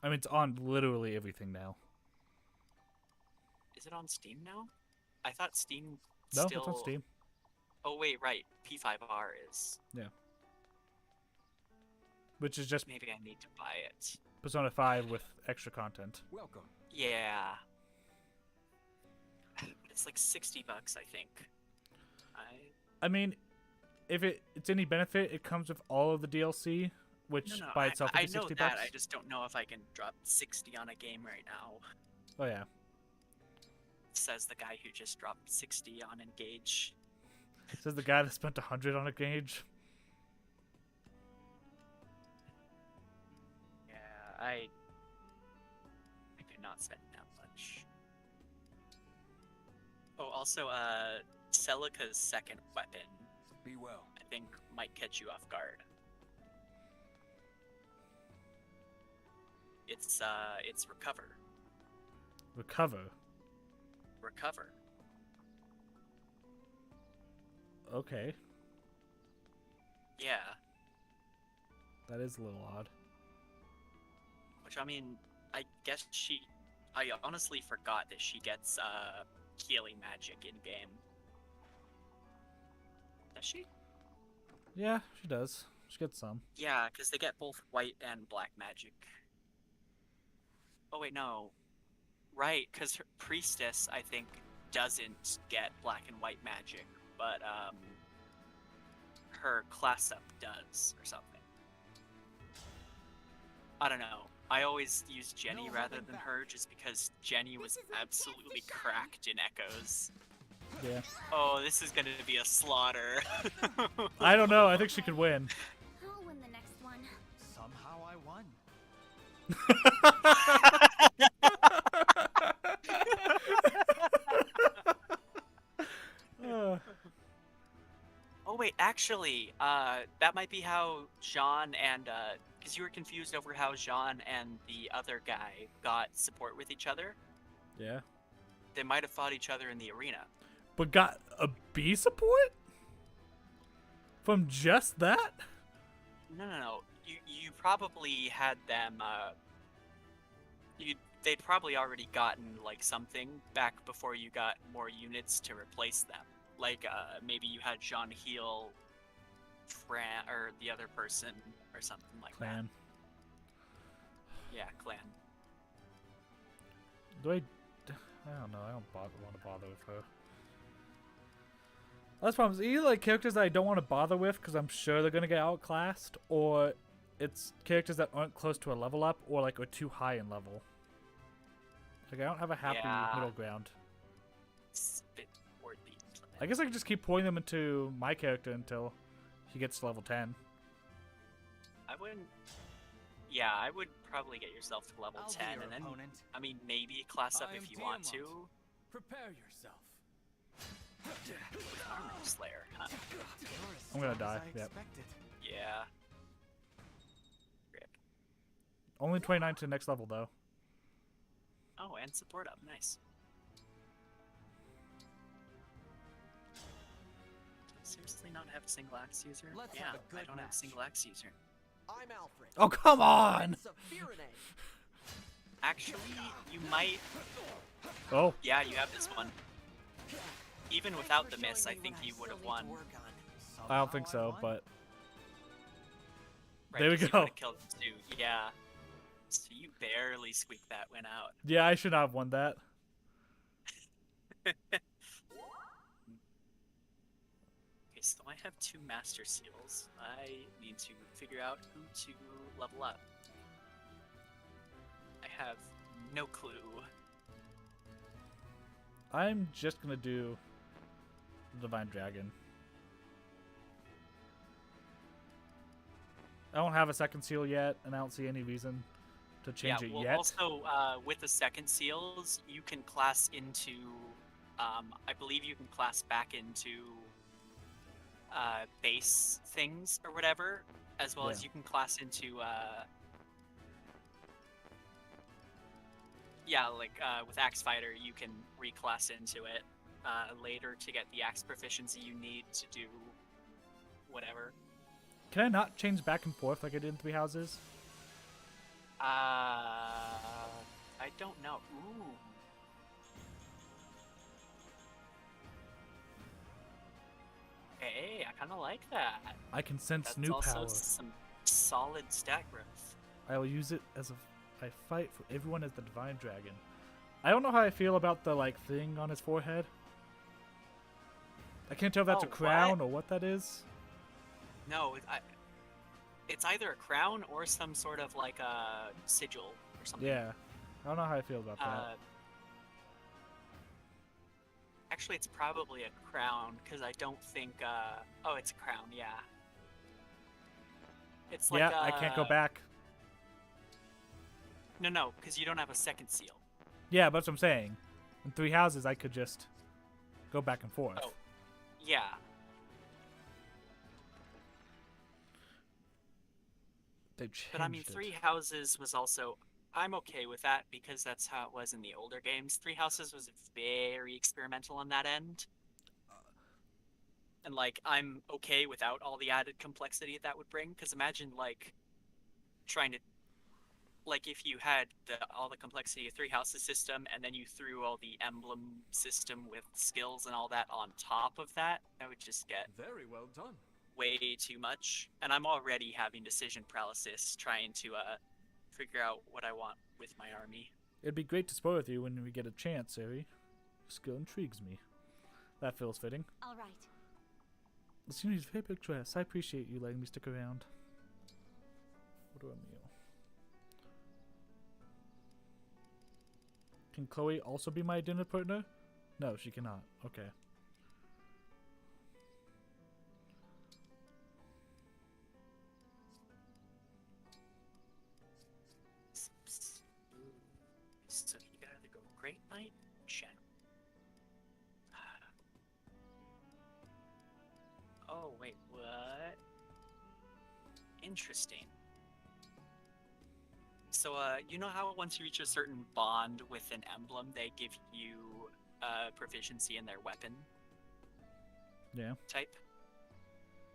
Speaker 1: I mean, it's on literally everything now.
Speaker 2: Is it on Steam now? I thought Steam
Speaker 1: No,
Speaker 2: still...
Speaker 1: it's on Steam.
Speaker 2: Oh wait, right. P5R is.
Speaker 1: Yeah. Which is just
Speaker 2: Maybe I need to buy it.
Speaker 1: Persona 5 with extra content.
Speaker 13: Welcome.
Speaker 2: Yeah. It's like $60, I think.
Speaker 1: I mean, if it's any benefit, it comes with all of the DLC, which by itself
Speaker 2: I
Speaker 1: is
Speaker 2: know
Speaker 1: $60.
Speaker 2: that. I just don't know if I can drop 60 on a game right now.
Speaker 1: Oh yeah.
Speaker 2: Says the guy who just dropped 60 on Engage.
Speaker 1: Says the guy that spent 100 on a gauge.
Speaker 2: Yeah, I could not spend that much. Oh, also, Celica's second weapon.
Speaker 13: Be well.
Speaker 2: I think might catch you off guard. It's recover.
Speaker 1: Recover.
Speaker 2: Recover.
Speaker 1: Okay.
Speaker 2: Yeah.
Speaker 1: That is a little odd.
Speaker 2: Which, I mean, I guess I honestly forgot that she gets, healing magic in-game. Does she?
Speaker 1: Yeah, she does. She gets some.
Speaker 2: Yeah, because they get both white and black magic. Oh, wait, no. Right, because her priestess, I think, doesn't get black and white magic, but, her class up does, or something. I don't know. I always use Jenny rather than her, just because Jenny was absolutely cracked in Echoes.
Speaker 1: Yeah.
Speaker 2: Oh, this is gonna be a slaughter.
Speaker 1: I don't know. I think she could win.
Speaker 6: I'll win the next one.
Speaker 4: Somehow I won.
Speaker 2: Oh wait, actually, that might be how Jean and because you were confused over how Jean and the other guy got support with each other.
Speaker 1: Yeah.
Speaker 2: They might have fought each other in the arena.
Speaker 1: But got a B support? From just that?
Speaker 2: No. You probably had them. They'd probably already gotten like something back before you got more units to replace them. Like maybe you had Jean heal Fran or the other person or something like
Speaker 1: Clan.
Speaker 2: that. Yeah, clan.
Speaker 1: Do I don't know. I don't want to bother with her. That's the problem. It's either like characters that I don't want to bother with because I'm sure they're gonna get outclassed, or it's characters that aren't close to a level up or like are too high in level. Like I don't have a happy middle ground.
Speaker 2: It's a bit worthy.
Speaker 1: I guess I can just keep pouring them into my character until he gets to level 10.
Speaker 2: I wouldn't. Yeah, I would probably get yourself to level 10, and then I mean maybe class up if you want to.
Speaker 14: Prepare yourself.
Speaker 2: Armor Slayer, huh?
Speaker 1: I'm gonna die. Yep.
Speaker 2: Yeah.
Speaker 1: Only 29 to the next level though.
Speaker 2: Oh, and support up, nice. Seriously, not have a single axe user? Yeah, I don't have a single axe user.
Speaker 3: I'm Alfred.
Speaker 1: Oh come on!
Speaker 2: Actually, you might.
Speaker 1: Oh.
Speaker 2: Yeah, you have this one. Even without the miss, I think you would have won.
Speaker 1: I don't think so, but
Speaker 2: Right,
Speaker 1: there we
Speaker 2: 'cause you
Speaker 1: go.
Speaker 2: would've killed him too. Yeah. So you barely squeaked that win out.
Speaker 1: Yeah, I should not have won that.
Speaker 2: Okay, so I have 2 Master Seals. I need to figure out who to level up. I have no clue.
Speaker 1: I'm just gonna do the Divine Dragon. I don't have a second seal yet, and I don't see any reason to change it yet.
Speaker 2: Also, with the second seals, you can class into, I believe you can class back into base things or whatever, as well as you can class into, with Axe Fighter, you can reclass into it later to get the axe proficiency you need to do whatever.
Speaker 1: Can I not change back and forth like I did in Three Houses?
Speaker 2: I don't know. Ooh. Hey, I kind of like that.
Speaker 1: I can sense
Speaker 2: That's
Speaker 1: new
Speaker 2: also
Speaker 1: power.
Speaker 2: some solid stat growth.
Speaker 1: I will use it as I fight for everyone as the Divine Dragon. I don't know how I feel about the like thing on his forehead. I can't tell if that's a crown or what that is.
Speaker 2: No, it's either a crown or some sort of like a sigil or something.
Speaker 1: Yeah, I don't know how I feel about that.
Speaker 2: Actually, it's probably a crown because I don't think. Oh, it's a crown. Yeah. It's like.
Speaker 1: Yeah, I can't go back.
Speaker 2: No, because you don't have a second seal.
Speaker 1: Yeah, but that's what I'm saying. In Three Houses, I could just go back and forth.
Speaker 2: Oh, yeah.
Speaker 1: They've changed
Speaker 2: But I mean, Three Houses was also. I'm okay with that because that's how it was in the older games. Three Houses was very experimental on that end. And, like, I'm okay without all the added complexity that would bring. Because imagine, like, trying to... Like, if you had all the complexity of Three Houses system, and then you threw all the Emblem system with skills and all that on top of that, that would just get...
Speaker 5: Very well done.
Speaker 2: Way too much. And I'm already having decision paralysis trying to, figure out what I want with my army.
Speaker 1: It'd be great to spar with you when we get a chance, Sari. Skill intrigues me. That feels fitting.
Speaker 11: All right.
Speaker 1: This uni's very picturesque. I appreciate you letting me stick around. Order a meal. Can Chloe also be my dinner partner? No, she cannot. Okay.
Speaker 2: Interesting. So, you know how once you reach a certain bond with an emblem, they give you proficiency in their weapon
Speaker 1: Yeah.
Speaker 2: type?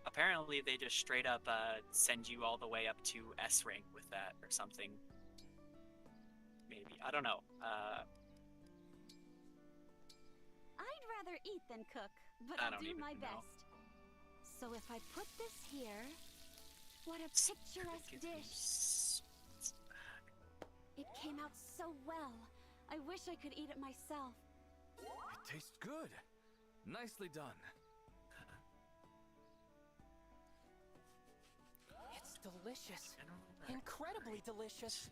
Speaker 2: Apparently, they just straight up send you all the way up to S rank with that or something. Maybe. I don't know.
Speaker 11: I'd rather eat than cook, but
Speaker 2: I
Speaker 11: I'll
Speaker 2: don't
Speaker 11: do
Speaker 2: even
Speaker 11: my
Speaker 2: know.
Speaker 11: best. So if I put this here, what a picturesque dish. It came out so well. I wish I could eat it myself.
Speaker 14: It tastes good. Nicely done.
Speaker 9: It's delicious. Incredibly delicious.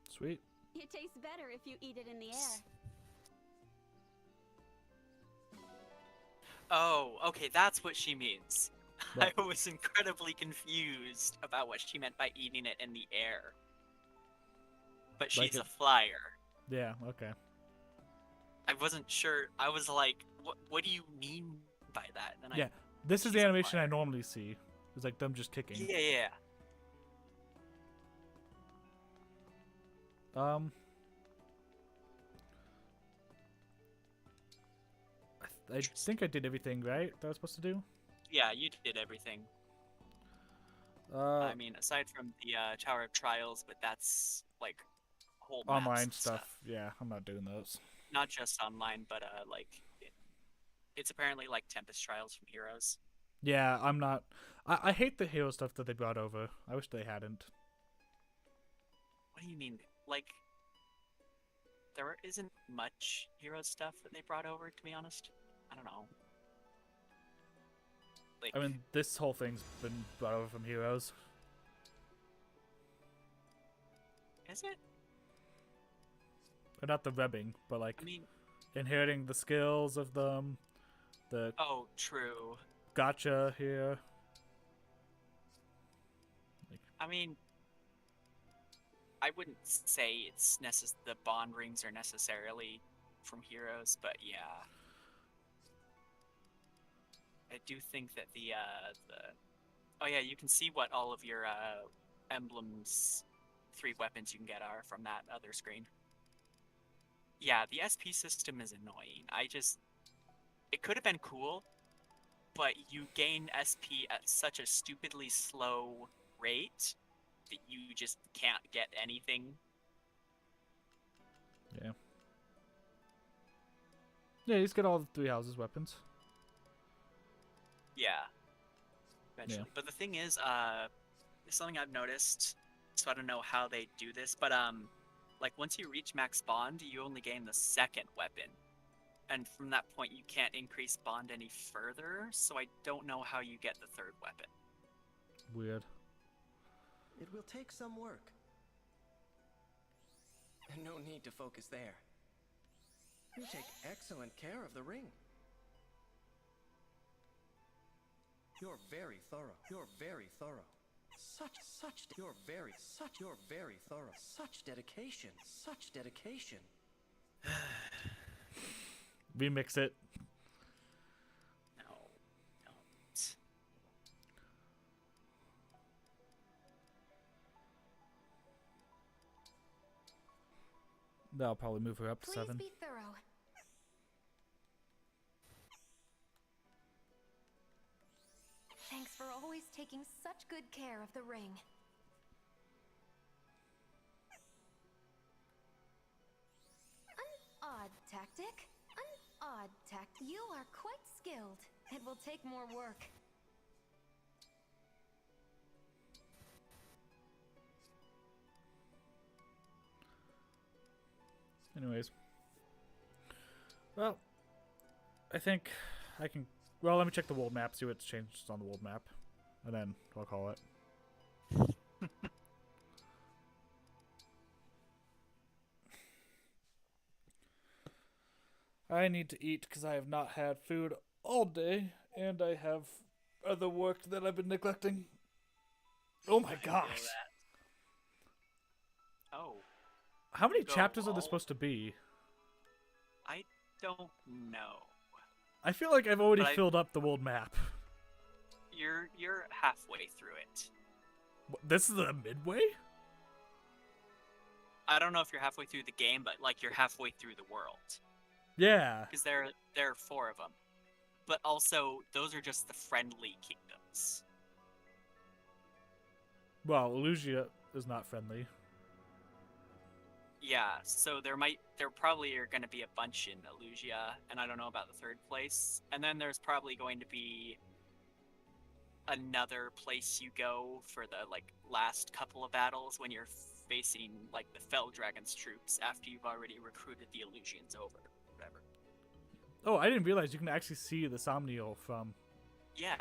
Speaker 1: Sweet.
Speaker 11: It tastes better if you eat it in the air.
Speaker 2: Oh, okay, that's what she means.
Speaker 1: What?
Speaker 2: I was incredibly confused about what she meant by eating it in the air. But
Speaker 1: Like
Speaker 2: she's
Speaker 1: it-
Speaker 2: a flyer.
Speaker 1: Yeah, okay.
Speaker 2: I wasn't sure. I was like, what do you mean by that? And
Speaker 1: Yeah, this is the animation I normally see. It's like them just kicking.
Speaker 2: Yeah.
Speaker 1: I think I did everything right that I was supposed to do.
Speaker 2: Yeah, you did everything. I mean, aside from the Tower of Trials, but that's like whole maps
Speaker 1: Online
Speaker 2: and
Speaker 1: stuff. Yeah, I'm not doing those.
Speaker 2: Not just online, but like it's apparently like Tempest Trials from Heroes.
Speaker 1: Yeah, I'm not. I hate the hero stuff that they brought over. I wish they hadn't.
Speaker 2: What do you mean? Like, there isn't much hero stuff that they brought over, to be honest. I don't know. Like,
Speaker 1: I mean, this whole thing's been brought over from heroes.
Speaker 2: is it?
Speaker 1: Or not the webbing, but like
Speaker 2: I mean,
Speaker 1: inheriting the skills of them. The
Speaker 2: oh, true.
Speaker 1: gotcha here.
Speaker 2: I mean, I wouldn't say it's the bond rings are necessarily from Heroes, but yeah. I do think that oh yeah, you can see what all of your emblems, 3 weapons you can get are from that other screen. Yeah, the SP system is annoying. It could have been cool, but you gain SP at such a stupidly slow rate that you just can't get anything.
Speaker 1: Yeah. Yeah, he's got all the 3 houses weapons.
Speaker 2: Yeah. Eventually.
Speaker 1: Yeah.
Speaker 2: But the thing is, something I've noticed, so I don't know how they do this, but like once you reach max bond, you only gain the 2nd weapon. And from that point you can't increase bond any further, so I don't know how you get the 3rd weapon.
Speaker 1: Weird.
Speaker 5: It will take some work. And no need to focus there. You take excellent care of the ring. You're very thorough. You're very thorough. You're very thorough. Such dedication. Such dedication.
Speaker 1: Remix it.
Speaker 2: No.
Speaker 1: That'll probably move her up to 7.
Speaker 6: Please be thorough. Thanks for always taking such good care of the ring. An odd tactic. An odd tact. You are quite skilled. It will take more work.
Speaker 1: Anyways. Well, I think I can... Well, let me check the world map, see what's changed on the world map. And then I'll call it. I need to eat because I have not had food all day. And I have other work that I've been neglecting. Oh my gosh.
Speaker 2: Oh.
Speaker 1: How many
Speaker 2: Go
Speaker 1: chapters are there
Speaker 2: all-
Speaker 1: supposed to be?
Speaker 2: I don't know.
Speaker 1: I feel like I've already
Speaker 2: But
Speaker 1: filled up the world map.
Speaker 2: You're halfway through it.
Speaker 1: This is the midway?
Speaker 2: I don't know if you're halfway through the game, but like you're halfway through the world.
Speaker 1: Yeah.
Speaker 2: Because there are 4 of them. But also, those are just the friendly kingdoms.
Speaker 1: Well, Illusia is not friendly.
Speaker 2: Yeah, so there probably are going to be a bunch in Illusia, and I don't know about the 3rd place. And then there's probably going to be another place you go for the like last couple of battles when you're facing like the Fell Dragon's troops after you've already recruited the Illusians over, whatever.
Speaker 1: Oh, I didn't realize you can actually see the Somnial from...
Speaker 2: Yeah.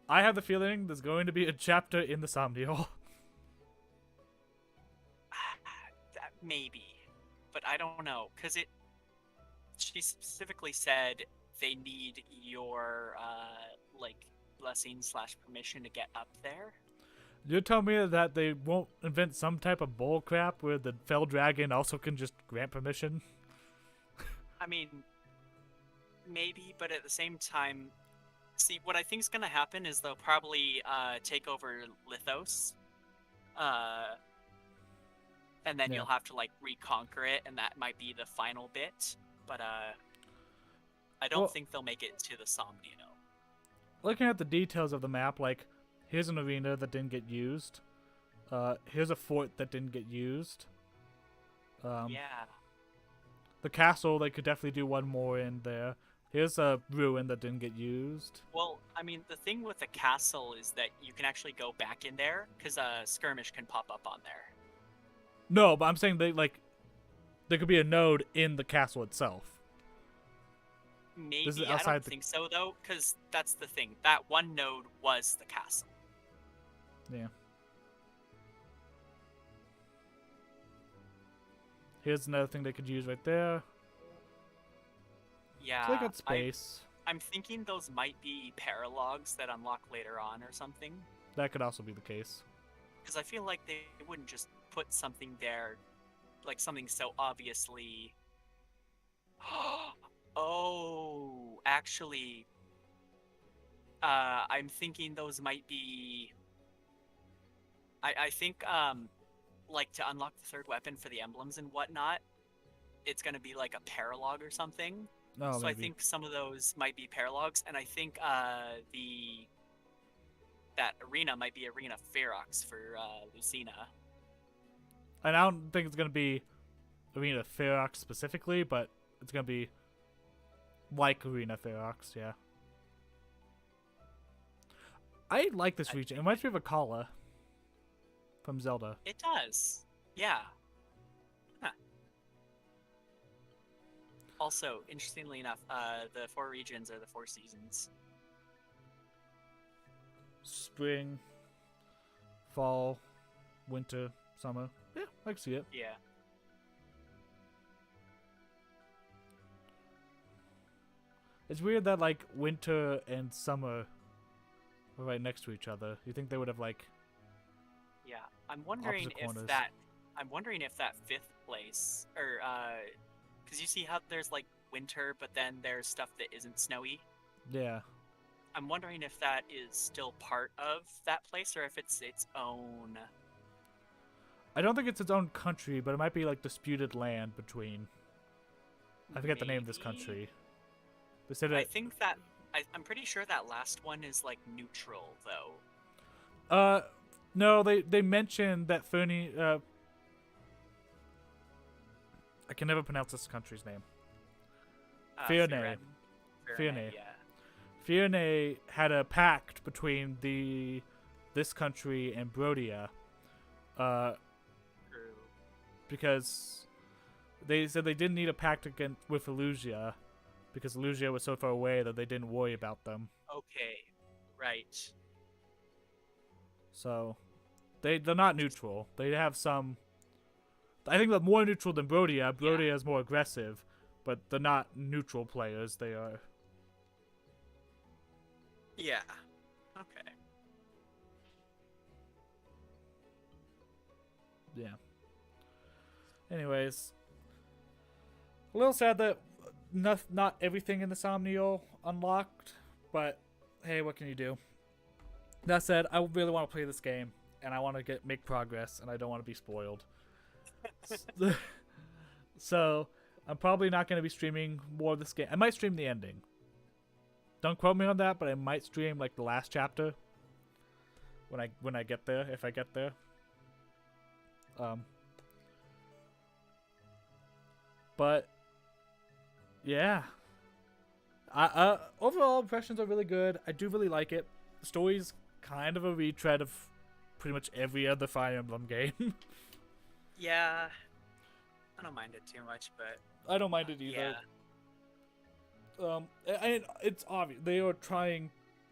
Speaker 1: I have the feeling there's going to be a chapter in the Somnial.
Speaker 2: That maybe, but I don't know, because she specifically said they need your like blessing/permission to get up there.
Speaker 1: You're telling me that they won't invent some type of bull crap where the Fell Dragon also can just grant permission?
Speaker 2: I mean, maybe, but at the same time, see, what I think is going to happen is they'll probably take over Lithos, and then you'll have to like reconquer it, and that might be the final bit. But I don't think they'll make it to the Somnio.
Speaker 1: Looking at the details of the map, like, here's an arena that didn't get used. Here's a fort that didn't get used.
Speaker 2: Yeah.
Speaker 1: The castle, they could definitely do one more in there. Here's a ruin that didn't get used.
Speaker 2: Well, I mean, the thing with the castle is that you can actually go back in there, because a skirmish can pop up on there.
Speaker 1: No, but I'm saying there could be a node in the castle itself.
Speaker 2: Maybe, I don't think so, though, because that's the thing. That one node was the castle.
Speaker 1: Yeah. Here's another thing they could use right there.
Speaker 2: Yeah.
Speaker 1: So they got space.
Speaker 2: I'm thinking those might be paralogs that unlock later on or something.
Speaker 1: That could also be the case.
Speaker 2: Because I feel like they wouldn't just put something there, like something so obviously... Oh, actually, I'm thinking those might be... I think, like, to unlock the 3rd weapon for the emblems and whatnot, it's going to be like a paralog or something.
Speaker 1: Oh,
Speaker 2: so
Speaker 1: maybe.
Speaker 2: I think some of those might be paralogs, and I think that arena might be Arena Ferox for Lucina.
Speaker 1: And I don't think it's going to be Arena Ferox specifically, but it's going to be like Arena Ferox, yeah. I like this region. It reminds me of Akala from Zelda.
Speaker 2: It does. Yeah. Huh. Also, interestingly enough, the 4 regions are the 4 seasons.
Speaker 1: Spring, fall, winter, summer. Yeah, I can see it.
Speaker 2: Yeah.
Speaker 1: It's weird that, like, winter and summer were right next to each other. You think they would have, like...
Speaker 2: Yeah, I'm wondering
Speaker 1: opposite
Speaker 2: if
Speaker 1: corners.
Speaker 2: that 5th place, or, because you see how there's, like, winter, but then there's stuff that isn't snowy?
Speaker 1: Yeah.
Speaker 2: I'm wondering if that is still part of that place, or if it's its own...
Speaker 1: I don't think it's its own country, but it might be, like, disputed land between... I forget the name of this country. They said
Speaker 2: I think that... I'm pretty sure that last one is, like, neutral, though.
Speaker 1: No, they mentioned that Fernie... I can never pronounce this country's name. Fierne.
Speaker 2: Fierne, yeah.
Speaker 1: Fierne had a pact between this country and Brodia. Because they said they didn't need a pact with Illusia, because Illusia was so far away that they didn't worry about them.
Speaker 2: Okay, right.
Speaker 1: So, they're not neutral. They have some... I think they're more neutral than Brodia. Brodia is more aggressive, but they're not neutral players. They are...
Speaker 2: Yeah. Okay.
Speaker 1: Yeah. Anyways, a little sad that not everything in the Somnial unlocked, but hey, what can you do? That said, I really want to play this game, and I want to make progress, and I don't want to be spoiled. So, I'm probably not going to be streaming more of this game. I might stream the ending. Don't quote me on that, but I might stream like the last chapter when I get there, if I get there. But yeah, overall impressions are really good. I do really like it. The story's kind of a retread of pretty much every other Fire Emblem game.
Speaker 2: Yeah, I don't mind it too much, but
Speaker 1: I don't mind it either. And it's obvious they are trying.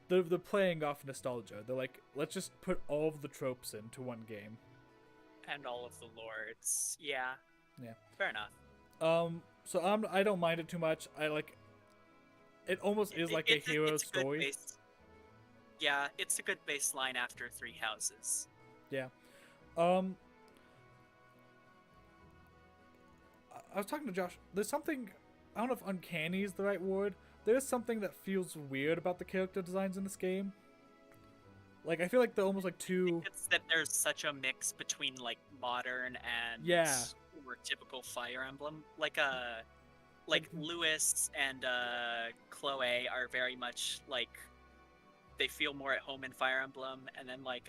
Speaker 1: They're playing off nostalgia. They're like, let's just put all of the tropes into one game.
Speaker 2: And all of the lords. Yeah.
Speaker 1: Yeah.
Speaker 2: Fair enough.
Speaker 1: So I don't mind it too much. I like. It almost is like a hero story.
Speaker 2: Yeah, it's a good baseline after Three Houses.
Speaker 1: Yeah. I was talking to Josh. There's something, I don't know if uncanny is the right word. There's something that feels weird about the character designs in this game. Like, I feel like they're almost like too...
Speaker 2: It's that there's such a mix between, like, modern and more typical Fire Emblem. Like Lewis and Chloe are very much, like, they feel more at home in Fire Emblem. And then, like,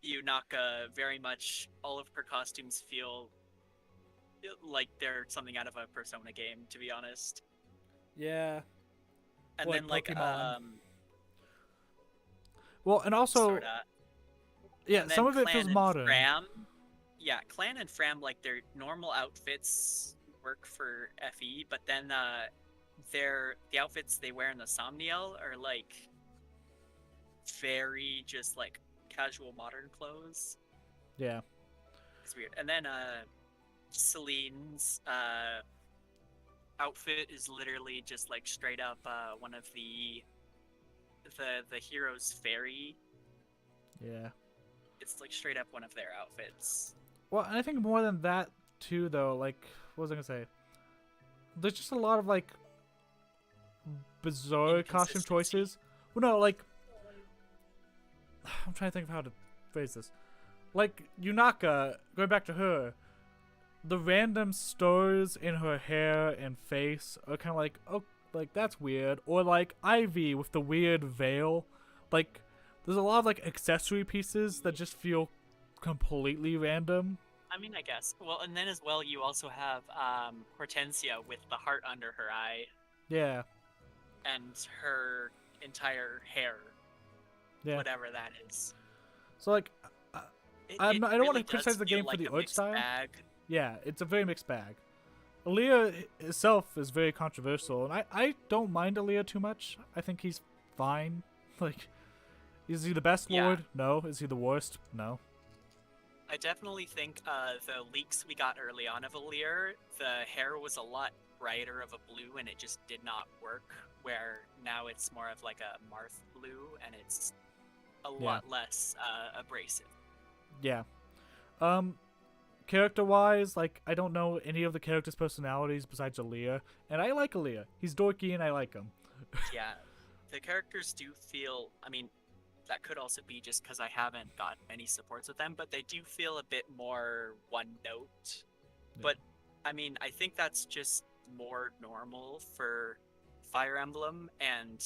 Speaker 2: Yunaka, very much, all of her costumes feel like they're something out of a Persona game, to be honest.
Speaker 1: Yeah.
Speaker 2: And then like
Speaker 1: well, and also
Speaker 2: sorta.
Speaker 1: Yeah,
Speaker 2: and
Speaker 1: some of it
Speaker 2: Clan
Speaker 1: feels
Speaker 2: and
Speaker 1: modern.
Speaker 2: Fram, yeah, Clan and Fram, like their normal outfits work for FE, but then the outfits they wear in the Somniel are like very just like casual modern clothes.
Speaker 1: Yeah.
Speaker 2: It's weird. And then Celine's outfit is literally just like straight up one of the hero's fairy.
Speaker 1: Yeah.
Speaker 2: It's like straight up one of their outfits.
Speaker 1: Well, and I think more than that too, though. Like, what was I gonna say? There's just a lot of like bizarre costume choices. Well, no, like I'm trying to think of how to phrase this. Like Yunaka, going back to her, the random stars in her hair and face are kind of like, oh, like that's weird. Or like Ivy with the weird veil. Like, there's a lot of like accessory pieces that just feel completely random.
Speaker 2: I mean, I guess. Well, and then as well, you also have Hortensia with the heart under her eye.
Speaker 1: Yeah.
Speaker 2: And her entire hair.
Speaker 1: Yeah.
Speaker 2: Whatever that is.
Speaker 1: So like, I don't want to
Speaker 2: really
Speaker 1: criticize
Speaker 2: does
Speaker 1: the
Speaker 2: feel
Speaker 1: game
Speaker 2: like
Speaker 1: for the
Speaker 2: a
Speaker 1: art
Speaker 2: mixed
Speaker 1: style.
Speaker 2: bag.
Speaker 1: Yeah, it's a very mixed bag. Aaliyah itself is very controversial, and I don't mind Aaliyah too much. I think he's fine. Like, is he the best lord? No. Is he the worst? No.
Speaker 2: I definitely think the leaks we got early on of Aaliyah, the hair was a lot brighter of a blue, and it just did not work. Where now it's more of like a Marth blue, and it's a lot less abrasive.
Speaker 1: Yeah. Character-wise, like, I don't know any of the characters' personalities besides Aaliyah, and I like Aaliyah. He's dorky, and I like him.
Speaker 2: Yeah, the characters do feel, I mean, that could also be just because I haven't got any supports with them, but they do feel a bit more one-note. Yeah. But, I mean, I think that's just more normal for Fire Emblem, and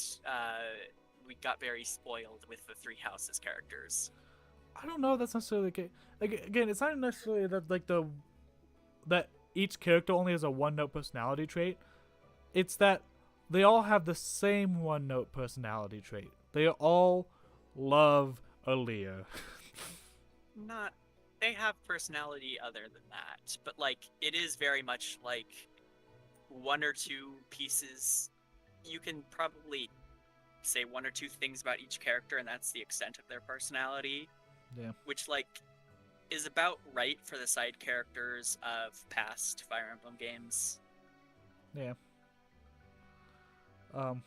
Speaker 2: we got very spoiled with the Three Houses characters.
Speaker 1: I don't know. That's necessarily the case. Again, it's not necessarily that like that each character only has a one-note personality trait. It's that they all have the same one-note personality trait. They all love Aaliyah.
Speaker 2: They have personality other than that, but like it is very much like one or two pieces. You can probably say one or two things about each character, and that's the extent of their personality.
Speaker 1: Yeah. Which,
Speaker 2: like, is about right for the side characters of past Fire Emblem games.
Speaker 1: Yeah. Well,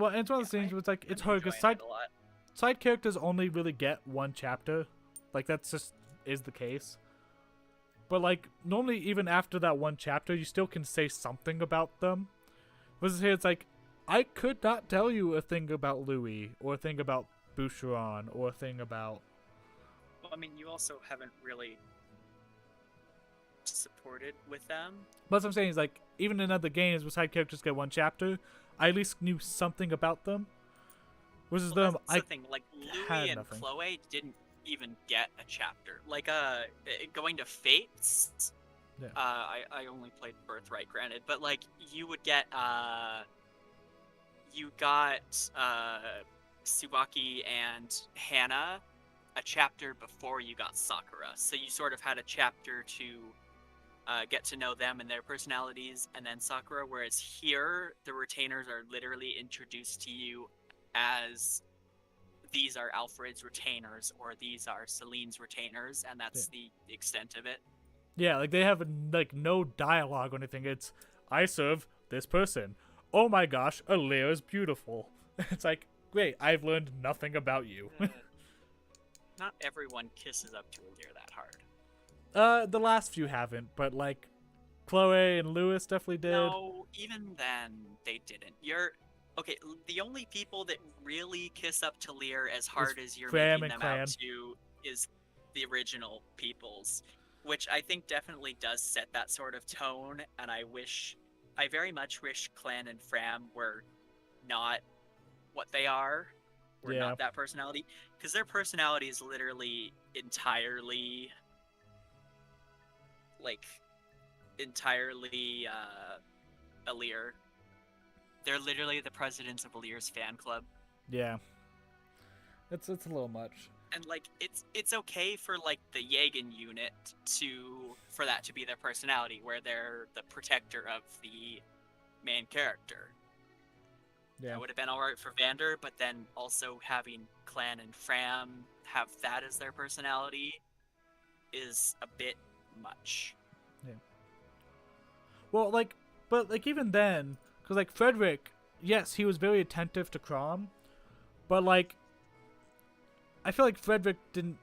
Speaker 1: and it's one of those things where it's like, it's hard because side characters only really get one chapter. Like, that's just is the case. but like normally even after that one chapter, you still can say something about them. Versus here, it's like I could not tell you a thing about Louis or a thing about Boucheron or a thing about.
Speaker 2: Well, I mean, you also haven't really supported with them.
Speaker 1: But what I'm saying is like even in other games where side characters get one chapter, I at least knew something about them. Versus them,
Speaker 2: That's the thing. Like Louis and
Speaker 1: nothing.
Speaker 2: Chloe didn't even get a chapter. Like going to Fates.
Speaker 1: Yeah.
Speaker 2: I only played Birthright, granted, but like you would get you got Tsubaki and Hannah a chapter before you got Sakura, so you sort of had a chapter to get to know them and their personalities, and then Sakura. Whereas here, the retainers are literally introduced to you as these are Alfred's retainers or these are Celine's retainers, and that's the extent of it.
Speaker 1: Yeah, like they have like no dialogue or anything. It's I serve this person. Oh my gosh, Alira's beautiful. It's like, great, I've learned nothing about you.
Speaker 2: Not everyone kisses up to Alira that hard.
Speaker 1: The last few haven't, but like Chloe and Lewis definitely did.
Speaker 2: No, even then they didn't. Okay, the only people that really kiss up to Lear as hard as you're
Speaker 1: Fram
Speaker 2: making
Speaker 1: and
Speaker 2: them
Speaker 1: Clan.
Speaker 2: out to is the original peoples, which I think definitely does set that sort of tone, and I very much wish Clan and Fram were not what they are, not that personality, because their personality is literally entirely Alir. They're literally the presidents of Alir's fan club.
Speaker 1: Yeah. It's a little much.
Speaker 2: And like it's okay for like the Yagan unit for that to be their personality, where they're the protector of the main character.
Speaker 1: Yeah.
Speaker 2: That would have been alright for Vander, but then also having Clan and Fram have that as their personality is a bit much.
Speaker 1: Yeah. Well, but even then, because like Frederick, yes, he was very attentive to Crom, but like I feel like Frederick didn't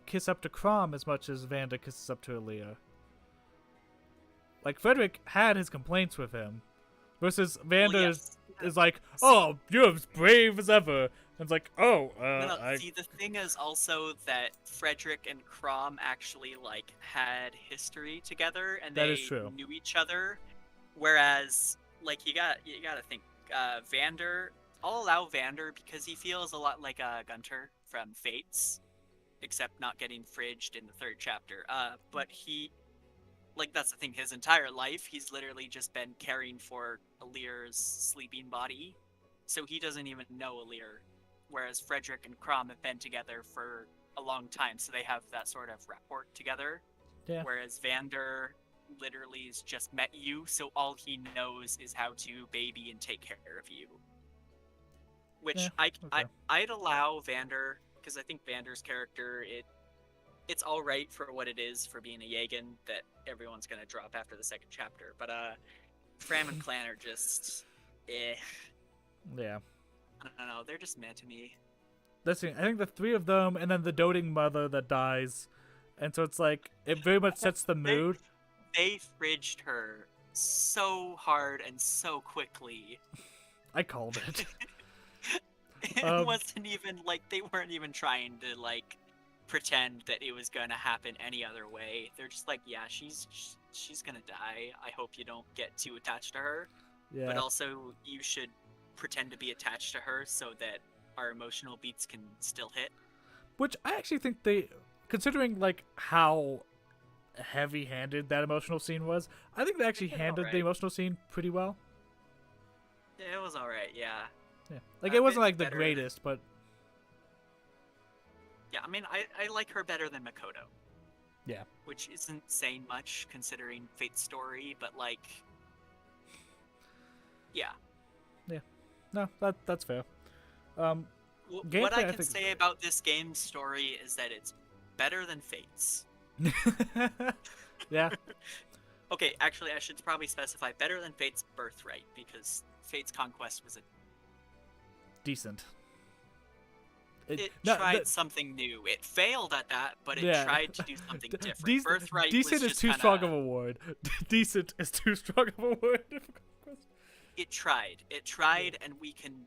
Speaker 1: kiss up to Crom as much as Vander kisses up to Aaliyah. Like Frederick had his complaints with him, versus Vander is like, oh, you're as brave as ever. And it's like, oh,
Speaker 2: See, the thing is also that Frederick and Crom actually like had history together, and
Speaker 1: That
Speaker 2: they
Speaker 1: is true.
Speaker 2: knew each other. Whereas, like you gotta think, Vander. I'll allow Vander because he feels a lot like Gunter from Fates, except not getting fridged in the third chapter. But he, like, that's the thing. His entire life, he's literally just been caring for Alir's sleeping body, so he doesn't even know Alir. Whereas Frederick and Crom have been together for a long time, so they have that sort of rapport together.
Speaker 1: Yeah.
Speaker 2: Whereas Vander literally has just met you, so all he knows is how to baby and take care of you. Which I'd allow Vander, because I think Vander's character, it's all right for what it is for being a Yagan that everyone's gonna drop after the second chapter. But Fram and Clan are just
Speaker 1: Yeah.
Speaker 2: I don't know, they're just meh to me.
Speaker 1: That's the thing. I think the three of them, and then the doting mother that dies, and so it's like it very much sets the mood.
Speaker 2: They fridged her so hard and so quickly.
Speaker 1: I called it.
Speaker 2: It wasn't even like they weren't even trying to like pretend that it was gonna happen any other way. They're just like, yeah, she's gonna die. I hope you don't get too attached to her.
Speaker 1: Yeah.
Speaker 2: But also, you should pretend to be attached to her so that our emotional beats can still hit.
Speaker 1: Which I actually think they, considering like how heavy-handed that emotional scene was, I think they actually handled the emotional scene pretty well.
Speaker 2: Yeah, it was alright, yeah.
Speaker 1: Yeah, like it wasn't like the greatest, but
Speaker 2: yeah, I mean, I like her better than Makoto.
Speaker 1: Yeah.
Speaker 2: Which isn't saying much considering Fate's story, but like, yeah.
Speaker 1: Yeah, no, that's fair.
Speaker 2: What I can say about this game's story is that it's better than Fate's.
Speaker 1: Yeah.
Speaker 2: Okay, actually, I should probably specify better than Fate's Birthright, because Fate's Conquest was a
Speaker 1: decent.
Speaker 2: It
Speaker 1: no,
Speaker 2: tried something new. It failed at that, but it
Speaker 1: Yeah.
Speaker 2: tried to do something different.
Speaker 1: Dec-
Speaker 2: Birthright
Speaker 1: decent
Speaker 2: was
Speaker 1: is
Speaker 2: just
Speaker 1: too
Speaker 2: kinda,
Speaker 1: strong of a word. Decent is too strong of a word.
Speaker 2: It tried. It tried, and we can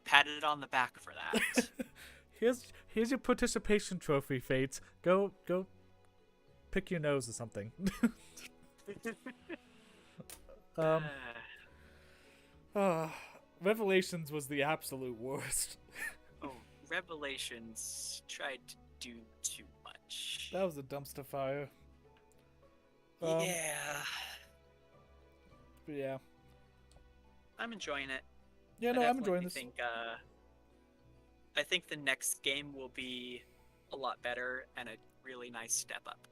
Speaker 2: pat it on the back for that.
Speaker 1: Here's your participation trophy, Fates. Go pick your nose or something. Revelations was the absolute worst.
Speaker 2: Oh, Revelations tried to do too much.
Speaker 1: That was a dumpster fire.
Speaker 2: Yeah.
Speaker 1: But yeah.
Speaker 2: I'm enjoying it.
Speaker 1: Yeah,
Speaker 2: I
Speaker 1: no, I'm
Speaker 2: definitely
Speaker 1: enjoying this.
Speaker 2: I think the next game will be a lot better and a really nice step up.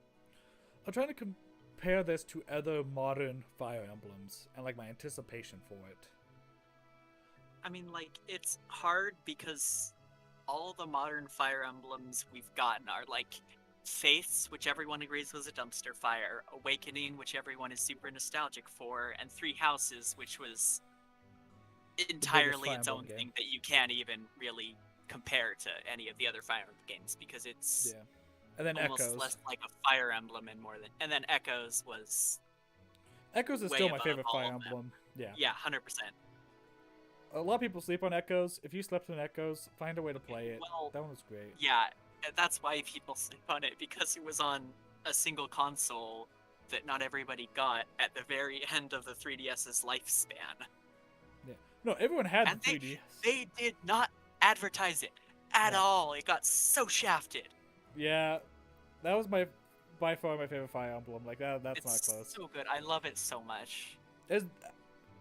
Speaker 1: I'm trying to compare this to other modern Fire Emblems and like my anticipation for it.
Speaker 2: I mean, like, it's hard because all the modern Fire Emblems we've gotten are like Faiths, which everyone agrees was a dumpster fire, Awakening, which everyone is super nostalgic for, and Three Houses, which was entirely
Speaker 1: Fire
Speaker 2: its
Speaker 1: Emblem
Speaker 2: own
Speaker 1: game.
Speaker 2: thing that you can't even really compare to any of the other Fire Emblem games because it's
Speaker 1: And then
Speaker 2: almost
Speaker 1: Echoes.
Speaker 2: less like a Fire Emblem and more than. And then Echoes was.
Speaker 1: Echoes is
Speaker 2: way
Speaker 1: still my
Speaker 2: above
Speaker 1: favorite
Speaker 2: all
Speaker 1: Fire
Speaker 2: of them.
Speaker 1: Emblem. Yeah.
Speaker 2: Yeah, 100%.
Speaker 1: A lot of people sleep on Echoes. If you slept on Echoes, find a way to play it.
Speaker 2: Well,
Speaker 1: that one was great.
Speaker 2: Yeah, that's why people sleep on it because it was on a single console that not everybody got at the very end of the 3DS's lifespan.
Speaker 1: Yeah. No, everyone had
Speaker 2: And
Speaker 1: the 3DS.
Speaker 2: They did not advertise it at all. It got so shafted.
Speaker 1: Yeah, that was by far my favorite Fire Emblem. Like that's
Speaker 2: It's
Speaker 1: not close.
Speaker 2: so good. I love it so much.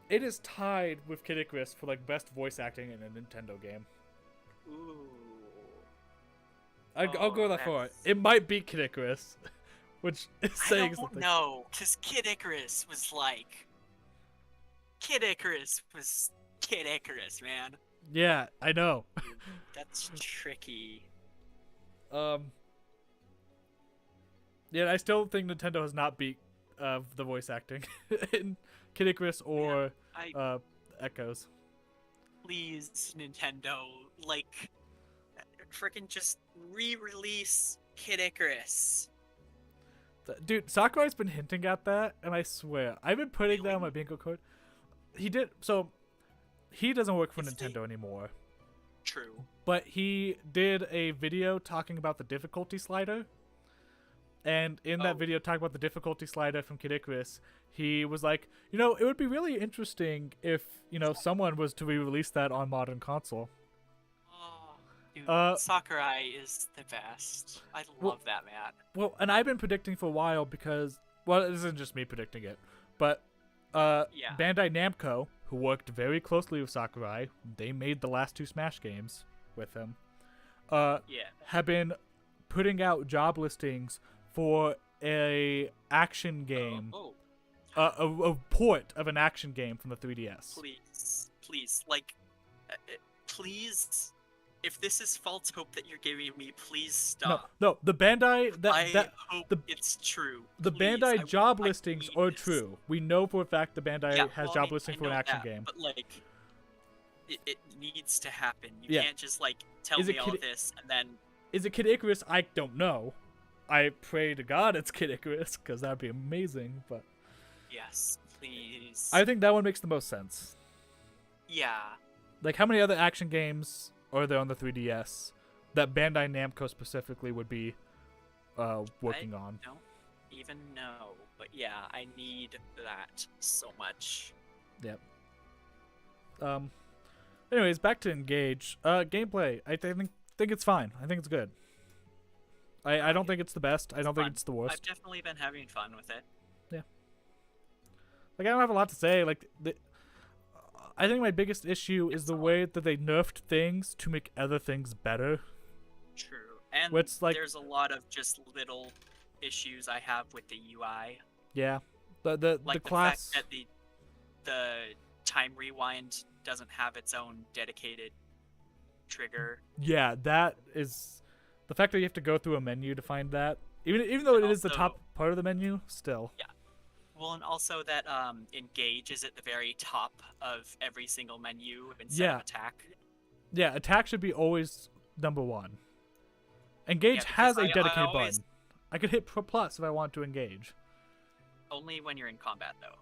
Speaker 1: It is tied with Kid Icarus for like best voice acting in a Nintendo game.
Speaker 2: Ooh.
Speaker 1: I'll go that far. It might beat Kid Icarus, which is saying
Speaker 2: I don't
Speaker 1: something.
Speaker 2: know, because Kid Icarus was like... Kid Icarus was Kid Icarus, man.
Speaker 1: Yeah, I know.
Speaker 2: That's tricky.
Speaker 1: Yeah, I still think Nintendo has not beat the voice acting in Kid Icarus or Echoes.
Speaker 2: Please, Nintendo, like, freaking just re-release Kid Icarus.
Speaker 1: Dude, Sakurai's been hinting at that, and I swear, I've been putting that on my bingo card. He doesn't work for Nintendo anymore.
Speaker 2: True.
Speaker 1: But he did a video talking about the difficulty slider. And in that video talking about the difficulty slider from Kid Icarus, he was like, it would be really interesting if, someone was to re-release that on modern console.
Speaker 2: Dude, Sakurai is the best. I love that man.
Speaker 1: Well, and I've been predicting for a while because, well, it isn't just me predicting it, but Bandai Namco, who worked very closely with Sakurai, they made the last 2 Smash games with him, have been putting out job listings for a action game, a port of an action game from the 3DS.
Speaker 2: Please, like, please, if this is false hope that you're giving me, please stop.
Speaker 1: No, the Bandai
Speaker 2: I hope it's true.
Speaker 1: The
Speaker 2: Please,
Speaker 1: Bandai job
Speaker 2: I
Speaker 1: listings
Speaker 2: need
Speaker 1: are
Speaker 2: this.
Speaker 1: true. We know for a fact the Bandai has job
Speaker 2: I
Speaker 1: listing for
Speaker 2: know
Speaker 1: an action
Speaker 2: that,
Speaker 1: game.
Speaker 2: But like, it needs to happen. You
Speaker 1: Yeah.
Speaker 2: can't just like tell
Speaker 1: Is it
Speaker 2: me all
Speaker 1: Kid-
Speaker 2: this and then.
Speaker 1: Is it Kid Icarus? I don't know. I pray to God it's Kid Icarus, because that'd be amazing, but...
Speaker 2: Yes, please.
Speaker 1: I think that one makes the most sense.
Speaker 2: Yeah.
Speaker 1: Like, how many other action games are there on the 3DS that Bandai Namco specifically would be working on?
Speaker 2: I don't even know, but yeah, I need that so much.
Speaker 1: Yep. Anyways, back to Engage. Gameplay, I think it's fine. I think it's good. I don't think it's the best. I don't think it's the worst.
Speaker 2: I've definitely been having fun with it.
Speaker 1: Yeah. Like, I don't have a lot to say. Like, I think my biggest issue is the way that they nerfed things to make other things better.
Speaker 2: True. And
Speaker 1: What's like,
Speaker 2: there's a lot of just little issues I have with the UI.
Speaker 1: yeah, the class.
Speaker 2: Fact that the time rewind doesn't have its own dedicated trigger.
Speaker 1: Yeah, that is the fact that you have to go through a menu to find that. Even though it is the top part of the menu, still.
Speaker 2: Yeah. Well, and also that engage is at the very top of every single menu instead of attack.
Speaker 1: Yeah, attack should be always number one. Engage
Speaker 2: Yeah,
Speaker 1: has a
Speaker 2: because I
Speaker 1: dedicated
Speaker 2: always-
Speaker 1: button. I could hit plus if I want to engage.
Speaker 2: Only when you're in combat, though.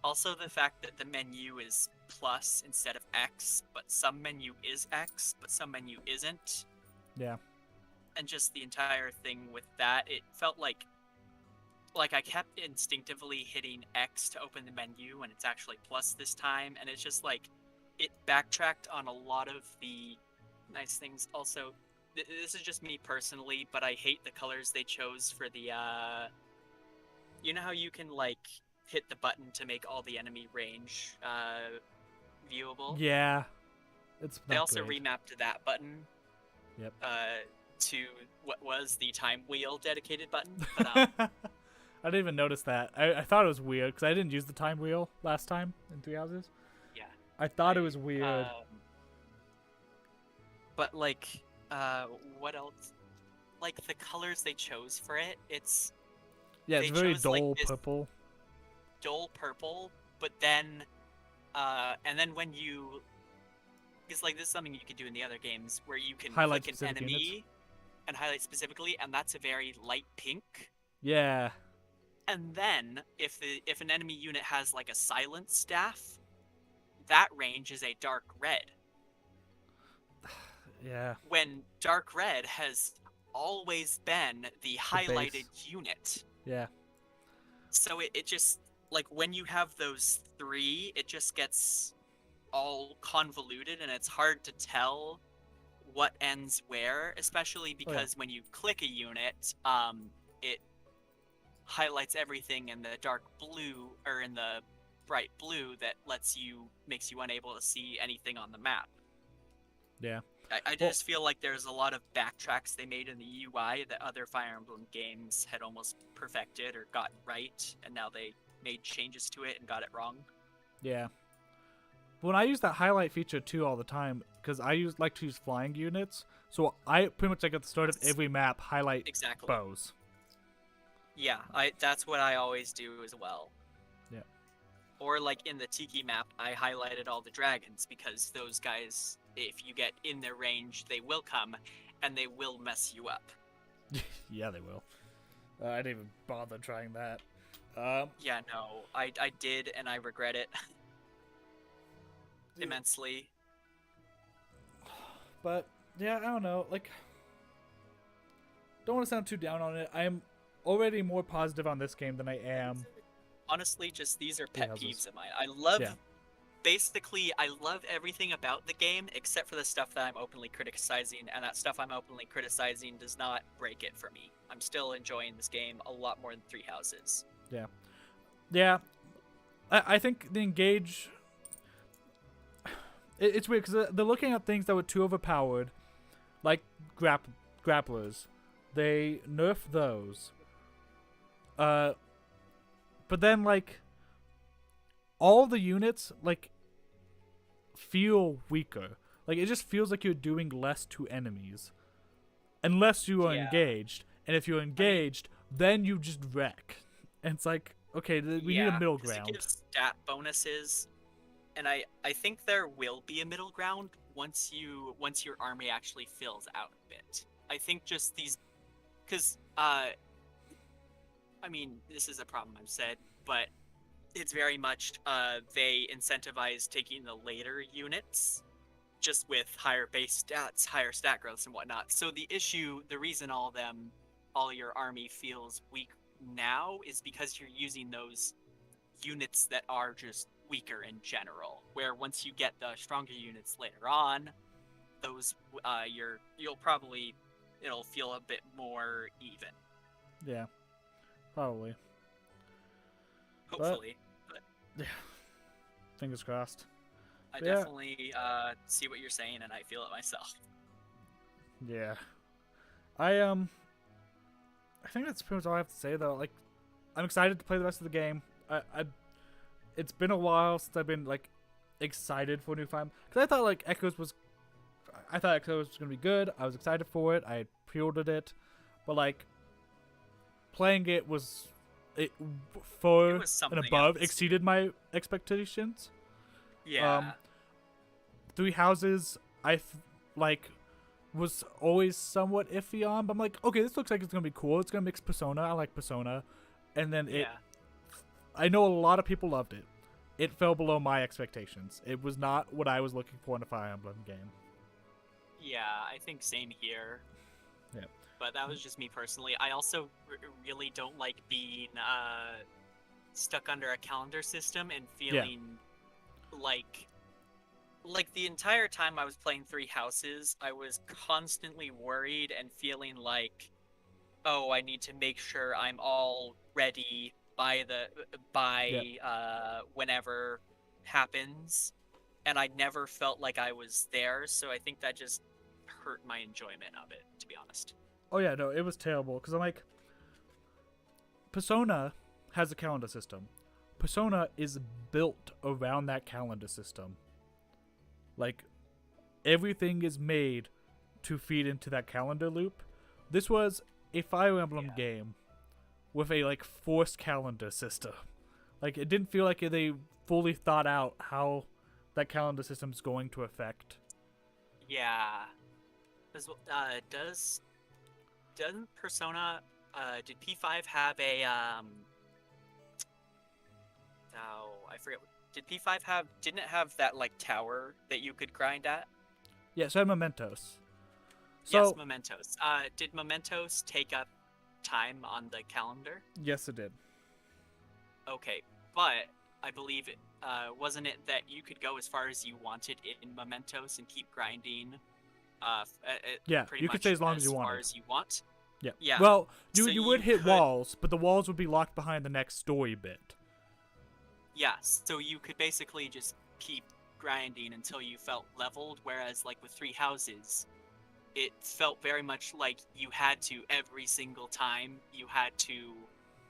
Speaker 2: Also, the fact that the menu is plus instead of X, but some menu is X, but some menu isn't.
Speaker 1: Yeah.
Speaker 2: And just the entire thing with that, it felt like I kept instinctively hitting X to open the menu, and it's actually plus this time, and it's just like, it backtracked on a lot of the nice things. Also, this is just me personally, but I hate the colors they chose for the, you know how you can, like, hit the button to make all the enemy range, viewable?
Speaker 1: Yeah. It's
Speaker 2: They
Speaker 1: not
Speaker 2: also
Speaker 1: great.
Speaker 2: remapped that button,
Speaker 1: Yep.
Speaker 2: to what was the time wheel dedicated button. But,
Speaker 1: I didn't even notice that. I thought it was weird because I didn't use the time wheel last time in Three Houses.
Speaker 2: yeah.
Speaker 1: I thought it was weird.
Speaker 2: But like, what else? Like the colors they chose for it, it's
Speaker 1: Yeah, it's
Speaker 2: they
Speaker 1: very
Speaker 2: chose, like,
Speaker 1: dull
Speaker 2: this
Speaker 1: purple.
Speaker 2: dull purple, but then, and then when you, because like this is something you could do in the other games where you can
Speaker 1: Highlight
Speaker 2: click an
Speaker 1: specific
Speaker 2: enemy
Speaker 1: units.
Speaker 2: and highlight specifically, and that's a very light pink.
Speaker 1: Yeah.
Speaker 2: And then if an enemy unit has like a silent staff, that range is a dark red.
Speaker 1: Yeah.
Speaker 2: When dark red has always been the highlighted
Speaker 1: base.
Speaker 2: unit.
Speaker 1: Yeah.
Speaker 2: So it just, like, when you have those three, it just gets all convoluted, and it's hard to tell what ends where, especially because when you click a unit, it highlights everything in the dark blue, or in the bright blue, that makes you unable to see anything on the map.
Speaker 1: Yeah.
Speaker 2: I just feel like there's a lot of backtracks they made in the UI that other Fire Emblem games had almost perfected or gotten right, and now they made changes to it and got it wrong.
Speaker 1: Yeah. When I use that highlight feature too all the time, because I like to use flying units, so I pretty much like at the start of every map highlight bows.
Speaker 2: Yeah, that's what I always do as well.
Speaker 1: Yeah.
Speaker 2: Or like in the Tiki map, I highlighted all the dragons because those guys, if you get in their range, they will come and they will mess you up.
Speaker 1: Yeah, they will. I didn't even bother trying that.
Speaker 2: Yeah, no, I did, and I regret it immensely.
Speaker 1: But yeah, I don't know. Like, don't want to sound too down on it. I am already more positive on this game than I am.
Speaker 2: Honestly, just these are
Speaker 1: Three
Speaker 2: pet
Speaker 1: Houses.
Speaker 2: peeves of mine. I love,
Speaker 1: Yeah.
Speaker 2: basically, I love everything about the game except for the stuff that I'm openly criticizing, and that stuff I'm openly criticizing does not break it for me. I'm still enjoying this game a lot more than Three Houses.
Speaker 1: Yeah. Yeah. I think the Engage... It's weird because they're looking at things that were too overpowered, like grapplers. They nerf those. But then, like, all the units, like, feel weaker. Like, it just feels like you're doing less to enemies. Unless you are engaged. And if you're engaged, then you just wreck. And it's like, okay, we need a middle
Speaker 2: 'cause
Speaker 1: ground.
Speaker 2: It gives stat bonuses, and I think there will be a middle ground once your army actually fills out a bit. I think just these, because I mean, this is a problem I've said, but it's very much they incentivize taking the later units just with higher base stats, higher stat growths and whatnot. So the reason all your army feels weak now is because you're using those units that are just weaker in general, where once you get the stronger units later on, those it'll feel a bit more even.
Speaker 1: Yeah. Probably.
Speaker 2: Hopefully. But
Speaker 1: yeah. Fingers crossed.
Speaker 2: I
Speaker 1: Yeah.
Speaker 2: definitely see what you're saying, and I feel it myself.
Speaker 1: Yeah. I think that's pretty much all I have to say though. Like, I'm excited to play the rest of the game. It's been a while since I've been like excited for a new Fire, because I thought Echoes was gonna be good. I was excited for it. I pre-ordered it, but like playing it was far and
Speaker 2: something
Speaker 1: above
Speaker 2: else.
Speaker 1: exceeded my expectations.
Speaker 2: Yeah.
Speaker 1: Three Houses, was always somewhat iffy on. But I'm like, okay, this looks like it's gonna be cool. It's gonna mix Persona. I like Persona, and then I know a lot of people loved it. It fell below my expectations. It was not what I was looking for in a Fire Emblem game.
Speaker 2: Yeah, I think same here.
Speaker 1: Yeah.
Speaker 2: But that was just me personally. I also really don't like being stuck under a calendar system and feeling like the entire time I was playing Three Houses, I was constantly worried and feeling like, oh, I need to make sure I'm all ready by whenever happens, and I never felt like I was there. So I think that just hurt my enjoyment of it, to be honest.
Speaker 1: Oh yeah, no, it was terrible because I'm like, Persona has a calendar system. Persona is built around that calendar system. Like, everything is made to feed into that calendar loop. This was a Fire Emblem game with a like forced calendar system. Like, it didn't feel like they fully thought out how that calendar system is going to affect.
Speaker 2: Yeah. Doesn't Persona did P5 have a oh, I forget. Did P5 didn't it have that like tower that you could grind at?
Speaker 1: Yeah, so I had Mementos. So,
Speaker 2: yes, Mementos. Did Mementos take up time on the calendar?
Speaker 1: Yes, it did.
Speaker 2: Okay, but I believe it wasn't it that you could go as far as you wanted in Mementos and keep grinding.
Speaker 1: Yeah,
Speaker 2: pretty
Speaker 1: you
Speaker 2: much
Speaker 1: could stay as long as you
Speaker 2: As
Speaker 1: wanted.
Speaker 2: far as you want.
Speaker 1: Yeah.
Speaker 2: Yeah.
Speaker 1: Well,
Speaker 2: So
Speaker 1: you would hit
Speaker 2: could-
Speaker 1: walls, but the walls would be locked behind the next story bit.
Speaker 2: Yeah, so you could basically just keep grinding until you felt leveled, whereas like with Three Houses, it felt very much like you had to every single time. You had to,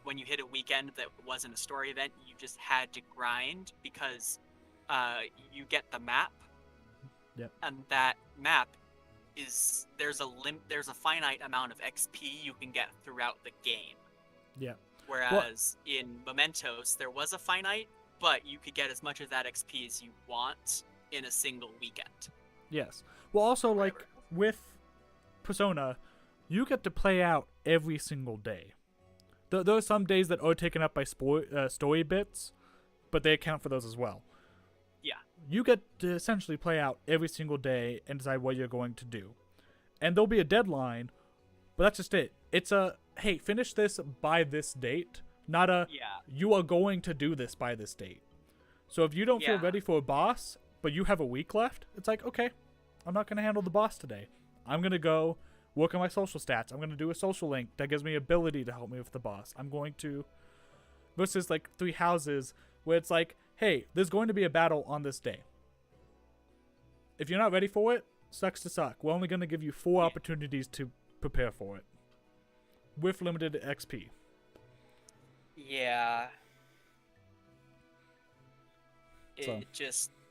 Speaker 2: when you hit a weekend that wasn't a story event, you just had to grind because you get the map,
Speaker 1: Yep.
Speaker 2: and that map is there's a finite amount of XP you can get throughout the game.
Speaker 1: Yeah.
Speaker 2: Whereas in Mementos, there was a finite, but you could get as much of that XP as you want in a single weekend.
Speaker 1: Yes. Well, also, like, with Persona, you get to play out every single day. There are some days that are taken up by story bits, but they account for those as well.
Speaker 2: Yeah.
Speaker 1: You get to essentially play out every single day and decide what you're going to do. And there'll be a deadline, but that's just it. It's a, hey, finish this by this date, not a, you are going to do this by this date. So if you don't feel ready for a boss, but you have a week left, it's like, okay, I'm not going to handle the boss today. I'm going to go work on my social stats. I'm going to do a social link that gives me ability to help me with the boss. I'm going to, versus like Three Houses, where it's like, hey, there's going to be a battle on this day. If you're not ready for it, sucks to suck. We're only going to give you 4 opportunities to prepare for it, with limited XP.
Speaker 2: Yeah.
Speaker 1: So.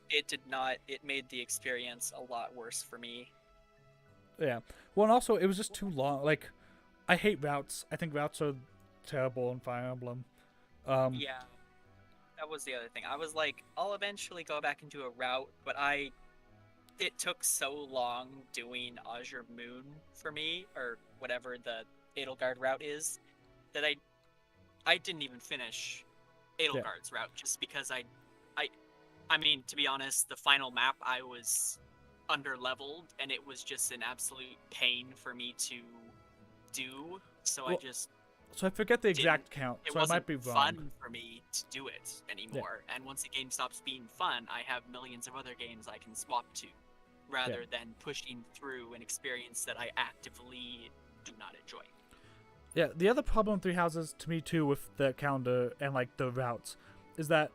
Speaker 2: It made the experience a lot worse for me.
Speaker 1: Yeah. Well, and also, it was just too long. Like, I hate routes. I think routes are terrible in Fire Emblem.
Speaker 2: Yeah. That was the other thing. I was like, I'll eventually go back into a route, but it took so long doing Azure Moon for me, or whatever the Edelgard route is, that I didn't even finish Edelgard's route, just because I mean, to be honest, the final map I was under-leveled, and it was just an absolute pain for me to do, so
Speaker 1: Well,
Speaker 2: I just...
Speaker 1: So I forget the exact count,
Speaker 2: It
Speaker 1: so I
Speaker 2: wasn't
Speaker 1: might be wrong.
Speaker 2: fun for me to do it anymore, and once a game stops being fun, I have millions of other games I can swap to, rather than pushing through an experience that I actively do not enjoy.
Speaker 1: Yeah, the other problem in Three Houses, to me too, with the calendar and like the routes, is that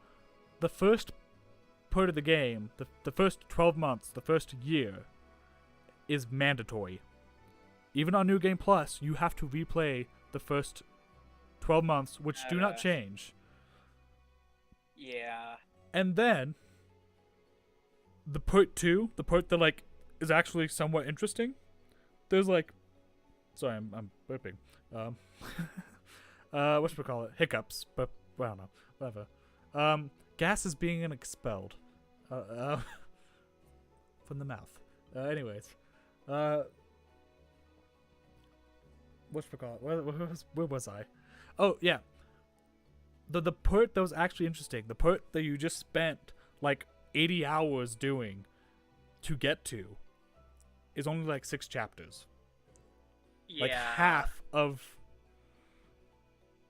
Speaker 1: the first part of the game, the first 12 months, the first year, is mandatory. Even on New Game Plus, you have to replay the first 12 months, which do not change.
Speaker 2: Yeah.
Speaker 1: And then, the part 2, the part that like is actually somewhat interesting, there's like, sorry, I'm burping. Whatchamacallit? Hiccups, but I don't know, whatever. Gas is being from the mouth. Anyways, Where was I? Oh yeah, the part that was actually interesting, the part that you just spent like 80 hours doing to get to, is only like 6 chapters.
Speaker 2: Yeah.
Speaker 1: Like half of.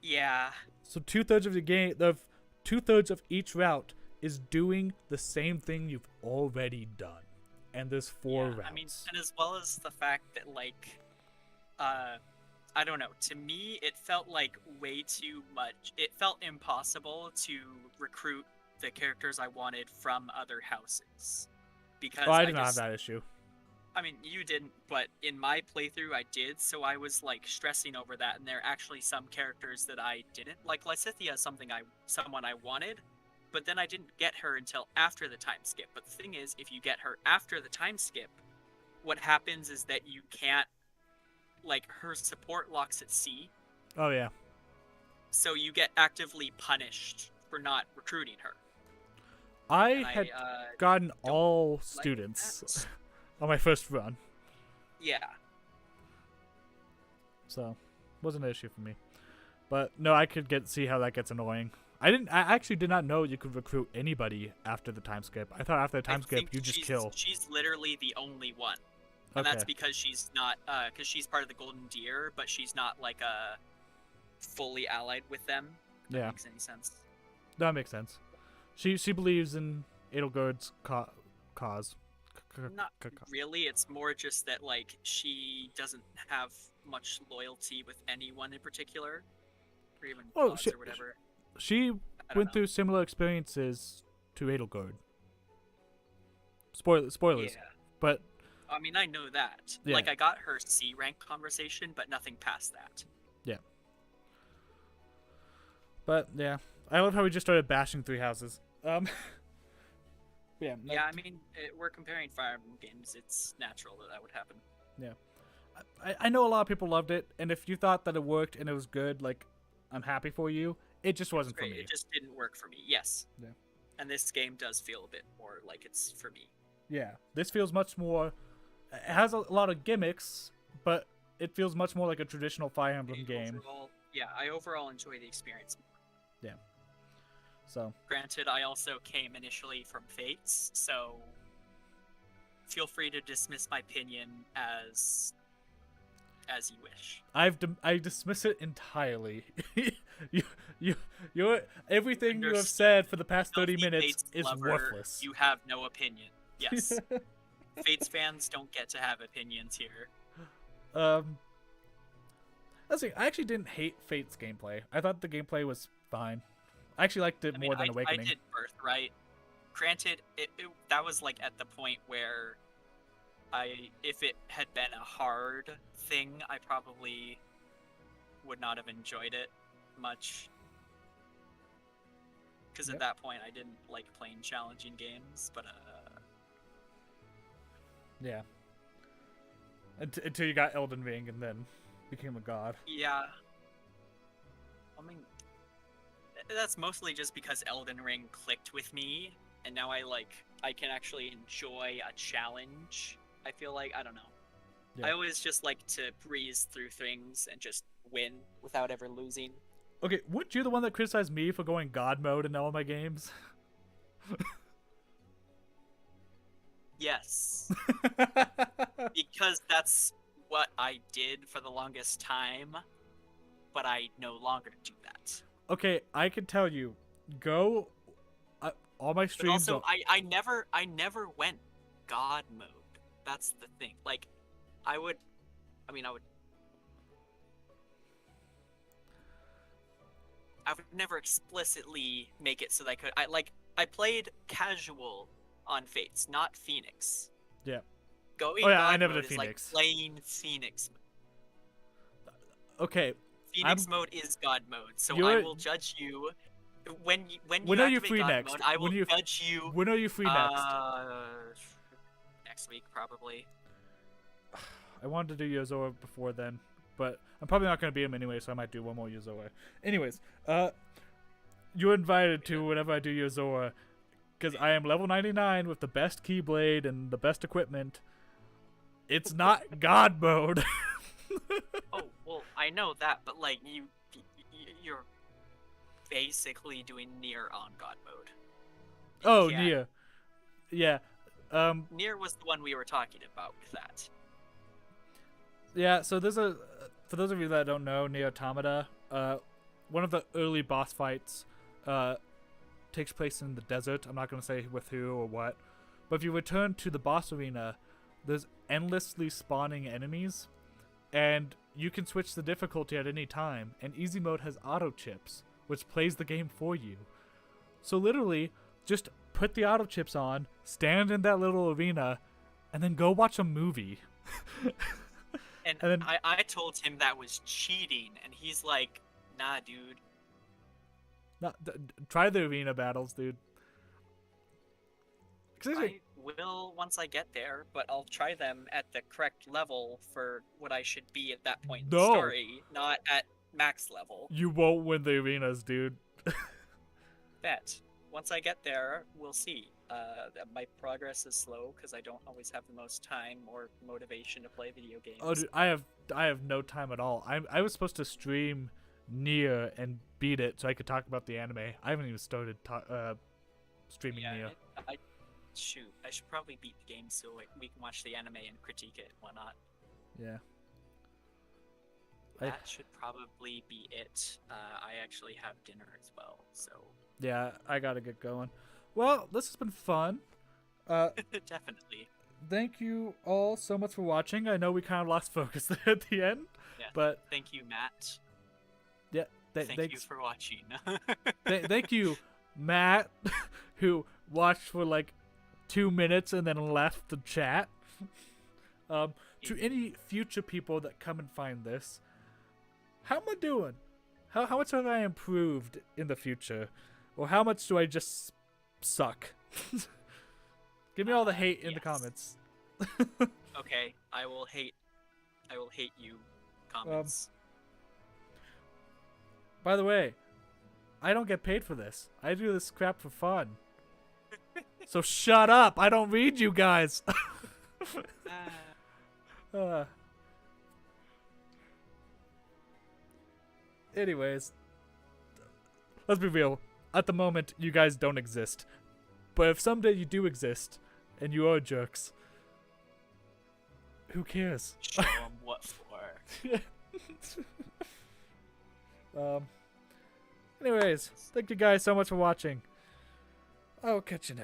Speaker 2: Yeah.
Speaker 1: So 2/3 of the game, of 2/3 of each route is doing the same thing you've already done, and there's 4 routes.
Speaker 2: I mean, and as well as the fact that like, I don't know. To me, it felt like way too much. It felt impossible to recruit the characters I wanted from other houses, because
Speaker 1: I did not have that issue.
Speaker 2: I mean, you didn't, but in my playthrough, I did. So I was like stressing over that, and there are actually some characters that I didn't like. Lysithea is someone I wanted, but then I didn't get her until after the time skip. But the thing is, if you get her after the time skip, what happens is that you can't, like, her support locks at C.
Speaker 1: Oh yeah.
Speaker 2: So you get actively punished for not recruiting her.
Speaker 1: I had gotten all students on my first run.
Speaker 2: Yeah.
Speaker 1: So, wasn't an issue for me. But no, I could see how that gets annoying. I actually did not know you could recruit anybody after the time skip. I thought after the time skip you just kill.
Speaker 2: She's literally the only one. And that's because she's not, because she's part of the Golden Deer, but she's not like fully allied with them. If that makes any sense.
Speaker 1: That makes sense. She believes in Edelgard's cause.
Speaker 2: Not really. It's more just that like she doesn't have much loyalty with anyone in particular, or even gods or whatever.
Speaker 1: She went through similar experiences to Edelgard. Spoilers.
Speaker 2: Yeah.
Speaker 1: But
Speaker 2: I mean, I know that.
Speaker 1: Yeah.
Speaker 2: Like, I got her C rank conversation, but nothing past that.
Speaker 1: Yeah. But yeah, I love how we just started bashing 3 houses. Yeah.
Speaker 2: Yeah, I mean, we're comparing Fire Emblem games. It's natural that would happen.
Speaker 1: Yeah. I know a lot of people loved it, and if you thought that it worked and it was good, like, I'm happy for you. It just wasn't for me.
Speaker 2: It just didn't work for me. Yes.
Speaker 1: Yeah.
Speaker 2: And this game does feel a bit more like it's for me.
Speaker 1: Yeah. This feels much more. It has a lot of gimmicks, but it feels much more like a traditional Fire Emblem game.
Speaker 2: I overall enjoy the experience more.
Speaker 1: Yeah. So.
Speaker 2: Granted, I also came initially from Fates, so feel free to dismiss my opinion as you wish.
Speaker 1: I dismiss it entirely. You're everything you have said for the past 30 minutes is worthless.
Speaker 2: You have no opinion. Yes. Fates fans don't get to have opinions here.
Speaker 1: Let's see. I actually didn't hate Fates gameplay. I thought the gameplay was fine. I actually liked it more than Awakening.
Speaker 2: I did Birthright. Granted, that was like at the point where if it had been a hard thing, I probably would not have enjoyed it much. Because at that point, I didn't like playing challenging games, but
Speaker 1: yeah. Until you got Elden Ring and then became a god.
Speaker 2: Yeah. I mean, that's mostly just because Elden Ring clicked with me, and now I can actually enjoy a challenge. I feel like, I don't know. Yeah. I always just like to breeze through things and just win without ever losing.
Speaker 1: Okay, weren't you the one that criticized me for going god mode in all my games?
Speaker 2: Yes. Because that's what I did for the longest time, but I no longer do that.
Speaker 1: Okay, I can tell you, go all my streams.
Speaker 2: But also, I never went god mode. That's the thing. Like, I would never explicitly make it so that I could. I played casual on Fates, not Phoenix.
Speaker 1: Yeah.
Speaker 2: Going
Speaker 1: I never did
Speaker 2: is
Speaker 1: Phoenix.
Speaker 2: Like plain Phoenix mode.
Speaker 1: Okay.
Speaker 2: Phoenix mode is God mode, so I will judge you when you
Speaker 1: are you
Speaker 2: activate
Speaker 1: free
Speaker 2: God
Speaker 1: next?
Speaker 2: mode. I will judge you.
Speaker 1: When are you free next?
Speaker 2: Next week probably.
Speaker 1: I wanted to do Yozora before then, but I'm probably not going to beat him anyway, so I might do one more Yozora. Anyways, you're invited to whenever I do Yozora, because I am level 99 with the best Keyblade and the best equipment. It's not God mode.
Speaker 2: Oh, well, I know that, but like you're basically doing Nier on God mode.
Speaker 1: Oh,
Speaker 2: Yeah.
Speaker 1: Nia. Yeah.
Speaker 2: Nier was the one we were talking about with that.
Speaker 1: Yeah, so there's a, for those of you that don't know, Nier Automata, one of the early boss fights takes place in the desert. I'm not going to say with who or what. But if you return to the boss arena, there's endlessly spawning enemies, and you can switch the difficulty at any time, and easy mode has auto chips, which plays the game for you. So literally, just put the auto chips on, stand in that little arena, and then go watch a movie.
Speaker 2: And
Speaker 1: then,
Speaker 2: I told him that was cheating, and he's like, nah, dude.
Speaker 1: Try the arena battles, dude.
Speaker 2: I will once I get there, but I'll try them at the correct level for what I should be at that point in the
Speaker 1: No.
Speaker 2: story, not at max level.
Speaker 1: You won't win the arenas, dude.
Speaker 2: Bet. Once I get there, we'll see. My progress is slow because I don't always have the most time or motivation to play video games.
Speaker 1: Oh, dude, I have no time at all. I was supposed to stream Nier and beat it so I could talk about the anime. I haven't even started streaming Nier.
Speaker 2: Shoot, I should probably beat the game so we can watch the anime and critique it and whatnot.
Speaker 1: Yeah.
Speaker 2: That should probably be it. I actually have dinner as well, so...
Speaker 1: Yeah, I gotta get going. Well, this has been fun.
Speaker 2: Definitely.
Speaker 1: Thank you all so much for watching. I know we kind of lost focus there at the end,
Speaker 2: yeah.
Speaker 1: But
Speaker 2: thank you, Matt.
Speaker 1: Yeah,
Speaker 2: thank you for watching.
Speaker 1: Thank you, Matt, who watched for like 2 minutes and then left the chat. To any future people that come and find this, how am I doing? How much have I improved in the future? Or how much do I just suck? Give me all the hate in the comments.
Speaker 2: Okay, I will hate you comments.
Speaker 1: By the way, I don't get paid for this. I do this crap for fun. So shut up. I don't read you guys. Anyways, let's be real. At the moment, you guys don't exist. But if someday you do exist, and you are jerks, who cares?
Speaker 2: Show them what for.
Speaker 1: Anyways, thank you guys so much for watching. I'll catch you next